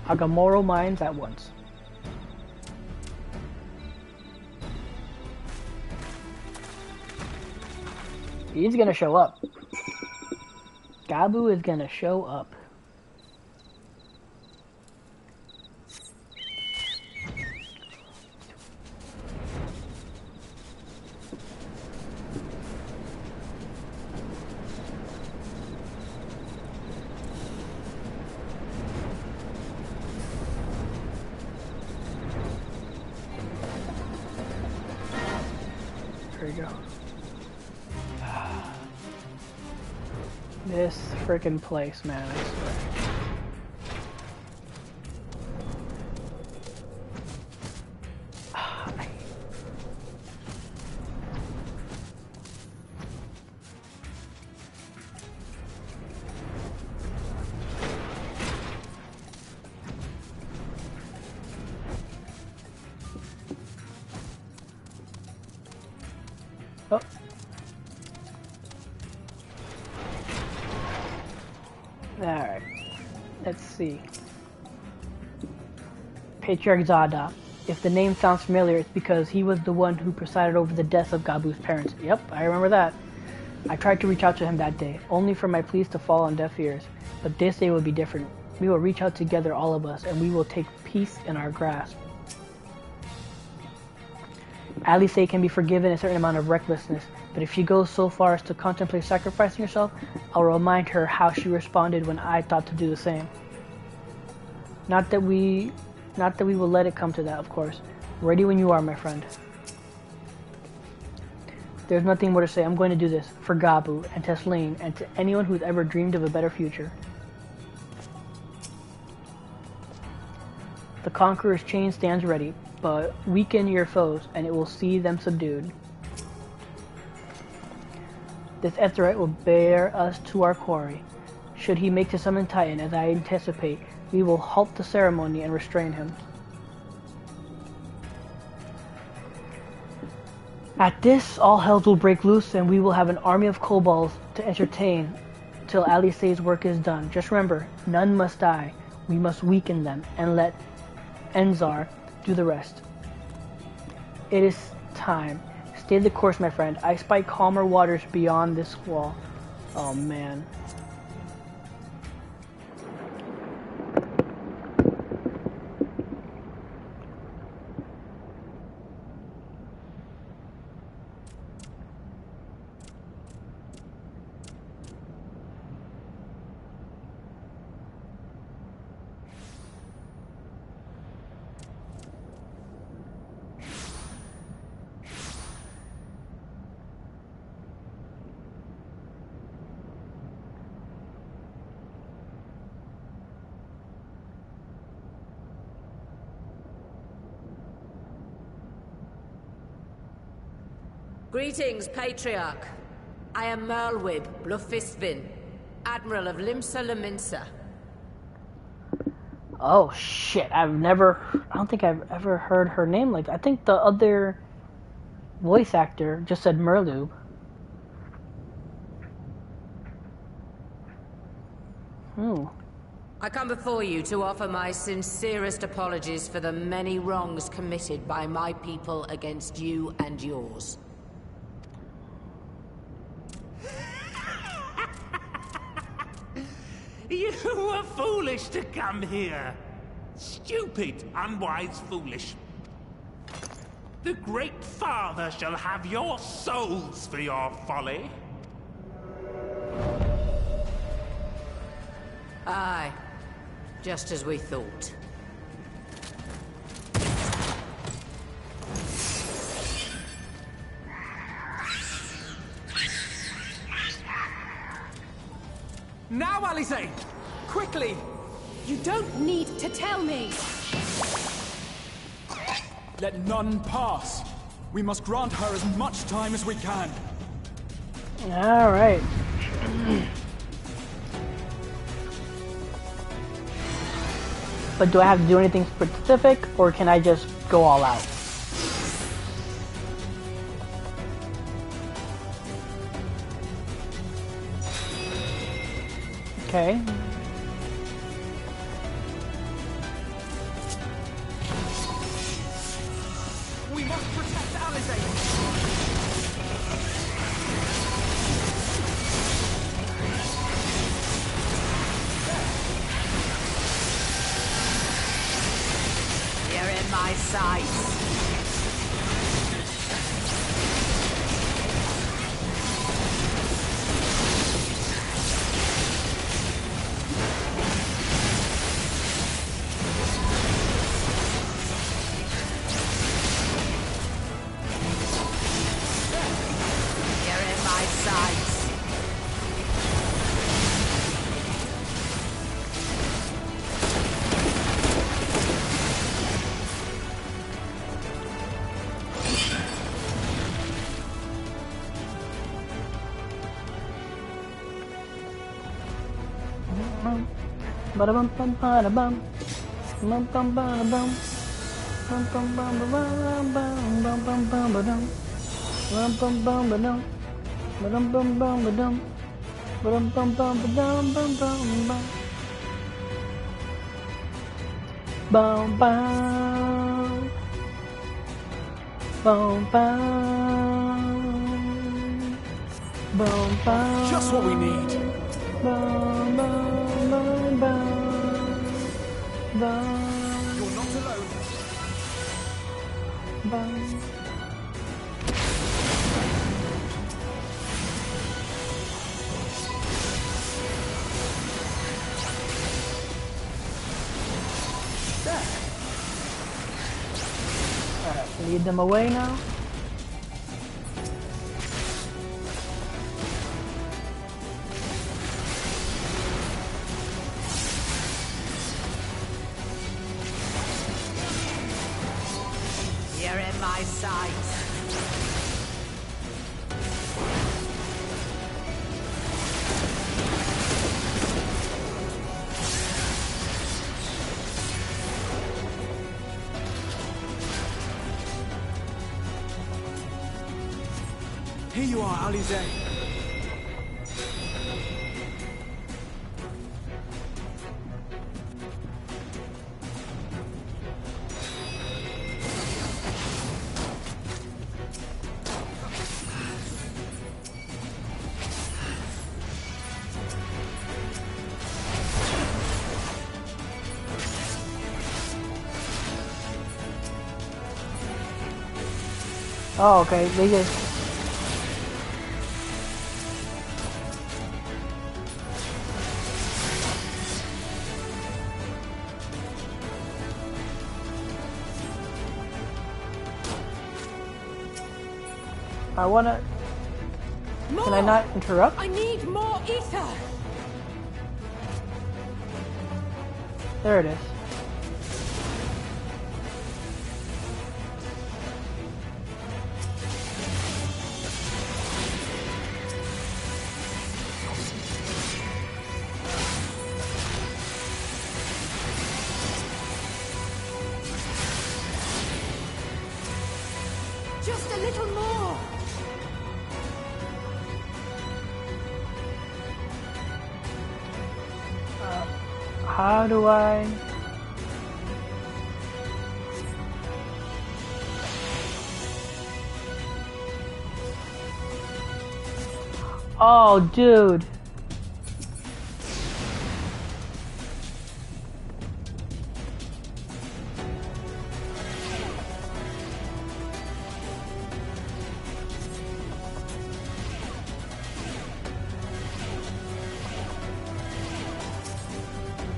Agamoro mines at once. He's gonna show up. Gabu is gonna show up. There you go. This frickin' place, man, I swear. Oh. Alright. Let's see. Patriarch Zada. If the name sounds familiar, it's because he was the one who presided over the death of Gabu's parents. Yep, I remember that. I tried to reach out to him that day, only for my pleas to fall on deaf ears. But this day will be different. We will reach out together, all of us, and we will take peace in our grasp. Alice can be forgiven a certain amount of recklessness, but if she goes so far as to contemplate sacrificing herself, I'll remind her how she responded when I thought to do the same. Not that we will let it come to that, of course. Ready when you are, my friend. There's nothing more to say. I'm going to do this for Gabu and Tesleen and to anyone who's ever dreamed of a better future. The Conqueror's chain stands ready, but weaken your foes and it will see them subdued. This Etherite will bear us to our quarry. Should he make the summon Titan, as I anticipate, we will halt the ceremony and restrain him. At this, all hells will break loose and we will have an army of kobolds to entertain till Alice's work is done. Just remember, none must die. We must weaken them and let Enzar do the rest. It is time. Stay the course, my friend. I spy calmer waters beyond this wall. Oh, man. Greetings, Patriarch. I am Merlwib Blufistvin, Admiral of Limsa Laminsa. Oh shit, I don't think I've ever heard her name like that. I think the other voice actor just said Merlube. I come before you to offer my sincerest apologies for the many wrongs committed by my people against you and yours. You were foolish to come here. Stupid, unwise, foolish. The Great Father shall have your souls for your folly. Aye, just as we thought. Now, Alice! Quickly! You don't need to tell me! Let none pass. We must grant her as much time as we can. Alright. But do I have to do anything specific, or can I just go all out? Okay. We must protect Alizé. You're in my sights. Ba-da-bum bum ba-da-bum. Bum bum ba-da-bum. Bum bum bum ba-bum bum bum bum ba-dum. Bum bum bum ba-dum. Ba-dum bum bum ba-dum. Ba-dum bum bum ba-dum bum bum bum. Bum bum. Bum bum. Bum bum. Just what we need. Bum bum. You're not alone. There. Alright, lead them away now. My sights. Here you are, Alizé. Oh, okay, they just... I wanna... More! Can I not interrupt? I need more ether! There it is. Just a little more! How do I... Oh, dude.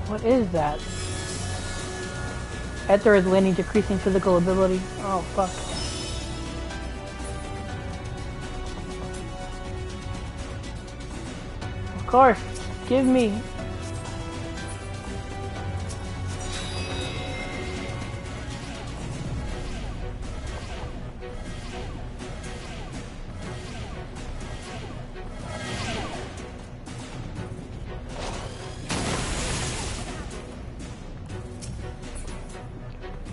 What is that? Ether is landing decreasing physical ability. Oh, fuck. Of course. Give me.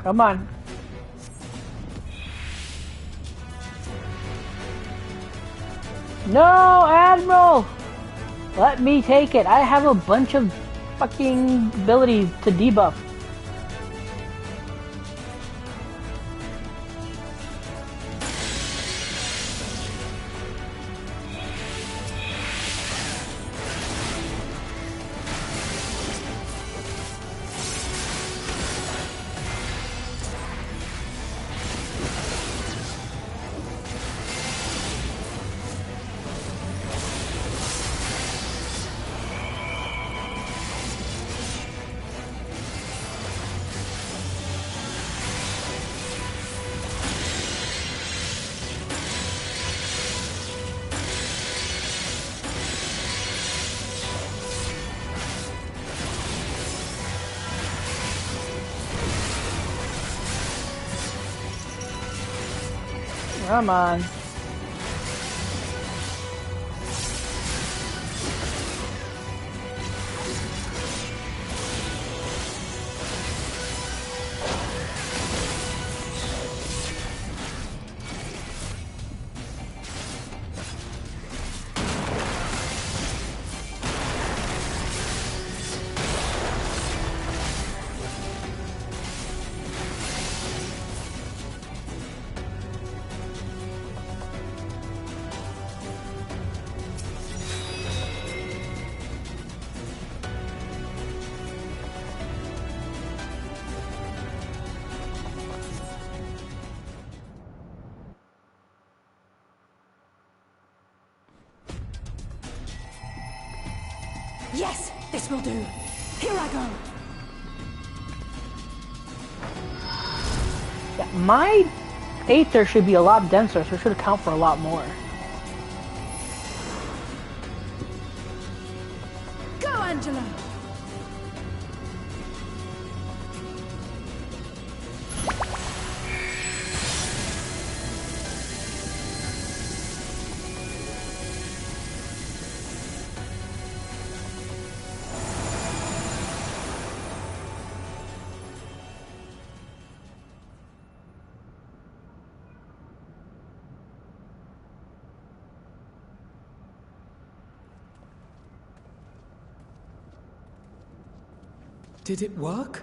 Come on. No, Admiral! Let me take it. I have a bunch of fucking abilities to debuff. Come on. Yes, this will do. Here I go. Yeah, my Aether should be a lot denser, so it should account for a lot more. Go, Angela! Did it work?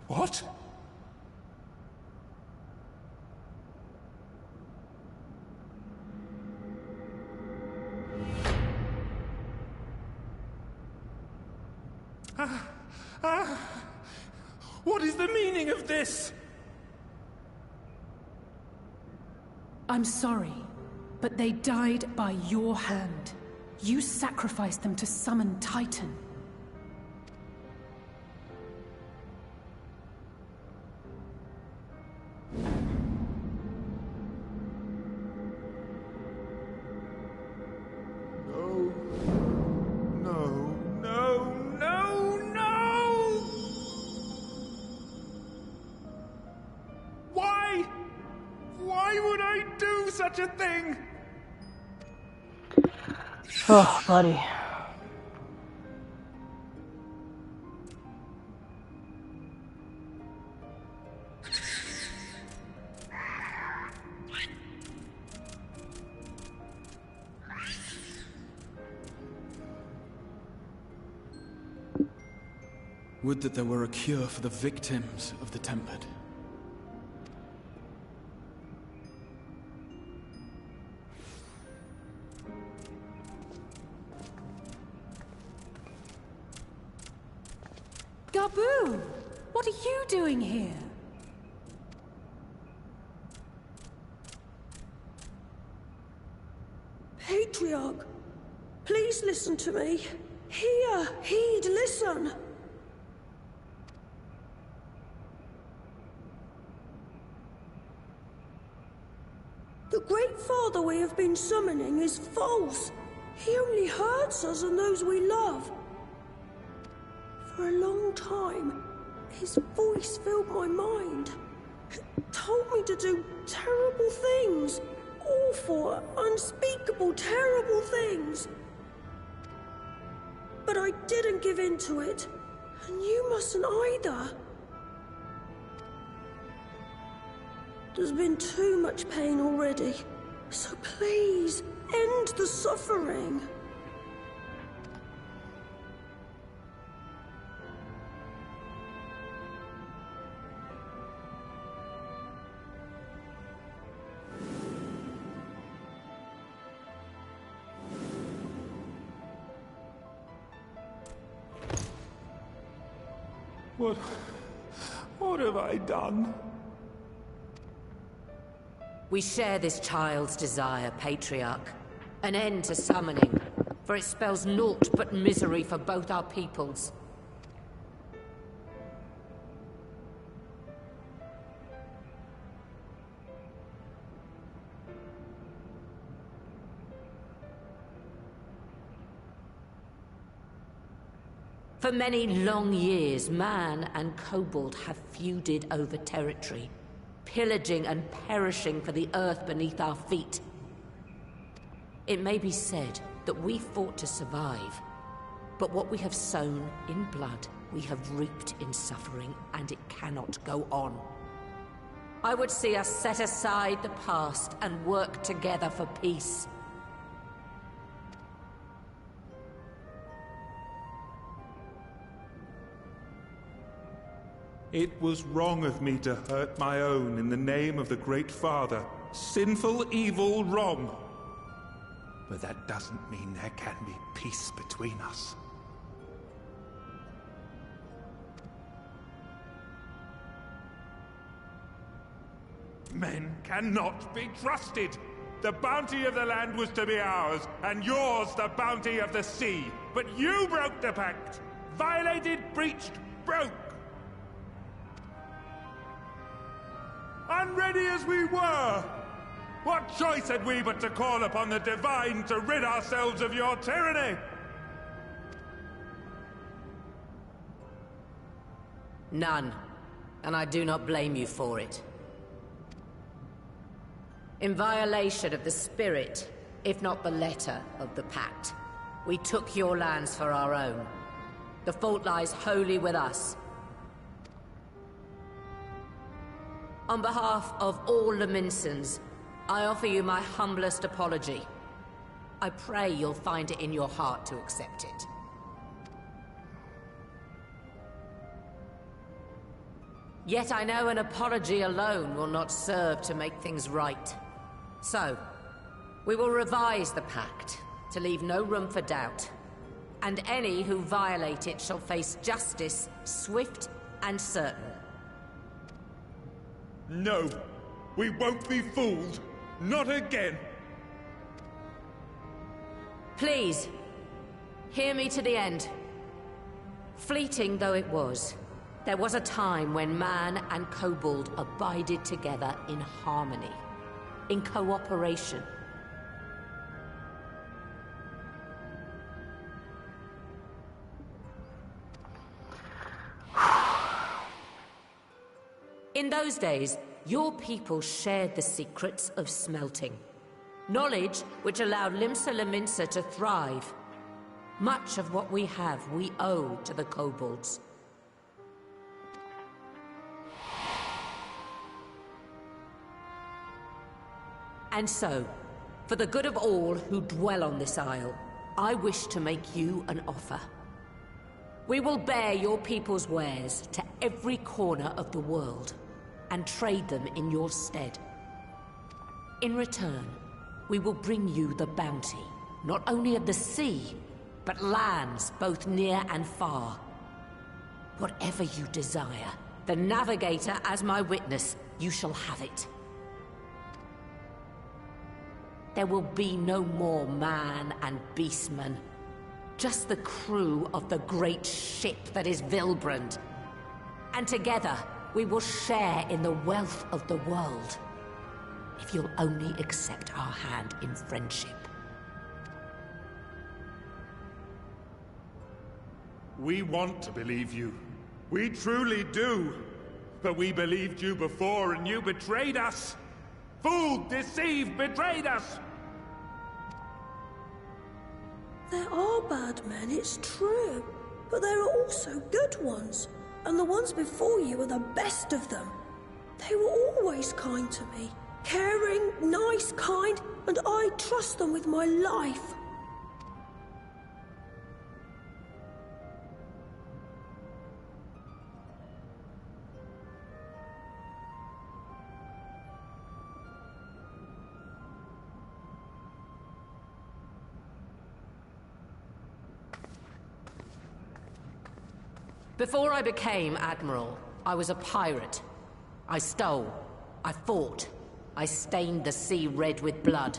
What? What is the meaning of this? I'm sorry, but they died by your hand. You sacrificed them to summon Titan. Such a thing. Oh, buddy. Would that there were a cure for the victims of the Tempered. Gabu! What are you doing here? Patriarch, please listen to me. Hear, heed, listen. The Great Father we have been summoning is false. He only hurts us and those we love. For a long time, his voice filled my mind. It told me to do terrible things. Awful, unspeakable, terrible things. But I didn't give in to it, and you mustn't either. There's been too much pain already, so please, end the suffering. What have I done? We share this child's desire, Patriarch. An end to summoning, for it spells naught but misery for both our peoples. For many long years, man and kobold have feuded over territory, pillaging and perishing for the earth beneath our feet. It may be said that we fought to survive, but what we have sown in blood, we have reaped in suffering, and it cannot go on. I would see us set aside the past and work together for peace. It was wrong of me to hurt my own in the name of the Great Father. Sinful, evil, wrong. But that doesn't mean there can be peace between us. Men cannot be trusted. The bounty of the land was to be ours, and yours the bounty of the sea. But you broke the pact. Violated, breached, broke. Unready as we were! What choice had we but to call upon the Divine to rid ourselves of your tyranny? None, and I do not blame you for it. In violation of the spirit, if not the letter, of the pact, we took your lands for our own. The fault lies wholly with us. On behalf of all Leminsons, I offer you my humblest apology. I pray you'll find it in your heart to accept it. Yet I know an apology alone will not serve to make things right. So, we will revise the pact to leave no room for doubt. And any who violate it shall face justice, swift and certain. No, we won't be fooled. Not again. Please, hear me to the end. Fleeting though it was, there was a time when man and kobold abided together in harmony, in cooperation. In those days, your people shared the secrets of smelting. Knowledge which allowed Limsa Leminsa to thrive. Much of what we have, we owe to the kobolds. And so, for the good of all who dwell on this isle, I wish to make you an offer. We will bear your people's wares to every corner of the world, and trade them in your stead. In return, we will bring you the bounty, not only of the sea, but lands both near and far. Whatever you desire, the Navigator as my witness, you shall have it. There will be no more man and beastman, just the crew of the great ship that is Vilbrand. And together, we will share in the wealth of the world, if you'll only accept our hand in friendship. We want to believe you. We truly do. But we believed you before and you betrayed us. Fooled, deceived, betrayed us. There are bad men, it's true. But there are also good ones. And the ones before you are the best of them. They were always kind to me. Caring, nice, kind, and I trust them with my life. Before I became Admiral, I was a pirate. I stole. I fought. I stained the sea red with blood.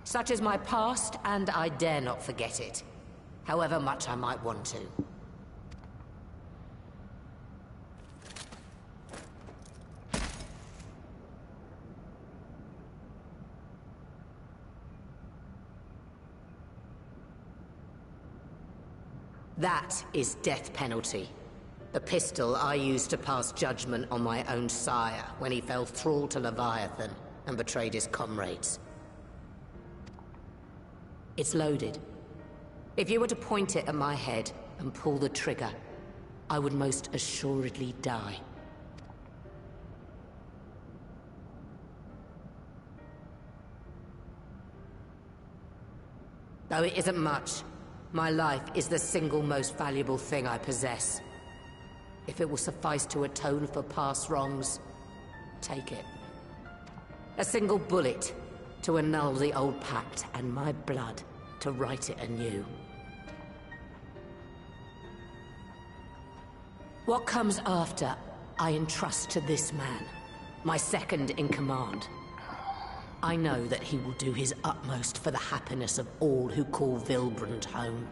Such is my past, and I dare not forget it, however much I might want to. That is death penalty. The pistol I used to pass judgment on my own sire when he fell thrall to Leviathan and betrayed his comrades. It's loaded. If you were to point it at my head and pull the trigger, I would most assuredly die. Though it isn't much, my life is the single most valuable thing I possess. If it will suffice to atone for past wrongs, take it. A single bullet to annul the old pact, and my blood to write it anew. What comes after, I entrust to this man, my second in command. I know that he will do his utmost for the happiness of all who call Vilbrand home.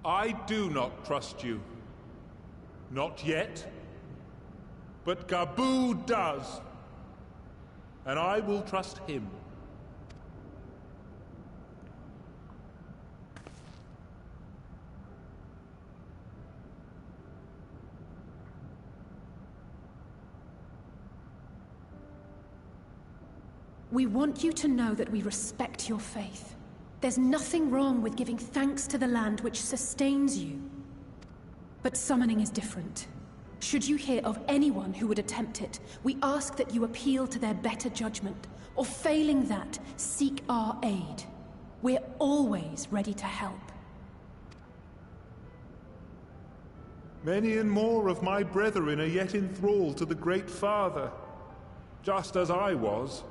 I do not trust you. Not yet. But Gabu does. And I will trust him. We want you to know that we respect your faith. There's nothing wrong with giving thanks to the land which sustains you. But summoning is different. Should you hear of anyone who would attempt it, we ask that you appeal to their better judgment, or failing that, seek our aid. We're always ready to help. Many and more of my brethren are yet enthralled to the Great Father, just as I was.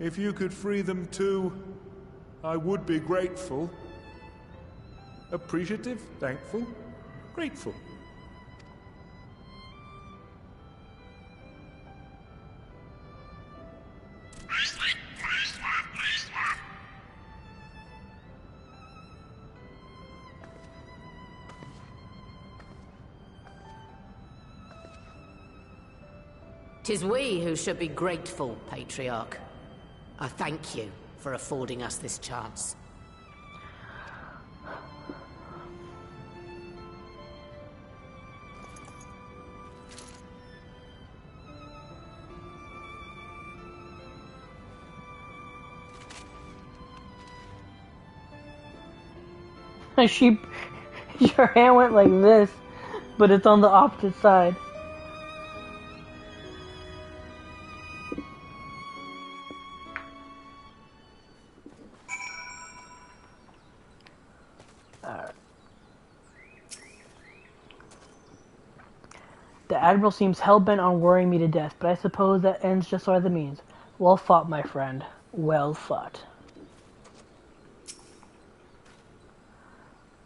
If you could free them too, I would be grateful. Appreciative, thankful, grateful. Tis we who should be grateful, Patriarch. I thank you for affording us this chance. Your hand went like this, but it's on the opposite side. The Admiral seems hell-bent on worrying me to death, but I suppose that ends just are the means. Well fought, my friend. Well fought.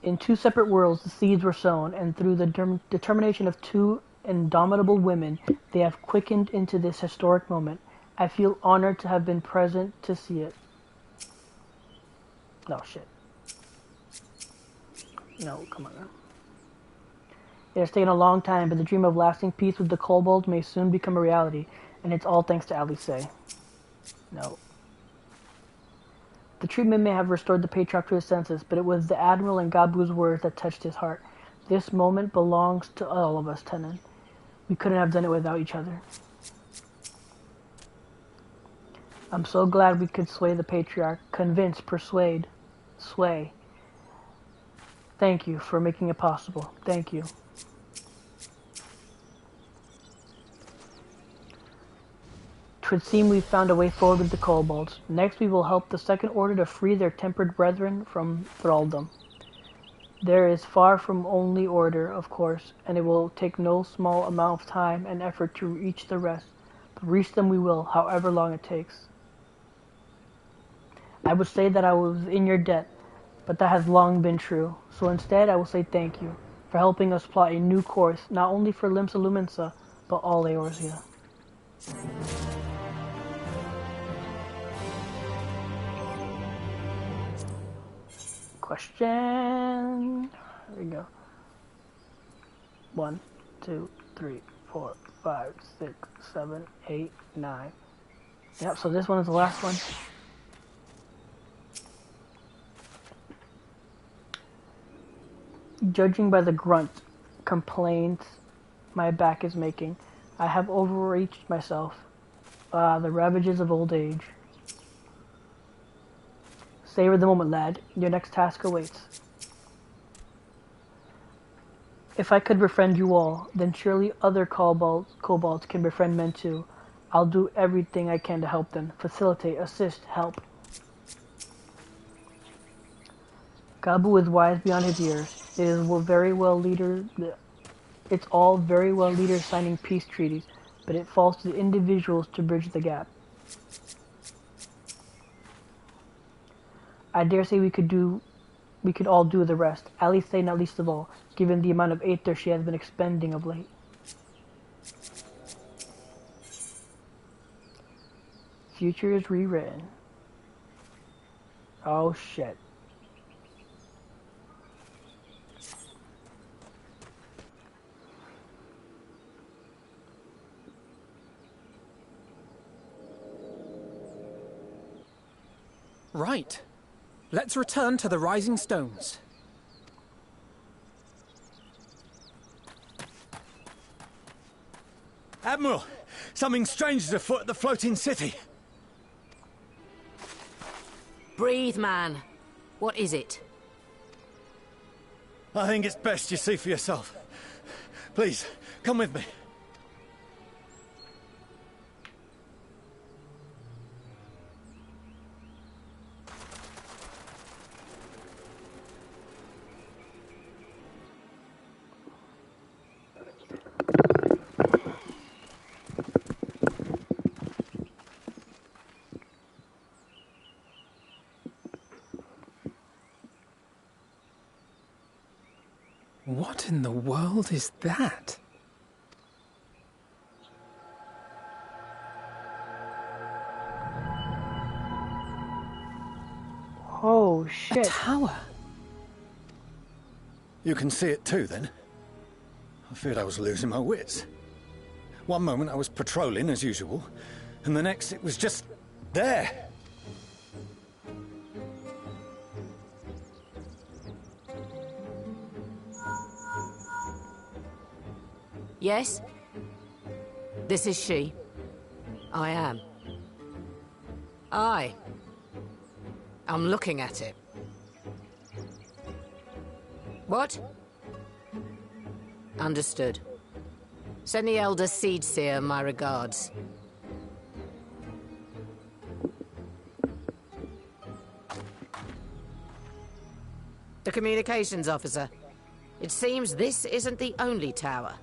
In two separate worlds, the seeds were sown, and through the determination of two indomitable women, they have quickened into this historic moment. I feel honored to have been present to see it. No, shit. No, come on now. It has taken a long time, but the dream of lasting peace with the kobolds may soon become a reality, and it's all thanks to Alice. No. The treatment may have restored the Patriarch to his senses, but it was the Admiral and Gabu's words that touched his heart. This moment belongs to all of us, Tenon. We couldn't have done it without each other. I'm so glad we could sway the Patriarch. Convince, persuade, sway. Thank you for making it possible. Thank you. Twould seem we've found a way forward with the kobolds. Next we will help the Second Order to free their tempered brethren from thraldom. There is far from only order, of course, and it will take no small amount of time and effort to reach the rest. But reach them we will, however long it takes. I would say that I was in your debt, but that has long been true. So instead I will say thank you for helping us plot a new course, not only for Limsa Lumensa, but all Eorzea. Question. There we go. 1, 2, 3, 4, 5, 6, 7, 8, 9. Yep, so this one is the last one. Judging by the grunt complaints my back is making, I have overreached myself. The ravages of old age. Savor the moment, lad. Your next task awaits. If I could befriend you all, then surely other kobolds can befriend men too. I'll do everything I can to help them. Facilitate, assist, help. Gabu is wise beyond his years. It's all very well leaders signing peace treaties, but it falls to the individuals to bridge the gap. I dare say we could all do the rest. Alice not least of all, given the amount of aether she has been expending of late. Future is rewritten. Oh shit. Right. Let's return to the Rising Stones. Admiral, something strange is afoot at the floating city. Breathe, man. What is it? I think it's best you see for yourself. Please, come with me. What in the world is that? Oh, shit. A tower. You can see it too, then? I feared I was losing my wits. One moment I was patrolling as usual, and the next it was just there. Yes? This is she. I am. I'm looking at it. What? Understood. Send the Elder Seedseer my regards. The communications officer. It seems this isn't the only tower.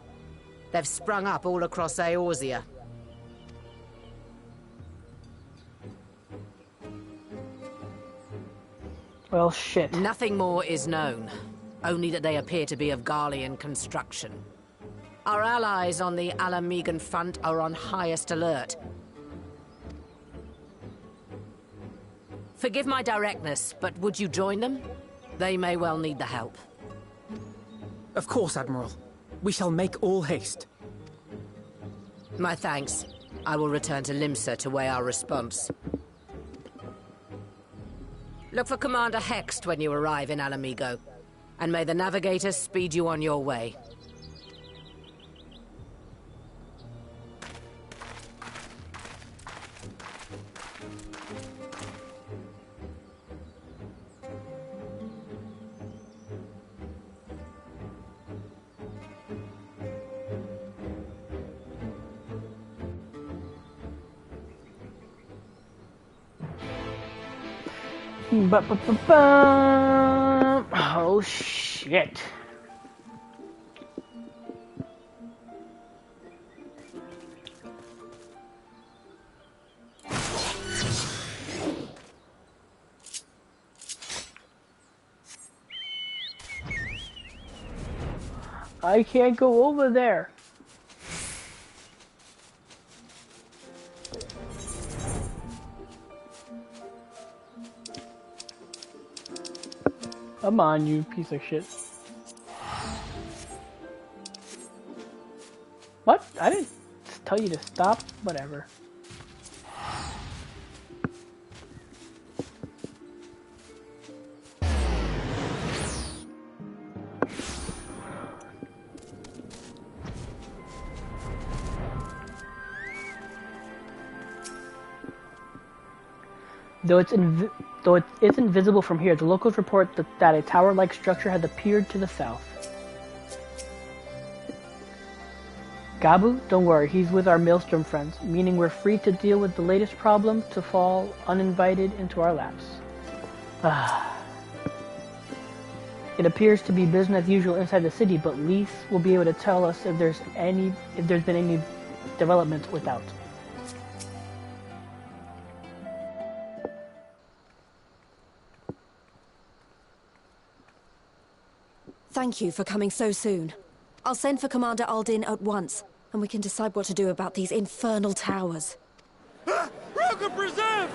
They've sprung up all across Eorzea. Well, shit. Nothing more is known. Only that they appear to be of Garlean construction. Our allies on the Alamegan front are on highest alert. Forgive my directness, but would you join them? They may well need the help. Of course, Admiral. We shall make all haste. My thanks. I will return to Limsa to weigh our response. Look for Commander Hext when you arrive in Alamigo, and may the Navigator speed you on your way. Oh shit. I can't go over there. Come on, you piece of shit. What? I didn't tell you to stop. Whatever. Though it's invisible from here, the locals report that a tower-like structure has appeared to the south. Gabu, don't worry, he's with our Maelstrom friends, meaning we're free to deal with the latest problem to fall uninvited into our laps. It appears to be business as usual inside the city, but Lise will be able to tell us if there's been any developments without. Thank you for coming so soon. I'll send for Commander Aldin at once, and we can decide what to do about these infernal towers. Roca preserved!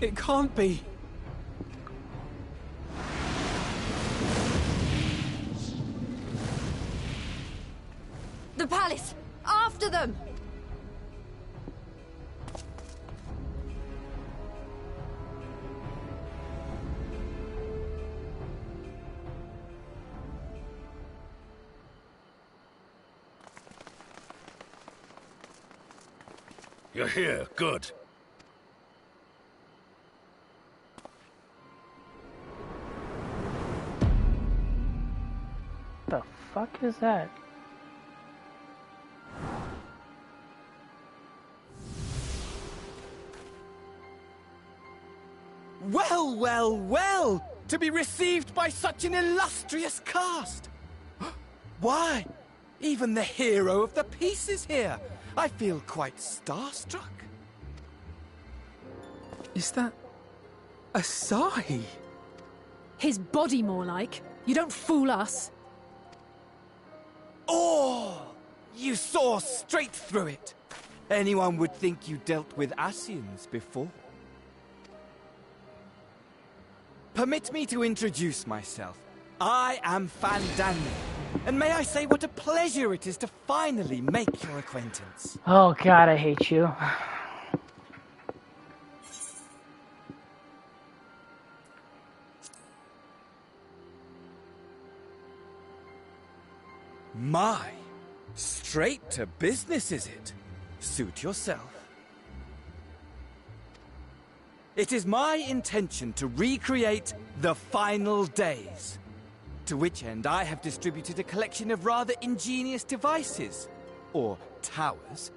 It can't be. The palace! After them! You're here, good. the fuck is that? Well, well, well! To be received by such an illustrious cast! Why, even the hero of the piece is here! I feel quite starstruck. Is that... Asahi? His body, more like. You don't fool us. Oh! You saw straight through it! Anyone would think you dealt with Asians before. Permit me to introduce myself. I am Fandango, and may I say what a pleasure it is to finally make your acquaintance. Oh god, I hate you. My, straight to business is it? Suit yourself. It is my intention to recreate the final days, to which end I have distributed a collection of rather ingenious devices, or towers,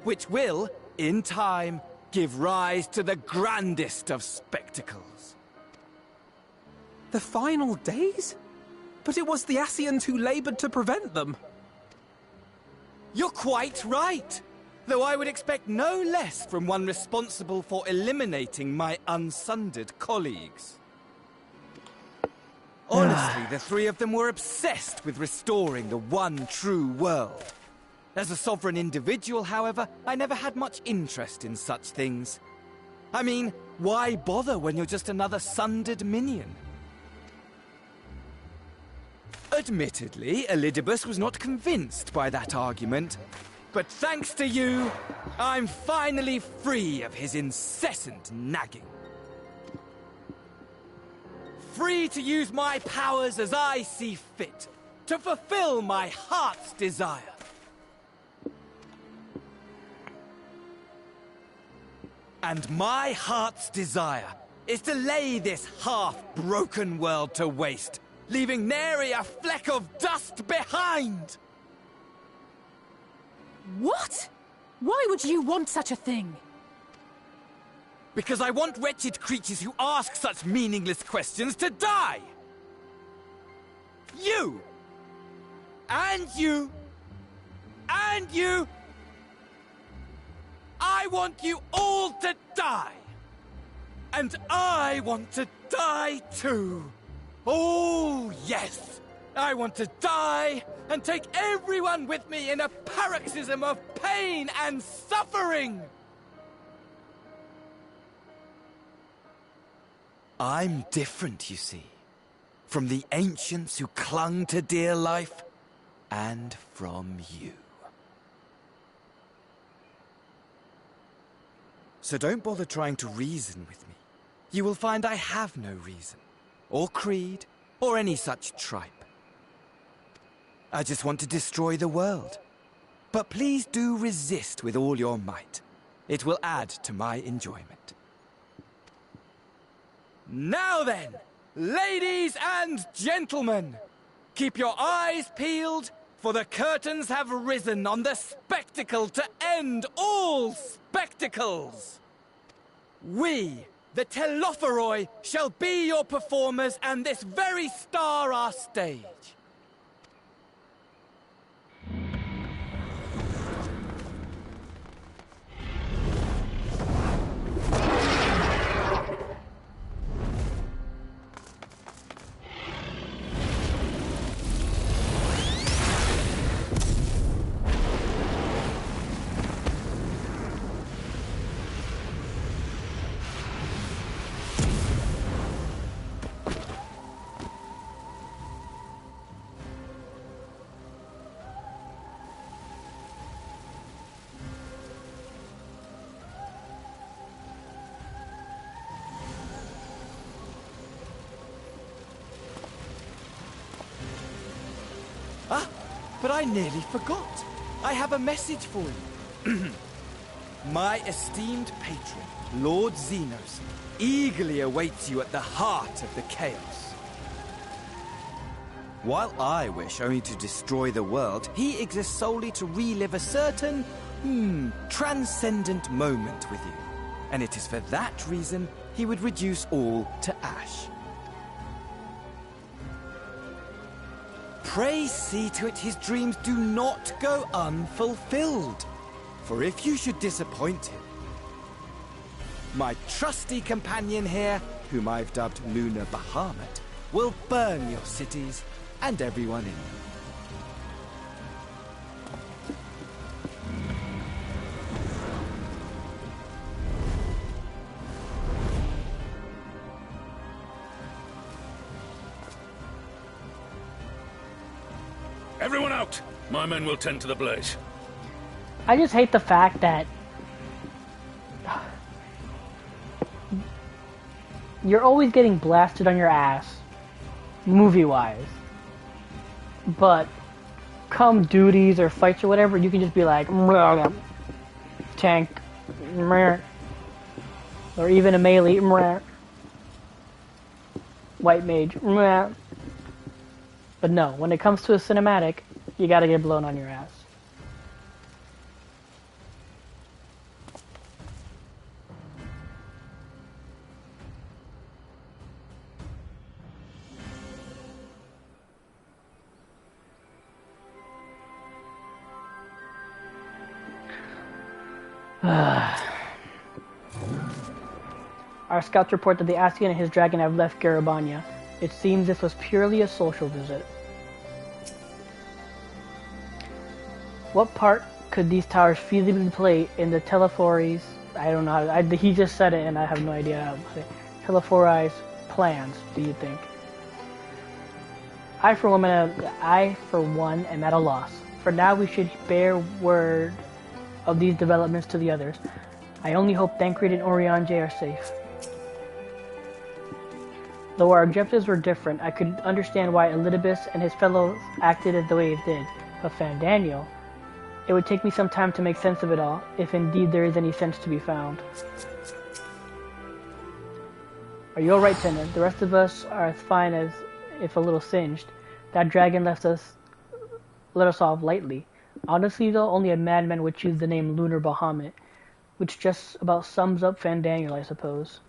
which will, in time, give rise to the grandest of spectacles. The final days? But it was the Asians who labored to prevent them. You're quite right. Though I would expect no less from one responsible for eliminating my unsundered colleagues. Honestly, the three of them were obsessed with restoring the one true world. As a sovereign individual, however, I never had much interest in such things. I mean, why bother when you're just another sundered minion? Admittedly, Elidibus was not convinced by that argument. But thanks to you, I'm finally free of his incessant nagging. Free to use my powers as I see fit, to fulfill my heart's desire. And my heart's desire is to lay this half-broken world to waste, leaving nary a fleck of dust behind! What? Why would you want such a thing? Because I want wretched creatures who ask such meaningless questions to die! You! And you! And you! I want you all to die! And I want to die too! Oh, yes! I want to die and take everyone with me in a paroxysm of pain and suffering! I'm different, you see, from the ancients who clung to dear life, and from you. So don't bother trying to reason with me. You will find I have no reason, or creed, or any such tripe. I just want to destroy the world. But please do resist with all your might. It will add to my enjoyment. Now then, ladies and gentlemen, keep your eyes peeled, for the curtains have risen on the spectacle to end all spectacles. We, the Telophoroi, shall be your performers, and this very star our stage. But I nearly forgot. I have a message for you. My esteemed patron, Lord Xenos, eagerly awaits you at the heart of the chaos. While I wish only to destroy the world, he exists solely to relive a certain, transcendent moment with you. And it is for that reason he would reduce all to ash. Pray see to it his dreams do not go unfulfilled. For if you should disappoint him, my trusty companion here, whom I've dubbed Lunar Bahamut, will burn your cities and everyone in them. Everyone out! My men will tend to the blaze. I just hate the fact that you're always getting blasted on your ass, movie-wise. But come duties or fights or whatever, you can just be like, tank, or even a melee, white mage. But no, when it comes to a cinematic, you gotta get blown on your ass. Our scouts report that the Ascian and his dragon have left Garabanya. It seems this was purely a social visit. What part could these towers feasibly play in the Telefori's, I don't know how to, he just said it and I have no idea how to say, Telefori's plans, do you think? I for one am at a loss. For now we should bear word of these developments to the others. I only hope Thancred and Oriange are safe. Though our objectives were different, I could understand why Elidibus and his fellows acted the way they did. But Fandaniel, it would take me some time to make sense of it all, if indeed there is any sense to be found. Are you alright, Tenant? The rest of us are as fine as if a little singed. That dragon let us off lightly. Honestly though, only a madman would choose the name Lunar Bahamut, which just about sums up Fandaniel, I suppose.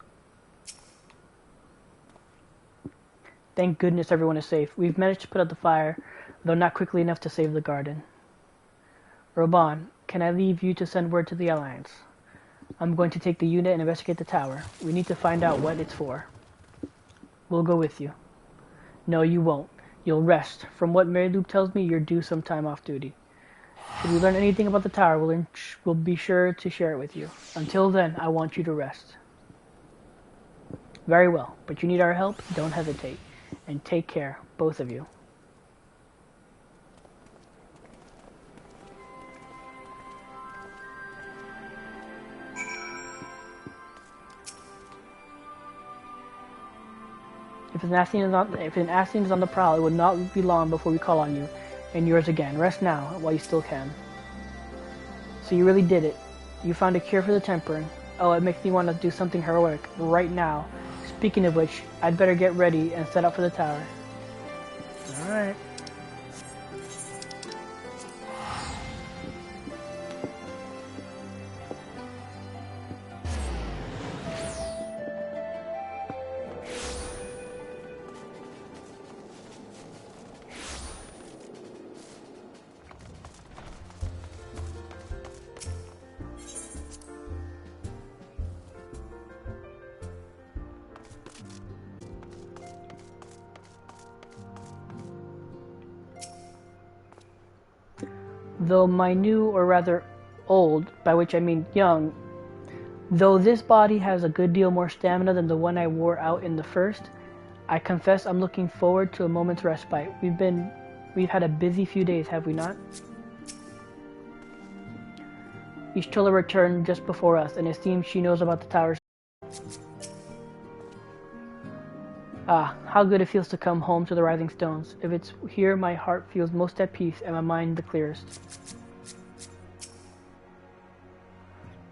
Thank goodness everyone is safe. We've managed to put out the fire, though not quickly enough to save the garden. Roban, can I leave you to send word to the Alliance? I'm going to take the unit and investigate the tower. We need to find out what it's for. We'll go with you. No, you won't. You'll rest. From what Maryloop tells me, you're due some time off duty. Should we learn anything about the tower, we'll be sure to share it with you. Until then, I want you to rest. Very well, but you need our help? Don't hesitate. And take care, both of you. If an Ascian is on the prowl, it would not be long before we call on you, and yours again. Rest now, while you still can. So you really did it. You found a cure for the tempering. Oh, it makes me want to do something heroic right now. Speaking of which, I'd better get ready and set up for the tower. Alright. Though my new, or rather old, by which I mean young, though this body has a good deal more stamina than the one I wore out in the first, I confess I'm looking forward to a moment's respite. We've had a busy few days, have we not? Ishtola returned just before us, and it seems she knows about the towers. Ah, how good it feels to come home to the Rising Stones. If it's here, my heart feels most at peace and my mind the clearest.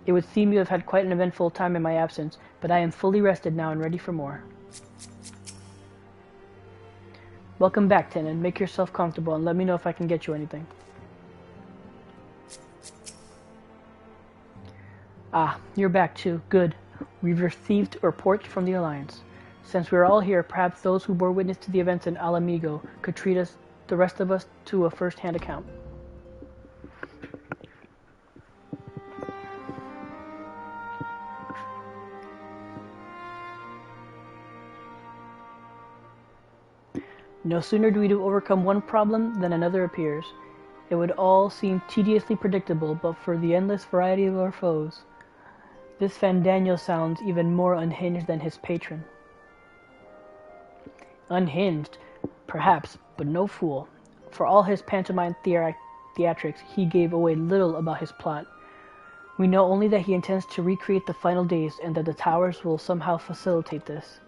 It would seem you have had quite an eventful time in my absence, but I am fully rested now and ready for more. Welcome back, Tenon. Make yourself comfortable and let me know if I can get you anything. Ah, you're back too. Good. We've received reports from the Alliance. Since we are all here, perhaps those who bore witness to the events in Alamigo could treat us, the rest of us, to a first-hand account. No sooner do we overcome one problem than another appears. It would all seem tediously predictable but for the endless variety of our foes. This Fandaniel sounds even more unhinged than his patron. Unhinged, perhaps, but no fool. For all his pantomime theatrics, he gave away little about his plot. We know only that he intends to recreate the final days and that the towers will somehow facilitate this.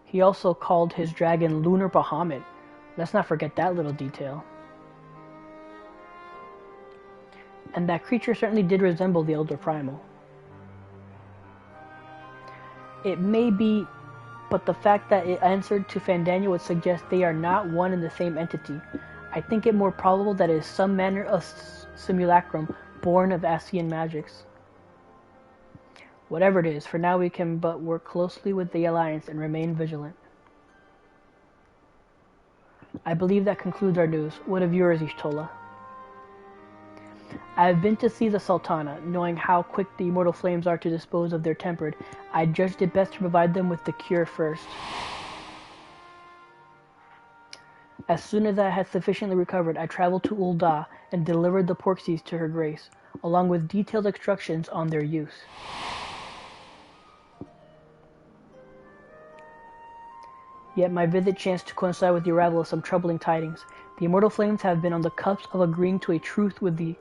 He also called his dragon Lunar Bahamut. Let's not forget that little detail. And that creature certainly did resemble the Elder Primal. It may be, but the fact that it answered to Fandaniel would suggest they are not one and the same entity. I think it more probable that it is some manner of simulacrum born of Ascian magics. Whatever it is, for now we can but work closely with the Alliance and remain vigilant. I believe that concludes our news. What of yours, Ishtola? I have been to see the Sultana. Knowing how quick the immortal flames are to dispose of their tempered, I judged it best to provide them with the cure first. As soon as I had sufficiently recovered, I traveled to Ul'dah and delivered the porksies to her grace, along with detailed instructions on their use. Yet my visit chanced to coincide with the arrival of some troubling tidings. The immortal flames have been on the cusp of agreeing to a truce with the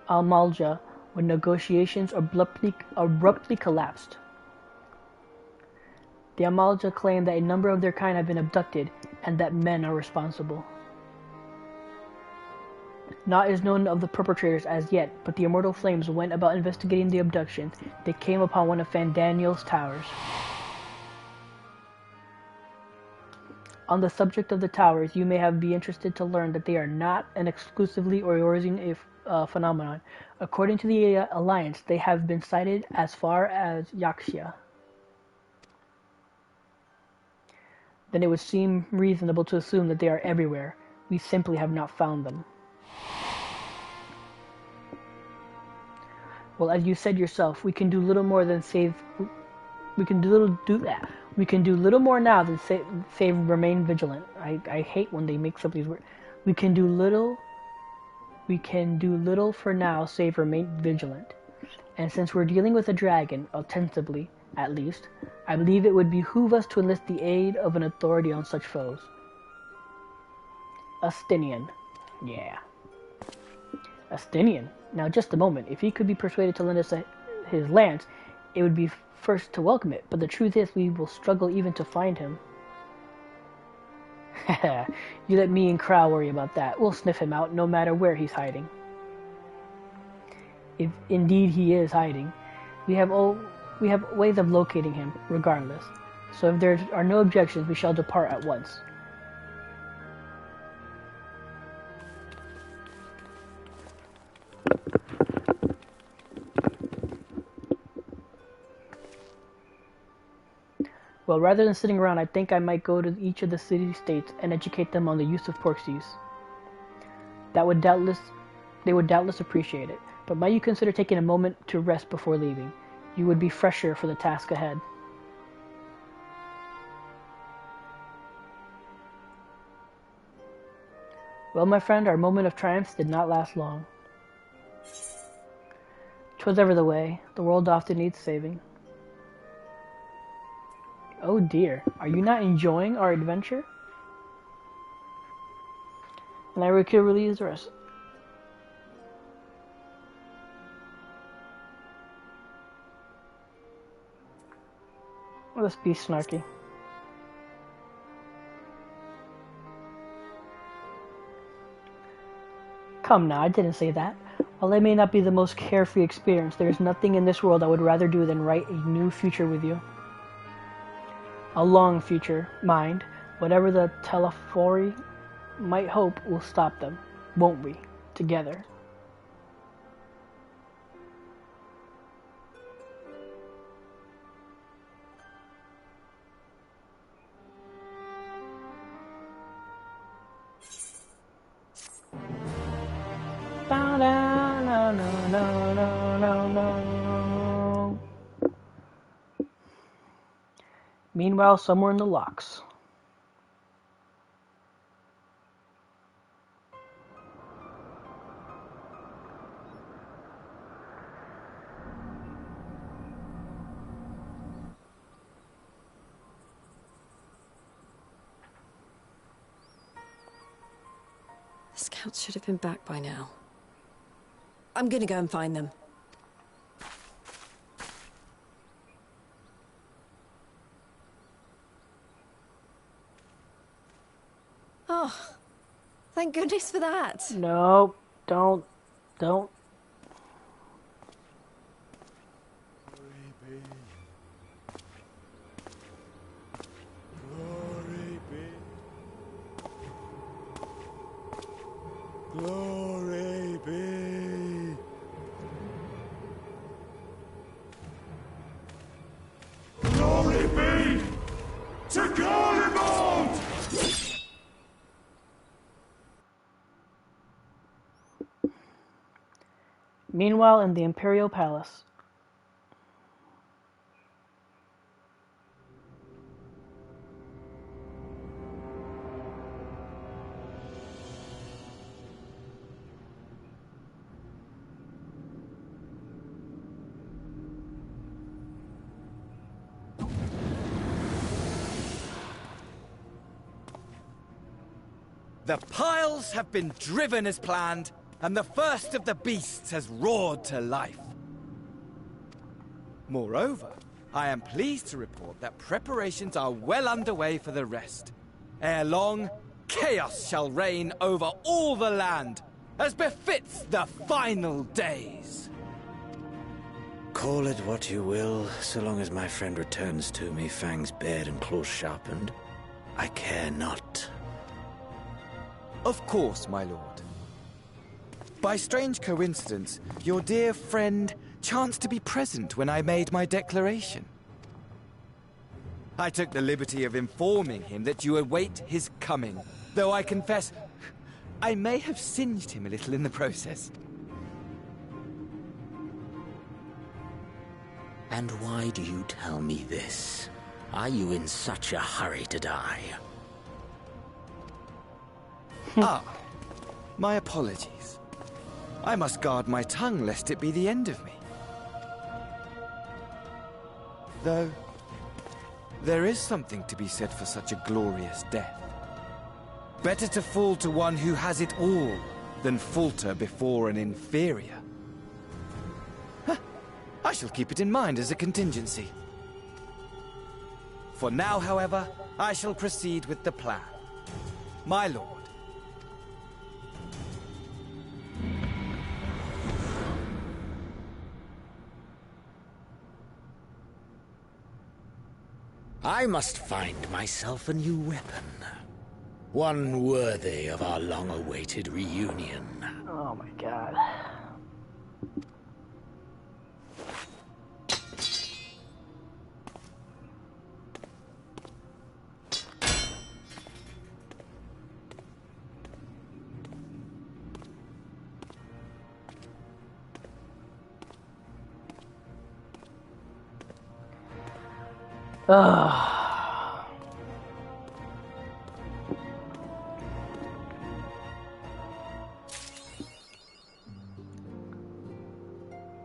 Almalja when negotiations abruptly collapsed. The Almalja claim that a number of their kind have been abducted and that men are responsible. Naught is known of the perpetrators as yet, but the immortal flames went about investigating the abduction. They came upon one of Fandaniel's towers. On the subject of the towers, you may be interested to learn that they are not an exclusively Eorzean phenomenon. According to the Alliance, they have been sighted as far as Yaxia. Then it would seem reasonable to assume that they are everywhere. We simply have not found them. Well, as you said yourself, we can do little more than save. We can do little more now than save remain vigilant. I hate when they mix up these words. We can do little for now save remain vigilant. And since we're dealing with a dragon, ostensibly, at least, I believe it would behoove us to enlist the aid of an authority on such foes. Astinian. Yeah. Astinian. Now just a moment. If he could be persuaded to lend us his lance, it would be first to welcome it, but the truth is we will struggle even to find him. You let me and Crow worry about that. We'll sniff him out no matter where he's hiding. If indeed he is hiding, we have ways of locating him regardless. So if there are no objections, we shall depart at once. Well, rather than sitting around, I think I might go to each of the city-states and educate them on the use of porksies. They would doubtless appreciate it, but might you consider taking a moment to rest before leaving? You would be fresher for the task ahead. Well, my friend, our moment of triumph did not last long. 'Twas ever the way. The world often needs saving. Oh dear, are you not enjoying our adventure? And I could release the rest. Let's be snarky. Come now, I didn't say that. While they may not be the most carefree experience, there is nothing in this world I would rather do than write a new future with you. A long future, mind. Whatever the Telefori might hope will stop them, won't we? Together. No. Meanwhile, somewhere in the locks. The scouts should have been back by now. I'm gonna go and find them. Oh, thank goodness for that. No, don't. Glory be. Glory be to Garlemald! Meanwhile, in the Imperial Palace. The piles have been driven as planned, and the first of the beasts has roared to life. Moreover, I am pleased to report that preparations are well underway for the rest. Ere long, chaos shall reign over all the land, as befits the final days. Call it what you will, so long as my friend returns to me, fangs bared and claws sharpened. I care not. Of course, my lord. By strange coincidence, your dear friend chanced to be present when I made my declaration. I took the liberty of informing him that you await his coming, though I confess I may have singed him a little in the process. And why do you tell me this? Are you in such a hurry to die? My apologies. I must guard my tongue lest it be the end of me. Though, there is something to be said for such a glorious death. Better to fall to one who has it all than falter before an inferior. I shall keep it in mind as a contingency. For now, however, I shall proceed with the plan. My lord. I must find myself a new weapon. One worthy of our long-awaited reunion. Oh my god.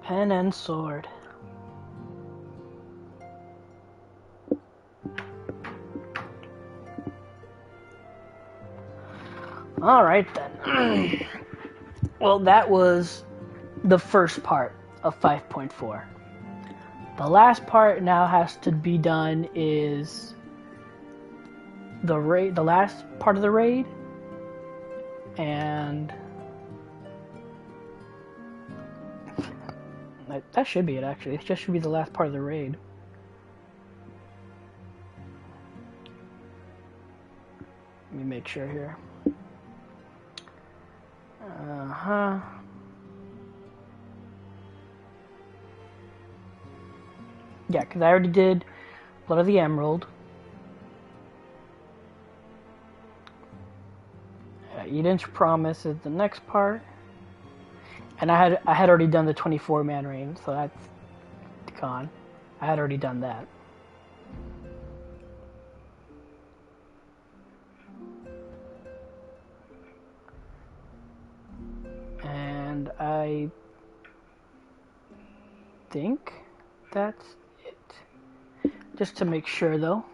Pen and sword. All right then. Well, that was the first part of 5.4. The last part now has to be done is the raid, the last part of the raid, and That should be it, actually. It just should be the last part of the raid. Let me make sure here. Uh-huh. Yeah, because I already did Blood of the Emerald. Eden's Promise is the next part. And I had already done the 24-man reign, so that's gone. I had already done that. And I think that's it. Just to make sure, though.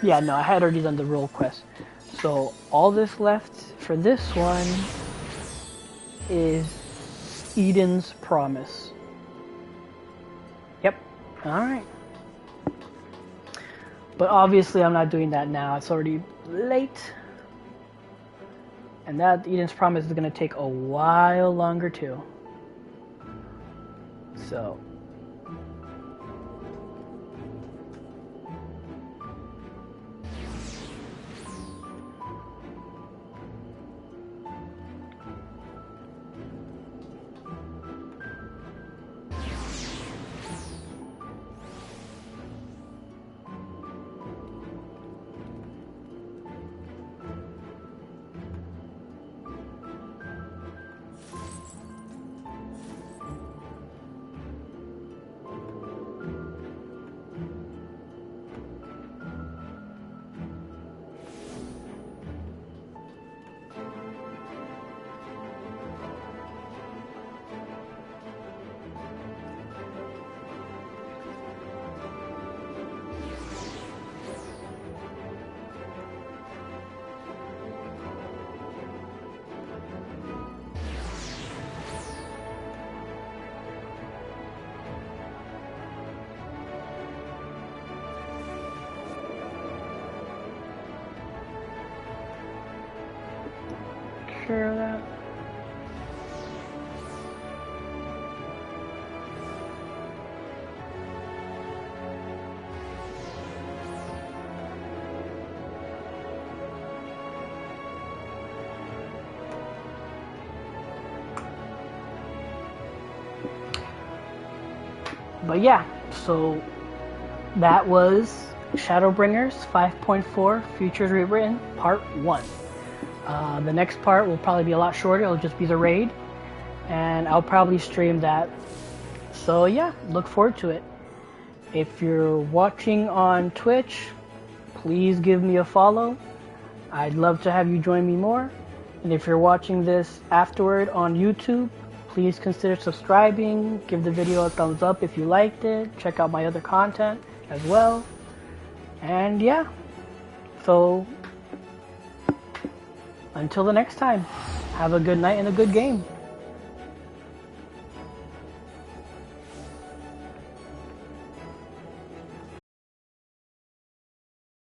Yeah, no, I had already done the role quest. So all this left for this one is Eden's Promise. Yep. Alright. But obviously I'm not doing that now. It's already late. And that Eden's Promise is going to take a while longer too. So... Sure of that. But yeah, so that was Shadowbringers 5.4 Futures Rewritten Part 1. The next part will probably be a lot shorter. It'll just be the raid, and I'll probably stream that. So yeah, look forward to it. If you're watching on Twitch, please give me a follow. I'd love to have you join me more. And if you're watching this afterward on YouTube, please consider subscribing. Give the video a thumbs up if you liked it. Check out my other content as well. And yeah, so until the next time, have a good night and a good game.